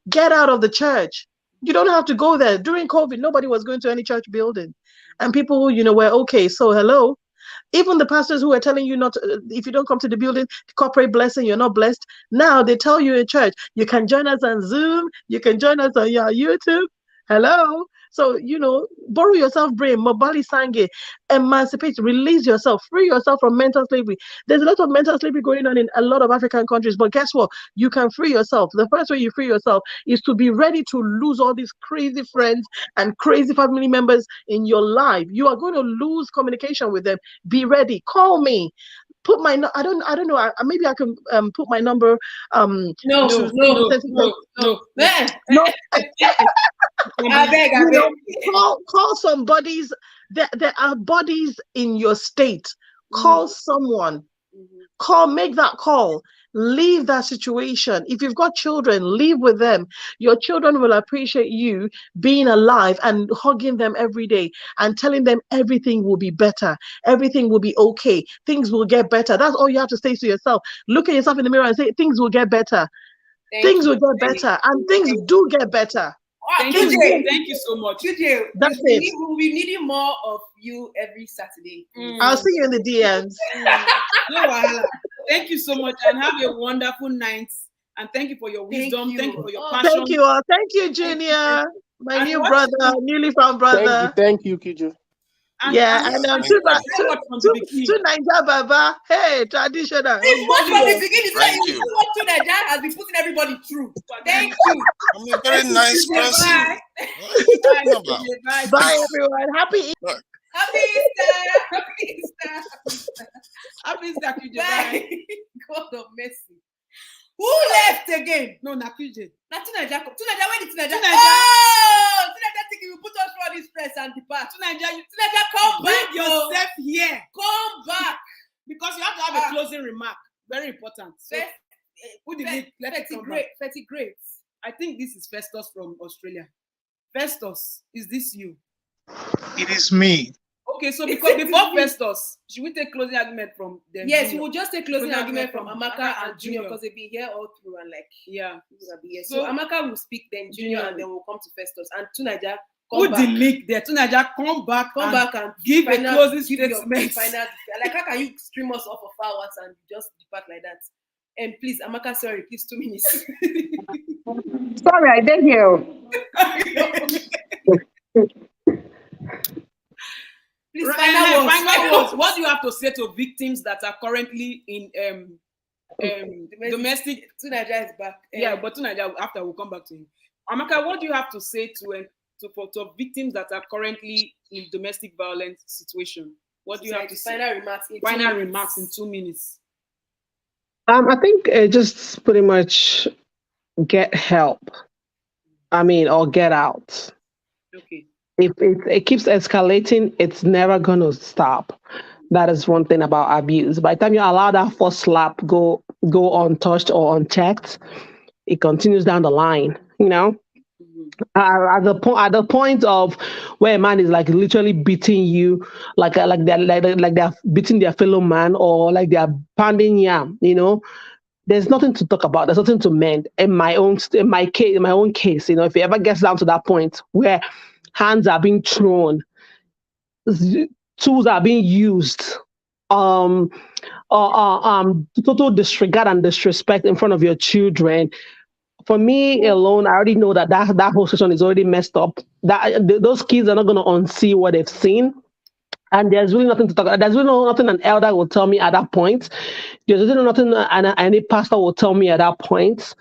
get out of the church. You don't have to go there. During COVID, nobody was going to any church building, and people, were okay. So hello. Even the pastors who are telling you not to, if you don't come to the building, corporate blessing, you're not blessed. Now they tell you in church, you can join us on Zoom, you can join us on your YouTube. Hello. So, borrow yourself brain, Mobali Sange, emancipate, release yourself, free yourself from mental slavery. There's a lot of mental slavery going on in a lot of African countries, but guess what? You can free yourself. The first way you free yourself is to be ready to lose all these crazy friends and crazy family members in your life. You are going to lose communication with them. Be ready. Call me. put my I don't know. Maybe I can put my number No. I beg. Call some bodies. There are bodies in your state. Call someone. Make that call. Leave that situation. If you've got children, live with them. Your children will appreciate you being alive and hugging them every day and telling them everything will be better. Everything will be okay. Things will get better. That's all you have to say to yourself. Look at yourself in the mirror and say, things will get better. Things will get better. And things do get better. Thank you so much. That's it. We'll be needing more of you every Saturday. I'll see you in the DMs. No wahala. Thank you so much and have a wonderful night. And thank you for your wisdom. Thank you for your passion. Thank you all. Thank you, Junior. My new brother, newly found brother. Thank you, Kiju. And to Niger Baba. Hey, traditional. From the beginning, what to Niger has been putting everybody through. Thank you. I'm a very nice person. Bye, everyone. Happy Easter. Happy Easter, Bye. God of mercy. Who left again? No, Nakuje. Tunaja, where did Tunaja? Oh, Tunaja thinking you put us for this press and depart. Tunaja, come back. Bring yourself here. Come back. Because you have to have a closing remark. Very important. So, who did it? Let it come back. Great. I think this is Festus from Australia. Festus, is this you? It is me. Okay, so because before Festus, should we take closing argument from them? Yes, we will just take closing argument from Amaka and Junior because they've been here all through and people will be here. So Amaka will speak, then Junior, and then we'll come to Festus. And Tunaja, put the link there. Tunaja, come back and give a closing statement. How can you stream us off of hours and just depart like that? And please, Amaka, sorry, please 2 minutes. Sorry, I didn't hear. Please, final words. What do you have to say to victims that are currently in domestic? Tunaja is back. But Tunaja, after we'll come back to him. Amaka, what do you have to say to victims that are currently in domestic violence situation? What do you have to say? Final remarks in 2 minutes. I think just pretty much get help. Or get out. Okay. If it keeps escalating, it's never going to stop. That is one thing about abuse. By the time you allow that first slap go untouched or unchecked, it continues down the line. At the point of where a man is like literally beating you, like they're beating their fellow man, or like they're pounding yam. There's nothing to talk about. There's nothing to mend. In my own case, if it ever gets down to that point where hands are being thrown, tools are being used, total disregard and disrespect in front of your children. For me alone, I already know that whole situation is already messed up. Those kids are not going to unsee what they've seen. And there's really nothing to talk about. There's really nothing an elder will tell me at that point. There's really nothing any pastor will tell me at that point,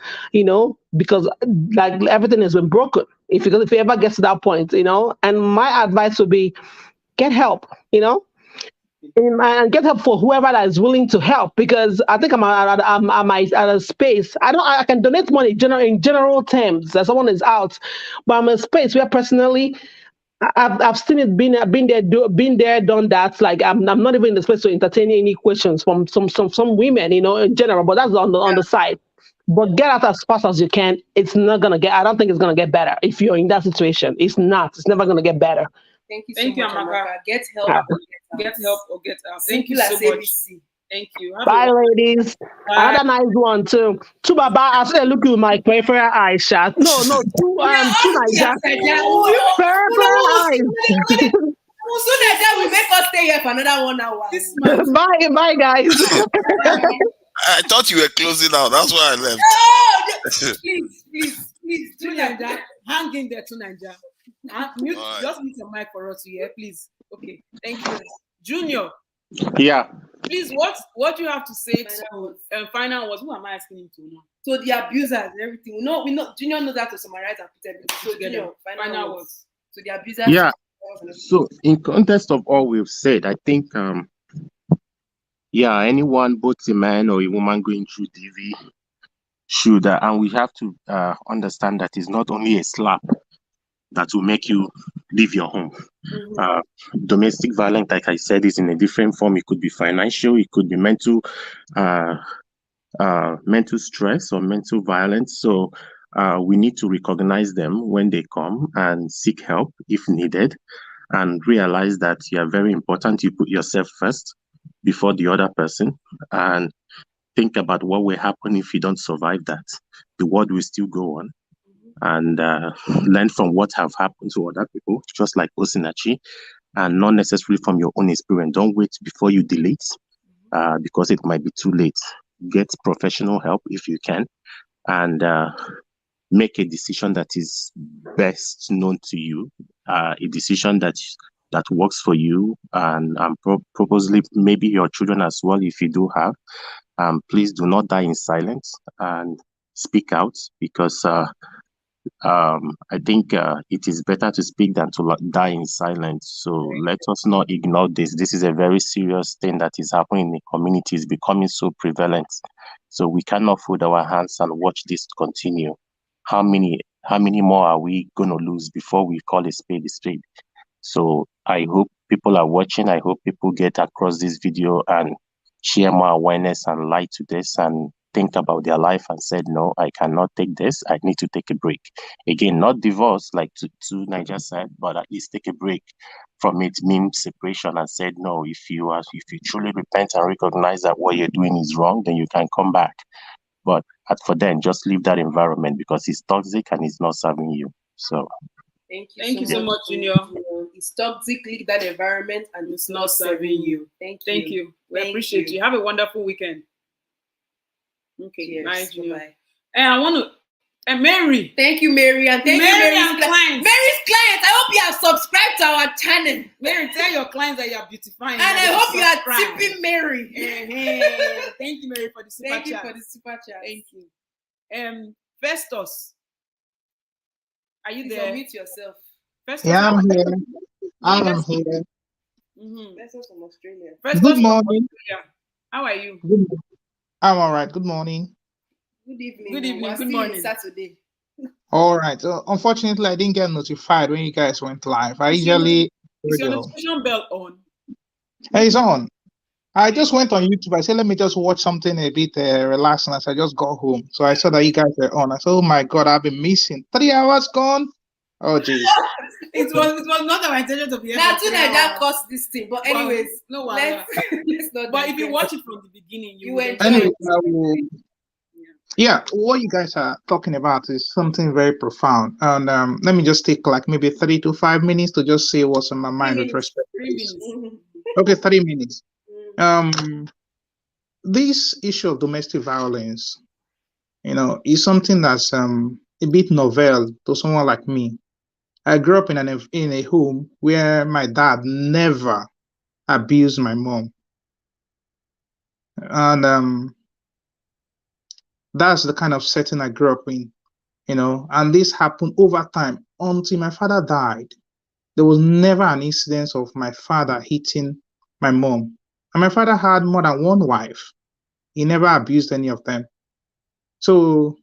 because like everything has been broken. If it ever gets to that point, and my advice would be get help, and get help for whoever that is willing to help, because I think I'm at a space. I can donate money in general terms that someone is out, but I'm in a space where personally I've seen it, been there, done that. Like I'm not even in the space to entertain any questions from some women, in general. But that's on the side. But get out as fast as you can. It's not gonna get. I don't think it's gonna get better if you're in that situation. It's not. It's never gonna get better. Thank you so much, Amaka. Get help. Get help or get out. Thank you so much. Thank you. Bye, ladies. Bye. Another nice one too. To Baba, I said, look with my peripheral eye shot. No, two Niger. Peripheral eyes. So that will make us stay here for another 1 hour. Bye, guys. I thought you were closing out. That's why I left. Oh, please, Tunaja, hang in there, Tunaja. Just mute your mic for us to hear, please. Okay, thank you, Junior. Yeah. Please, what do you have to say to final words? Who am I asking him to now? So the abusers and everything. We know Junior knows how to summarize and put everything together. Final words. So the abusers. Yeah. So in context of all we've said, I think Yeah, anyone, both a man or a woman going through DV should, and we have to understand that it's not only a slap that will make you leave your home. Domestic violence, like I said, is in a different form. It could be financial, it could be mental stress or mental violence. So we need to recognize them when they come and seek help if needed, and realize that you are very important. You put yourself first before the other person, and think about what will happen if you don't survive that. The world will still go on, and learn from what have happened to other people, just like Osinachi, and not necessarily from your own experience. Don't wait before you delete, because it might be too late. Get professional help if you can, and make a decision that is best known to you, a decision that works for you, and probably maybe your children as well, if you do have. Please do not die in silence, and speak out, because I think it is better to speak than to die in silence. So let us not ignore this. This is a very serious thing that is happening in the community. It's becoming so prevalent. So we cannot fold our hands and watch this continue. How many more are we going to lose before we call a spade a spade? So I hope people are watching. I hope people get across this video and share more awareness and light to this, and think about their life and said, no, I cannot take this. I need to take a break. Again, not divorce like to Niger said, but at least take a break from it, means separation, and said, no, if you truly repent and recognize that what you're doing is wrong, then you can come back. But for then, just leave that environment, because it's toxic and it's not serving you. So Thank you so much, Junior. It's toxic, leave that environment, and it's not serving you. Thank you. We appreciate you. Have a wonderful weekend. Okay, bye, Junior. Bye. And I want to, Mary. Thank you, Mary, and thank you, Mary's clients. Mary's clients, I hope you have subscribed to our channel. Mary, tell your clients that you are beautifying. And I hope you are tipping Mary. Thank you, Mary, for the super chat. Thank you for the super chat. Thank you. Festus, are you there? Unmute yourself. Festus, Yeah, I'm here. I am here. Festus from Australia. Festus Good morning. How are you? Good. I'm all right. Good morning. Good evening. Good evening. Good morning. Saturday. All right. Unfortunately, I didn't get notified when you guys went live. I usually. Is your notification bell on? It's on. I just went on YouTube. I said, let me just watch something a bit relaxing as I just got home. So I saw that you guys were on. I said, oh my God, I've been missing. 3 hours gone. Oh, geez. It was not our intention to be able to that cost this thing. But anyways, no let's not. But if you watch it from the beginning, you will. Anyway, yeah, what you guys are talking about is something very profound. And let me just take like maybe 3 to 5 minutes to just say what's on my mind with respect to 3 this. minutes. Okay, 3 minutes. This issue of domestic violence, is something that's a bit novel to someone like me. I grew up in a home where my dad never abused my mom, and that's the kind of setting I grew up in, and this happened over time until my father died. There was never an incident of my father hitting my mom. And my father had more than one wife. He never abused any of them. So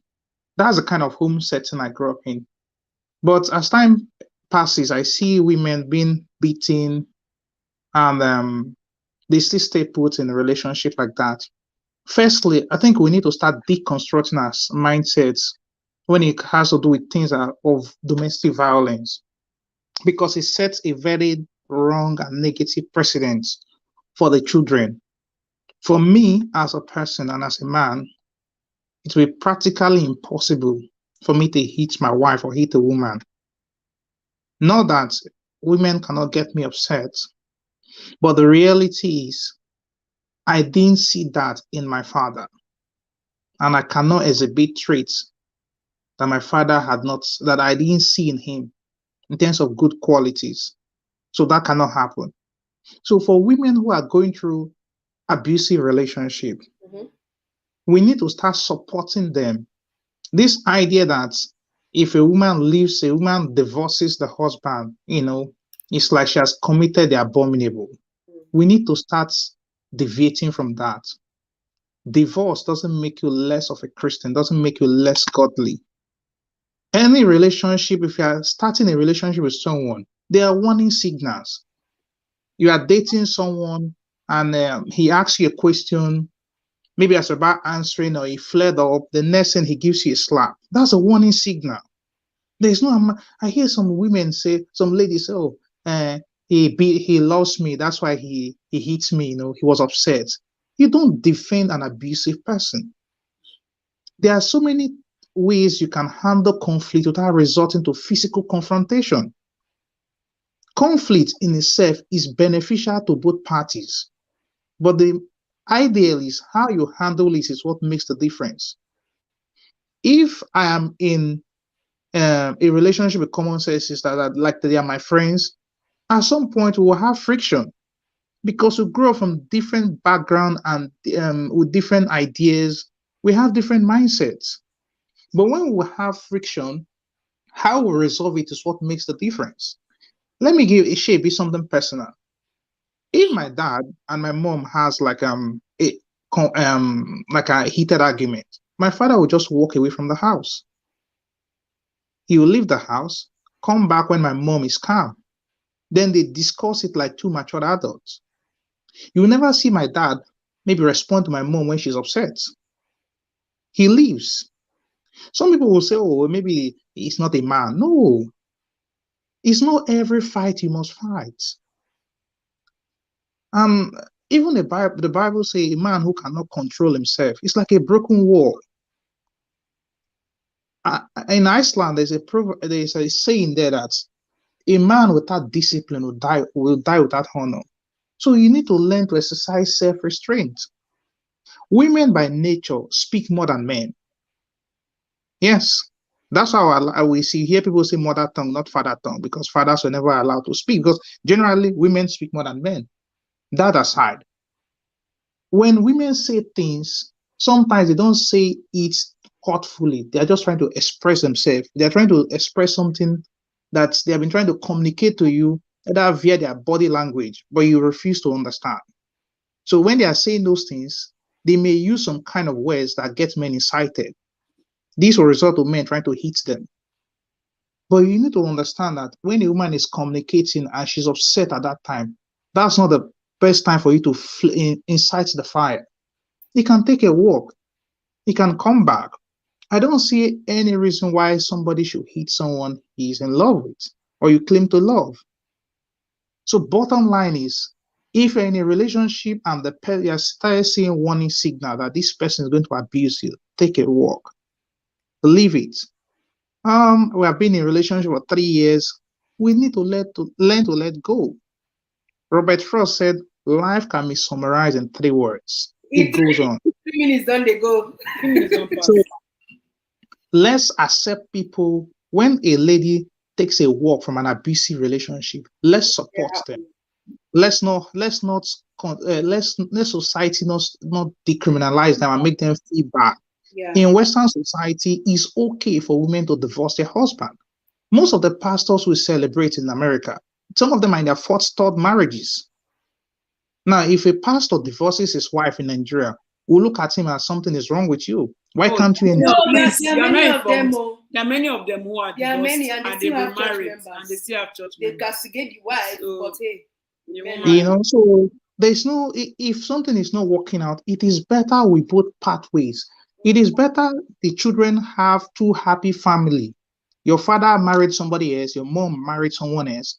that's the kind of home setting I grew up in. But as time passes, I see women being beaten, and they still stay put in a relationship like that. Firstly, I think we need to start deconstructing our mindsets when it has to do with things of domestic violence, because it sets a very wrong and negative precedent for the children. For me, as a person and as a man, it will be practically impossible for me to hit my wife or hit a woman. Not that women cannot get me upset, but the reality is I didn't see that in my father, and I cannot exhibit traits that my father that I didn't see in him in terms of good qualities. So that cannot happen. So for women who are going through abusive relationship, we need to start supporting them. This idea that if a woman divorces the husband, it's like she has committed the abominable. We need to start deviating from that. Divorce doesn't make you less of a Christian, doesn't make you less godly. Any relationship, if you are starting a relationship with someone, there are warning signals. You are dating someone and he asks you a question, maybe as about answering, or he flared up, the next thing he gives you a slap. That's a warning signal. There's no, I hear some women say, some ladies say, oh, he loves me, that's why he hits me, he was upset. You don't defend an abusive person. There are so many ways you can handle conflict without resorting to physical confrontation. Conflict in itself is beneficial to both parties, but the ideal is how you handle it is what makes the difference. If I am in a relationship with common sense sisters that like they are my friends, at some point we will have friction because we grow from different background and with different ideas, we have different mindsets. But when we have friction, how we resolve it is what makes the difference. Let me share something personal. If my dad and my mom has like a heated argument, my father will just walk away from the house. He will leave the house, come back when my mom is calm. Then they discuss it like two mature adults. You will never see my dad maybe respond to my mom when she's upset. He leaves. Some people will say, oh, maybe he's not a man. No. It's not every fight you must fight. Even the Bible says a man who cannot control himself, it's like a broken wall. In Iceland, there's a saying there that a man without discipline will die without honor. So you need to learn to exercise self-restraint. Women by nature speak more than men. Yes, that's how we hear people say mother tongue, not father tongue, because fathers were never allowed to speak, because generally women speak more than men. That aside, when women say things, sometimes they don't say it thoughtfully. They are just trying to express themselves. They are trying to express something that they have been trying to communicate to you, either via their body language, but you refuse to understand. So when they are saying those things, they may use some kind of words that get men excited. This will result in men trying to hit them. But you need to understand that when a woman is communicating and she's upset at that time, that's not the best time for you to incite the fire. You can take a walk. You can come back. I don't see any reason why somebody should hit someone he's in love with or you claim to love. So bottom line is, if you're in a relationship and you start seeing warning signal that this person is going to abuse you, take a walk. Leave it. We have been in a relationship for 3 years. We need to learn to let go. Robert Frost said, life can be summarized in 3 words. It goes on. 3 minutes don't they go? 3 minutes don't pass. So let's accept people. When a lady takes a walk from an abusive relationship, let's support them. Let society not decriminalize them and make them feel bad. Yeah. In Western society, it's okay for women to divorce their husband. Most of the pastors we celebrate in America, some of them are in their 4th, 3rd marriages. Now, if a pastor divorces his wife in Nigeria, we'll look at him as something is wrong with you. Why can't you? No, there are many of them. There are many of them who are divorced and they've been married and they still have church members. They castigate the wife, but hey, so there's no, if something is not working out, it is better we both part ways. It is better the children have 2 happy family. Your father married somebody else, your mom married someone else.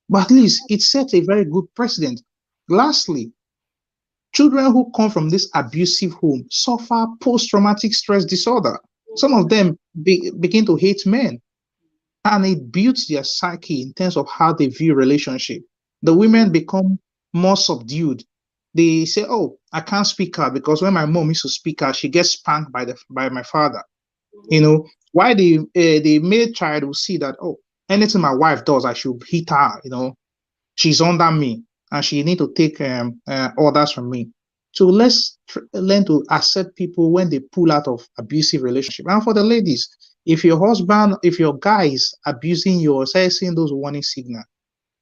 But at least it sets a very good precedent. Lastly, children who come from this abusive home suffer post-traumatic stress disorder. Some of them begin to hate men. And it builds their psyche in terms of how they view relationship. The women become more subdued. They say, oh, I can't speak out because when my mom used to speak out, she gets spanked by my father. Why the male child will see that, oh, anything my wife does, I should hit her, she's under me and she need to take orders from me. So let's learn to accept people when they pull out of abusive relationship. And for the ladies, if your guy is abusing you or saying those warning signals,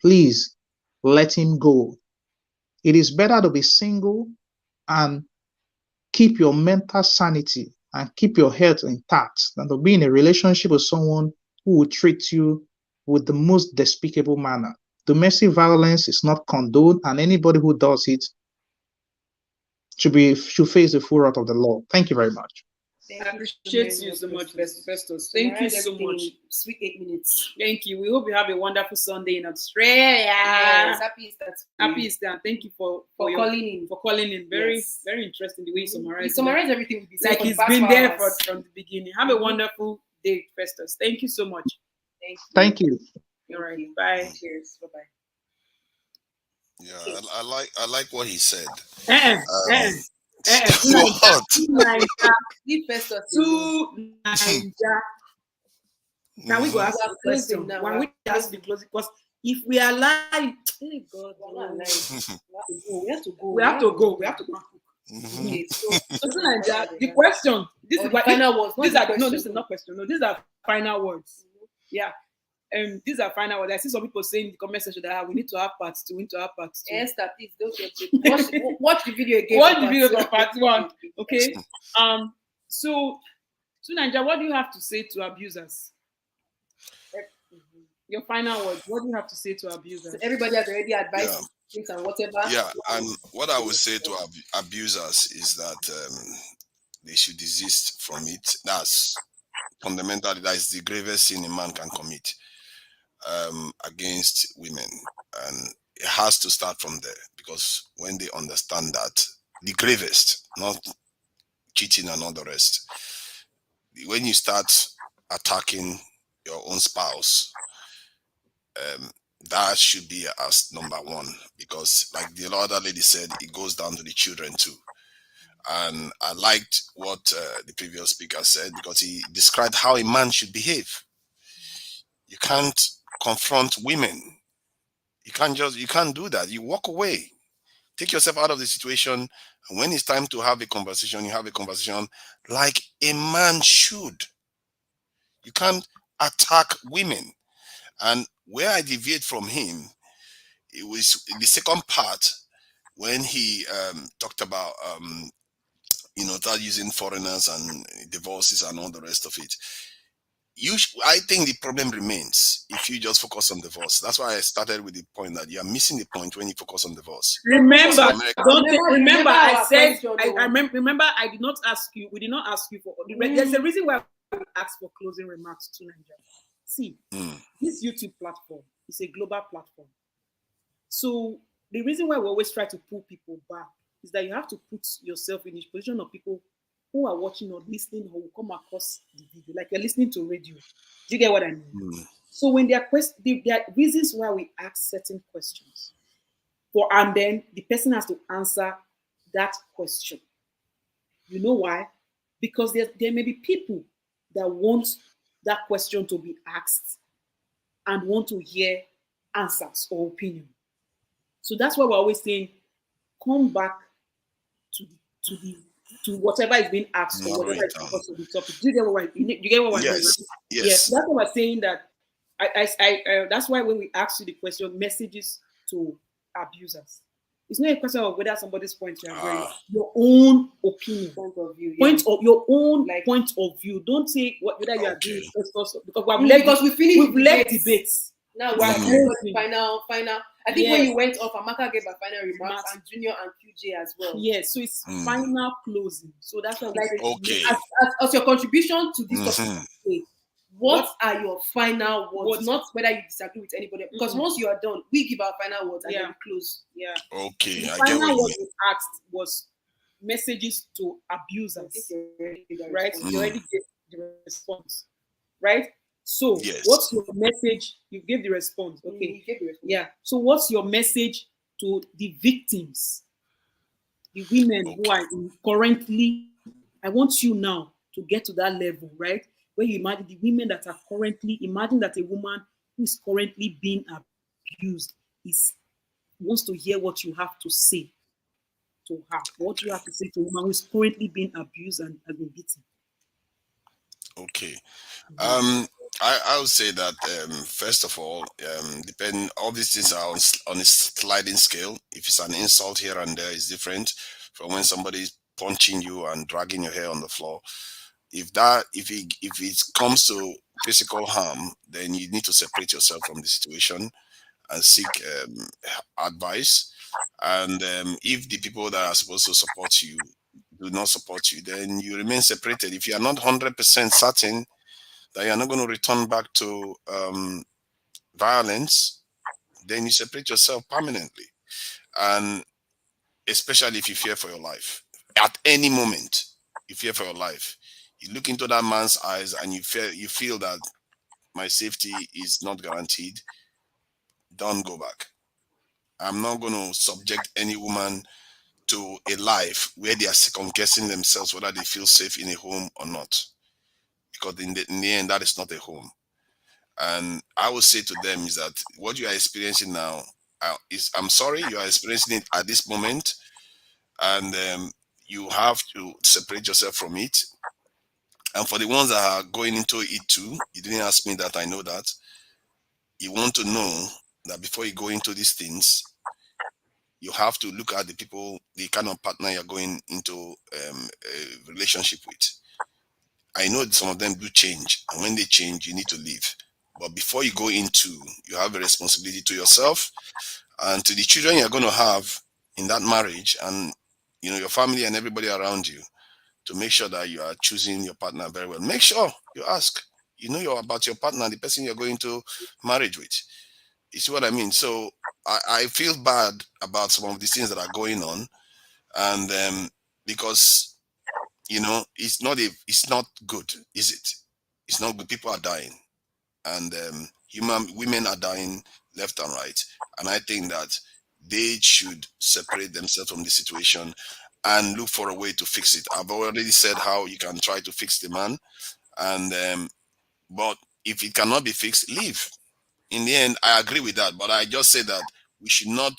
please let him go. It is better to be single and keep your mental sanity and keep your health intact than to be in a relationship with someone who will treat you with the most despicable manner. Domestic violence is not condoned, and anybody who does it should face the full wrath of the law. Thank you very much. I appreciate you so much, Festus. Thank you so much. Sweet 8 minutes. Thank you. We hope you have a wonderful Sunday in Australia. Yes, happy Easter. Happy Easter. Thank you for calling in. Very interesting the way you summarize everything. Like he's been there from the beginning. Have a wonderful day, Festus. Thank you so much. Thank you. All right. Bye. Cheers. Bye bye. Yeah, I like what he said. What? Now we go ask the question. When we ask the closing, because if we are live, we have to go. We have to go. Okay, so the question. This is what final words. This is not question. No, these are final words. Yeah. These are final words. I see some people saying in the comment section that we need to have parts 2. We need to have parts 2. Esther, please don't watch the video again. Watch the video for part 1. Okay. So Naija, what do you have to say to abusers? Your final words. What do you have to say to abusers? So everybody has already advised things and whatever. Yeah, and what I would say to abusers is that they should desist from it. That's fundamentally, that is the gravest sin a man can commit against women, and it has to start from there, because when they understand that, the gravest, not cheating and all the rest, when you start attacking your own spouse, that should be as number 1, because like the other lady said, it goes down to the children too. And I liked what the previous speaker said, because he described how a man should behave. You can't confront women. You can't do that. You walk away. Take yourself out of the situation. And when it's time to have a conversation, you have a conversation like a man should. You can't attack women. And where I deviate from him, it was in the second part when he talked about start using foreigners and divorces and all the rest of it. I think the problem remains if you just focus on divorce. That's why I started with the point that you are missing the point when you focus on divorce. Remember, I said, remember, I did not ask you, we did not ask you for, there's a reason why we asked for closing remarks to Nigeria. See, this YouTube platform is a global platform. So the reason why we always try to pull people back is that you have to put yourself in the position of people who are watching or listening or will come across the video, like you're listening to radio. Do you get what I mean? So when there are reasons why we ask certain questions, and then the person has to answer that question. You know why? Because there may be people that want that question to be asked and want to hear answers or opinion. So that's why we're always saying, come back to whatever is being asked or whatever is supposed to be topic. Do you get what I'm saying? Yes. That's why we're saying that. That's why when we ask you the question, messages to abusers, it's not a question of whether somebody's point you agree. Your own opinion, point of view, your own point of view. Don't say whether you agree because we've left debates. Now we're final. I think when you went off, Amaka gave a final remarks, and Junior and QJ as well. Yes, so it's final closing. So that's what as your contribution to this topic. What are your final words? Not whether you disagree with anybody. Because once you are done, we give our final words and then we close. Yeah. Okay. The final word we asked was messages to abusers. Right? You already gave the response. Right? So what's your message? You gave the response. Okay. Yeah. So what's your message to the victims? The women who are currently, I want you now to get to that level, right? Where you imagine the women that are currently, imagine that a woman who is currently being abused wants to hear what you have to say to her. What do you have to say to a woman who is currently being abused and has been beaten? Okay. I would say that first of all, all these things are on a sliding scale. If it's an insult here and there, it's different from when somebody is punching you and dragging your hair on the floor. If it comes to physical harm, then you need to separate yourself from the situation and seek advice. And if the people that are supposed to support you do not support you, then you remain separated. If you are not 100% certain that you're not going to return back to violence, then you separate yourself permanently. And especially if you fear for your life. At any moment, you fear for your life. You look into that man's eyes and you feel that my safety is not guaranteed. Don't go back. I'm not going to subject any woman to a life where they are second guessing themselves whether they feel safe in a home or not. Because in the end, that is not a home. And I would say to them is that what you are experiencing now I'm sorry, you are experiencing it at this moment, and you have to separate yourself from it. And for the ones that are going into it too, you didn't ask me that, I know that. You want to know that before you go into these things, you have to look at the kind of partner you're going into a relationship with. I know that some of them do change, and when they change, you need to leave. But before you go into, you have a responsibility to yourself and to the children you're going to have in that marriage, and your family and everybody around you, to make sure that you are choosing your partner very well. Make sure you ask. About your partner, the person you're going to marriage with. You see what I mean? So I feel bad about some of these things that are going on, and because it's not good, is it? It's not good. People are dying, and women are dying left and right. And I think that they should separate themselves from the situation and look for a way to fix it. I've already said how you can try to fix the man, and but if it cannot be fixed, leave. In the end, I agree with that. But I just say that we should not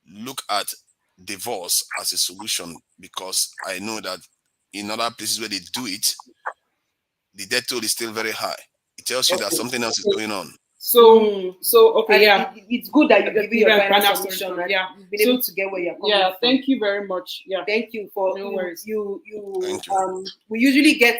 look at divorce as a solution, because I know that in other places where they do it, the death toll is still very high. It tells you that something else is going on. So okay, yeah. It's good that you're giving your final solution. Yeah, you've been able to get where you're coming from. Thank you very much. Yeah, thank you for no worries. Thank you. We usually get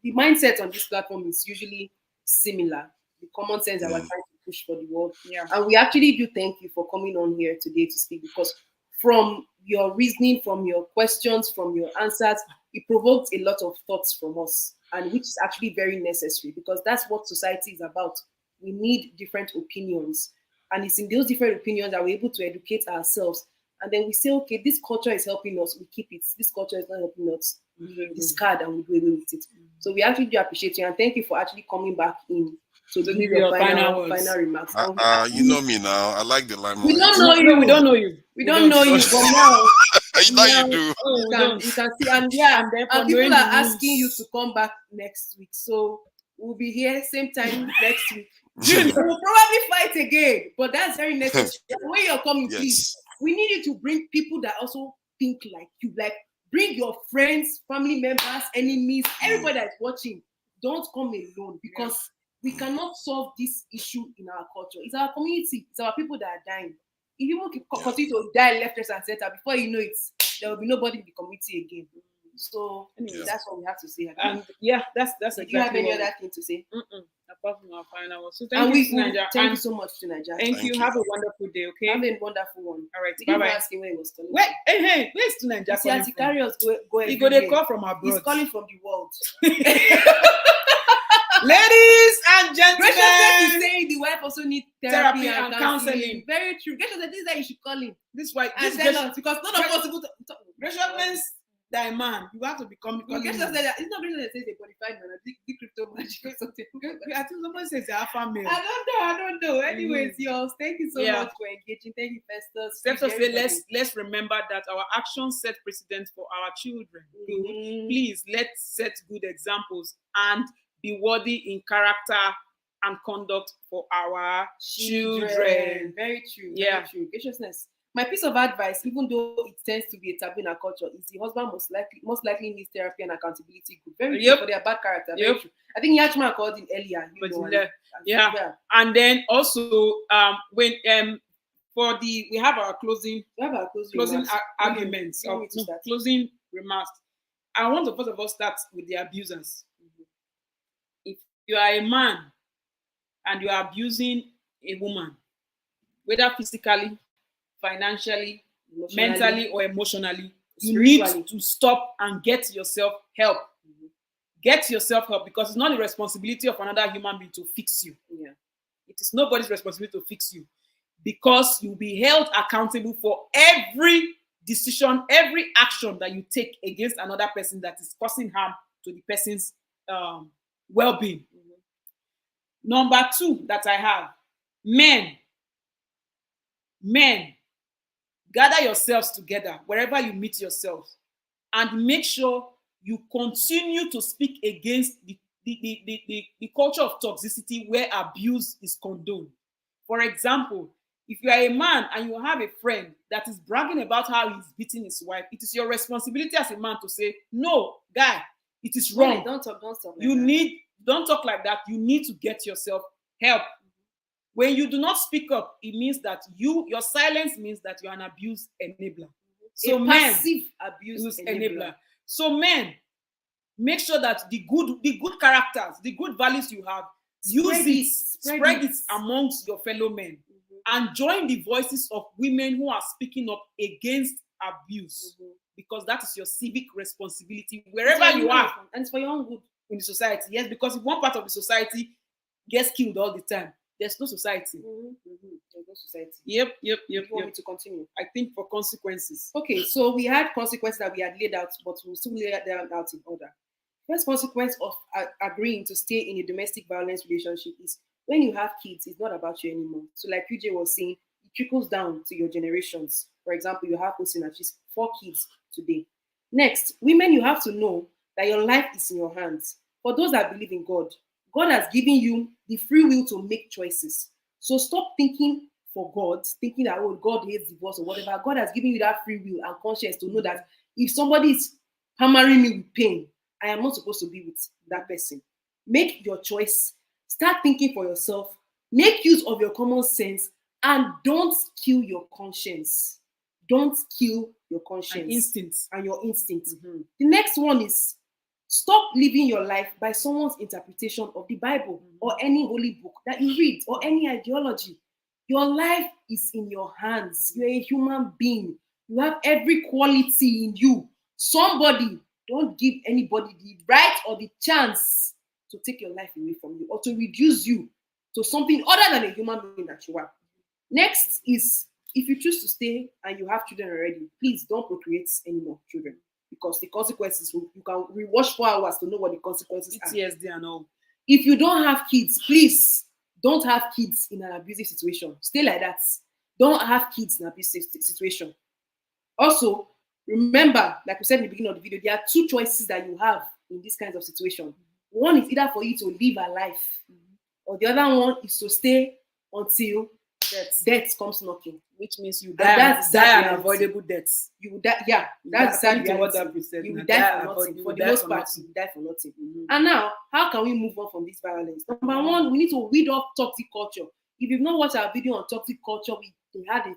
the mindset on this platform is usually similar. The common sense that we're trying to push for the world. Yeah, and we actually do thank you for coming on here today to speak, because from your reasoning, from your questions, from your answers, it provoked a lot of thoughts from us, and which is actually very necessary, because that's what society is about. We need different opinions, and it's in those different opinions that we're able to educate ourselves, and then we say, okay, this culture is helping us, we keep it. This culture is not helping us, we discard and we go away with it. So we actually do appreciate you, and thank you for actually coming back in to give your final remarks. You know me now. I like the limelight. We don't know you. We don't know you. We don't know you, but now you do. You can see, and people are asking you to come back next week. So we'll be here same time next week. We'll probably fight again, but that's very necessary. When you're coming, please, we need you to bring people that also think like you. Like, bring your friends, family members, enemies, everybody that's watching. Don't come alone, because we cannot solve this issue in our culture. It's our community. It's our people that are dying. If people continue to die left, right, and center, before you know it, there will be nobody in the community again. So that's what we have to say. And that's exactly. Do you have any other thing to say? Apart from our final one. So thank you, Nigeria. Thank you so much to Nigeria. Thank you. Have a wonderful day. Okay. Have a wonderful one. All right. Did you ask him where he was calling? Wait, hey, where's to Nigeria? See, as he carry us go. He go they call from abroad. He's calling from the world. Ladies and gentlemen, Graciousness is saying the wife also needs therapy and counseling. Very true. Graciousness, this is that you should call him. This is why tell us, because none of us talk. Graciousness, thy man. You have to become. Graciousness said that it's not Graciousness says a qualified man. The crypto magic or something. I think someone says the alpha male. I don't know. Anyways, yours. Thank you so much for engaging. Thank you, Festus. Let's remember that our actions set precedent for our children. Please, let's set good examples and be worthy in character and conduct for our children. Very true. Yeah. Very true. Graciousness. My piece of advice, even though it tends to be a taboo in our culture, is the husband most likely needs therapy and accountability group. Very true for their bad character. Very true. I think Yachman called it earlier. And then also when we have our closing arguments or closing remarks. I want to first of all start with the abusers. If you are a man and you are abusing a woman, whether physically, financially, mentally, or emotionally, you need to stop and get yourself help. Get yourself help, because it's not the responsibility of another human being to fix you. It is nobody's responsibility to fix you, because you'll be held accountable for every decision, every action that you take against another person that is causing harm to the person's well-being. Number two that I have, men, gather yourselves together wherever you meet yourselves and make sure you continue to speak against the culture of toxicity where abuse is condoned. For example, if you are a man and you have a friend that is bragging about how he's beating his wife, it is your responsibility as a man to say, no, guy, it is wrong. Don't talk Don't talk like that. You need to get yourself help. When you do not speak up, it means that your silence means that you're an abuse enabler. So passive abuse enabler. So men, make sure that the good characters, the good values you have, spread it amongst your fellow men. And join the voices of women who are speaking up against abuse, because that is your civic responsibility wherever you are, and it's for your own good in the society. Yes, because if one part of the society gets killed all the time, there's no society. There's no society. Yep. You want me to continue? I think for consequences. Okay, so we had consequences that we had laid out, but we'll still lay them out in order. First consequence of agreeing to stay in a domestic violence relationship is when you have kids, it's not about you anymore. So like PJ was saying, it trickles down to your generations. For example, you have Osinachi's 4 kids today. Next, women, you have to know that your life is in your hands. For those that believe in God, God has given you the free will to make choices. So stop thinking for God, thinking that, oh, God hates divorce or whatever. God has given you that free will and conscience to know that if somebody is hammering me with pain, I am not supposed to be with that person. Make your choice. Start thinking for yourself. Make use of your common sense and don't kill your conscience. Don't kill your conscience and your instincts. The next one is stop living your life by someone's interpretation of the Bible or any holy book that you read or any ideology. Your life is in your hands. You're a human being. You have every quality in you. Don't give anybody the right or the chance to take your life away from you or to reduce you to something other than a human being that you are. Next is, if you choose to stay and you have children already, please don't procreate any more children, because the consequences, you can rewatch 4 hours to know what the consequences are. PTSD and all. If you don't have kids, please don't have kids in an abusive situation. Stay like that. Don't have kids in an abusive situation. Also, remember, like we said in the beginning of the video, there are 2 choices that you have in these kinds of situations. One is either for you to live a life, or the other one is to stay until death comes knocking, which means you die unavoidable deaths. You will die. Yeah, that's sad. You will die for nothing. For the most part, you will die for nothing. And now, how can we move on from this violence? Number one, we need to weed off toxic culture. If you've not watched our video on toxic culture, we had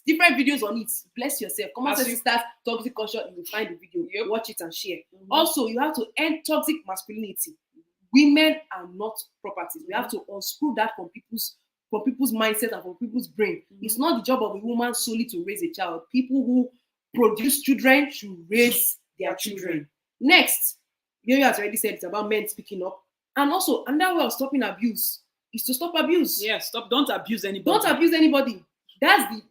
different videos on it. Bless yourself. Commonsensesisters, toxic culture. You will find the video. Watch it and share. Also, you have to end toxic masculinity. Women are not properties. We have to unscrew that from people's mindset and from people's brain. It's not the job of a woman solely to raise a child. People who produce children should raise their children. Next, you has already said it's about men speaking up. And also, another way of stopping abuse is to stop abuse. Yeah, don't abuse anybody. Don't abuse anybody. That's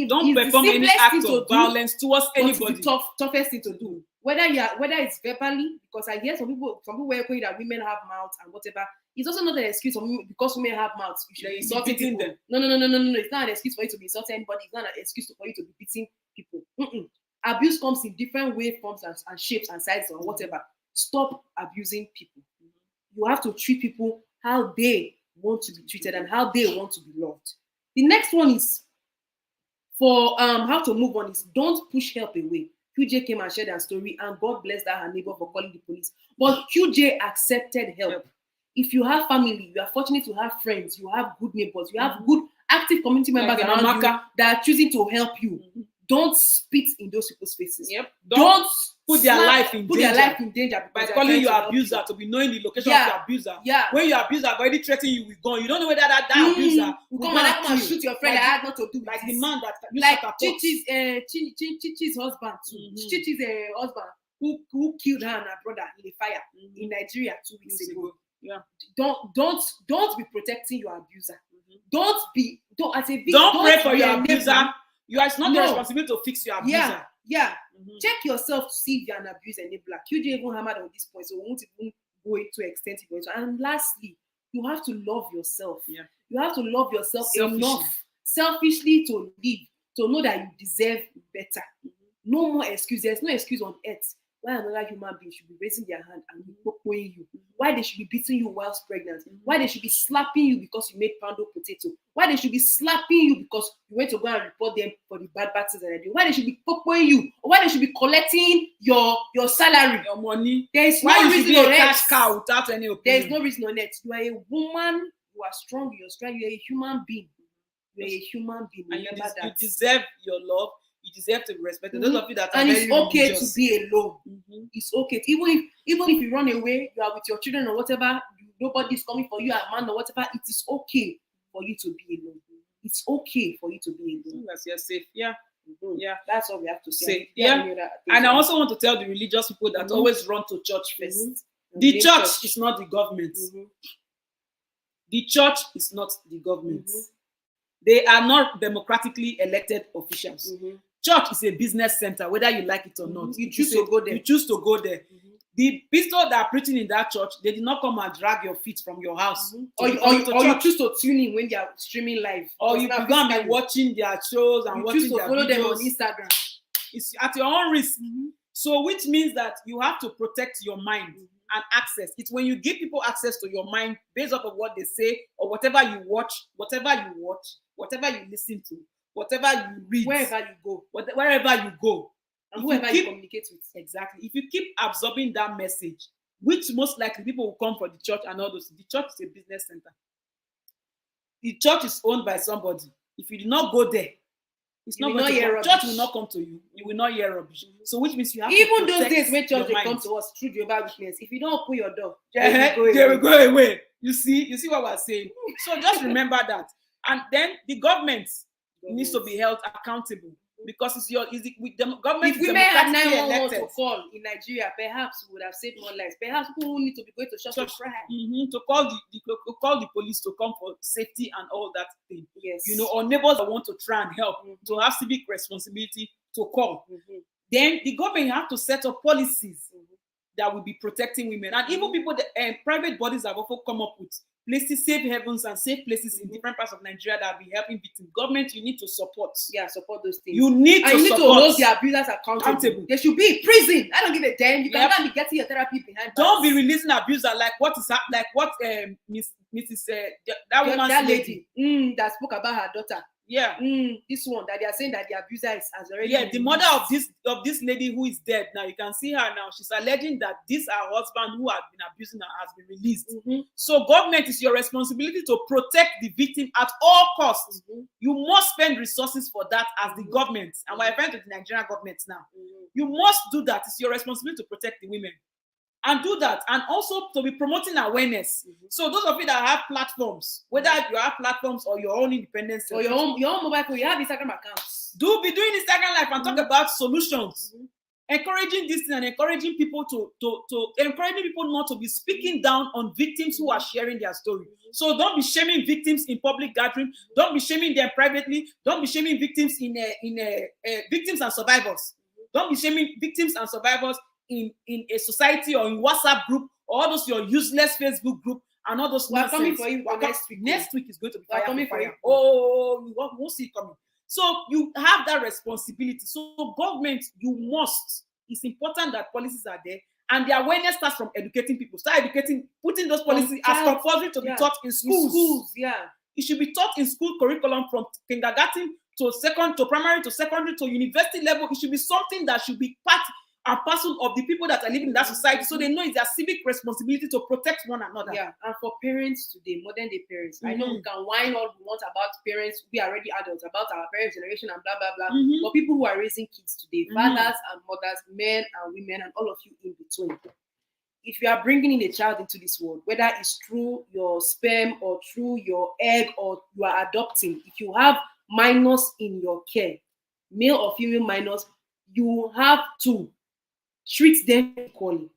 don't perform any act of violence towards anybody. It's the toughest thing to do. Whether it's verbally, because I hear some people were saying that women have mouths and whatever. It's also not an excuse for me because women have mouths. You should be insulting people. No. It's not an excuse for you to be insulting anybody. It's not an excuse for you to be beating people. Abuse comes in different ways, forms, and shapes and sizes or whatever. Stop abusing people. You have to treat people how they want to be treated and how they want to be loved. The next one is for how to move on is don't push help away. QJ came and shared her story, and God bless that her neighbor for calling the police. But QJ accepted help. If you have family, you are fortunate to have friends, you have good neighbors, you have good active community members around you that are choosing to help you. Don't spit in those people's faces. Don't put their life in danger by calling your abuser to be knowing the location of your abuser. When your abuser already threatening you with gun, you don't know whether that abuser will come and shoot your friend. I had not to do like the man that like Chichi's husband too. Chichi's husband who killed her and her brother in a fire in Nigeria 2 weeks ago. Don't be protecting your abuser. Don't as a victim. Don't pray for your abuser. It's not your responsibility to fix your abuser. Check yourself to see if you're an abuser enabler. QJ even hammered on this point, so we won't even go into extensive. And lastly, you have to love yourself. You have to love yourself enough selfishly to live, to know that you deserve better. No more excuses. There's no excuse on earth why another human being should be raising their hand and be poking you. Why they should be beating you whilst pregnant. Why they should be slapping you because you made pounded potato. Why they should be slapping you because you went to go and report them for the bad things that they do. Why they should be poking you. Or why they should be collecting your salary. Your money. There is why no you reason should be on a earth. cash cow without any opinion. There is no reason on earth. You are a woman. You are strong. You're strong. You're a human being. You're a human being. And you deserve your love. You deserve to be respected. Those of you that are and very it's okay religious. to be alone. It's okay. Even if you run away, you are with your children or whatever, nobody's coming for you, a man or whatever, it is okay for you to be alone. It's okay for you to be alone. As you're safe. Yeah. That's all we have to say. And I also want to tell the religious people that always run to church first. The church is not the government. The church is not the government. They are not democratically elected officials. Church is a business center, whether you like it or not. You choose to go there. You choose to go there. The people that are preaching in that church, they did not come and drag your feet from your house. Or you choose to tune in when they are streaming live. Or you began by watching their shows and watching their videos. Follow them on Instagram. It's at your own risk. So which means that you have to protect your mind and access. It's when you give people access to your mind based off of what they say or whatever you watch, whatever you listen to, whatever you read, wherever you go, and whoever you communicate with. Exactly. If you keep absorbing that message, which most likely people will come for the church and all those, the church is a business center. The church is owned by somebody. If you do not go there, it's not going to come. Church will not come to you. You will not hear rubbish. So which means you have even to those days when church will come to us through Jehovah's Witness, if you don't open your door, they will go away. You see what we're saying. So just remember that. And then the government needs to be held accountable because it's the government. If women had 911 to call in Nigeria, perhaps we would have saved more lives. Perhaps people who need to be going to church to cry. To call the police to come for safety and all that thing. Yes. Or neighbors that want to try and help to have civic responsibility to call. Then the government have to set up policies that will be protecting women. And even people, private bodies have also come up with places, safe havens and safe places in different parts of Nigeria that will be helping victims. Government, you need to support. Yeah, support those things. You need to hold the abusers accountable. They should be in prison. I don't give a damn. You can't be getting your therapy behind. Don't be releasing abuser that lady that spoke about her daughter. This one that they are saying that the abuser has already. The mother of this lady who is dead now. You can see her now. She's alleging that this her husband who has been abusing her has been released. So government is your responsibility to protect the victim at all costs. You must spend resources for that as the government, and we're referring to the Nigerian government now. You must do that. It's your responsibility to protect the women. And do that, and also to be promoting awareness. So those of you that have platforms, whether you have platforms or your own independence, or your own mobile phone, you have Instagram accounts. Be doing Instagram Live and talk about solutions, encouraging this and encouraging people encouraging people not to be speaking down on victims who are sharing their story. So don't be shaming victims in public gathering. Don't be shaming them privately. Don't be shaming victims in victims and survivors. Don't be shaming victims and survivors in a society or in WhatsApp group or all those your useless Facebook group and all those. We're coming for you next week. Next week is going to be fire coming for you. Oh, you won't see it coming. So you have that responsibility. So government, you must. It's important that policies are there, and the awareness starts from educating people. Start educating, putting those policies as compulsory to be taught in schools. Yeah. It should be taught in school curriculum from kindergarten to primary to secondary to university level. It should be something that should be part and parcel of the people that are living in that society, so they know it's their civic responsibility to protect one another. Yeah, and for parents today, modern day parents, I know we can whine all we want about parents. We are already adults, about our parents' generation and blah blah blah. But people who are raising kids today, fathers and mothers, men and women, and all of you in between, if you are bringing in a child into this world, whether it's through your sperm or through your egg or you are adopting, if you have minors in your care, male or female minors, you have to treat them equally.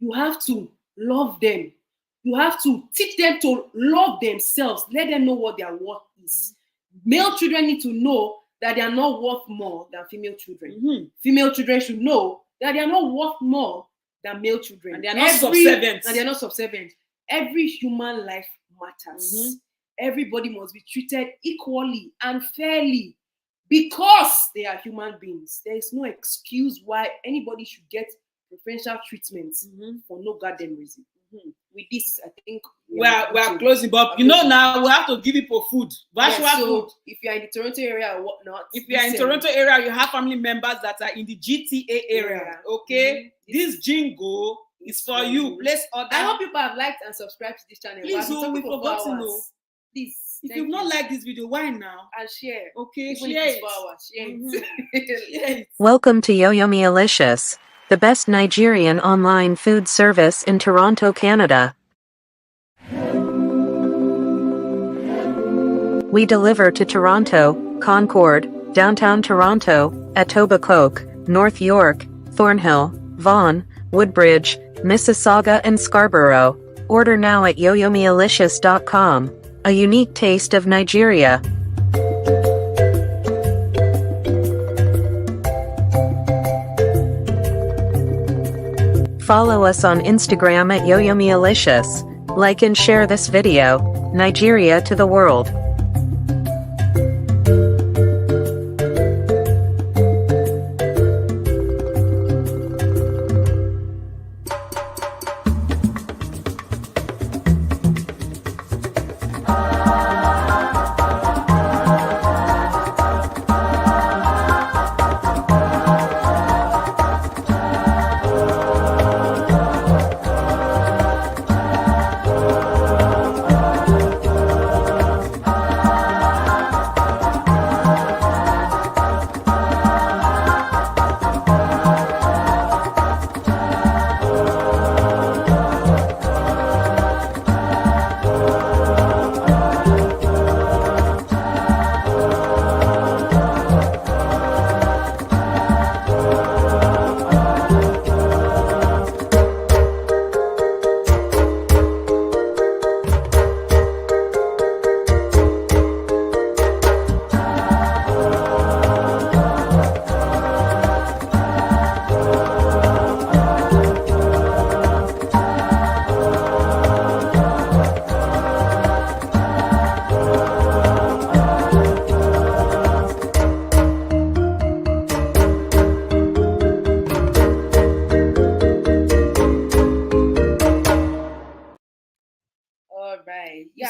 You have to love them. You have to teach them to love themselves. Let them know what their worth is. Male children need to know that they are not worth more than female children. Female children should know that they are not worth more than male children. And they are not subservient. And they are not subservient. Every human life matters. Everybody must be treated equally and fairly because they are human beings. There is no excuse why anybody should get preferential treatment for no goddamn reason. With this, I think we are closing, but you know now we have to give people food. So if you are in the Toronto area or whatnot, if you are in Toronto area, you have family members that are in the GTA area. Okay, this jingle is for you. Place order. I hope people have liked and subscribed to this channel. Please, we forgot to know. Please, if you've not liked this video, why now? And share. Okay, even share if it's 4 hours. Share it. Welcome to Yo-Yo-Mealicious, the best Nigerian online food service in Toronto, Canada. We deliver to Toronto, Concord, downtown Toronto, Etobicoke, North York, Thornhill, Vaughan, Woodbridge, Mississauga and Scarborough. Order now at yoyomealicious.com. A unique taste of Nigeria. Follow us on Instagram at yoyomealicious. Like and share this video. Nigeria to the world.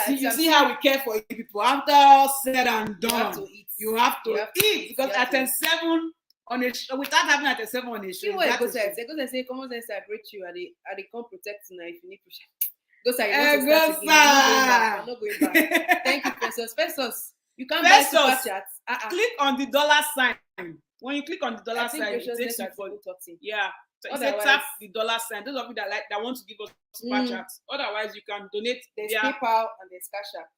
You see how we care for you people. After all said and done, you have to eat because at 7 on a show, without having at 7 on a show. You know, go say, common sense separate you. Are they come protect now if you need pressure? Go say, I'm not going back. Thank you, Pesos. You can't buy super chats. Click on the $sign. When you click on the $sign, it takes you for So it's tap the $sign. Those of you that want to give us super chats. Otherwise, you can donate. There's PayPal and there's Cash App.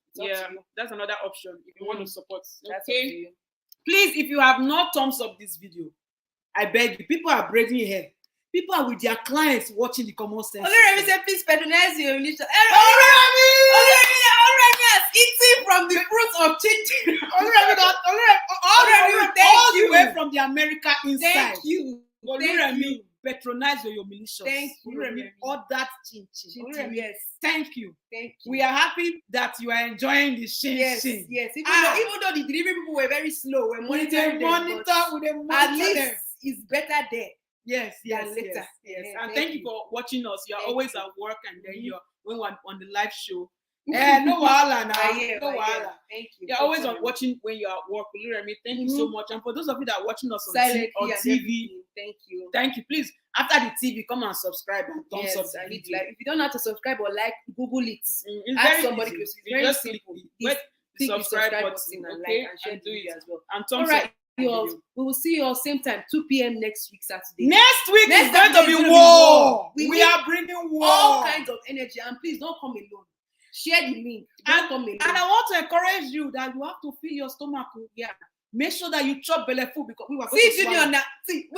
That's another option if you want to support. Okay. Please, if you have not thumbs up this video, I beg you. People are braiding hair. People are with their clients watching the common sense. Already said, please patronize your religion. Already eating from the fruits of chinchin. Already all the way from the America inside. Thank you. Patronize your militia. Thank you. All that chinchin. Yes. Thank you. Thank you. We are happy that you are enjoying the chinchin. Yes. Even though the delivery people were very slow, we're monitoring them. At least it's better there. Yes. Later. Yes. And thank you for watching us. You're always at work, and then when we're on the live show, No wahala now. Yeah, No wahala. Thank you. You're always on watching when you are at work. Thank you so much. And for those of you that are watching us on TV, thank you. Thank you. Please, after the TV, come and subscribe and thumbs up the video. If you don't know how to subscribe or like, Google it. Ask somebody easy. because it's very just simple. Click the subscribe button and okay? like and share the video as well. And thumbs all right, up. We will see you all same time, 2 p.m. next week, Saturday. Next week is going to be war. We are bringing war. All kinds of energy, and please don't come alone. Share the link. Don't come alone. And I want to encourage you that you have to fill your stomach. Yeah. Make sure that you chop belly food because we were going to Junior now. People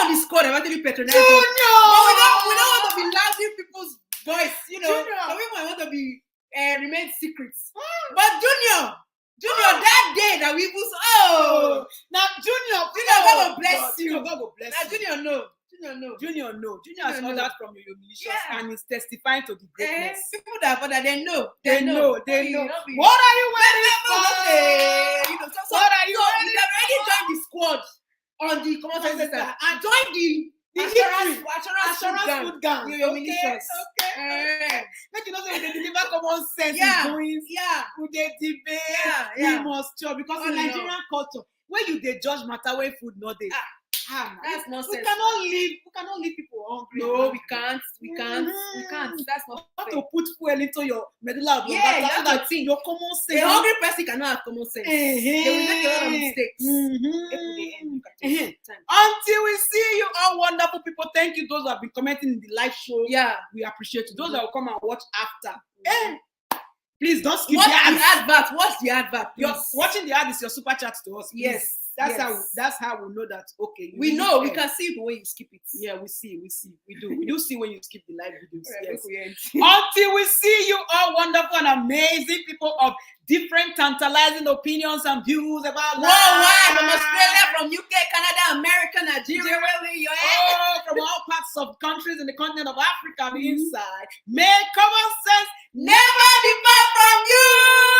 on the squad are actually patronizing. Junior! But we don't want to be louding people's voice, Junior. Some people want to be remain secrets. But Junior, that day that we was now Junior, God will bless you. God will bless you. Junior, no. Junior has ordered from your humiliation and is testifying to the greatness. People that they know. They know. What are you waiting for? What are you waiting for? You can already join the squad on the commonsensesisters and join the assurance food gang. Okay. Make you know that they deliver common sense in they debate. We must chop because in Nigerian culture, when you they judge matter where food not there. That's nonsense. We cannot leave people hungry. No, we can't. That's not fair. To put fuel into your medulla oblongata that your common sense. A hungry person cannot have common sense. They will make a lot of mistakes. Until we see you all wonderful people. Thank you those who have been commenting in the live show. Yeah, we appreciate you. Those that will come and watch after. Please don't skip the advert. Watch the advert. Watching the ad is your super chat to us. Please. Yes. That's how we know that we know we can see the way you skip it. Yeah, we do see when you skip the live videos. Yes. Until we see you all wonderful and amazing people of different tantalizing opinions and views about worldwide, from Australia, from UK, Canada, America, Nigeria, from all parts of countries in the continent of Africa inside. May common sense never depart from you.